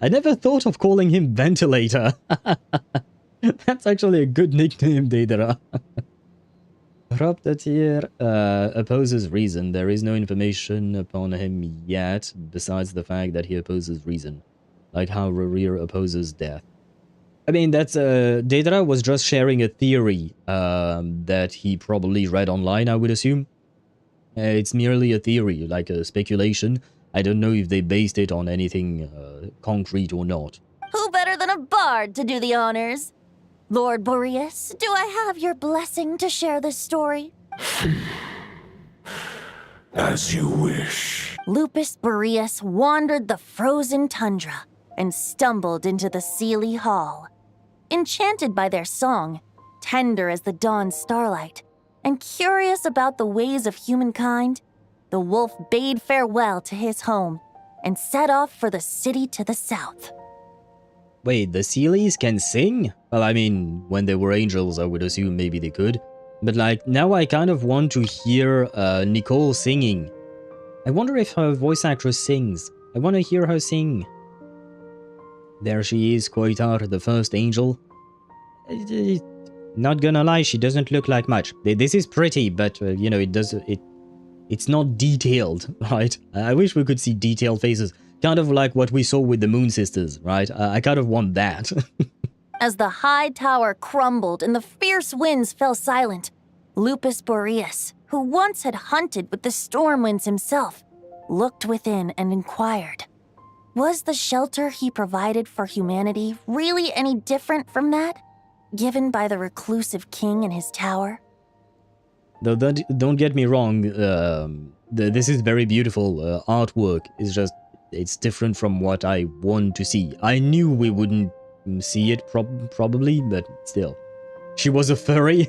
I never thought of calling him Ventilator. That's actually a good nickname, Deidara. Hroptatir opposes reason. There is no information upon him yet, besides the fact that he opposes reason. Like how Rerir opposes death. I mean, that's... Deidara was just sharing a theory that he probably read online, I would assume. It's merely a theory, like a speculation. I don't know if they based it on anything concrete or not. Who better than a bard to do the honors? Lord Boreas, do I have your blessing to share this story? As you wish. Lupus Boreas wandered the frozen tundra and stumbled into the Seelie Hall. Enchanted by their song, tender as the dawn starlight, and curious about the ways of humankind, the the wolf bade farewell to his home and set off for the city to the south. Wait, the Sealies can sing? Well, I mean, when they were angels, I would assume maybe they could. But like, now I kind of want to hear Nicole singing. I wonder if her voice actress sings. I want to hear her sing. There she is, Koitar, the first angel. Not gonna lie, she doesn't look like much. This is pretty, but you know, it's not detailed, right? I wish we could see detailed faces. Kind of like what we saw with the Moon Sisters, right? I kind of want that. As the high tower crumbled and the fierce winds fell silent, Lupus Boreas, who once had hunted with the storm winds himself, looked within and inquired, was the shelter he provided for humanity really any different from that, given by the reclusive king in his tower? Though, don't get me wrong, this is very beautiful artwork. It's just, it's different from what I want to see. I knew we wouldn't see it probably, but still. She was a furry?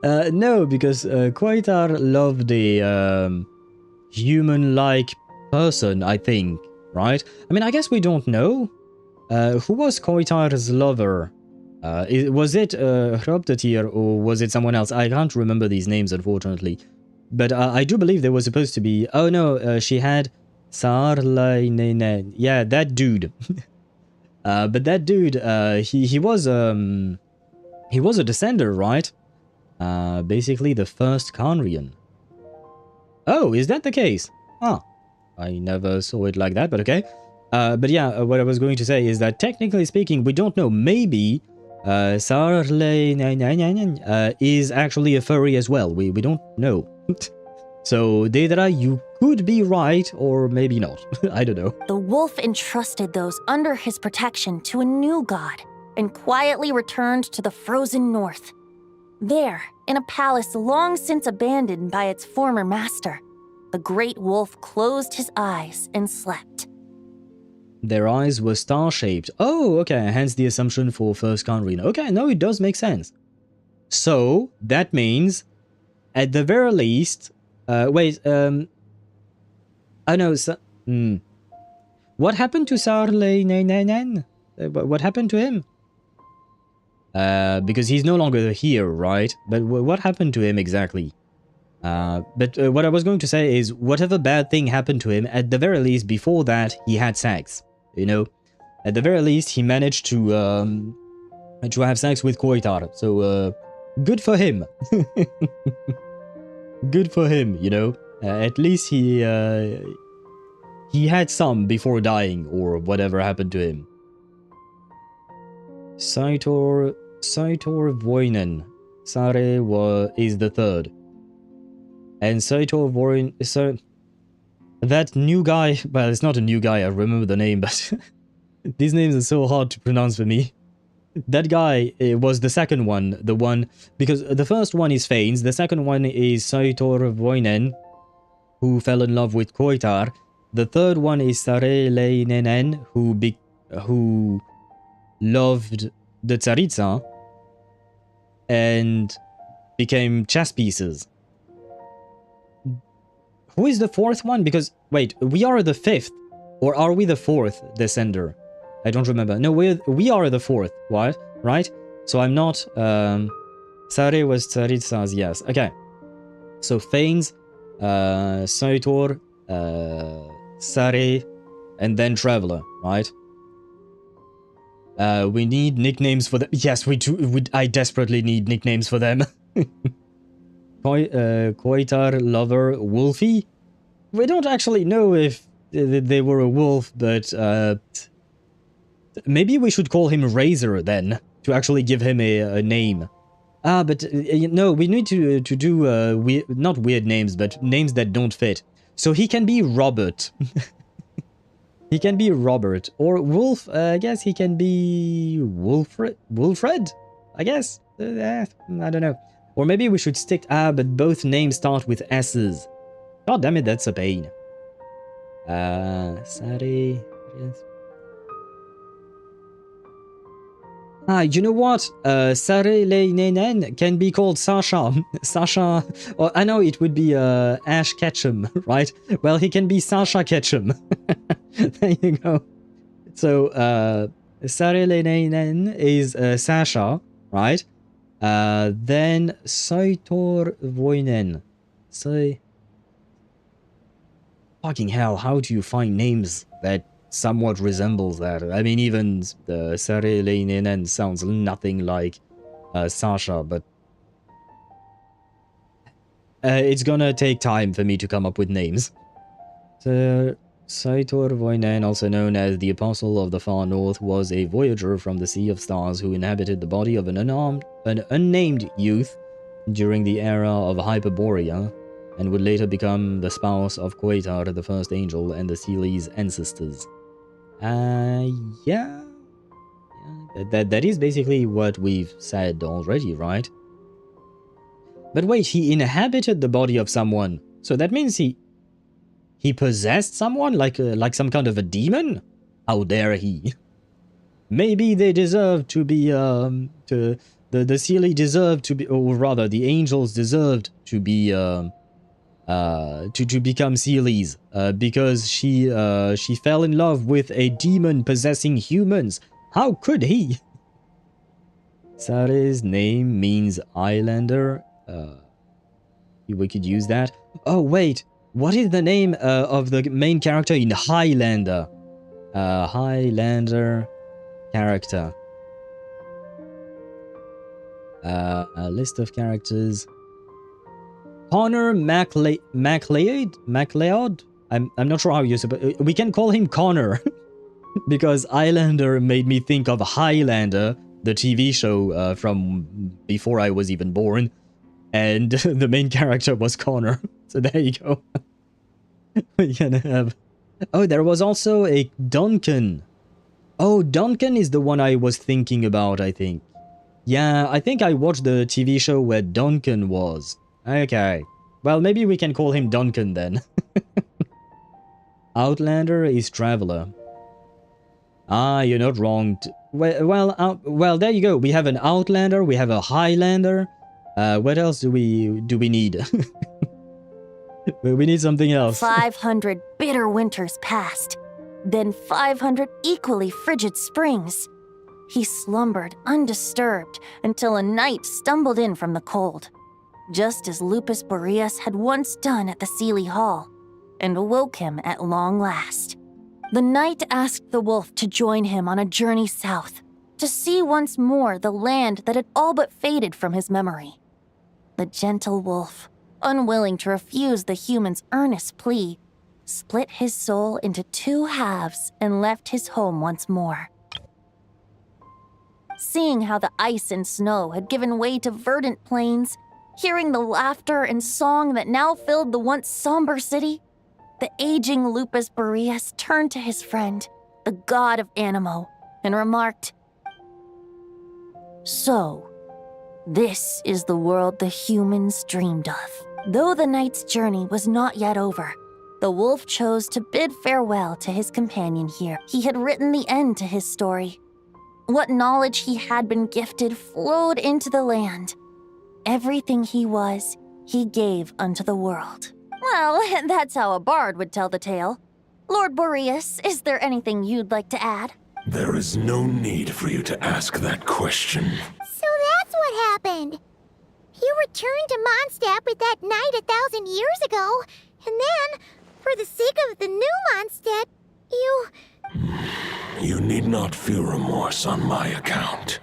No, because Koitar loved a human-like person, I think, right? I mean, I guess we don't know. Who was Koitar's lover? Was it Hrobtatir or was it someone else? I can't remember these names, unfortunately. But I do believe there was supposed to be... Oh no, she had Sarlainen. Yeah, that dude. But that dude, he was a descender, right? Basically the first Khanrian. Oh, is that the case? Huh. I never saw it like that, but okay. But yeah, what I was going to say is that technically speaking, we don't know. Maybe Sarlainen is actually a furry as well. We don't know. So, Deidara, you could be right, or maybe not. I don't know. The wolf entrusted those under his protection to a new god and quietly returned to the frozen north. There, in a palace long since abandoned by its former master, the great wolf closed his eyes and slept. Their eyes were star-shaped. Oh, okay, hence the assumption for first Khanrian. Okay, no, it does make sense. So, that means, at the very least... wait, I know, what happened to Sarlainen? What happened to him? Because he's no longer here, right? But what happened to him exactly? But what I was going to say is, whatever bad thing happened to him, at the very least, before that, he had sex. You know? At the very least, he managed to have sex with Koitar. So, good for him. Good for him, you know? At least he had some before dying, or whatever happened to him. Saitor Voinen. Sare is the third. And Saitor Voinen... So, that new guy... Well, it's not a new guy, I remember the name, but... these names are so hard to pronounce for me. That guy was the second one, the one... Because the first one is Fanes, the second one is Saitor Voinen, who fell in love with Koitar. The third one is Sarlainen, who loved the Tsaritsa and became chess pieces. Who is the fourth one? Because, wait, we are the fifth, or are we the fourth descender? I don't remember. No, we are the fourth. What? Right? So I'm not... Sare was Tsaritsa's, yes. Okay. So Fanes, Saitor, Sare, and then Traveler, right? We need nicknames for them. Yes, we do. I desperately need nicknames for them. Koitar, Lover, Wolfie? We don't actually know if they were a wolf, but... maybe we should call him Razor then, to actually give him a name. But no, we need to do not weird names, but names that don't fit. So he can be Robert. He can be Robert. Or Wolf, I guess he can be Wolfred? I guess? I don't know. Or maybe we should stick... but both names start with S's. God damn it, that's a pain. Sari... Yes. Ah, you know what? Sare Leinenen can be called Sasha. Sasha. Or I know it would be Ash Ketchum, right? Well, he can be Sasha Ketchum. There you go. So, Sare Leinenen is Sasha, right? Then Saitor Voinen. Say. Fucking hell, how do you find names that somewhat resembles that? I mean, even the Sare Leinenen sounds nothing like Sasha, but it's gonna take time for me to come up with names. So, Saitor Voinen, also known as the Apostle of the Far North, was a voyager from the Sea of Stars who inhabited the body of an unnamed youth during the era of Hyperborea, and would later become the spouse of Quatar, the first angel, and the Sealy's ancestors. Yeah. That is basically what we've said already, right? But wait, he inhabited the body of someone, so that means he possessed someone, like some kind of a demon? How dare he? Maybe they deserve to be, the Sealy deserved to be, or rather, the angels deserved to be, to become Sealies, because she fell in love with a demon possessing humans. How could he? Sare's name means islander. We could use that. Oh wait, what is the name of the main character in Highlander? Highlander character. A list of characters. Connor MacLeod? I'm not sure how you say it. We can call him Connor. Because Islander made me think of Highlander, the TV show from before I was even born. And the main character was Connor. So there you go. We can have... Oh, there was also a Duncan. Oh, Duncan is the one I was thinking about, I think. Yeah, I think I watched the TV show where Duncan was. Okay. Well, maybe we can call him Duncan then. Outlander is Traveler. Ah, you're not wrong. Well, there you go. We have an Outlander, we have a Highlander. What else do we need? We need something else. 500 bitter winters passed, then 500 equally frigid springs. He slumbered undisturbed until a knight stumbled in from the cold, just as Lupus Boreas had once done at the Sealy Hall, and awoke him at long last. The knight asked the wolf to join him on a journey south, to see once more the land that had all but faded from his memory. The gentle wolf, unwilling to refuse the human's earnest plea, split his soul into two halves and left his home once more. Seeing how the ice and snow had given way to verdant plains, hearing the laughter and song that now filled the once somber city, the aging Lupus Boreas turned to his friend, the god of Animo, and remarked, "So, this is the world the humans dreamed of." Though the knight's journey was not yet over, the wolf chose to bid farewell to his companion here. He had written the end to his story. What knowledge he had been gifted flowed into the land. Everything he was, he gave unto the world. Well, that's how a bard would tell the tale. Lord Boreas, is there anything you'd like to add? There is no need for you to ask that question. So that's what happened. You returned to Mondstadt with that knight 1,000 years ago, and then, for the sake of the new Mondstadt, you... You need not feel remorse on my account.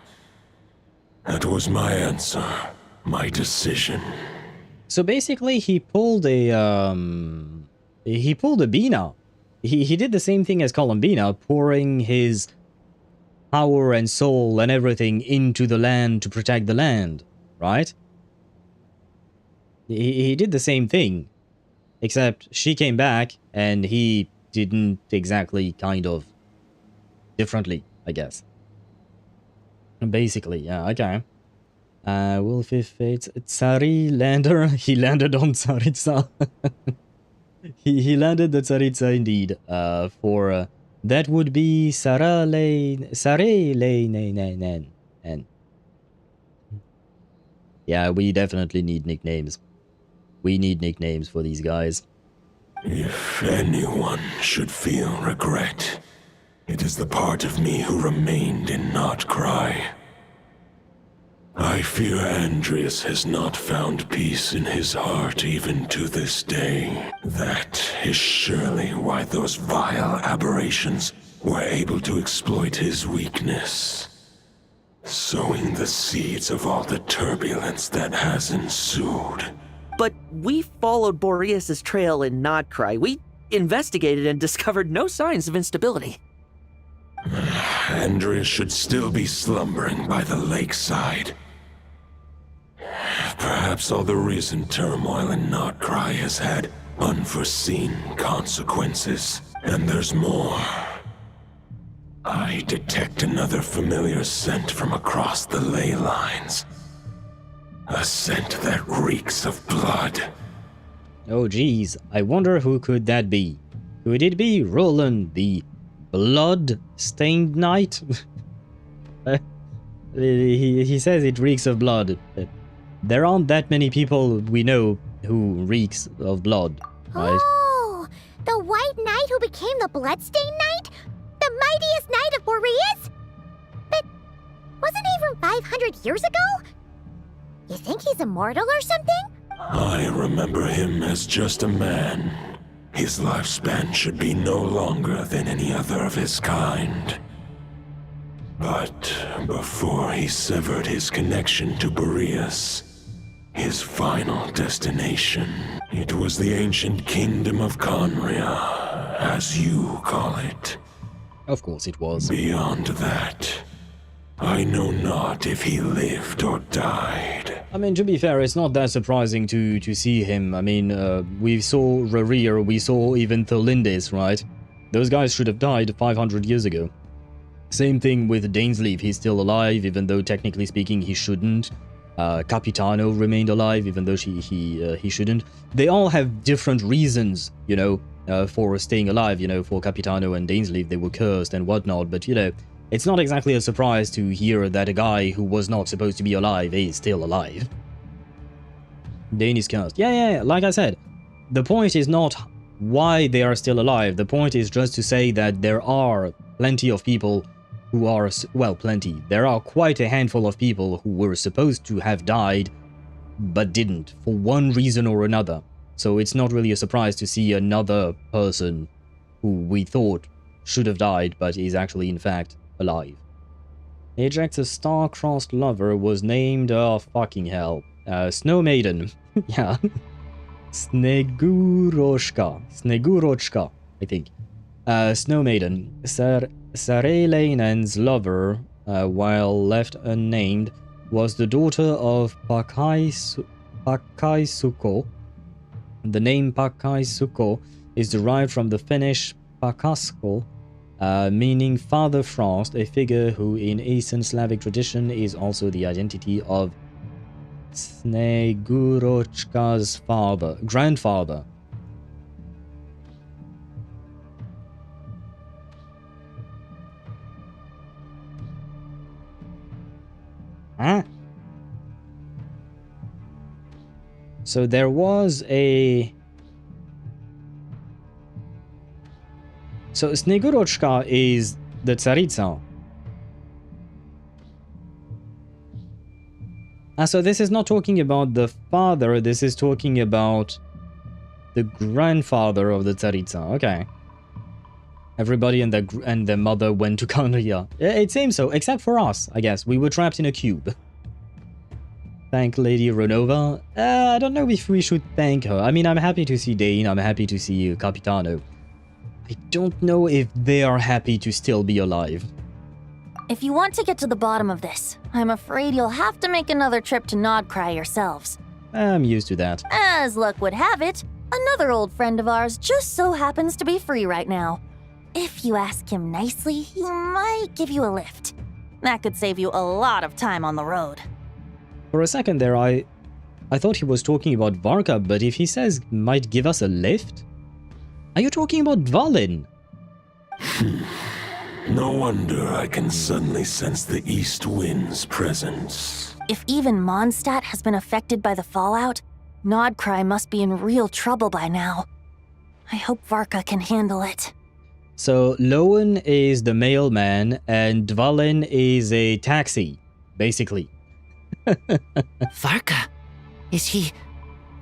That was my answer, my decision. So basically, he pulled a Bina. He did the same thing as Columbina, pouring his power and soul and everything into the land to protect the land, right? He did the same thing, except she came back and he didn't exactly, kind of, differently, I guess. Basically, yeah, okay. Wolf if Fates, Tsari lander, he landed on Tsaritsa. he landed the Tsaritsa indeed, that would be Sare Leinen. And yeah, we definitely need nicknames. We need nicknames for these guys. If anyone should feel regret, it is the part of me who remained in Nod-Krai. I fear Andreas has not found peace in his heart even to this day. That is surely why those vile aberrations were able to exploit his weakness, sowing the seeds of all the turbulence that has ensued. But we followed Boreas' trail in Nod-Krai. We investigated and discovered no signs of instability. Andreas should still be slumbering by the lakeside. Perhaps all the recent turmoil in Nod-Krai has had unforeseen consequences. And there's more. I detect another familiar scent from across the ley lines. A scent that reeks of blood. Oh geez, I wonder who could that be? Could it be Roland, the blood-stained knight? He says it reeks of blood. There aren't that many people we know who reeks of blood, right? Oh, the White Knight who became the Bloodstained Knight? The mightiest knight of Boreas? But wasn't he from 500 years ago? You think he's immortal or something? I remember him as just a man. His lifespan should be no longer than any other of his kind. But before he severed his connection to Boreas, his final destination, it was the ancient kingdom of Conria, as you call it. Of course it was. Beyond that, I know not if he lived or died. I mean, to be fair, it's not that surprising to see him. I mean, we saw Rarir, we saw even Tholindis, right? Those guys should have died 500 years ago. Same thing with Dainsleif, he's still alive, even though technically speaking he shouldn't. Capitano remained alive, even though he shouldn't. They all have different reasons, you know, for staying alive. You know, for Capitano and Dainsleif, they were cursed and whatnot, but you know, it's not exactly a surprise to hear that a guy who was not supposed to be alive is still alive. Dane is cursed. Yeah, like I said, the point is not why they are still alive. The point is just to say that there are plenty of people who are, well, plenty. There are quite a handful of people who were supposed to have died, but didn't, for one reason or another. So it's not really a surprise to see another person who we thought should have died, but is actually, in fact, alive. Ajax's star-crossed lover was named, oh fucking hell, Snow Maiden. Yeah. Snegurochka, I think. Snow Maiden. Sareleinen's lover, while left unnamed, was the daughter of Pakaisuko. The name Pakaisuko is derived from the Finnish Pakasko, meaning Father Frost, a figure who in Eastern Slavic tradition is also the identity of Snegurochka's grandfather. Huh? So there was a... So Snegurochka is the Tsaritsa. So this is not talking about the father, this is talking about the grandfather of the Tsaritsa. Okay. Everybody and their mother went to Conria. It seems so, except for us, I guess. We were trapped in a cube. Thank Lady Renova. I don't know if we should thank her. I mean, I'm happy to see Dane, I'm happy to see Capitano. I don't know if they are happy to still be alive. If you want to get to the bottom of this, I'm afraid you'll have to make another trip to Nod-Krai yourselves. I'm used to that. As luck would have it, another old friend of ours just so happens to be free right now. If you ask him nicely, he might give you a lift. That could save you a lot of time on the road. For a second there, I thought he was talking about Varka, but if he says might give us a lift? Are you talking about Dvalin? No wonder I can suddenly sense the east wind's presence. If even Mondstadt has been affected by the fallout, Nod-Krai must be in real trouble by now. I hope Varka can handle it. So Lowen is the mailman and Dvalin is a taxi, basically. Varka? Is he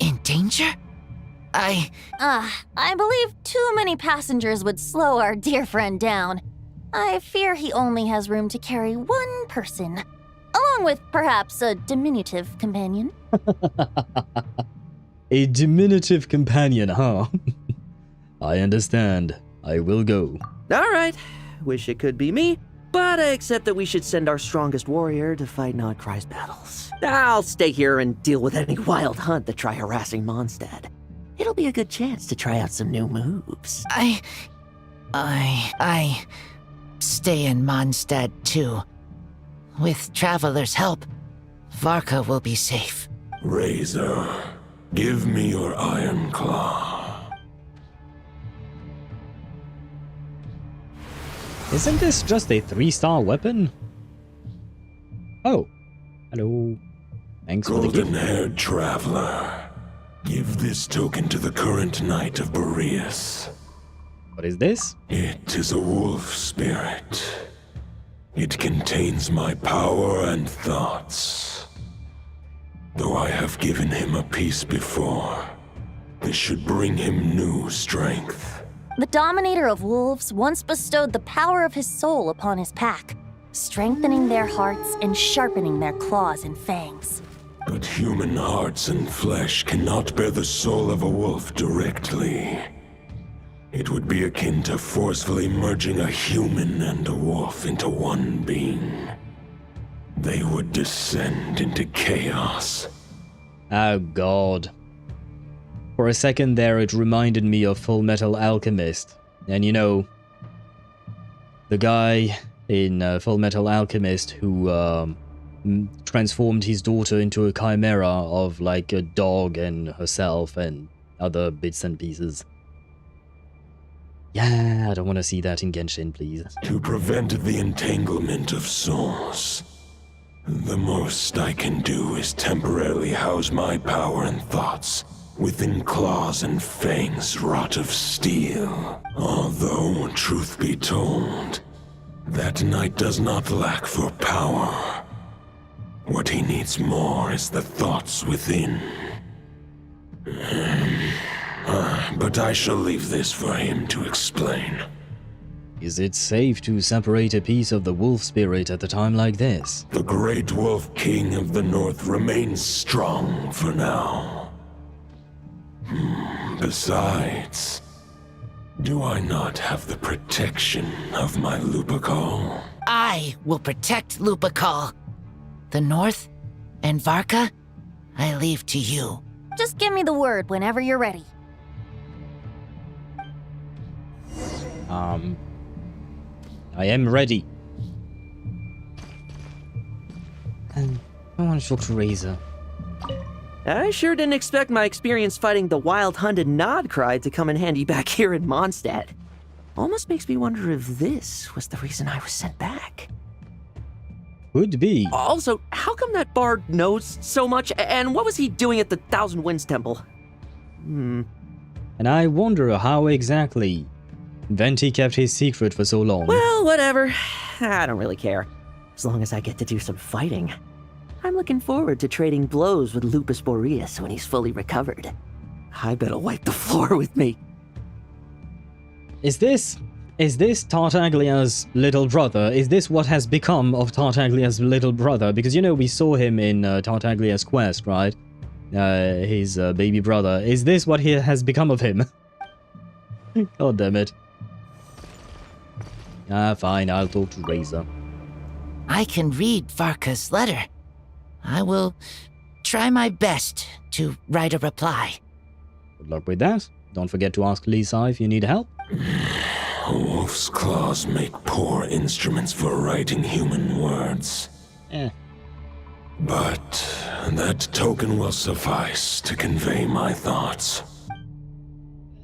in danger? I believe too many passengers would slow our dear friend down. I fear he only has room to carry one person, along with perhaps a diminutive companion. A diminutive companion, huh? I understand. I will go. Alright, wish it could be me, but I accept that we should send our strongest warrior to fight Nod-Krai's battles. I'll stay here and deal with any wild hunt that try harassing Mondstadt. It'll be a good chance to try out some new moves. I stay in Mondstadt too. With Traveler's help, Varka will be safe. Razor, give me your iron claw. Isn't this just a 3-star weapon? Oh. Hello. Thanks for the gift. Golden-haired traveler. Give this token to the current knight of Boreas. What is this? It is a wolf spirit. It contains my power and thoughts. Though I have given him a piece before, this should bring him new strength. The Dominator of Wolves once bestowed the power of his soul upon his pack, strengthening their hearts and sharpening their claws and fangs. But human hearts and flesh cannot bear the soul of a wolf directly. It would be akin to forcefully merging a human and a wolf into one being. They would descend into chaos. Oh god. For a second there it reminded me of Full Metal Alchemist. And you know, the guy in Full Metal Alchemist who transformed his daughter into a chimera of like a dog and herself and other bits and pieces. Yeah, I don't want to see that in Genshin, please. To prevent the entanglement of souls, the most I can do is temporarily house my power and thoughts within claws and fangs wrought of steel. Although, truth be told, that knight does not lack for power. What he needs more is the thoughts within. But I shall leave this for him to explain. Is it safe to separate a piece of the wolf spirit at a time like this? The great wolf king of the north remains strong for now. Besides, do I not have the protection of my Lupacol? I will protect Lupacol. The North and Varka, I leave to you. Just give me the word whenever you're ready. I am ready. And I want to talk to Razor. I sure didn't expect my experience fighting the wild-hunted Nod-Krai to come in handy back here in Mondstadt. Almost makes me wonder if this was the reason I was sent back. Could be. Also, how come that bard knows so much, and what was he doing at the Thousand Winds Temple? And I wonder how exactly Venti kept his secret for so long. Well, whatever. I don't really care. As long as I get to do some fighting. I'm looking forward to trading blows with Lupus Boreas when he's fully recovered. I bet he'll wipe the floor with me. Is this Tartaglia's little brother? Is this what has become of Tartaglia's little brother? Because, you know, we saw him in Tartaglia's quest, right? His baby brother. Is this what has become of him? God damn it. Fine, I'll talk to Razor. I can read Varka's letter. I will try my best to write a reply. Good luck with that. Don't forget to ask Lisa if you need help. A wolf's claws make poor instruments for writing human words. But that token will suffice to convey my thoughts.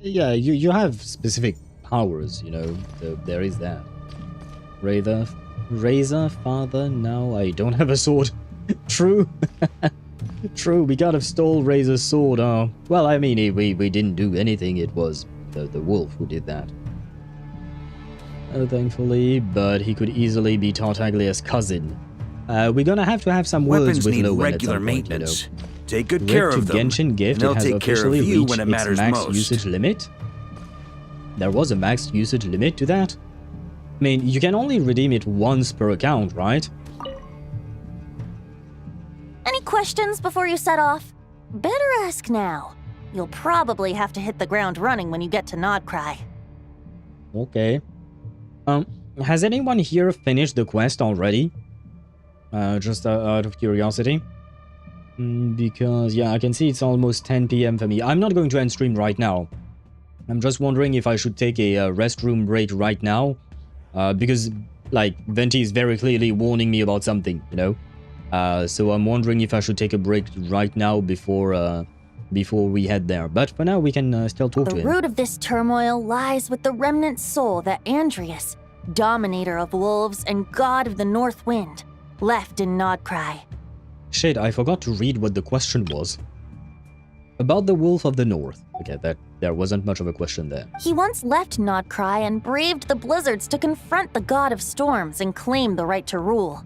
Yeah, you have specific powers, you know, so there is that. Razor, father, now I don't have a sword. True. True, we kind of stole Razor's sword, well, I mean, we didn't do anything, it was the wolf who did that. Thankfully, but he could easily be Tartaglia's cousin. We're gonna have to have some words with Lowen regular at some point, maintenance. you know. Take good care of them. Genshin gift, They'll it has take care of officially you reached when it its matters max most. usage limit. There was a max usage limit to that. I mean, you can only redeem it once per account, right? Any questions before you set off? Better ask now. You'll probably have to hit the ground running when you get to Nod-Krai. Okay. Has anyone here finished the quest already? Just out of curiosity. Because, yeah, I can see it's almost 10 PM for me. I'm not going to end stream right now. I'm just wondering if I should take a restroom break right now. Because, like, Venti is very clearly warning me about something, you know? So I'm wondering if I should take a break right now before we head there. But for now, we can still talk to him. The root of this turmoil lies with the remnant soul that Andrius, dominator of wolves and god of the north wind, left in Nod-Krai. Shit, I forgot to read what the question was. About the Wolf of the North. Okay, there wasn't much of a question there. He once left Nod-Krai and braved the blizzards to confront the god of storms and claim the right to rule.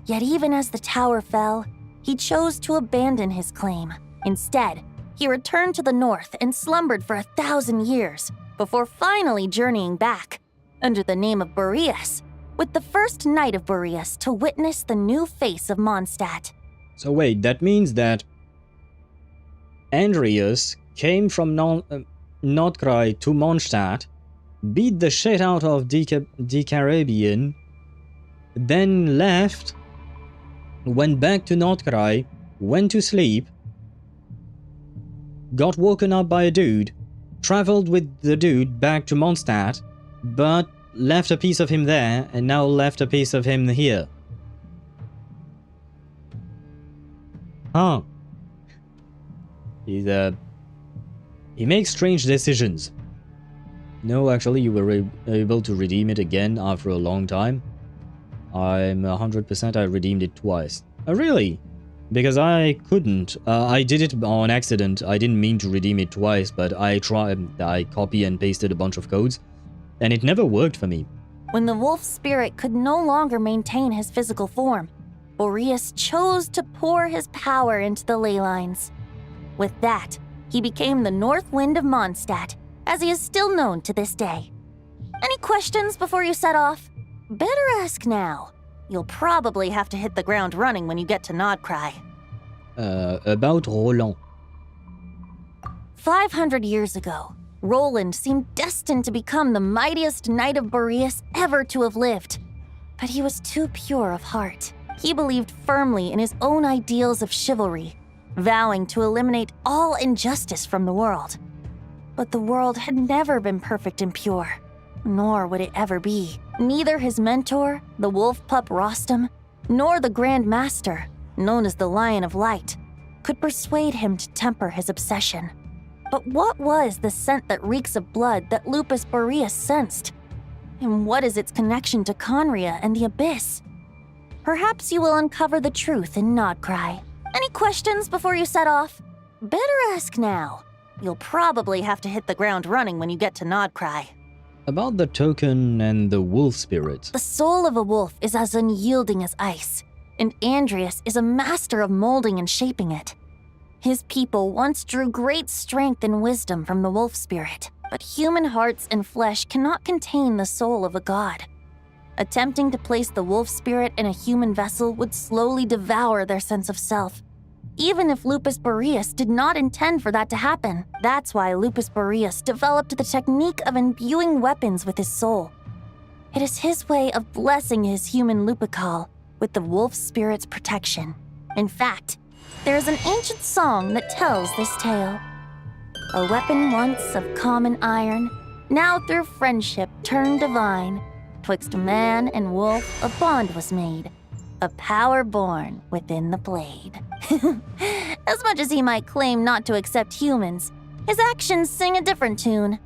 Yet even as the tower fell, he chose to abandon his claim. Instead, he returned to the north and slumbered for 1,000 years, before finally journeying back, under the name of Boreas, with the first knight of Boreas to witness the new face of Mondstadt. So wait, that means that Andrius came from Nod-Krai to Mondstadt, beat the shit out of Caribbean, then left, went back to Nod-Krai, went to sleep, got woken up by a dude, traveled with the dude back to Mondstadt, but left a piece of him there, and now left a piece of him here. Huh. He makes strange decisions. No, actually, you were able to redeem it again after a long time. I'm 100% I redeemed it twice. Oh, really? Because I couldn't. I did it on accident. I didn't mean to redeem it twice, but I copy and pasted a bunch of codes, and it never worked for me. When the wolf spirit could no longer maintain his physical form, Boreas chose to pour his power into the ley lines. With that, he became the North Wind of Mondstadt, as he is still known to this day. Any questions before you set off? Better ask now. You'll probably have to hit the ground running when you get to Nod-Krai. About Roland. 500 years ago, Roland seemed destined to become the mightiest knight of Boreas ever to have lived. But he was too pure of heart. He believed firmly in his own ideals of chivalry, vowing to eliminate all injustice from the world. But the world had never been perfect and pure, nor would it ever be. Neither his mentor, the wolf pup Rostam, nor the Grand Master, known as the Lion of Light, could persuade him to temper his obsession. But what was the scent that reeks of blood that Lupus Boreas sensed? And what is its connection to Conria and the Abyss? Perhaps you will uncover the truth in Nod-Krai. Any questions before you set off? Better ask now. You'll probably have to hit the ground running when you get to Nod-Krai. About the token and the wolf spirit. The soul of a wolf is as unyielding as ice, and Andrius is a master of molding and shaping it. His people once drew great strength and wisdom from the wolf spirit, but human hearts and flesh cannot contain the soul of a god. Attempting to place the wolf spirit in a human vessel would slowly devour their sense of self. Even if Lupus Boreas did not intend for that to happen. That's why Lupus Boreas developed the technique of imbuing weapons with his soul. It is his way of blessing his human Lupical with the wolf spirit's protection. In fact, there is an ancient song that tells this tale. A weapon once of common iron, now through friendship turned divine. Twixt man and wolf a bond was made, a power born within the blade. As much as he might claim not to accept humans, his actions sing a different tune.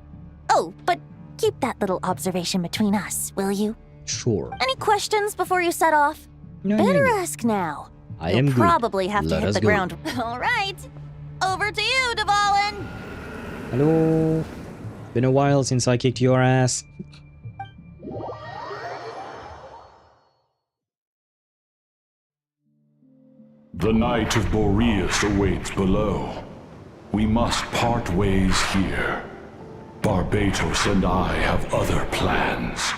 Oh, but keep that little observation between us, will you? Sure. Any questions before you set off? No, Better no, no. ask now. I You'll am good. probably have to Let hit us the go. ground. All right. Over to you, Dvalin. Hello. Been a while since I kicked your ass. The Knight of Boreas awaits below. We must part ways here. Barbatos and I have other plans.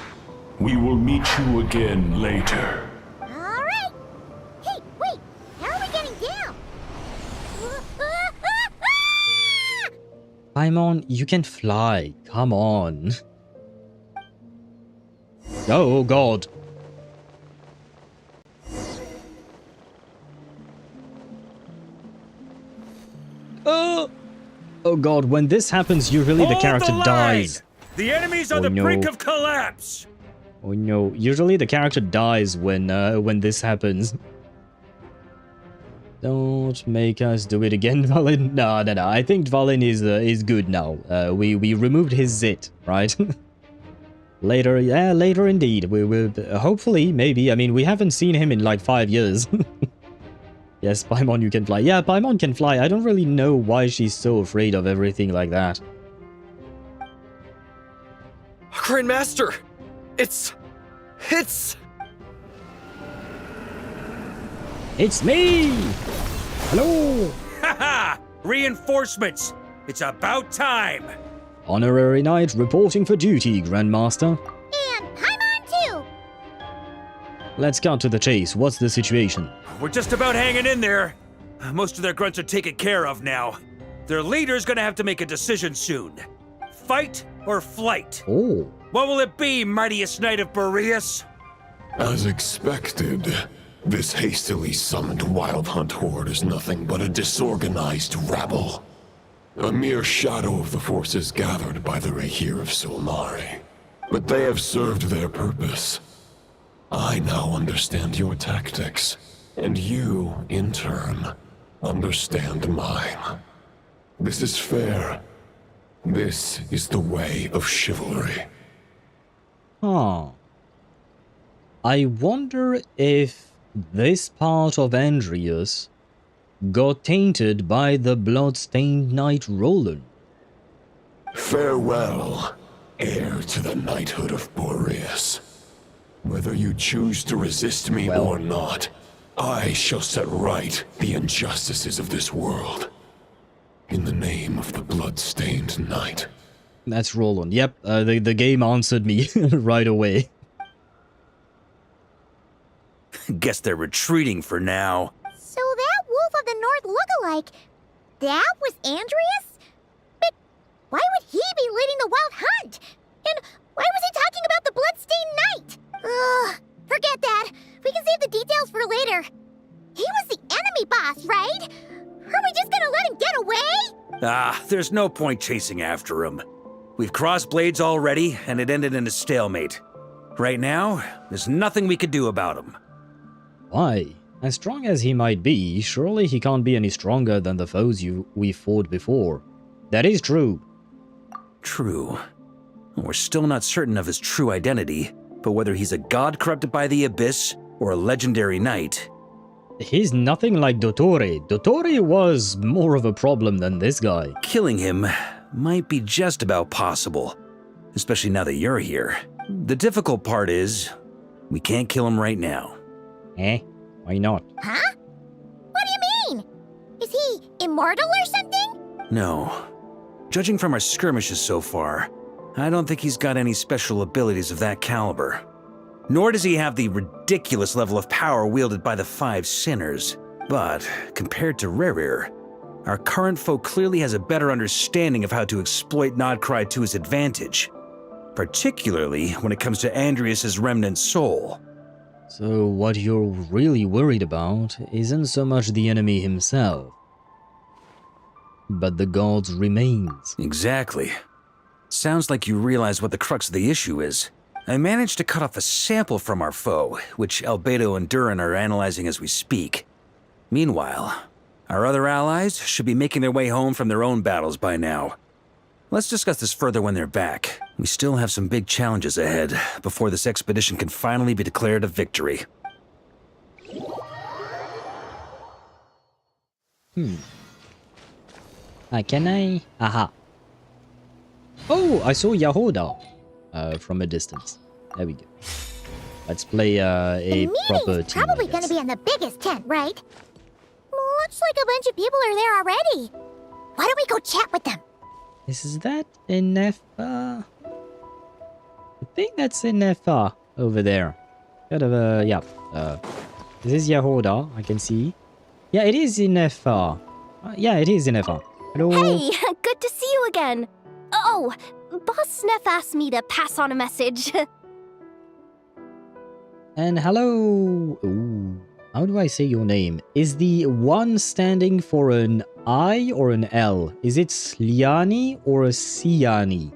We will meet you again later. Alright! Hey, wait! How are we getting down? Paimon, you can fly. Come on. Oh god. Oh god, when this happens, usually the character dies. The enemies on Oh, the no. brink of collapse! Oh no, usually the character dies when this happens. Don't make us do it again, Dvalin. No. I think Dvalin is good now. We removed his zit, right? Later, yeah, later indeed. We will hopefully, maybe. I mean, we haven't seen him in like 5 years. Yes, Paimon, you can fly. Yeah, Paimon can fly. I don't really know why she's so afraid of everything like that. Grandmaster! It's me! Hello! Haha! Reinforcements! It's about time! Honorary Knight reporting for duty, Grandmaster. And Paimon too! Let's cut to the chase. What's the situation? We're just about hanging in there. Most of their grunts are taken care of now. Their leader's gonna have to make a decision soon. Fight or flight? Oh. What will it be, mightiest Knight of Boreas? As expected, this hastily summoned Wild Hunt horde is nothing but a disorganized rabble. A mere shadow of the forces gathered by the Rahir of Solmari. But they have served their purpose. I now understand your tactics, and you, in turn, understand mine. This is fair. This is the way of chivalry. Huh. I wonder if this part of Andrius got tainted by the blood-stained Knight Roland. Farewell, heir to the knighthood of Boreas. Whether you choose to resist me or not, I shall set right the injustices of this world. In the name of the blood-stained knight. That's Roland. Yep, the game answered me right away. Guess they're retreating for now. So that Wolf of the North lookalike, that was Andrius? But why would he be leading the Wild Hunt? And why was he talking about the Bloodstained Knight? Ugh, forget that. We can save the details for later. He was the enemy boss, right? Are we just gonna let him get away? Ah, there's no point chasing after him. We've crossed blades already, and it ended in a stalemate. Right now, there's nothing we could do about him. Why? As strong as he might be, surely he can't be any stronger than the foes we fought before. That is true. True. We're still not certain of his true identity, but whether he's a god corrupted by the Abyss or a legendary knight... He's nothing like Dottore. Dottore was more of a problem than this guy. Killing him might be just about possible, especially now that you're here. The difficult part is, we can't kill him right now. Eh? Why not? Huh? What do you mean? Is he immortal or something? No. Judging from our skirmishes so far, I don't think he's got any special abilities of that caliber. Nor does he have the ridiculous level of power wielded by the Five Sinners. But, compared to Rerir, our current foe clearly has a better understanding of how to exploit Nod-Krai to his advantage. Particularly when it comes to Andrius' remnant soul. So what you're really worried about isn't so much the enemy himself, but the god's remains. Exactly. Sounds like you realize what the crux of the issue is. I managed to cut off a sample from our foe, which Albedo and Durin are analyzing as we speak. Meanwhile, our other allies should be making their way home from their own battles by now. Let's discuss this further when they're back. We still have some big challenges ahead before this expedition can finally be declared a victory. Can I? Aha. Oh, I saw Yahoda from a distance. There we go. Let's play a proper team. Probably gonna be in the biggest tent, right? Looks like a bunch of people are there already. Why don't we go chat with them? Is that Nefa? I think that's Nefa over there. Kind of yeah. This is Yahoda, I can see. Yeah, it is Nefa. Yeah, it is Nefa. Hello. Hey, good to see you again. Oh, Boss Neff asked me to pass on a message. And hello. Ooh, how do I say your name? Is the one standing for an I or an L? Is it Sliani or a Siani?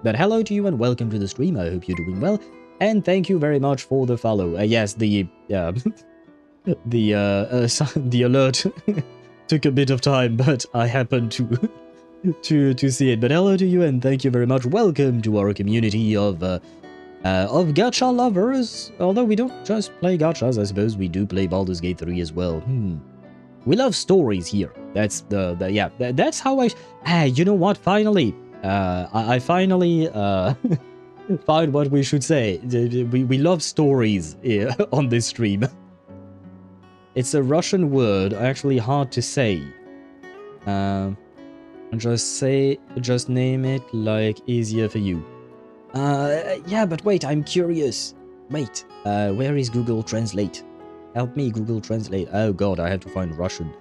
But hello to you and welcome to the stream. I hope you're doing well. And thank you very much for the follow. Yes, the alert took a bit of time, but I happened to see it. But hello to you and thank you very much. Welcome to our community of gacha lovers. Although we don't just play gachas, I suppose we do play Baldur's Gate 3 as well. We love stories here. That's yeah. That's how I. You know what? Finally, I finally find what we should say. We love stories here on this stream. It's a Russian word, actually hard to say. Just name it like easier for you. Yeah, but wait, I'm curious. Wait, where is Google Translate? Help me, Google Translate. Oh god, I have to find Russian.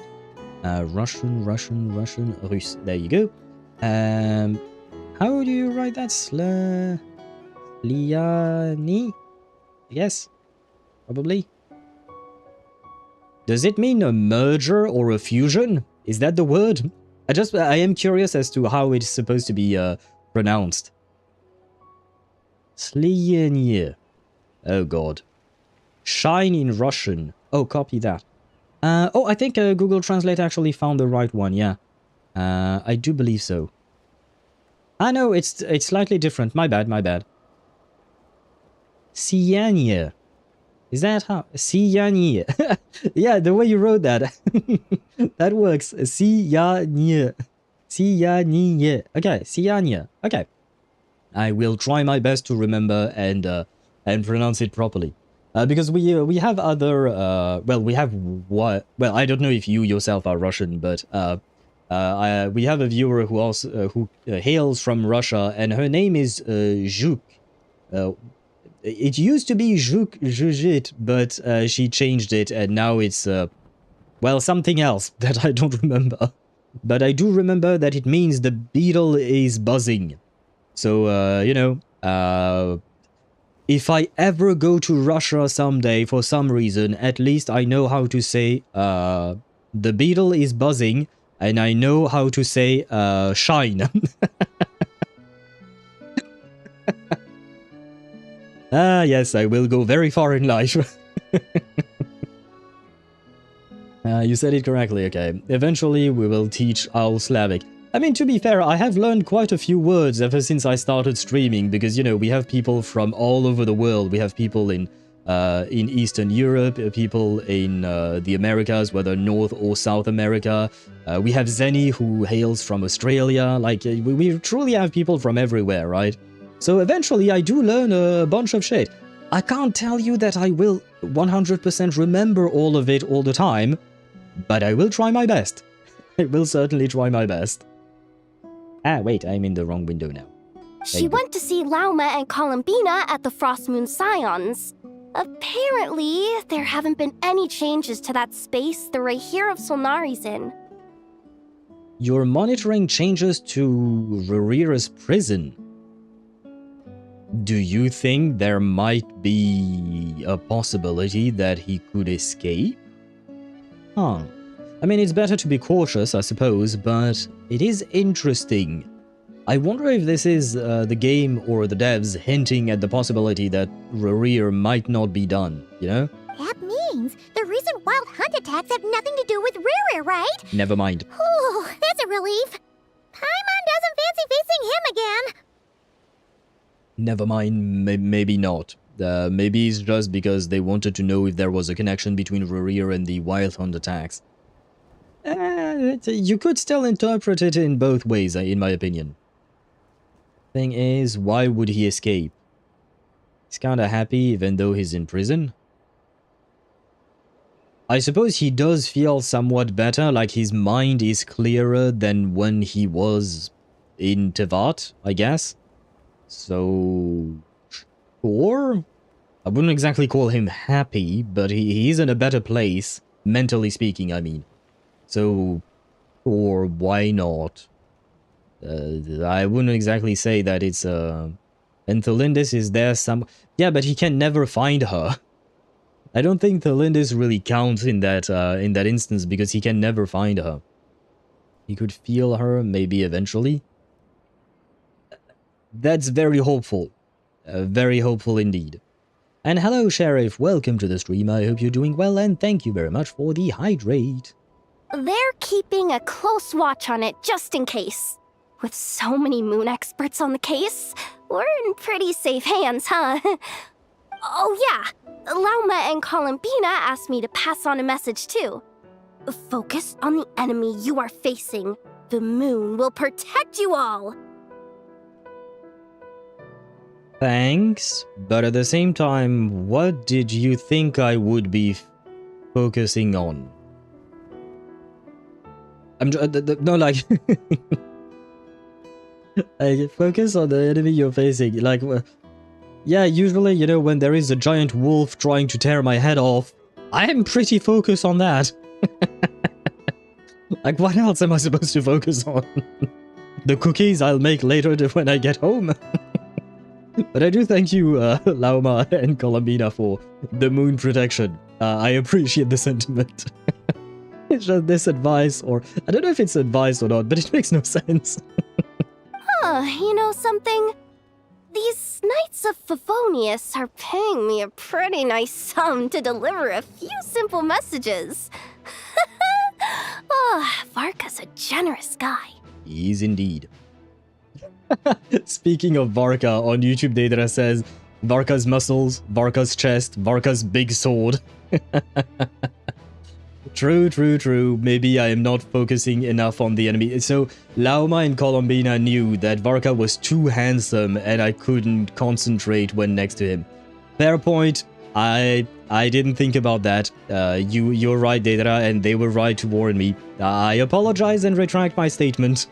Russian, Rus. There you go. How do you write that? Sliani? Yes, probably. Does it mean a merger or a fusion? Is that the word? I am curious as to how it's supposed to be pronounced. Slianie. Oh god. Shine in Russian. Oh, copy that. Oh, I think Google Translate actually found the right one, yeah. I do believe so. Ah, no, it's slightly different. My bad. Sianie. Is that how? Sianie. Yeah, the way you wrote that. That works. Sianie. Sianie. Okay, Sianie. Okay. I will try my best to remember and pronounce it properly. Because we have other well, we have what? Well, I don't know if you yourself are Russian, but we have a viewer who also who hails from Russia, and her name is Zhuk. It used to be Zhujit, but she changed it, and now it's well, something else that I don't remember. But I do remember that it means the beetle is buzzing. So you know, if I ever go to Russia someday for some reason, at least I know how to say the beetle is buzzing, and I know how to say shine. Ah, yes, I will go very far in life. You said it correctly, okay. Eventually, we will teach Owl Slavic. I mean, to be fair, I have learned quite a few words ever since I started streaming, because, you know, we have people from all over the world. We have people in Eastern Europe, people in the Americas, whether North or South America. We have Zenny, who hails from Australia. Like, we truly have people from everywhere, right? So eventually I do learn a bunch of shit. I can't tell you that I will 100% remember all of it all the time, but I will try my best. I will certainly try my best. Ah, wait, I'm in the wrong window now. She went to see Lauma and Columbina at the Frost Moon Scions. Apparently, there haven't been any changes to that space the Rahir of Solnari's in. You're monitoring changes to Rorira's prison. Do you think there might be a possibility that he could escape? Huh. I mean, it's better to be cautious, I suppose, but it is interesting. I wonder if this is the game or the devs hinting at the possibility that Rorir might not be done, you know? That means the recent wild hunt attacks have nothing to do with Rorir, right? Never mind. Oh, that's a relief. Paimon doesn't fancy facing him again. Never mind, maybe not. Maybe it's just because they wanted to know if there was a connection between Rurir and the Wild Hunt attacks. You could still interpret it in both ways, in my opinion. Thing is, why would he escape? He's kinda happy even though he's in prison. I suppose he does feel somewhat better, like his mind is clearer than when he was in Teyvat, I guess. So, sure. I wouldn't exactly call him happy, but he's in a better place, mentally speaking, I mean. So, or why not? I wouldn't exactly say that it's and Thelindis is there some... Yeah, but he can never find her. I don't think Thelindis really counts in that instance because he can never find her. He could feel her, maybe eventually. That's very hopeful. Very hopeful indeed. And hello, Sheriff. Welcome to the stream. I hope you're doing well, and thank you very much for the hydrate. They're keeping a close watch on it just in case. With so many moon experts on the case, we're in pretty safe hands, huh? Oh yeah, Lauma and Columbina asked me to pass on a message too. Focus on the enemy you are facing. The moon will protect you all. Thanks, but at the same time, what did you think I would be focusing on? I'm no, like I focus on the enemy you're facing. Like, yeah, usually, you know, when there is a giant wolf trying to tear my head off, I am pretty focused on that. Like, what else am I supposed to focus on? The cookies I'll make later when I get home. But I do thank you, Lauma and Columbina, for the moon protection. I appreciate the sentiment. It's just this advice, or I don't know if it's advice or not, but it makes no sense. You know something? These Knights of Favonius are paying me a pretty nice sum to deliver a few simple messages. Oh, Varka's a generous guy. He is indeed. Speaking of Varka, on YouTube Daedra says, Varka's muscles, Varka's chest, Varka's big sword. True, true, true. Maybe I am not focusing enough on the enemy. So, Lauma and Columbina knew that Varka was too handsome and I couldn't concentrate when next to him. Fair point. I didn't think about that. You're right, Daedra, and they were right to warn me. I apologize and retract my statement.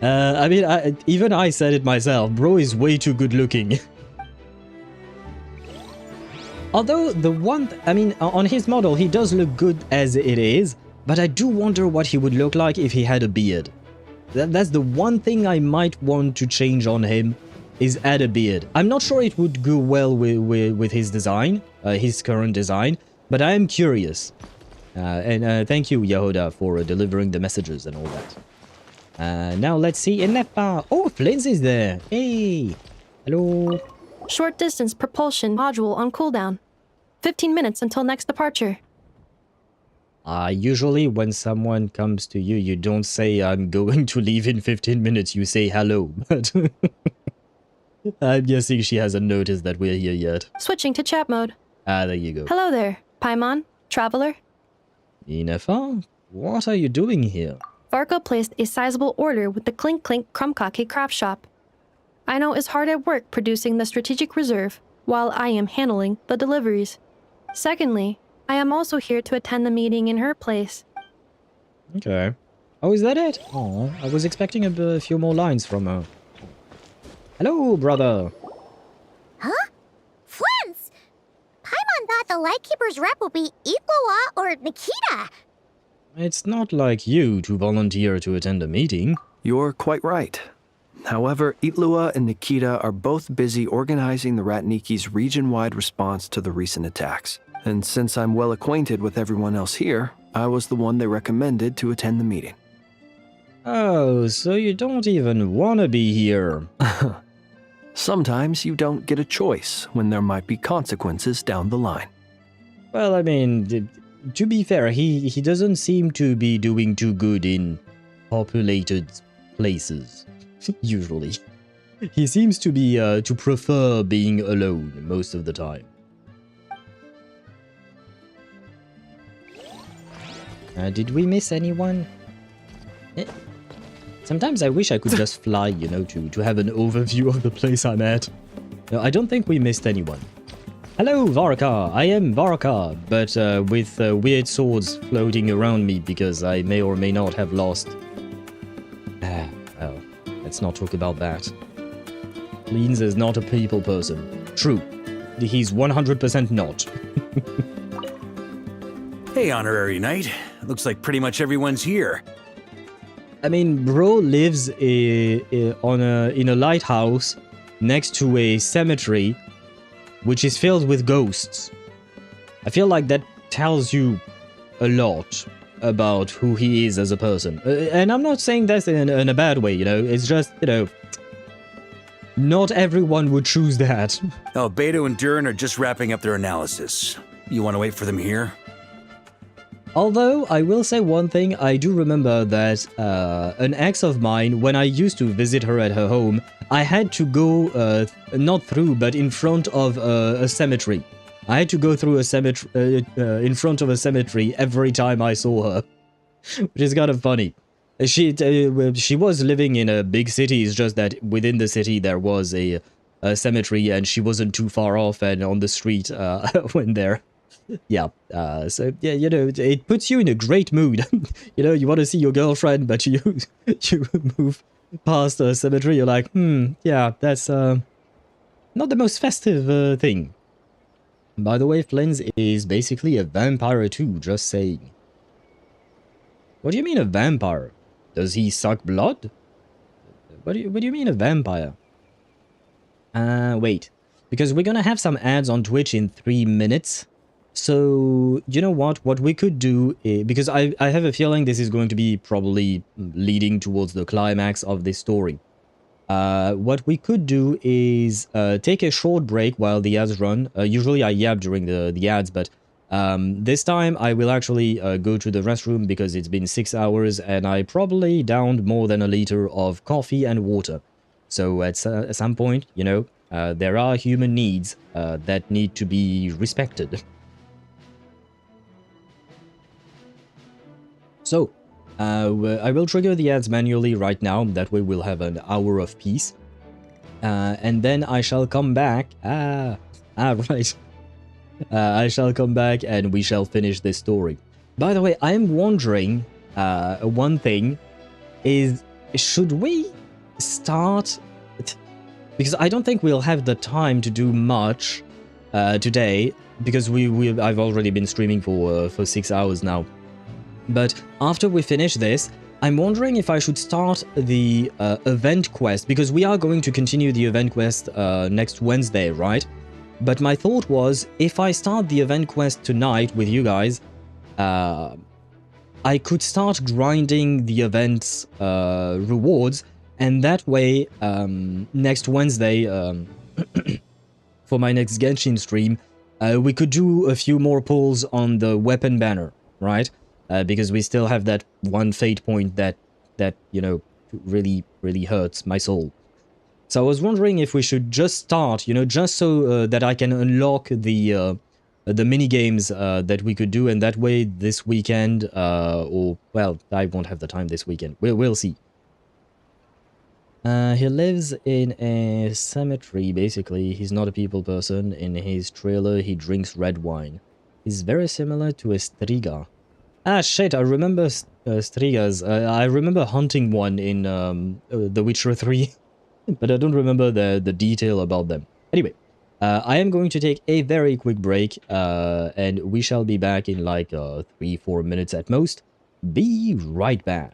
I mean, even I said it myself. Bro is way too good looking. Although the one, I mean, on his model, he does look good as it is, but I do wonder what he would look like if he had a beard. That's the one thing I might want to change on him, is add a beard. I'm not sure it would go well with his design, his current design, but I am curious. And thank you, Yehuda, for delivering the messages and all that. Now let's see Inepa. Oh, Flint's is there. Hey. Hello. Short distance propulsion module on cooldown. 15 minutes until next departure. Usually when someone comes to you, you don't say, I'm going to leave in 15 minutes. You say hello. But I'm guessing she hasn't noticed that we're here yet. Switching to chat mode. There you go. Hello there, Paimon, Traveler. Inefa, what are you doing here? Varka placed a sizable order with the Clink Clink Krumkake craft shop. I know is hard at work producing the strategic reserve, while I am handling the deliveries. Secondly, I am also here to attend the meeting in her place. Okay. Oh, is that it? Oh, I was expecting a few more lines from her. Hello, brother. Huh? Flint's! Paimon thought the Lightkeeper's rep would be Iqua or Nikita. It's not like you to volunteer to attend a meeting. You're quite right. However, Itlua and Nikita are both busy organizing the Ratniki's region-wide response to the recent attacks. And since I'm well acquainted with everyone else here, I was the one they recommended to attend the meeting. Oh, so you don't even want to be here. Sometimes you don't get a choice when there might be consequences down the line. Well, I mean, to be fair, he doesn't seem to be doing too good in populated places. Usually. He seems to be to prefer being alone most of the time. Did we miss anyone? Sometimes I wish I could just fly, you know, to have an overview of the place I'm at. No, I don't think we missed anyone. Hello, Varka! I am Varka, but with weird swords floating around me because I may or may not have lost. Well, let's not talk about that. Leans is not a people person. True. He's 100% not. Hey, Honorary Knight. Looks like pretty much everyone's here. I mean, bro lives in a lighthouse next to a cemetery, which is filled with ghosts. I feel like that tells you a lot about who he is as a person. And I'm not saying that in a bad way, you know. It's just, you know, not everyone would choose that. Oh, Beto and Durin are just wrapping up their analysis. You want to wait for them here? Although, I will say one thing, I do remember that an ex of mine, when I used to visit her at her home, I had to go, not through, but in front of a cemetery. I had to go through a cemetery, in front of a cemetery every time I saw her, which is kind of funny. She was living in a big city, it's just that within the city there was a cemetery and she wasn't too far off, and on the street went there. Yeah, so yeah, you know, it puts you in a great mood. You know, you want to see your girlfriend, but you move past a cemetery, you're like, yeah, that's not the most festive thing. By the way, Flins is basically a vampire too, just saying. What do you mean a vampire? Does he suck blood? What do you mean a vampire? Wait, because we're gonna have some ads on Twitch in 3 minutes. So, you know what we could do, because I have a feeling this is going to be probably leading towards the climax of this story. What we could do is take a short break while the ads run. Usually I yap during the ads, but this time I will actually go to the restroom because it's been 6 hours and I probably downed more than a liter of coffee and water. So at some point, you know, there are human needs that need to be respected. So, I will trigger the ads manually right now, that way we'll have an hour of peace. And then I shall come back, right. I shall come back and we shall finish this story. By the way, I am wondering, one thing, is should we start... Because I don't think we'll have the time to do much today, because I've already been streaming for 6 hours now. But after we finish this, I'm wondering if I should start the event quest, because we are going to continue the event quest next Wednesday, right? But my thought was, if I start the event quest tonight with you guys, I could start grinding the event's rewards, and that way, next Wednesday, for my next Genshin stream, we could do a few more pulls on the weapon banner, right? Because we still have that one fate point that you know, really hurts my soul. So I was wondering if we should just start, you know, just so that I can unlock the mini games that we could do, and that way this weekend, or well, I won't have the time this weekend. We'll see. He lives in a cemetery, basically. He's not a people person. In his trailer, he drinks red wine. He's very similar to a Striga. Ah, shit, I remember Strigas. I remember hunting one in The Witcher 3, but I don't remember the detail about them. Anyway, I am going to take a very quick break, and we shall be back in like 3-4 minutes at most. Be right back.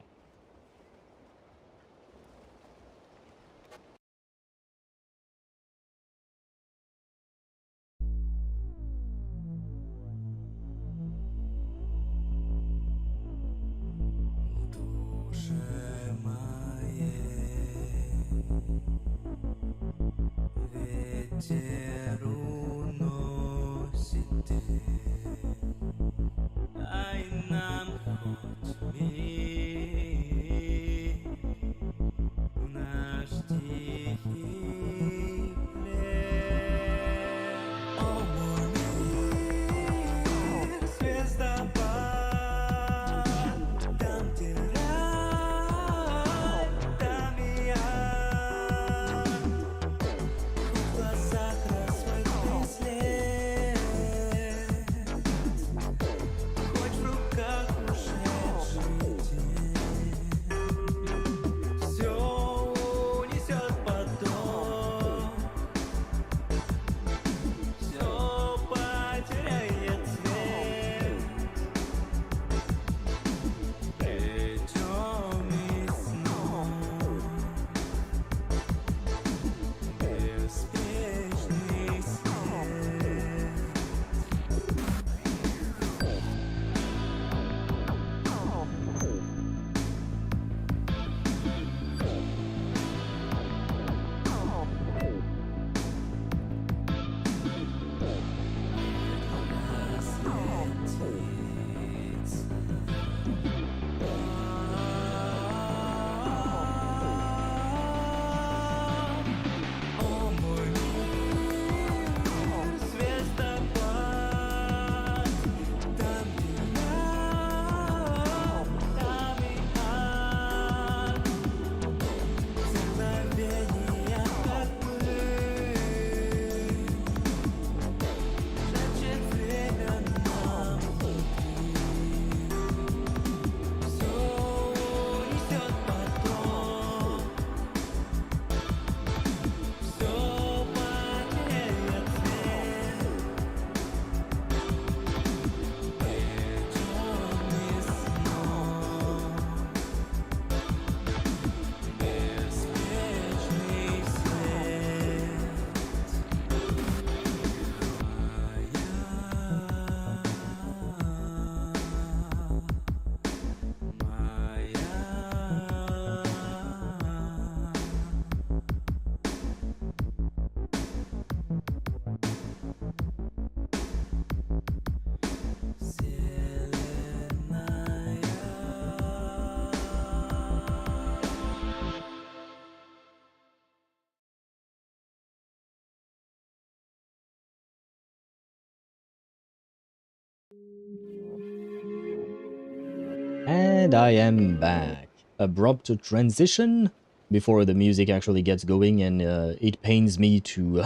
And I am back. Abrupt transition before the music actually gets going, and it pains me to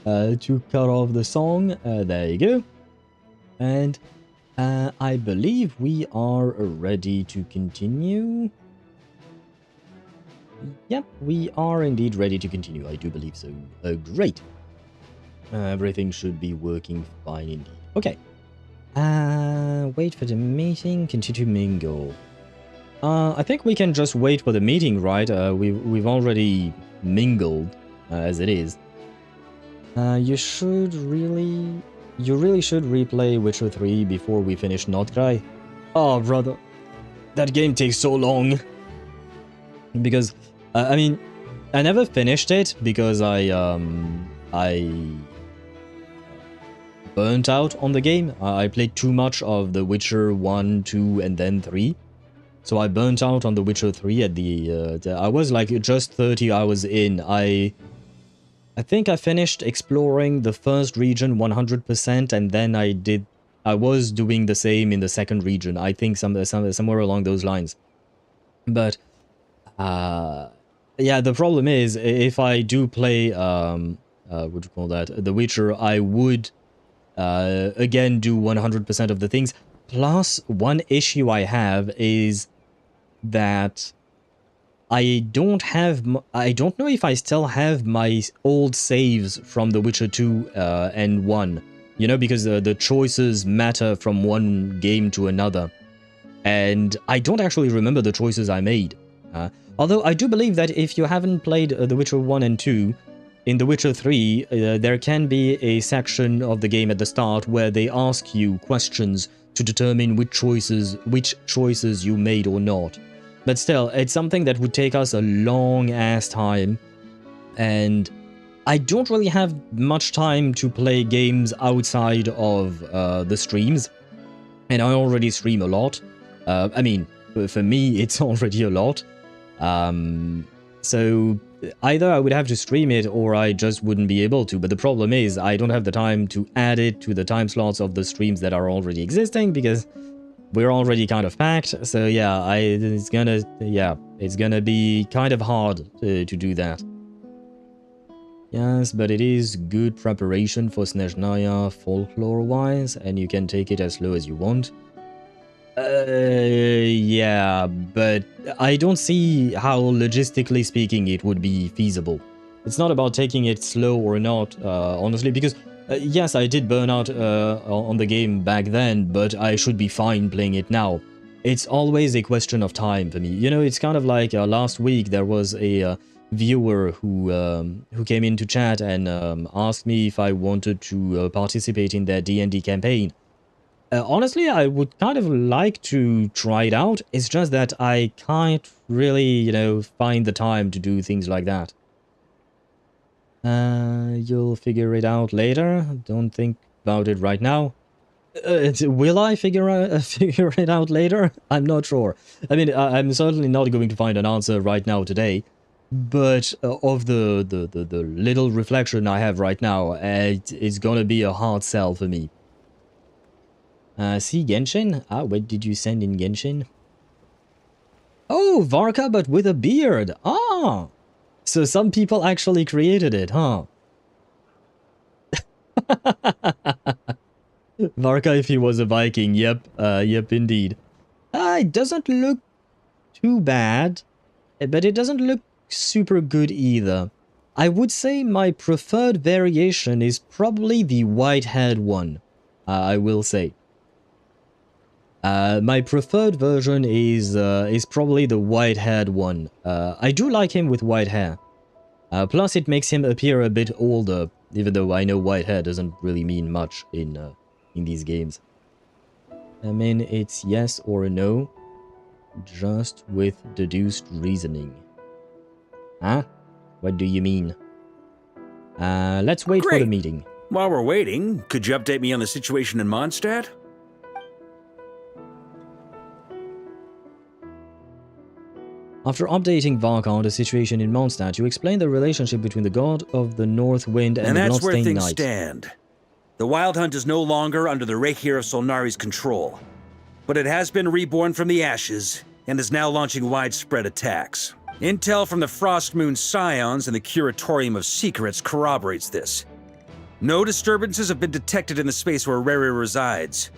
to cut off the song. There you go. And I believe we are ready to continue. Yep, we are indeed ready to continue. I do believe so. Great. Everything should be working fine indeed. Okay. Wait for the meeting, continue to mingle. I think we can just wait for the meeting, right? We've already mingled, as it is. You really should replay Witcher 3 before we finish Nod-Krai. Oh, brother. That game takes so long. Because, I mean, I never finished it because I burnt out on the game. I played too much of The Witcher 1, 2, and then 3. So I burnt out on The Witcher 3 at I was like just 30 hours in. I think I finished exploring the first region 100%, and then I was doing the same in the second region. I think somewhere along those lines. But yeah, the problem is if I do play what do you call that? The Witcher, I would again do 100% of the things. Plus, one issue I have is that I don't know if I still have my old saves from The Witcher 2 and 1. You know, because the choices matter from one game to another. And I don't actually remember the choices I made. Although I do believe that if you haven't played The Witcher 1 and 2, in The Witcher 3, there can be a section of the game at the start where they ask you questions to determine which choices you made or not. But still, it's something that would take us a long-ass time, and I don't really have much time to play games outside of the streams, and I already stream a lot. I mean, for me, it's already a lot. So either I would have to stream it or I just wouldn't be able to. But the problem is I don't have the time to add it to the time slots of the streams that are already existing because we're already kind of packed. So yeah, it's gonna be kind of hard to do that. Yes, but it is good preparation for Snezhnaya folklore-wise, and you can take it as slow as you want. Yeah, but I don't see how, logistically speaking, it would be feasible. It's not about taking it slow or not, honestly, because, yes, I did burn out on the game back then, but I should be fine playing it now. It's always a question of time for me. You know, it's kind of like last week there was a viewer who came into chat and asked me if I wanted to participate in their D&D campaign. Honestly, I would kind of like to try it out. It's just that I can't really, you know, find the time to do things like that. You'll figure it out later. Don't think about it right now. Will I figure it out later? I'm not sure. I mean, I'm certainly not going to find an answer right now today. But of the little reflection I have right now, it's gonna be a hard sell for me. See Genshin? What did you send in Genshin? Oh, Varka, but with a beard. Ah! So some people actually created it, huh? Varka, if he was a Viking, yep, indeed. It doesn't look too bad, but it doesn't look super good either. I would say my preferred variation is probably the white-haired one, I will say. My preferred version is probably the white-haired one. I do like him with white hair. Plus, it makes him appear a bit older, even though I know white hair doesn't really mean much in these games. I mean, it's yes or no, just with deduced reasoning. Huh? What do you mean? Let's wait for the meeting. While we're waiting, could you update me on the situation in Mondstadt? After updating Varka on the situation in Mondstadt, you explain the relationship between the god of the North Wind and the that's where Bloodstained things Knight. stand. The Wild Hunt is no longer under the Reikir of Solnari's control, but it has been reborn from the ashes and is now launching widespread attacks. Intel from the Frostmoon Scions and the Curatorium of Secrets corroborates this. No disturbances have been detected in the space where Rere resides.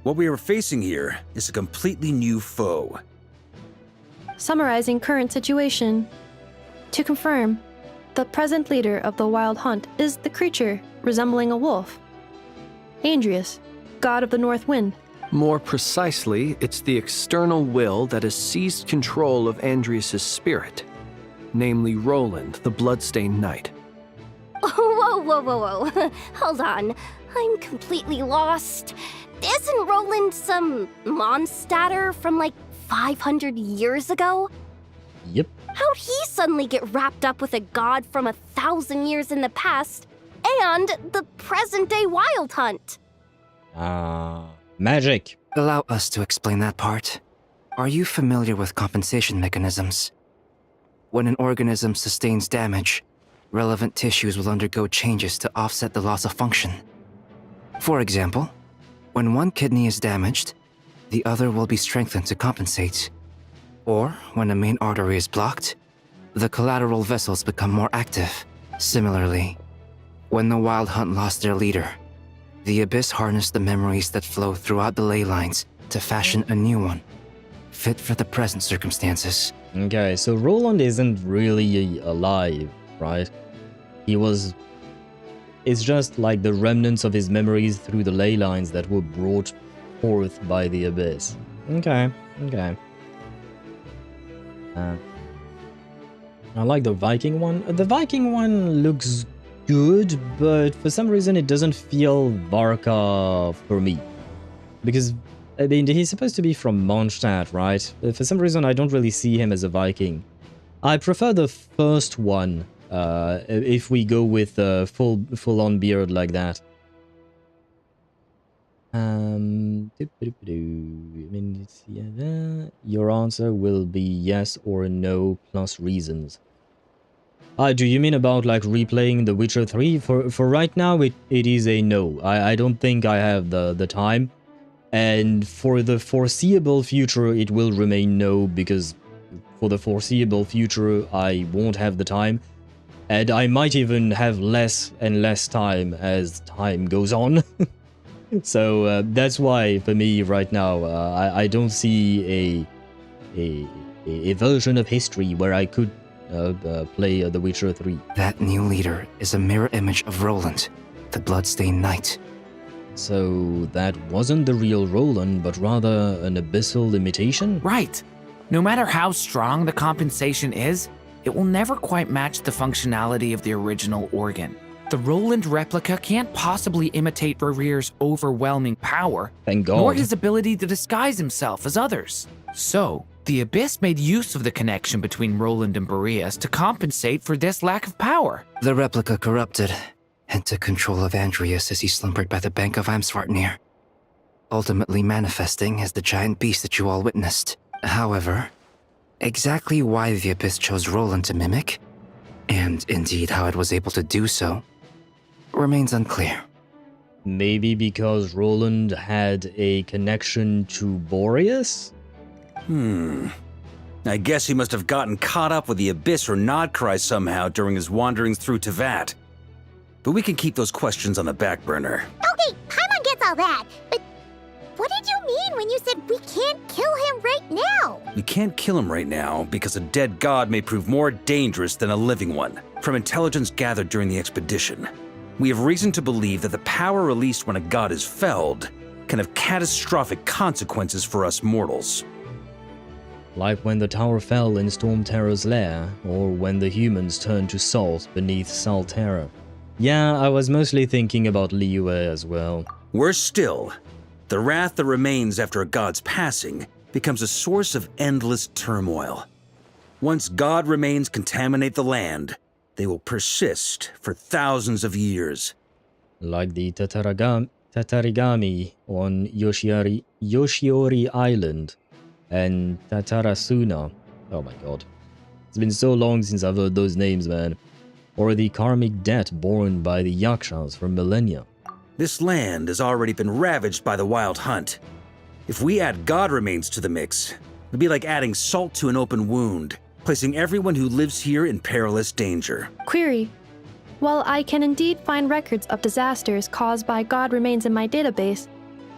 What we are facing here is a completely new foe. Summarizing current situation. To confirm, the present leader of the Wild Hunt is the creature resembling a wolf. Andrius, god of the North Wind. More precisely, it's the external will that has seized control of Andrius' spirit, namely Roland, the Bloodstained Knight. Whoa, whoa, whoa, whoa. Hold on. I'm completely lost. Isn't Roland some monstatter from like 500 years ago? Yep. How'd he suddenly get wrapped up with a god from 1,000 years in the past and the present-day Wild Hunt? Magic. Allow us to explain that part. Are you familiar with compensation mechanisms? When an organism sustains damage, relevant tissues will undergo changes to offset the loss of function. For example, when one kidney is damaged, the other will be strengthened to compensate. Or, when a main artery is blocked, the collateral vessels become more active. Similarly, when the Wild Hunt lost their leader, the Abyss harnessed the memories that flow throughout the ley lines to fashion a new one, fit for the present circumstances. Okay, so Roland isn't really alive, right? He was... It's just like the remnants of his memories through the ley lines that were brought forth by the Abyss. Okay, okay. I like the Viking one. The Viking one looks good, but for some reason it doesn't feel Varka for me. Because, I mean, he's supposed to be from Mondstadt, right? For some reason I don't really see him as a Viking. I prefer the first one, if we go with a full-on beard like that. Your answer will be yes or no plus reasons. Do you mean about like replaying The Witcher 3? For right now, it is a no. I don't think I have the time. And for the foreseeable future, it will remain no, because for the foreseeable future, I won't have the time. And I might even have less and less time as time goes on. So that's why, for me right now, I don't see a version of history where I could play The Witcher 3. That new leader is a mirror image of Roland, the Bloodstained Knight. So that wasn't the real Roland, but rather an abyssal imitation? Right. No matter how strong the compensation is, it will never quite match the functionality of the original organ. The Roland replica can't possibly imitate Rerir's overwhelming power, thank God, nor his ability to disguise himself as others. So, the Abyss made use of the connection between Roland and Boreas to compensate for this lack of power. The replica corrupted and took control of Andrius as he slumbered by the bank of Amsvartnir, ultimately manifesting as the giant beast that you all witnessed. However, exactly why the Abyss chose Roland to mimic, and indeed how it was able to do so, remains unclear. Maybe because Roland had a connection to Boreas? I guess he must have gotten caught up with the Abyss or Nod-Krai somehow during his wanderings through Teyvat. But we can keep those questions on the back burner. Okay, Paimon gets all that, but what did you mean when you said we can't kill him right now? We can't kill him right now because a dead god may prove more dangerous than a living one. From intelligence gathered during the expedition, we have reason to believe that the power released when a god is felled can have catastrophic consequences for us mortals. Like when the tower fell in Stormterror's lair, or when the humans turned to salt beneath Salterra. Yeah, I was mostly thinking about Liyue as well. Worse still, the wrath that remains after a god's passing becomes a source of endless turmoil. Once god remains contaminate the land, they will persist for thousands of years. Like the Tatarigami on Yoshiori Island and Tatarasuna. Oh my god. It's been so long since I've heard those names, man. Or the karmic debt borne by the Yakshas for millennia. This land has already been ravaged by the Wild Hunt. If we add god remains to the mix, it'd be like adding salt to an open wound, placing everyone who lives here in perilous danger. Query. While I can indeed find records of disasters caused by god remains in my database,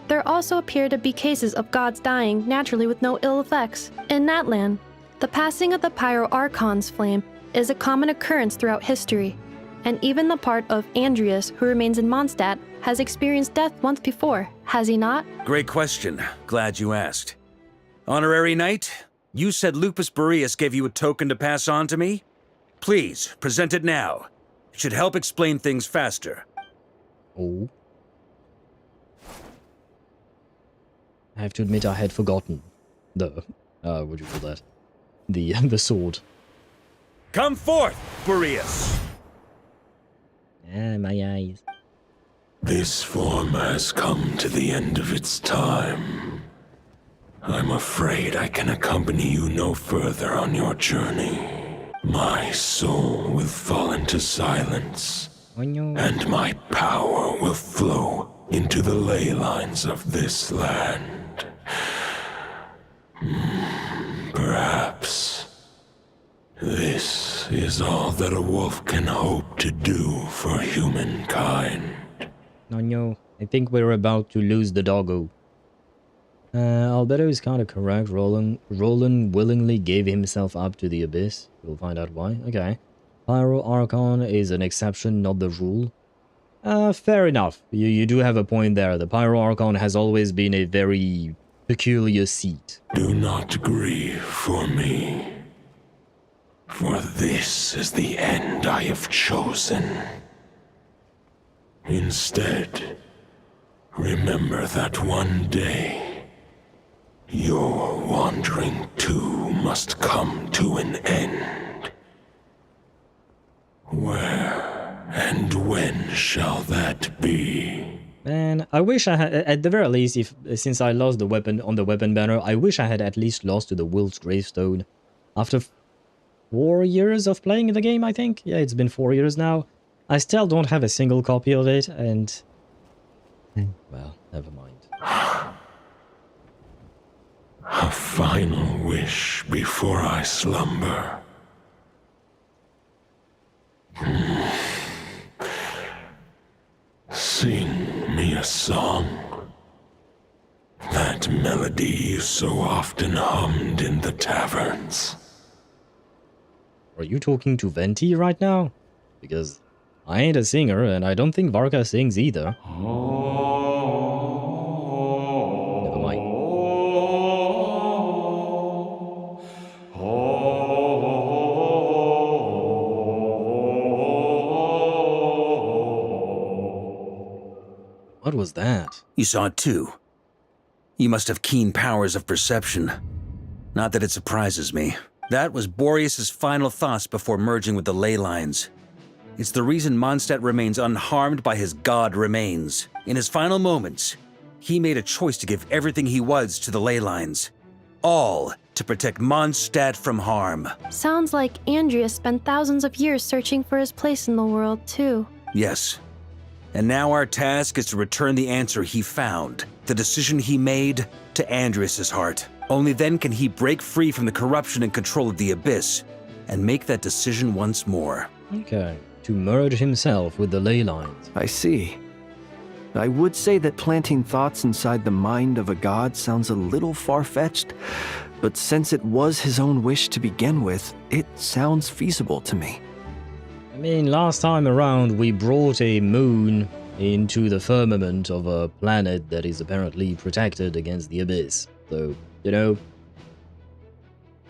there also appear to be cases of gods dying naturally with no ill effects. In that land, the passing of the Pyro-Archon's flame is a common occurrence throughout history, and even the part of Andreas who remains in Mondstadt has experienced death once before, has he not? Great question. Glad you asked. Honorary Knight, you said Lupus Boreas gave you a token to pass on to me? Please, present it now. It should help explain things faster. Oh. I have to admit I had forgotten what do you call that? The sword. Come forth, Boreas! Ah, my eyes. This form has come to the end of its time. I'm afraid I can accompany you no further on your journey. My soul will fall into silence, and my power will flow into the ley lines of this land. Perhaps this is all that a wolf can hope to do for humankind. No, I think we're about to lose the doggo. Albedo is kind of correct. Roland willingly gave himself up to the abyss. We'll find out why. Okay. Pyro-Archon is an exception, not the rule. Fair enough. You do have a point there. The Pyro-Archon has always been a very peculiar seat. Do not grieve for me, for this is the end I have chosen. Instead, remember that one day, your wandering too must come to an end. Where and when shall that be? Man, I wish I had, at the very least, since I lost the weapon on the weapon banner, I wish I had at least lost to the Wolf's Gravestone. After 4 years of playing the game, I think? Yeah, it's been 4 years now. I still don't have a single copy of it, and... well, never mind. A final wish before I slumber. Sing me a song. That melody you so often hummed in the taverns. Are you talking to Venti right now? Because I ain't a singer, and I don't think Varka sings either. Never mind. What was that? You saw it too. You must have keen powers of perception. Not that it surprises me. That was Boreas' final thoughts before merging with the ley lines. It's the reason Mondstadt remains unharmed by his god remains. In his final moments, he made a choice to give everything he was to the ley lines. All to protect Mondstadt from harm. Sounds like Andreas spent thousands of years searching for his place in the world, too. Yes. And now our task is to return the answer he found, the decision he made, to Andreas' heart. Only then can he break free from the corruption and control of the Abyss, and make that decision once more. Okay. To merge himself with the ley lines. I see. I would say that planting thoughts inside the mind of a god sounds a little far-fetched, but since it was his own wish to begin with, it sounds feasible to me. I mean, last time around we brought a moon into the firmament of a planet that is apparently protected against the Abyss. So, you know,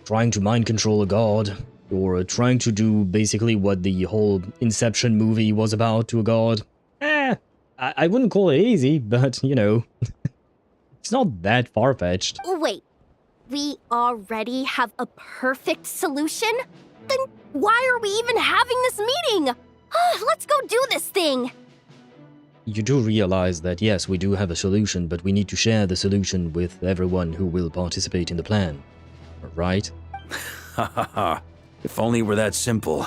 trying to mind control a god, or trying to do basically what the whole Inception movie was about to a god. I wouldn't call it easy, but, you know, it's not that far-fetched. Wait, we already have a perfect solution? Then why are we even having this meeting? Let's go do this thing! You do realize that, yes, we do have a solution, but we need to share the solution with everyone who will participate in the plan. Right? Ha ha ha. If only it were that simple.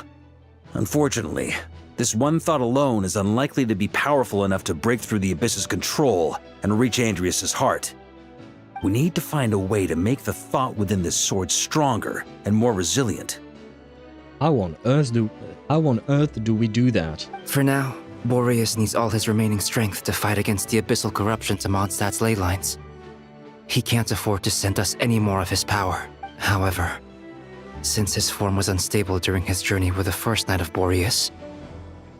Unfortunately, This one thought alone is unlikely to be powerful enough to break through the Abyss's control and reach Andrias' heart. We need to find a way to make the thought within this sword stronger and more resilient. How on earth do we do that? For now, Boreas needs all his remaining strength to fight against the abyssal corruption to Mondstadt's ley lines. He can't afford to send us any more of his power. However, since his form was unstable during his journey with the first Knight of Boreas,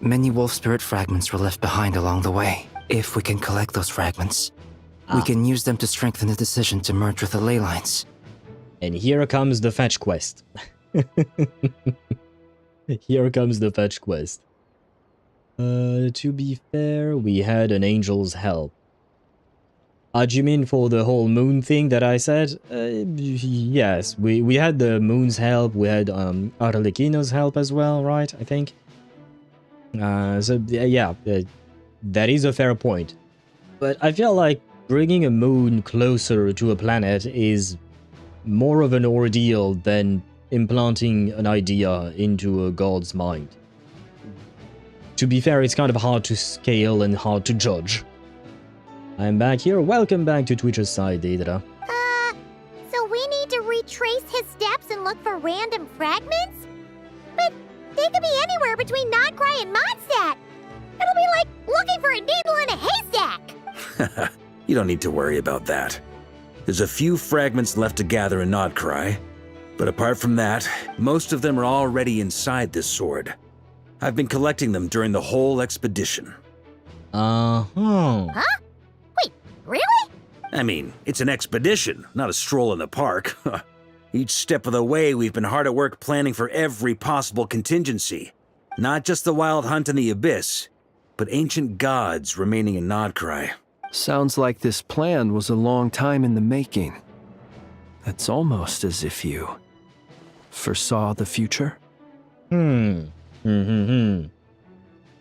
many wolf spirit fragments were left behind along the way. If we can collect those fragments, we can use them to strengthen the decision to merge with the ley lines. And here comes the fetch quest. Here comes the fetch quest. To be fair, we had an angel's help. Do you mean for the whole moon thing that I said? Yes, we had the moon's help, we had Arlecchino's help as well, right? I think. So yeah, that is a fair point. But I feel like bringing a moon closer to a planet is more of an ordeal than implanting an idea into a god's mind. To be fair, it's kind of hard to scale and hard to judge. I'm back here. Welcome back to Twitch's side, Deidre. So we need to retrace his steps and look for random fragments? But they could be anywhere between Nod-Krai and Mondstadt. It'll be like looking for a needle in a haystack. You don't need to worry about that. There's a few fragments left to gather in Nod-Krai, but apart from that, most of them are already inside this sword. I've been collecting them during the whole expedition. Huh? Wait, really? I mean, it's an expedition, not a stroll in the park. Each step of the way, we've been hard at work planning for every possible contingency. Not just the wild hunt in the abyss, but ancient gods remaining in Nod-Krai. Sounds like this plan was a long time in the making. It's almost as if you foresaw the future. And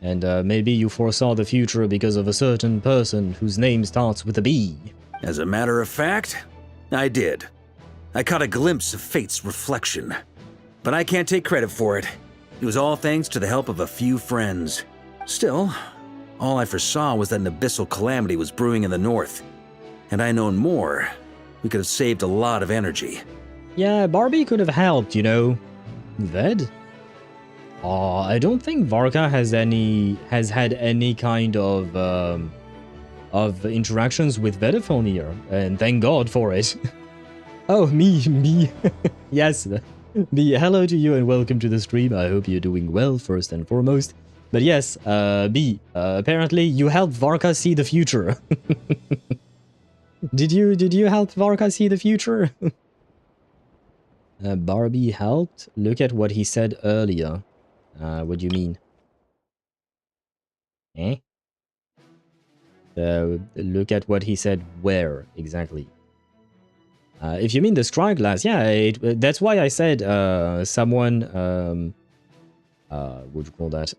maybe you foresaw the future because of a certain person whose name starts with a B. As a matter of fact, I did. I caught a glimpse of fate's reflection. But I can't take credit for it. It was all thanks to the help of a few friends. Still, all I foresaw was that an abyssal calamity was brewing in the north. Had I known more, we could have saved a lot of energy. Yeah, Barbie could have helped, you know. Ved? I don't think Varka has had any kind of interactions with Vedaphone here, and thank God for it. Oh, me. Yes, me. Hello to you and welcome to the stream. I hope you're doing well, first and foremost. But yes, B, apparently you helped Varka see the future. Did you help Varka see the future? Barbie helped? Look at what he said earlier. What do you mean? Look at what he said where, exactly. If you mean the scry glass, yeah, that's why I said someone, what do you call that?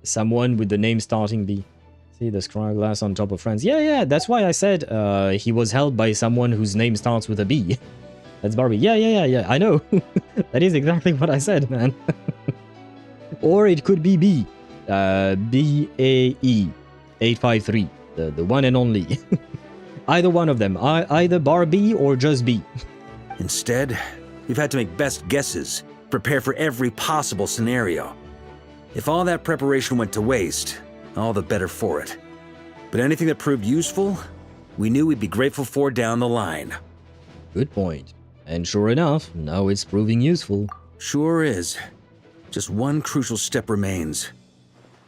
Someone with the name starting B. See the scry glass on top of friends. Yeah, that's why I said he was held by someone whose name starts with a B. That's Barbie. Yeah, I know. That is exactly what I said, man. Or it could be B. BAE 853. The one and only. Either one of them. Either Barbie or just B. Instead, we've had to make best guesses, prepare for every possible scenario. If all that preparation went to waste, all the better for it. But anything that proved useful, we knew we'd be grateful for down the line. Good point. And sure enough, now it's proving useful. Sure is. Just one crucial step remains.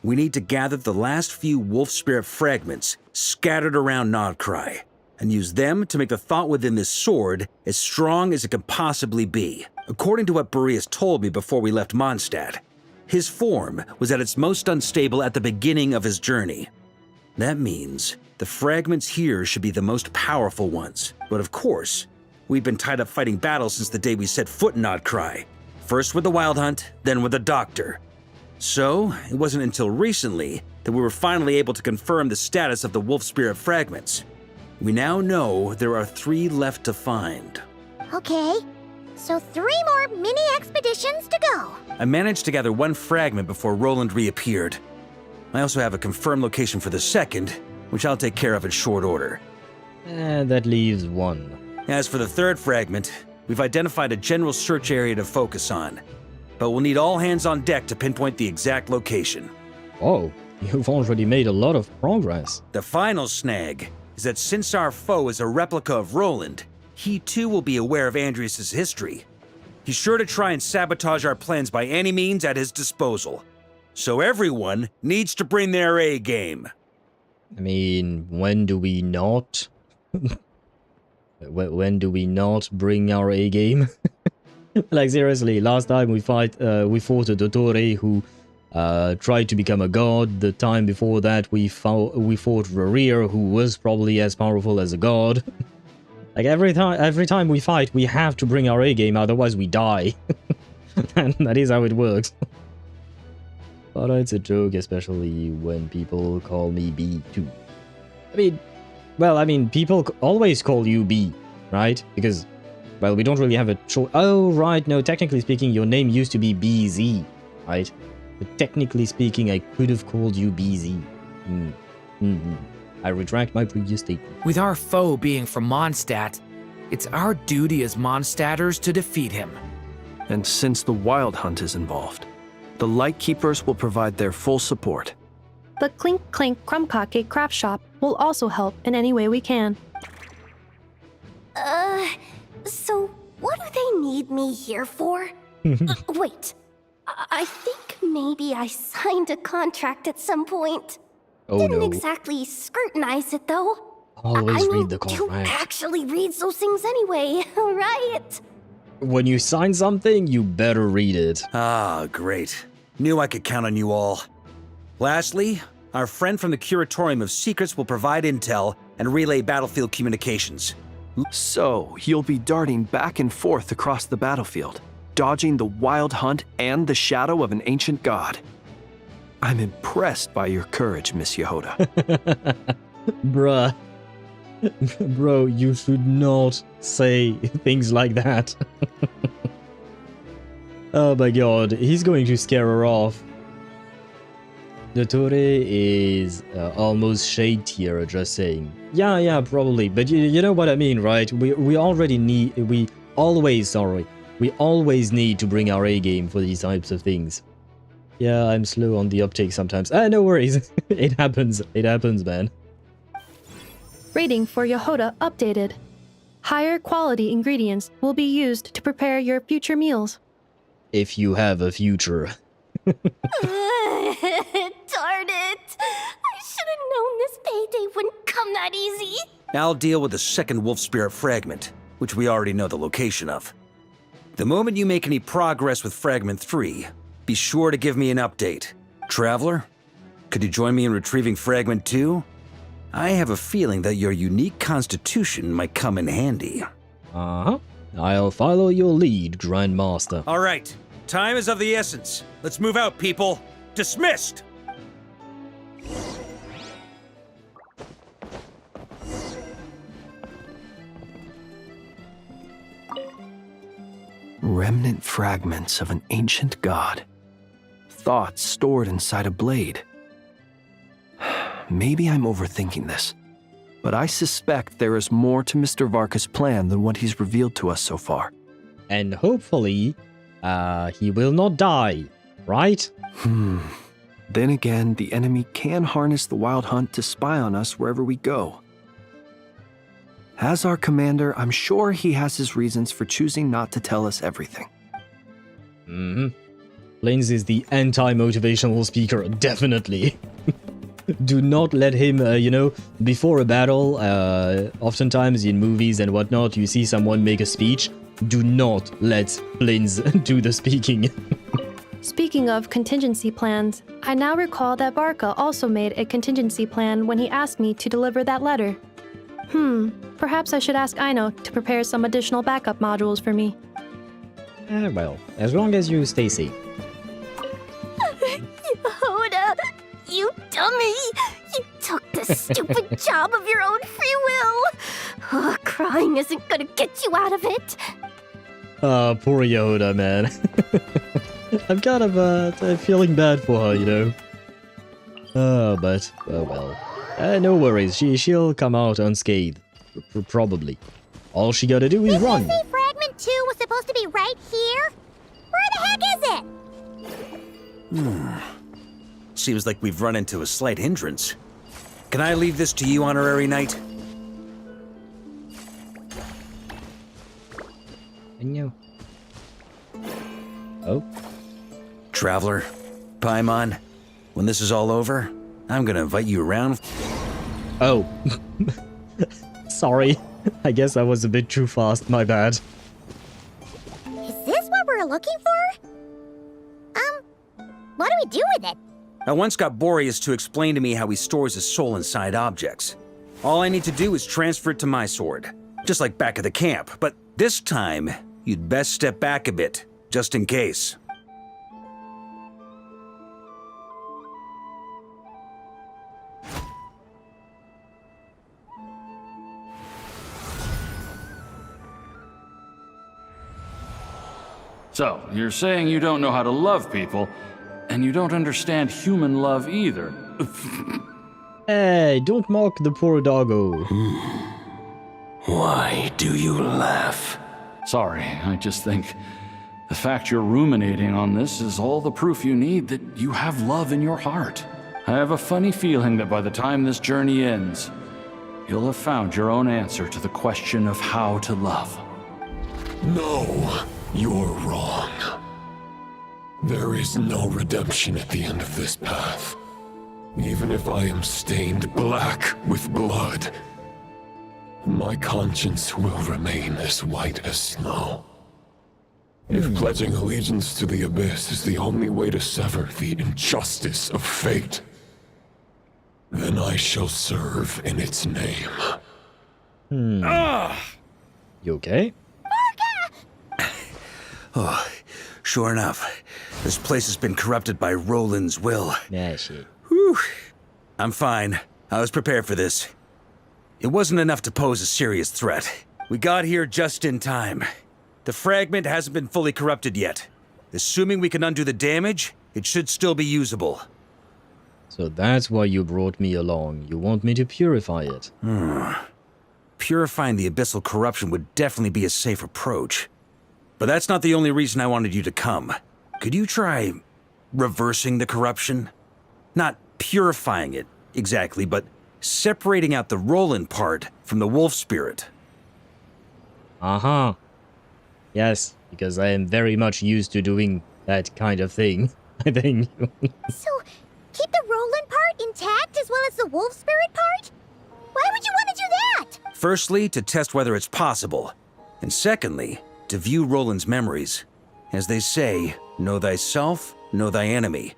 We need to gather the last few wolf spirit fragments scattered around Nod-Krai, and use them to make the thought within this sword as strong as it can possibly be. According to what Boreas told me before we left Mondstadt, his form was at its most unstable at the beginning of his journey. That means the fragments here should be the most powerful ones. But of course, we've been tied up fighting battles since the day we set foot in Nod-Krai. First with the Wild Hunt, then with the Doctor. So, it wasn't until recently that we were finally able to confirm the status of the Wolf Spirit fragments. We now know there are 3 left to find. Okay, So 3 more mini expeditions to go. I managed to gather one fragment before Roland reappeared. I also have a confirmed location for the second, which I'll take care of in short order. And that leaves 1. As for the third fragment, we've identified a general search area to focus on, but we'll need all hands on deck to pinpoint the exact location. Oh, you've already made a lot of progress. The final snag is that since our foe is a replica of Roland, he too will be aware of Andrias' history. He's sure to try and sabotage our plans by any means at his disposal. So everyone needs to bring their A game. I mean, when do we not? When do we not bring our A game? Like seriously, last time we fought a Dottore who tried to become a god. The time before that we fought Rarir, who was probably as powerful as a god. Like every time we fight, we have to bring our A game, otherwise we die. And that is how it works. But it's a joke, especially when people call me B too. I mean, people always call you B, right? Because, well, we don't really have a choice. Oh, right, no, technically speaking, your name used to be BZ, right? But technically speaking, I could have called you BZ. I retract my previous statement. With our foe being from Mondstadt, it's our duty as Mondstadters to defeat him. And since the Wild Hunt is involved, the Lightkeepers will provide their full support. The Clink Clink Krumkake craft shop will also help in any way we can. So what do they need me here for? Wait, I think maybe I signed a contract at some point. Oh, Didn't no. exactly scrutinize it though. Always read the Who contract. actually reads those things anyway, right? When you sign something, you better read it. Ah, great. Knew I could count on you all. Lastly, our friend from the Curatorium of Secrets will provide intel and relay battlefield communications. So, you'll be darting back and forth across the battlefield, dodging the Wild Hunt and the shadow of an ancient god. I'm impressed by your courage, Miss Yehoda. Bruh. Bro, you should not say things like that. Oh my god, he's going to scare her off. Dottore is almost shade tier, just saying. Yeah, probably, but you know what I mean, right? We always need to bring our A game for these types of things. Yeah, I'm slow on the uptake sometimes. No worries. It happens, man. Rating for Yehoda updated. Higher quality ingredients will be used to prepare your future meals. If you have a future. Darn it! I should have known this payday wouldn't come that easy. I'll deal with the second Wolf Spirit fragment, which we already know the location of. The moment you make any progress with Fragment 3, be sure to give me an update. Traveler, could you join me in retrieving Fragment 2? I have a feeling that your unique constitution might come in handy. Uh-huh. I'll follow your lead, Grandmaster. All right. Time is of the essence. Let's move out, people. Dismissed! Remnant fragments of an ancient god. Thoughts stored inside a blade. Maybe I'm overthinking this, but I suspect there is more to Mr. Varka's plan than what he's revealed to us so far. And hopefully, he will not die, right? Then again, the enemy can harness the Wild Hunt to spy on us wherever we go. As our commander, I'm sure he has his reasons for choosing not to tell us everything. Blaines is the anti-motivational speaker, definitely. Do not let him, before a battle, oftentimes in movies and whatnot, you see someone make a speech. Do not let Blaines do the speaking. Speaking of contingency plans, I now recall that Varka also made a contingency plan when he asked me to deliver that letter. Perhaps I should ask Aino to prepare some additional backup modules for me. Well, as long as you stay safe. Yehoda, you dummy! You took the stupid job of your own free will! Crying isn't gonna get you out of it! Oh, poor Yoda, man. I'm kind of feeling bad for her, you know. But oh well. No worries. She'll come out unscathed, probably. All she gotta do is run. Did you say Fragment 2 was supposed to be right here? Where the heck is it? Seems like we've run into a slight hindrance. Can I leave this to you, Honorary Knight? No. Oh? Traveler, Paimon, when this is all over, I'm gonna invite you around. Oh. Sorry. I guess I was a bit too fast, my bad. Is this what we're looking for? What do we do with it? I once got Boreas to explain to me how he stores his soul inside objects. All I need to do is transfer it to my sword, just like back at the camp, but this time, you'd best step back a bit, just in case. So, you're saying you don't know how to love people, and you don't understand human love either. Hey, don't mock the poor doggo. Why do you laugh? Sorry, I just think the fact you're ruminating on this is all the proof you need that you have love in your heart. I have a funny feeling that by the time this journey ends, you'll have found your own answer to the question of how to love. No, you're wrong. There is no redemption at the end of this path. Even if I am stained black with blood, my conscience will remain as white as snow. If pledging allegiance to the Abyss is the only way to sever the injustice of fate, then I shall serve in its name. You okay? Oh, sure enough. This place has been corrupted by Roland's will. Yeah, shit. Whew. I'm fine. I was prepared for this. It wasn't enough to pose a serious threat. We got here just in time. The fragment hasn't been fully corrupted yet. Assuming we can undo the damage, it should still be usable. So that's why you brought me along. You want me to purify it. Purifying the abyssal corruption would definitely be a safe approach. But that's not the only reason I wanted you to come. Could you try reversing the corruption? Not purifying it, exactly, but separating out the Roland part from the wolf spirit. Uh-huh. Yes, because I am very much used to doing that kind of thing, I think. So, keep the Roland part intact as well as the wolf spirit part? Why would you want to do that? Firstly, to test whether it's possible. And secondly, to view Roland's memories. As they say, know thyself, know thy enemy.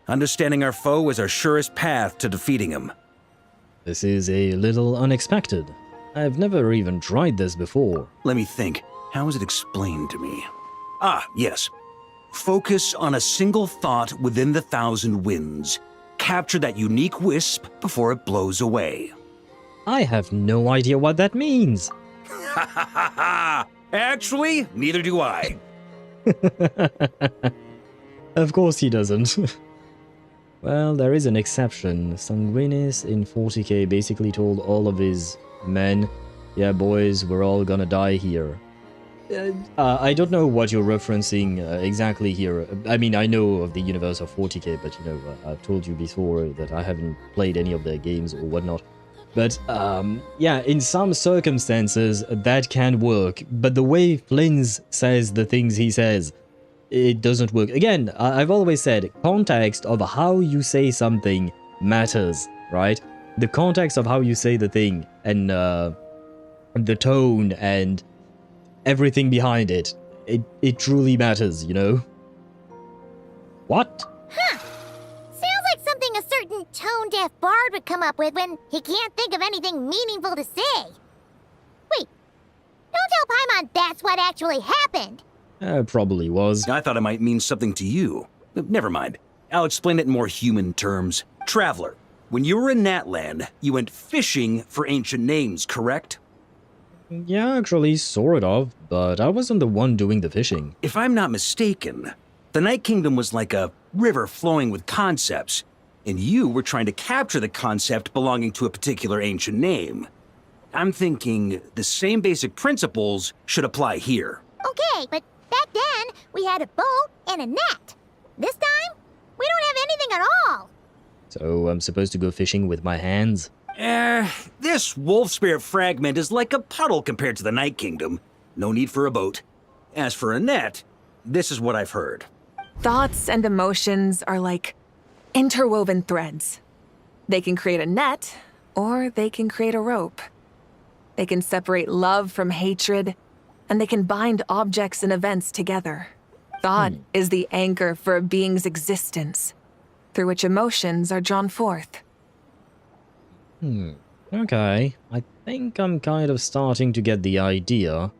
Understanding our foe is our surest path to defeating him. This is a little unexpected. I've never even tried this before. Let me think. How was it explained to me? Ah, yes. Focus on a single thought within the 1,000 winds. Capture that unique wisp before it blows away. I have no idea what that means. Ha ha ha ha! Actually, neither do I. Of course he doesn't. Well, there is an exception. Sanguinis in 40k basically told all of his men, yeah boys, we're all gonna die here. I don't know what you're referencing exactly here. I mean, I know of the universe of 40k, but you know, I've told you before that I haven't played any of their games or whatnot. But, yeah, in some circumstances, that can work. But the way Flynn's says the things he says, it doesn't work. Again, I've always said, context of how you say something matters, right? The context of how you say the thing, and the tone, and everything behind it, it truly matters, you know? What? Huh. Sounds like something a certain tone-deaf bard would come up with when he can't think of anything meaningful to say. Wait, don't tell Paimon that's what actually happened. Probably was. I thought it might mean something to you. Never mind. I'll explain it in more human terms. Traveler, when you were in Natland, you went fishing for ancient names, correct? Yeah, actually, sort of, but I wasn't the one doing the fishing. If I'm not mistaken, the Night Kingdom was like a river flowing with concepts, and you were trying to capture the concept belonging to a particular ancient name. I'm thinking the same basic principles should apply here. Okay, but back then, we had a boat and a net. This time, we don't have anything at all. So I'm supposed to go fishing with my hands? This wolf spirit fragment is like a puddle compared to the Night Kingdom. No need for a boat. As for a net, this is what I've heard. Thoughts and emotions are like interwoven threads. They can create a net, or they can create a rope. They can separate love from hatred, and they can bind objects and events together. Thought is the anchor for a being's existence, through which emotions are drawn forth. Okay. I think I'm kind of starting to get the idea.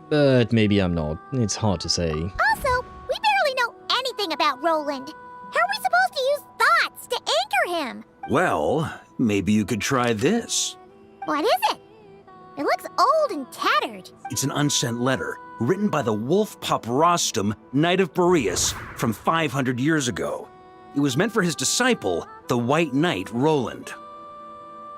But maybe I'm not. It's hard to say. Also, we barely know anything about Roland. How are we supposed to use thoughts to anchor him? Well, maybe you could try this. What is it? It looks old and tattered. It's an unsent letter, written by the wolf pup Rostam, Knight of Boreas, from 500 years ago. It was meant for his disciple, the White Knight Roland.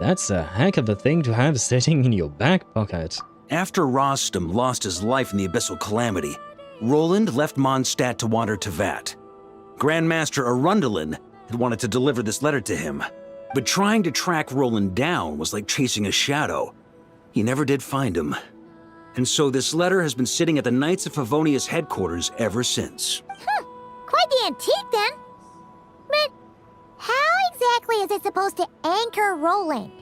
That's a heck of a thing to have sitting in your back pocket. After Rostam lost his life in the Abyssal Calamity, Roland left Mondstadt to wander Teyvat. Grandmaster Arundel had wanted to deliver this letter to him, but trying to track Roland down was like chasing a shadow. He never did find him. And so this letter has been sitting at the Knights of Favonius headquarters ever since. Quite the antique then. But how exactly is it supposed to anchor Roland?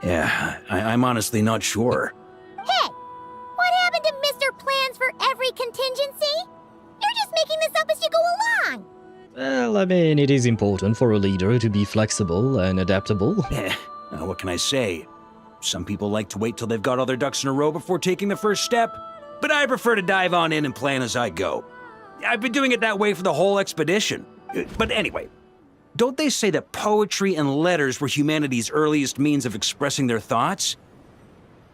Yeah, I'm honestly not sure. Hey, what happened to Mr. Plans for every contingency? You're just making this up as you go along. Well, I mean, it is important for a leader to be flexible and adaptable. What can I say? Some people like to wait till they've got all their ducks in a row before taking the first step, but I prefer to dive on in and plan as I go. I've been doing it that way for the whole expedition. But anyway, don't they say that poetry and letters were humanity's earliest means of expressing their thoughts?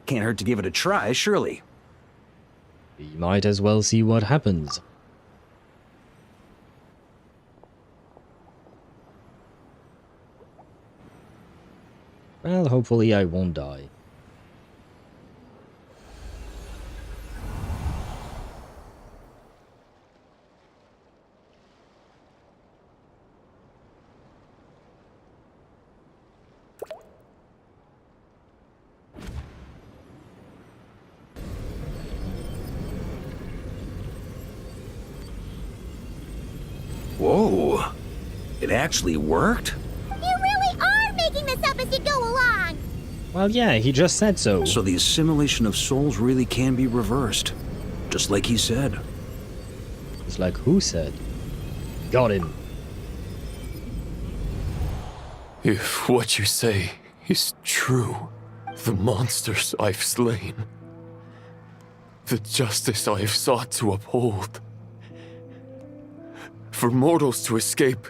Can't hurt to give it a try, surely. We might as well see what happens. Well, hopefully I won't die. Whoa, it actually worked? You really are making this up as you go along. Well, yeah, he just said so. So the assimilation of souls really can be reversed, just like he said. It's like who said? Got him. If what you say is true, the monsters I've slain, the justice I have sought to uphold, for mortals to escape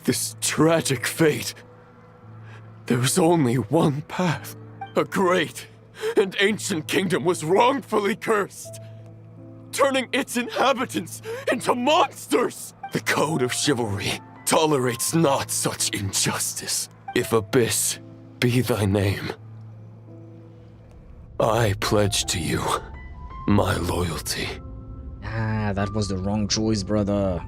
this tragic fate, there's only one path. A great and ancient kingdom was wrongfully cursed, turning its inhabitants into monsters. The code of chivalry tolerates not such injustice. If Abyss be thy name, I pledge to you my loyalty. Ah, that was the wrong choice, brother.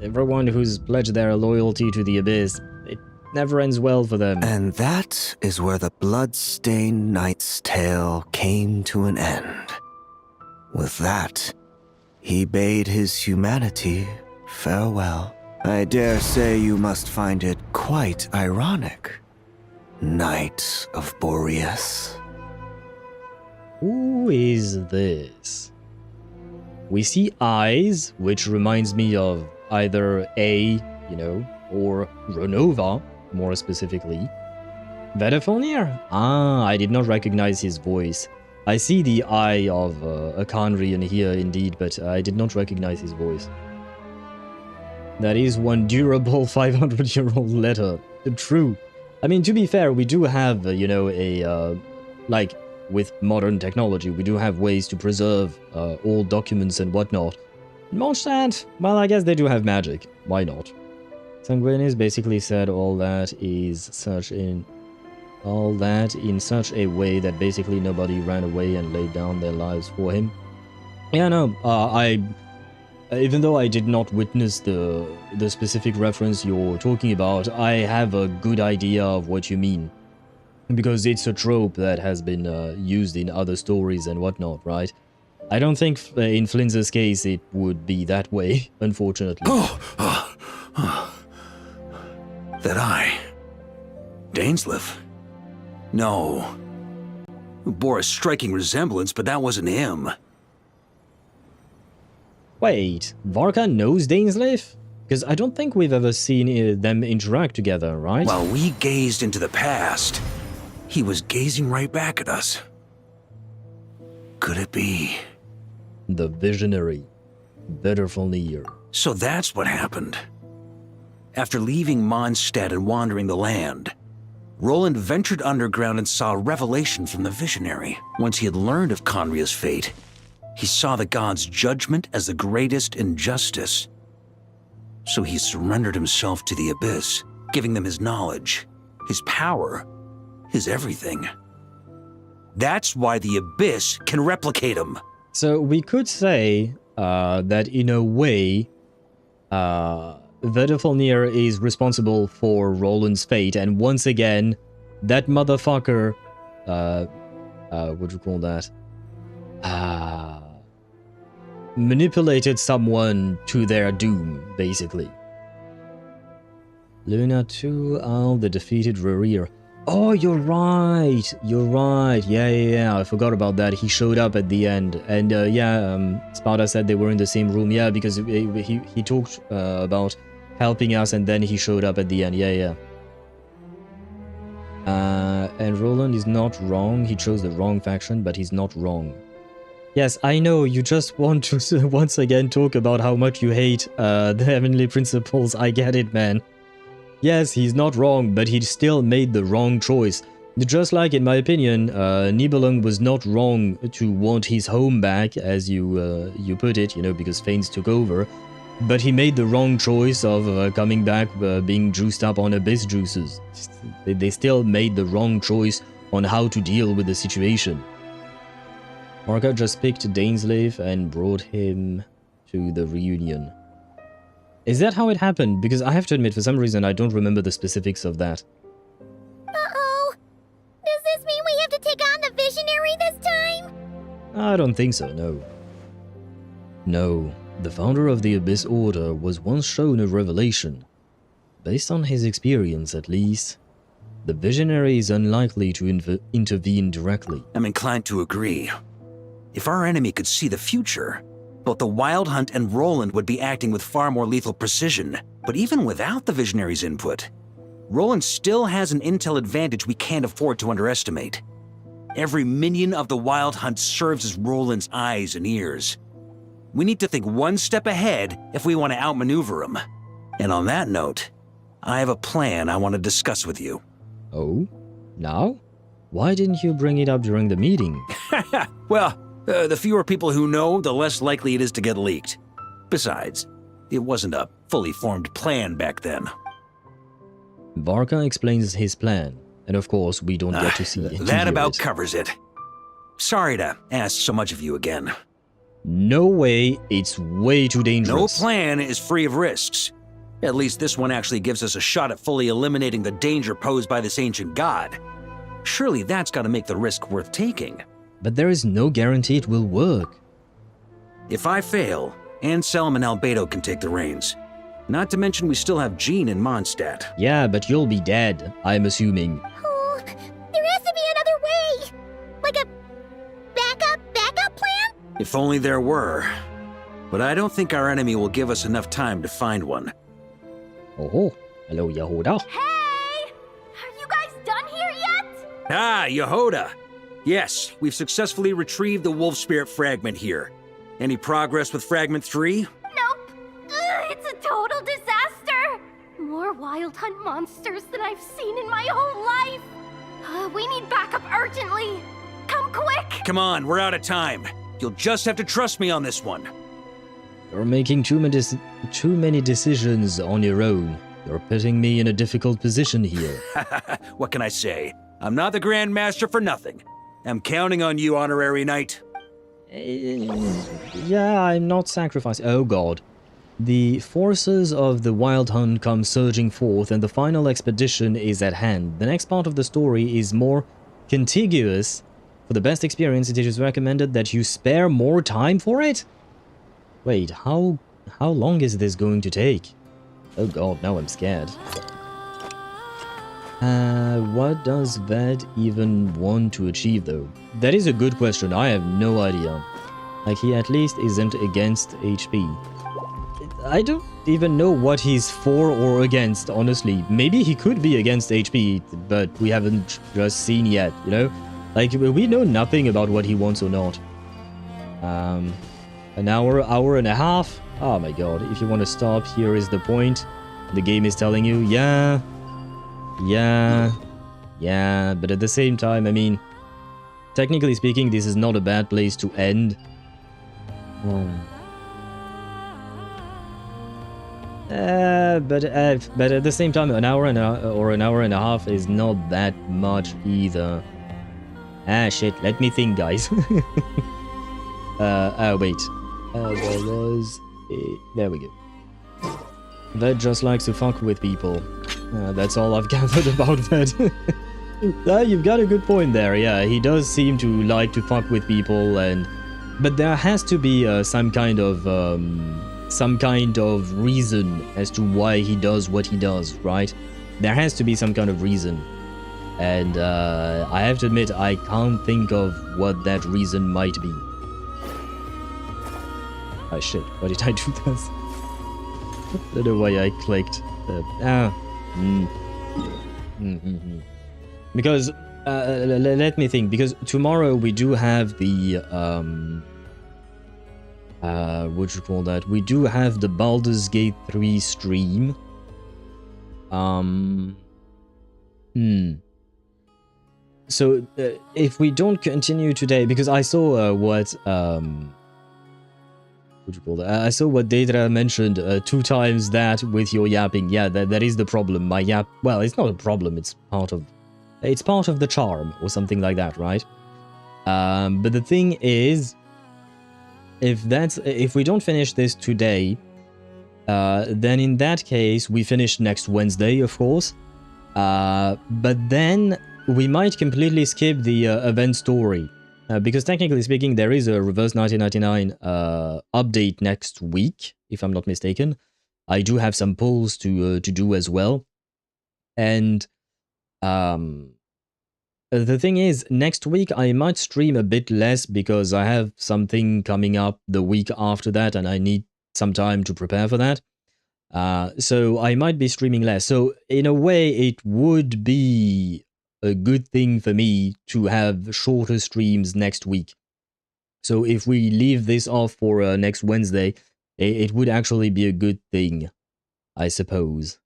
Everyone who's pledged their loyalty to the Abyss, it never ends well for them. And that is where the blood-stained knight's tale came to an end. With that, he bade his humanity farewell. I dare say you must find it quite ironic, Knight of Boreas. Who is this? We see eyes, which reminds me of either or Renova, more specifically. Vedafonier? Ah, I did not recognize his voice. I see the eye of Akanrian here indeed, but I did not recognize his voice. That is one durable 500-year-old letter. True. I mean, to be fair, we do have, with modern technology. We do have ways to preserve old documents and whatnot. Mondstadt, well, I guess they do have magic. Why not? Sanguinis basically said all that in such a way that basically nobody ran away and laid down their lives for him. Yeah, no, even though I did not witness the specific reference you're talking about, I have a good idea of what you mean. Because it's a trope that has been used in other stories and whatnot, right? I don't think in Flinz's case it would be that way, unfortunately. That eye. Dainsleif? No. Bore a striking resemblance, but that wasn't him. Wait, Varka knows Dainsleif? Because I don't think we've ever seen them interact together, right? While we gazed into the past, he was gazing right back at us. Could it be? The visionary. Varka. So that's what happened. After leaving Mondstadt and wandering the land, Roland ventured underground and saw a revelation from the visionary. Once he had learned of Conria's fate, he saw the gods' judgment as the greatest injustice. So he surrendered himself to the Abyss, giving them his knowledge, his power, his everything. That's why the Abyss can replicate him. So we could say that in a way, Varka is responsible for Roland's fate, and once again, that motherfucker, what do you call that? Manipulated someone to their doom, basically. Luna 2, the defeated Rerir. Oh, you're right. Yeah. I forgot about that. He showed up at the end. And Sparta said they were in the same room. Yeah, because he talked about helping us and then he showed up at the end. Yeah. And Roland is not wrong. He chose the wrong faction, but he's not wrong. Yes, I know. You just want to once again talk about how much you hate the Heavenly Principles. I get it, man. Yes, he's not wrong, but he still made the wrong choice. Just like, in my opinion, Nibelung was not wrong to want his home back, as you put it, because Fanes took over. But he made the wrong choice of coming back being juiced up on Abyss juices. They still made the wrong choice on how to deal with the situation. Varka just picked Dainsleif and brought him to the reunion. Is that how it happened? Because I have to admit, for some reason, I don't remember the specifics of that. Uh-oh. Does this mean we have to take on the Visionary this time? I don't think so, no. No, the founder of the Abyss Order was once shown a revelation. Based on his experience, at least, the Visionary is unlikely to intervene directly. I'm inclined to agree. If our enemy could see the future, both the Wild Hunt and Roland would be acting with far more lethal precision. But even without the Visionary's input, Roland still has an intel advantage we can't afford to underestimate. Every minion of the Wild Hunt serves as Roland's eyes and ears. We need to think one step ahead if we want to outmaneuver him. And on that note, I have a plan I want to discuss with you. Oh? Now? Why didn't you bring it up during the meeting? Well, the fewer people who know, the less likely it is to get leaked. Besides, it wasn't a fully formed plan back then. Varka explains his plan, and of course we don't get to see it. That about covers it. Sorry to ask so much of you again. No way, it's way too dangerous. No plan is free of risks. At least this one actually gives us a shot at fully eliminating the danger posed by this ancient god. Surely that's got to make the risk worth taking. But there is no guarantee it will work. If I fail, Anselm and Albedo can take the reins. Not to mention we still have Jean in Mondstadt. Yeah, but you'll be dead, I'm assuming. Oh, there has to be another way! Like a backup plan? If only there were. But I don't think our enemy will give us enough time to find one. Oh, hello, Yehuda. Hey! Are you guys done here yet? Ah, Yehuda! Yes, we've successfully retrieved the Wolf Spirit fragment here. Any progress with Fragment 3? Nope. It's a total disaster. More Wild Hunt monsters than I've seen in my whole life. We need backup urgently. Come quick! Come on, we're out of time. You'll just have to trust me on this one. You're making too many decisions on your own. You're putting me in a difficult position here. What can I say? I'm not the Grand Master for nothing. I'm counting on you, Honorary Knight. Yeah, I'm not sacrificing. Oh god. The forces of the Wild Hunt come surging forth and the final expedition is at hand. The next part of the story is more contiguous. For the best experience, it is recommended that you spare more time for it? Wait, how long is this going to take? Oh god, now I'm scared. What does Ved even want to achieve though? That is a good question, I have no idea. Like, he at least isn't against HP. I don't even know what he's for or against, honestly. Maybe he could be against HP, but we haven't just seen yet, you know? Like, we know nothing about what he wants or not. An hour and a half? Oh my god, if you want to stop, here is the point. The game is telling you, yeah, but at the same time, I mean, technically speaking, this is not a bad place to end. But at the same time, an hour and a half is not that much either. Ah, shit, let me think, guys. Wait. There we go. That just likes to fuck with people. That's all I've gathered about that. You've got a good point there, yeah. He does seem to like to fuck with people, but there has to be some kind of reason as to why he does what he does, right? There has to be some kind of reason. And I have to admit, I can't think of what that reason might be. Oh shit, why did I do this? I don't know why I clicked. Because, let me think, because tomorrow we do have the, what you call that? We do have the Baldur's Gate 3 stream. So, if we don't continue today, because I saw what you call that? I saw what Daedra mentioned 2 times that with your yapping. Yeah, that is the problem. My yap, well, it's not a problem. It's part of the charm or something like that, right? But the thing is, if we don't finish this today, then in that case we finish next Wednesday, of course. But then we might completely skip the event story. Because technically speaking, there is a Reverse 1999 update next week, if I'm not mistaken. I do have some pulls to do as well. And the thing is, next week I might stream a bit less because I have something coming up the week after that and I need some time to prepare for that. So I might be streaming less. So in a way, it would be a good thing for me to have shorter streams next week. So if we leave this off for next Wednesday, it would actually be a good thing, I suppose.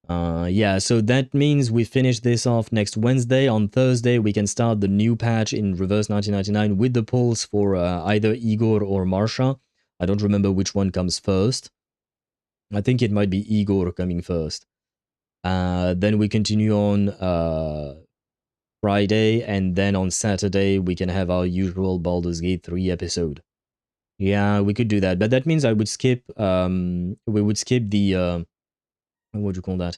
Yeah, so that means we finish this off next Wednesday. On Thursday, we can start the new patch in Reverse 1999 with the polls for either Igor or Marsha. I don't remember which one comes first. I think it might be Igor coming first. Then we continue on Friday, and then on Saturday we can have our usual Baldur's Gate 3 episode. Yeah, we could do that, but that means I would skip, we would skip the, what do you call that?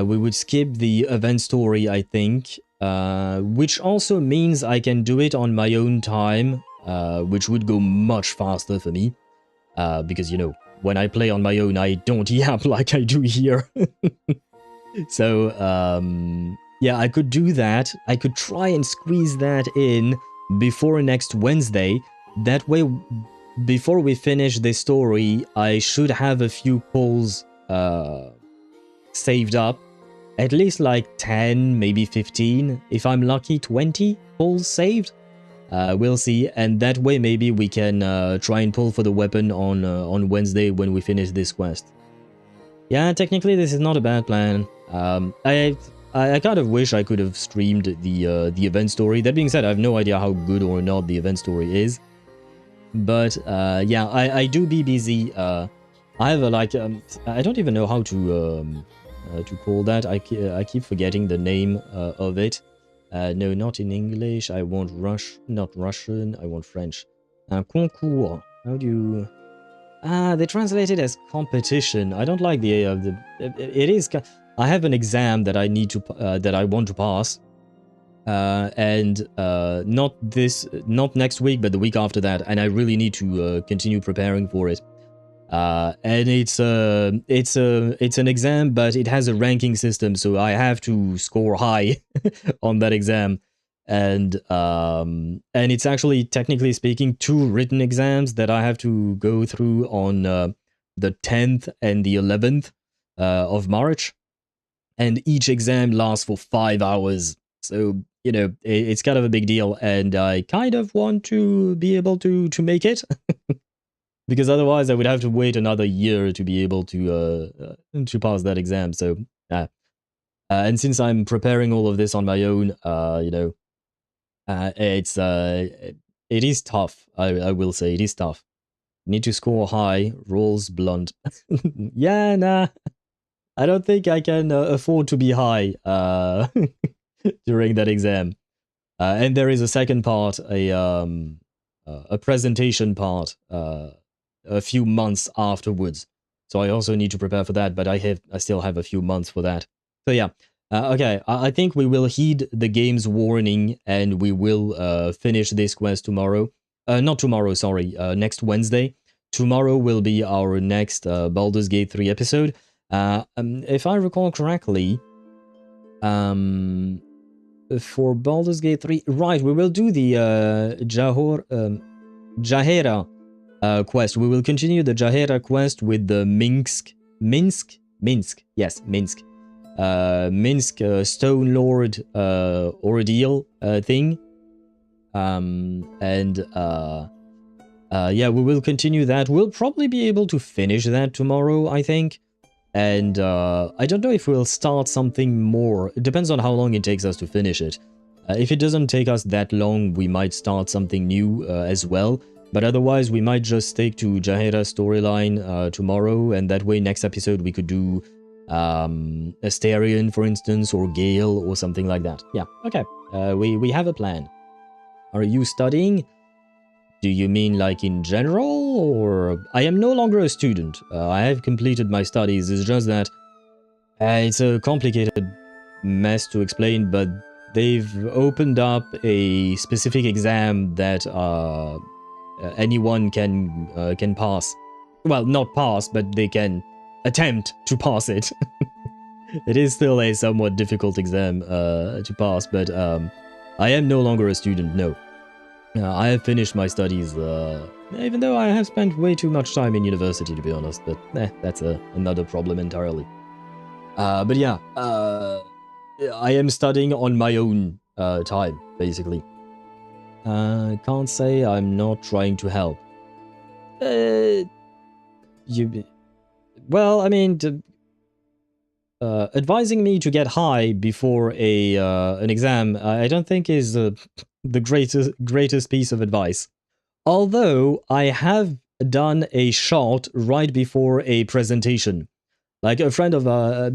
We would skip the event story, I think, which also means I can do it on my own time, which would go much faster for me, because, you know, when I play on my own, I don't yap like I do here. So, yeah, I could do that. I could try and squeeze that in before next Wednesday. That way, before we finish this story, I should have a few polls saved up. At least like 10, maybe 15. If I'm lucky, 20 polls saved. We'll see, and that way maybe we can try and pull for the weapon on Wednesday when we finish this quest. Yeah, technically this is not a bad plan. I kind of wish I could have streamed the event story. That being said, I have no idea how good or not the event story is. But yeah, I do be busy. I have a like I don't even know how to call that. I keep forgetting the name of it. No, not in English. I want not Russian. I want French. Concours. How do you? They translate it as competition. I don't like the it is. I have an exam that I need to that I want to pass, and not next week, but the week after that, and I really need to continue preparing for it. And it's an exam, but it has a ranking system, so I have to score high on that exam. And it's actually, technically speaking, 2 written exams that I have to go through on the 10th and the 11th of March. And each exam lasts for 5 hours. So, you know, it's kind of a big deal. And I kind of want to be able to make it. Because otherwise I would have to wait another year to be able to pass that exam. So, and since I'm preparing all of this on my own, you know, it is tough. I will say it is tough. Need to score high, rolls blunt. Yeah, nah. I don't think I can afford to be high during that exam. And there is a second part, a presentation part, a few months afterwards. So I also need to prepare for that, but I still have a few months for that. So yeah. Okay, I think we will heed the game's warning and we will finish this quest tomorrow. Not tomorrow, sorry, next Wednesday. Tomorrow will be our next Baldur's Gate 3 episode. If I recall correctly, for Baldur's Gate 3, right, we will do the Jaheira quest. We will continue the Jaheira quest with the Minsk, yes, Minsk. Minsk Stone Lord ordeal thing. Yeah, we will continue that. We'll probably be able to finish that tomorrow, I think. And I don't know if we'll start something more. It depends on how long it takes us to finish it. If it doesn't take us that long, we might start something new as well. But otherwise, we might just stick to Jaheira's storyline tomorrow. And that way, next episode, we could do Astarion, for instance, or Gale, or something like that. Yeah, okay. We have a plan. Are you studying? Do you mean like in general, or... I am no longer a student. I have completed my studies. It's just that it's a complicated mess to explain, but they've opened up a specific exam that anyone can pass. Well, not pass, but they can attempt to pass it. It is still a somewhat difficult exam to pass, but I am no longer a student, no. I have finished my studies, even though I have spent way too much time in university, to be honest, but that's another problem entirely. But yeah, I am studying on my own time, basically. Can't say I'm not trying to help. Well, I mean, advising me to get high before an exam, I don't think is the greatest piece of advice. Although I have done a shot right before a presentation. Like a friend of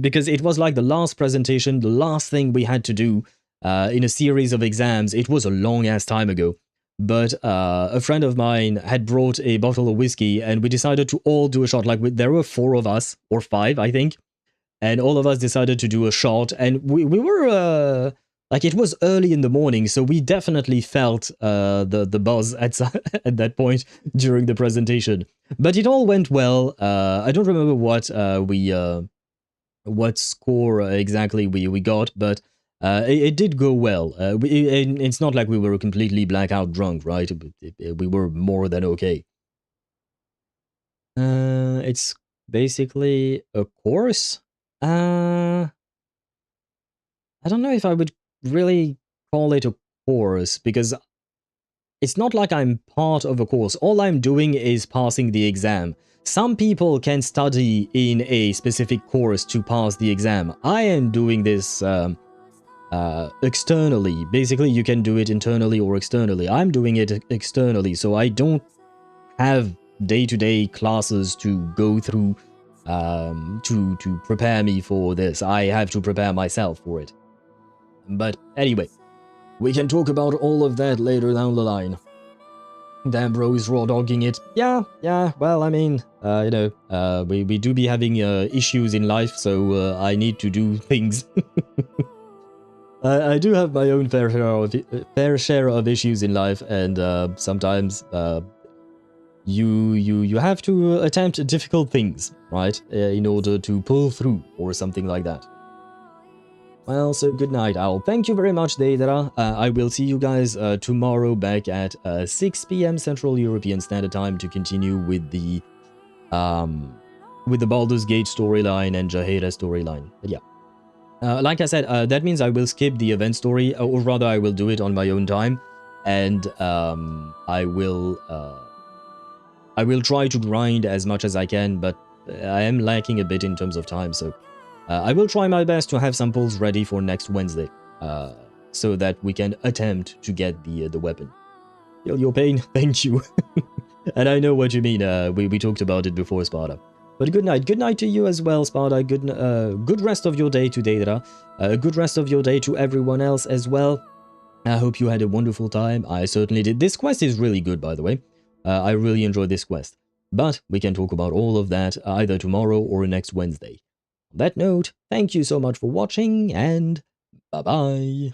because it was like the last presentation, the last thing we had to do in a series of exams. It was a long ass time ago. But a friend of mine had brought a bottle of whiskey and we decided to all do a shot. Like there were 4 of us, or 5, I think. And all of us decided to do a shot. And we were, like it was early in the morning. So we definitely felt the buzz at that point during the presentation. But it all went well. I don't remember what score exactly we got, but it did go well. It's not like we were completely blackout drunk, right? We were more than okay. It's basically a course. I don't know if I would really call it a course, because it's not like I'm part of a course. All I'm doing is passing the exam. Some people can study in a specific course to pass the exam. I am doing this externally. Basically, you can do it internally or externally. I'm doing it externally, so I don't have day-to-day classes to go through to prepare me for this. I have to prepare myself for it. But anyway, we can talk about all of that later down the line. Damn, bro is raw dogging it. Yeah, well, I mean, you know, we do be having issues in life, so I need to do things. I do have my own fair share of issues in life, and sometimes you have to attempt difficult things, right, in order to pull through or something like that. Well, so good night, Owl. Thank you very much, Deidara. I will see you guys tomorrow back at 6 p.m. Central European Standard Time to continue with the Baldur's Gate storyline and Jaheira storyline. But yeah. Like I said, that means I will skip the event story, or rather I will do it on my own time, and I will try to grind as much as I can, but I am lacking a bit in terms of time, so I will try my best to have some pulls ready for next Wednesday, so that we can attempt to get the weapon. Feel your pain, thank you. And I know what you mean, we talked about it before, Sparta. But good night to you as well, Sparta. Good rest of your day to Deidara. Good rest of your day to everyone else as well. I hope you had a wonderful time. I certainly did. This quest is really good, by the way. I really enjoyed this quest. But we can talk about all of that either tomorrow or next Wednesday. On that note, thank you so much for watching, and bye-bye.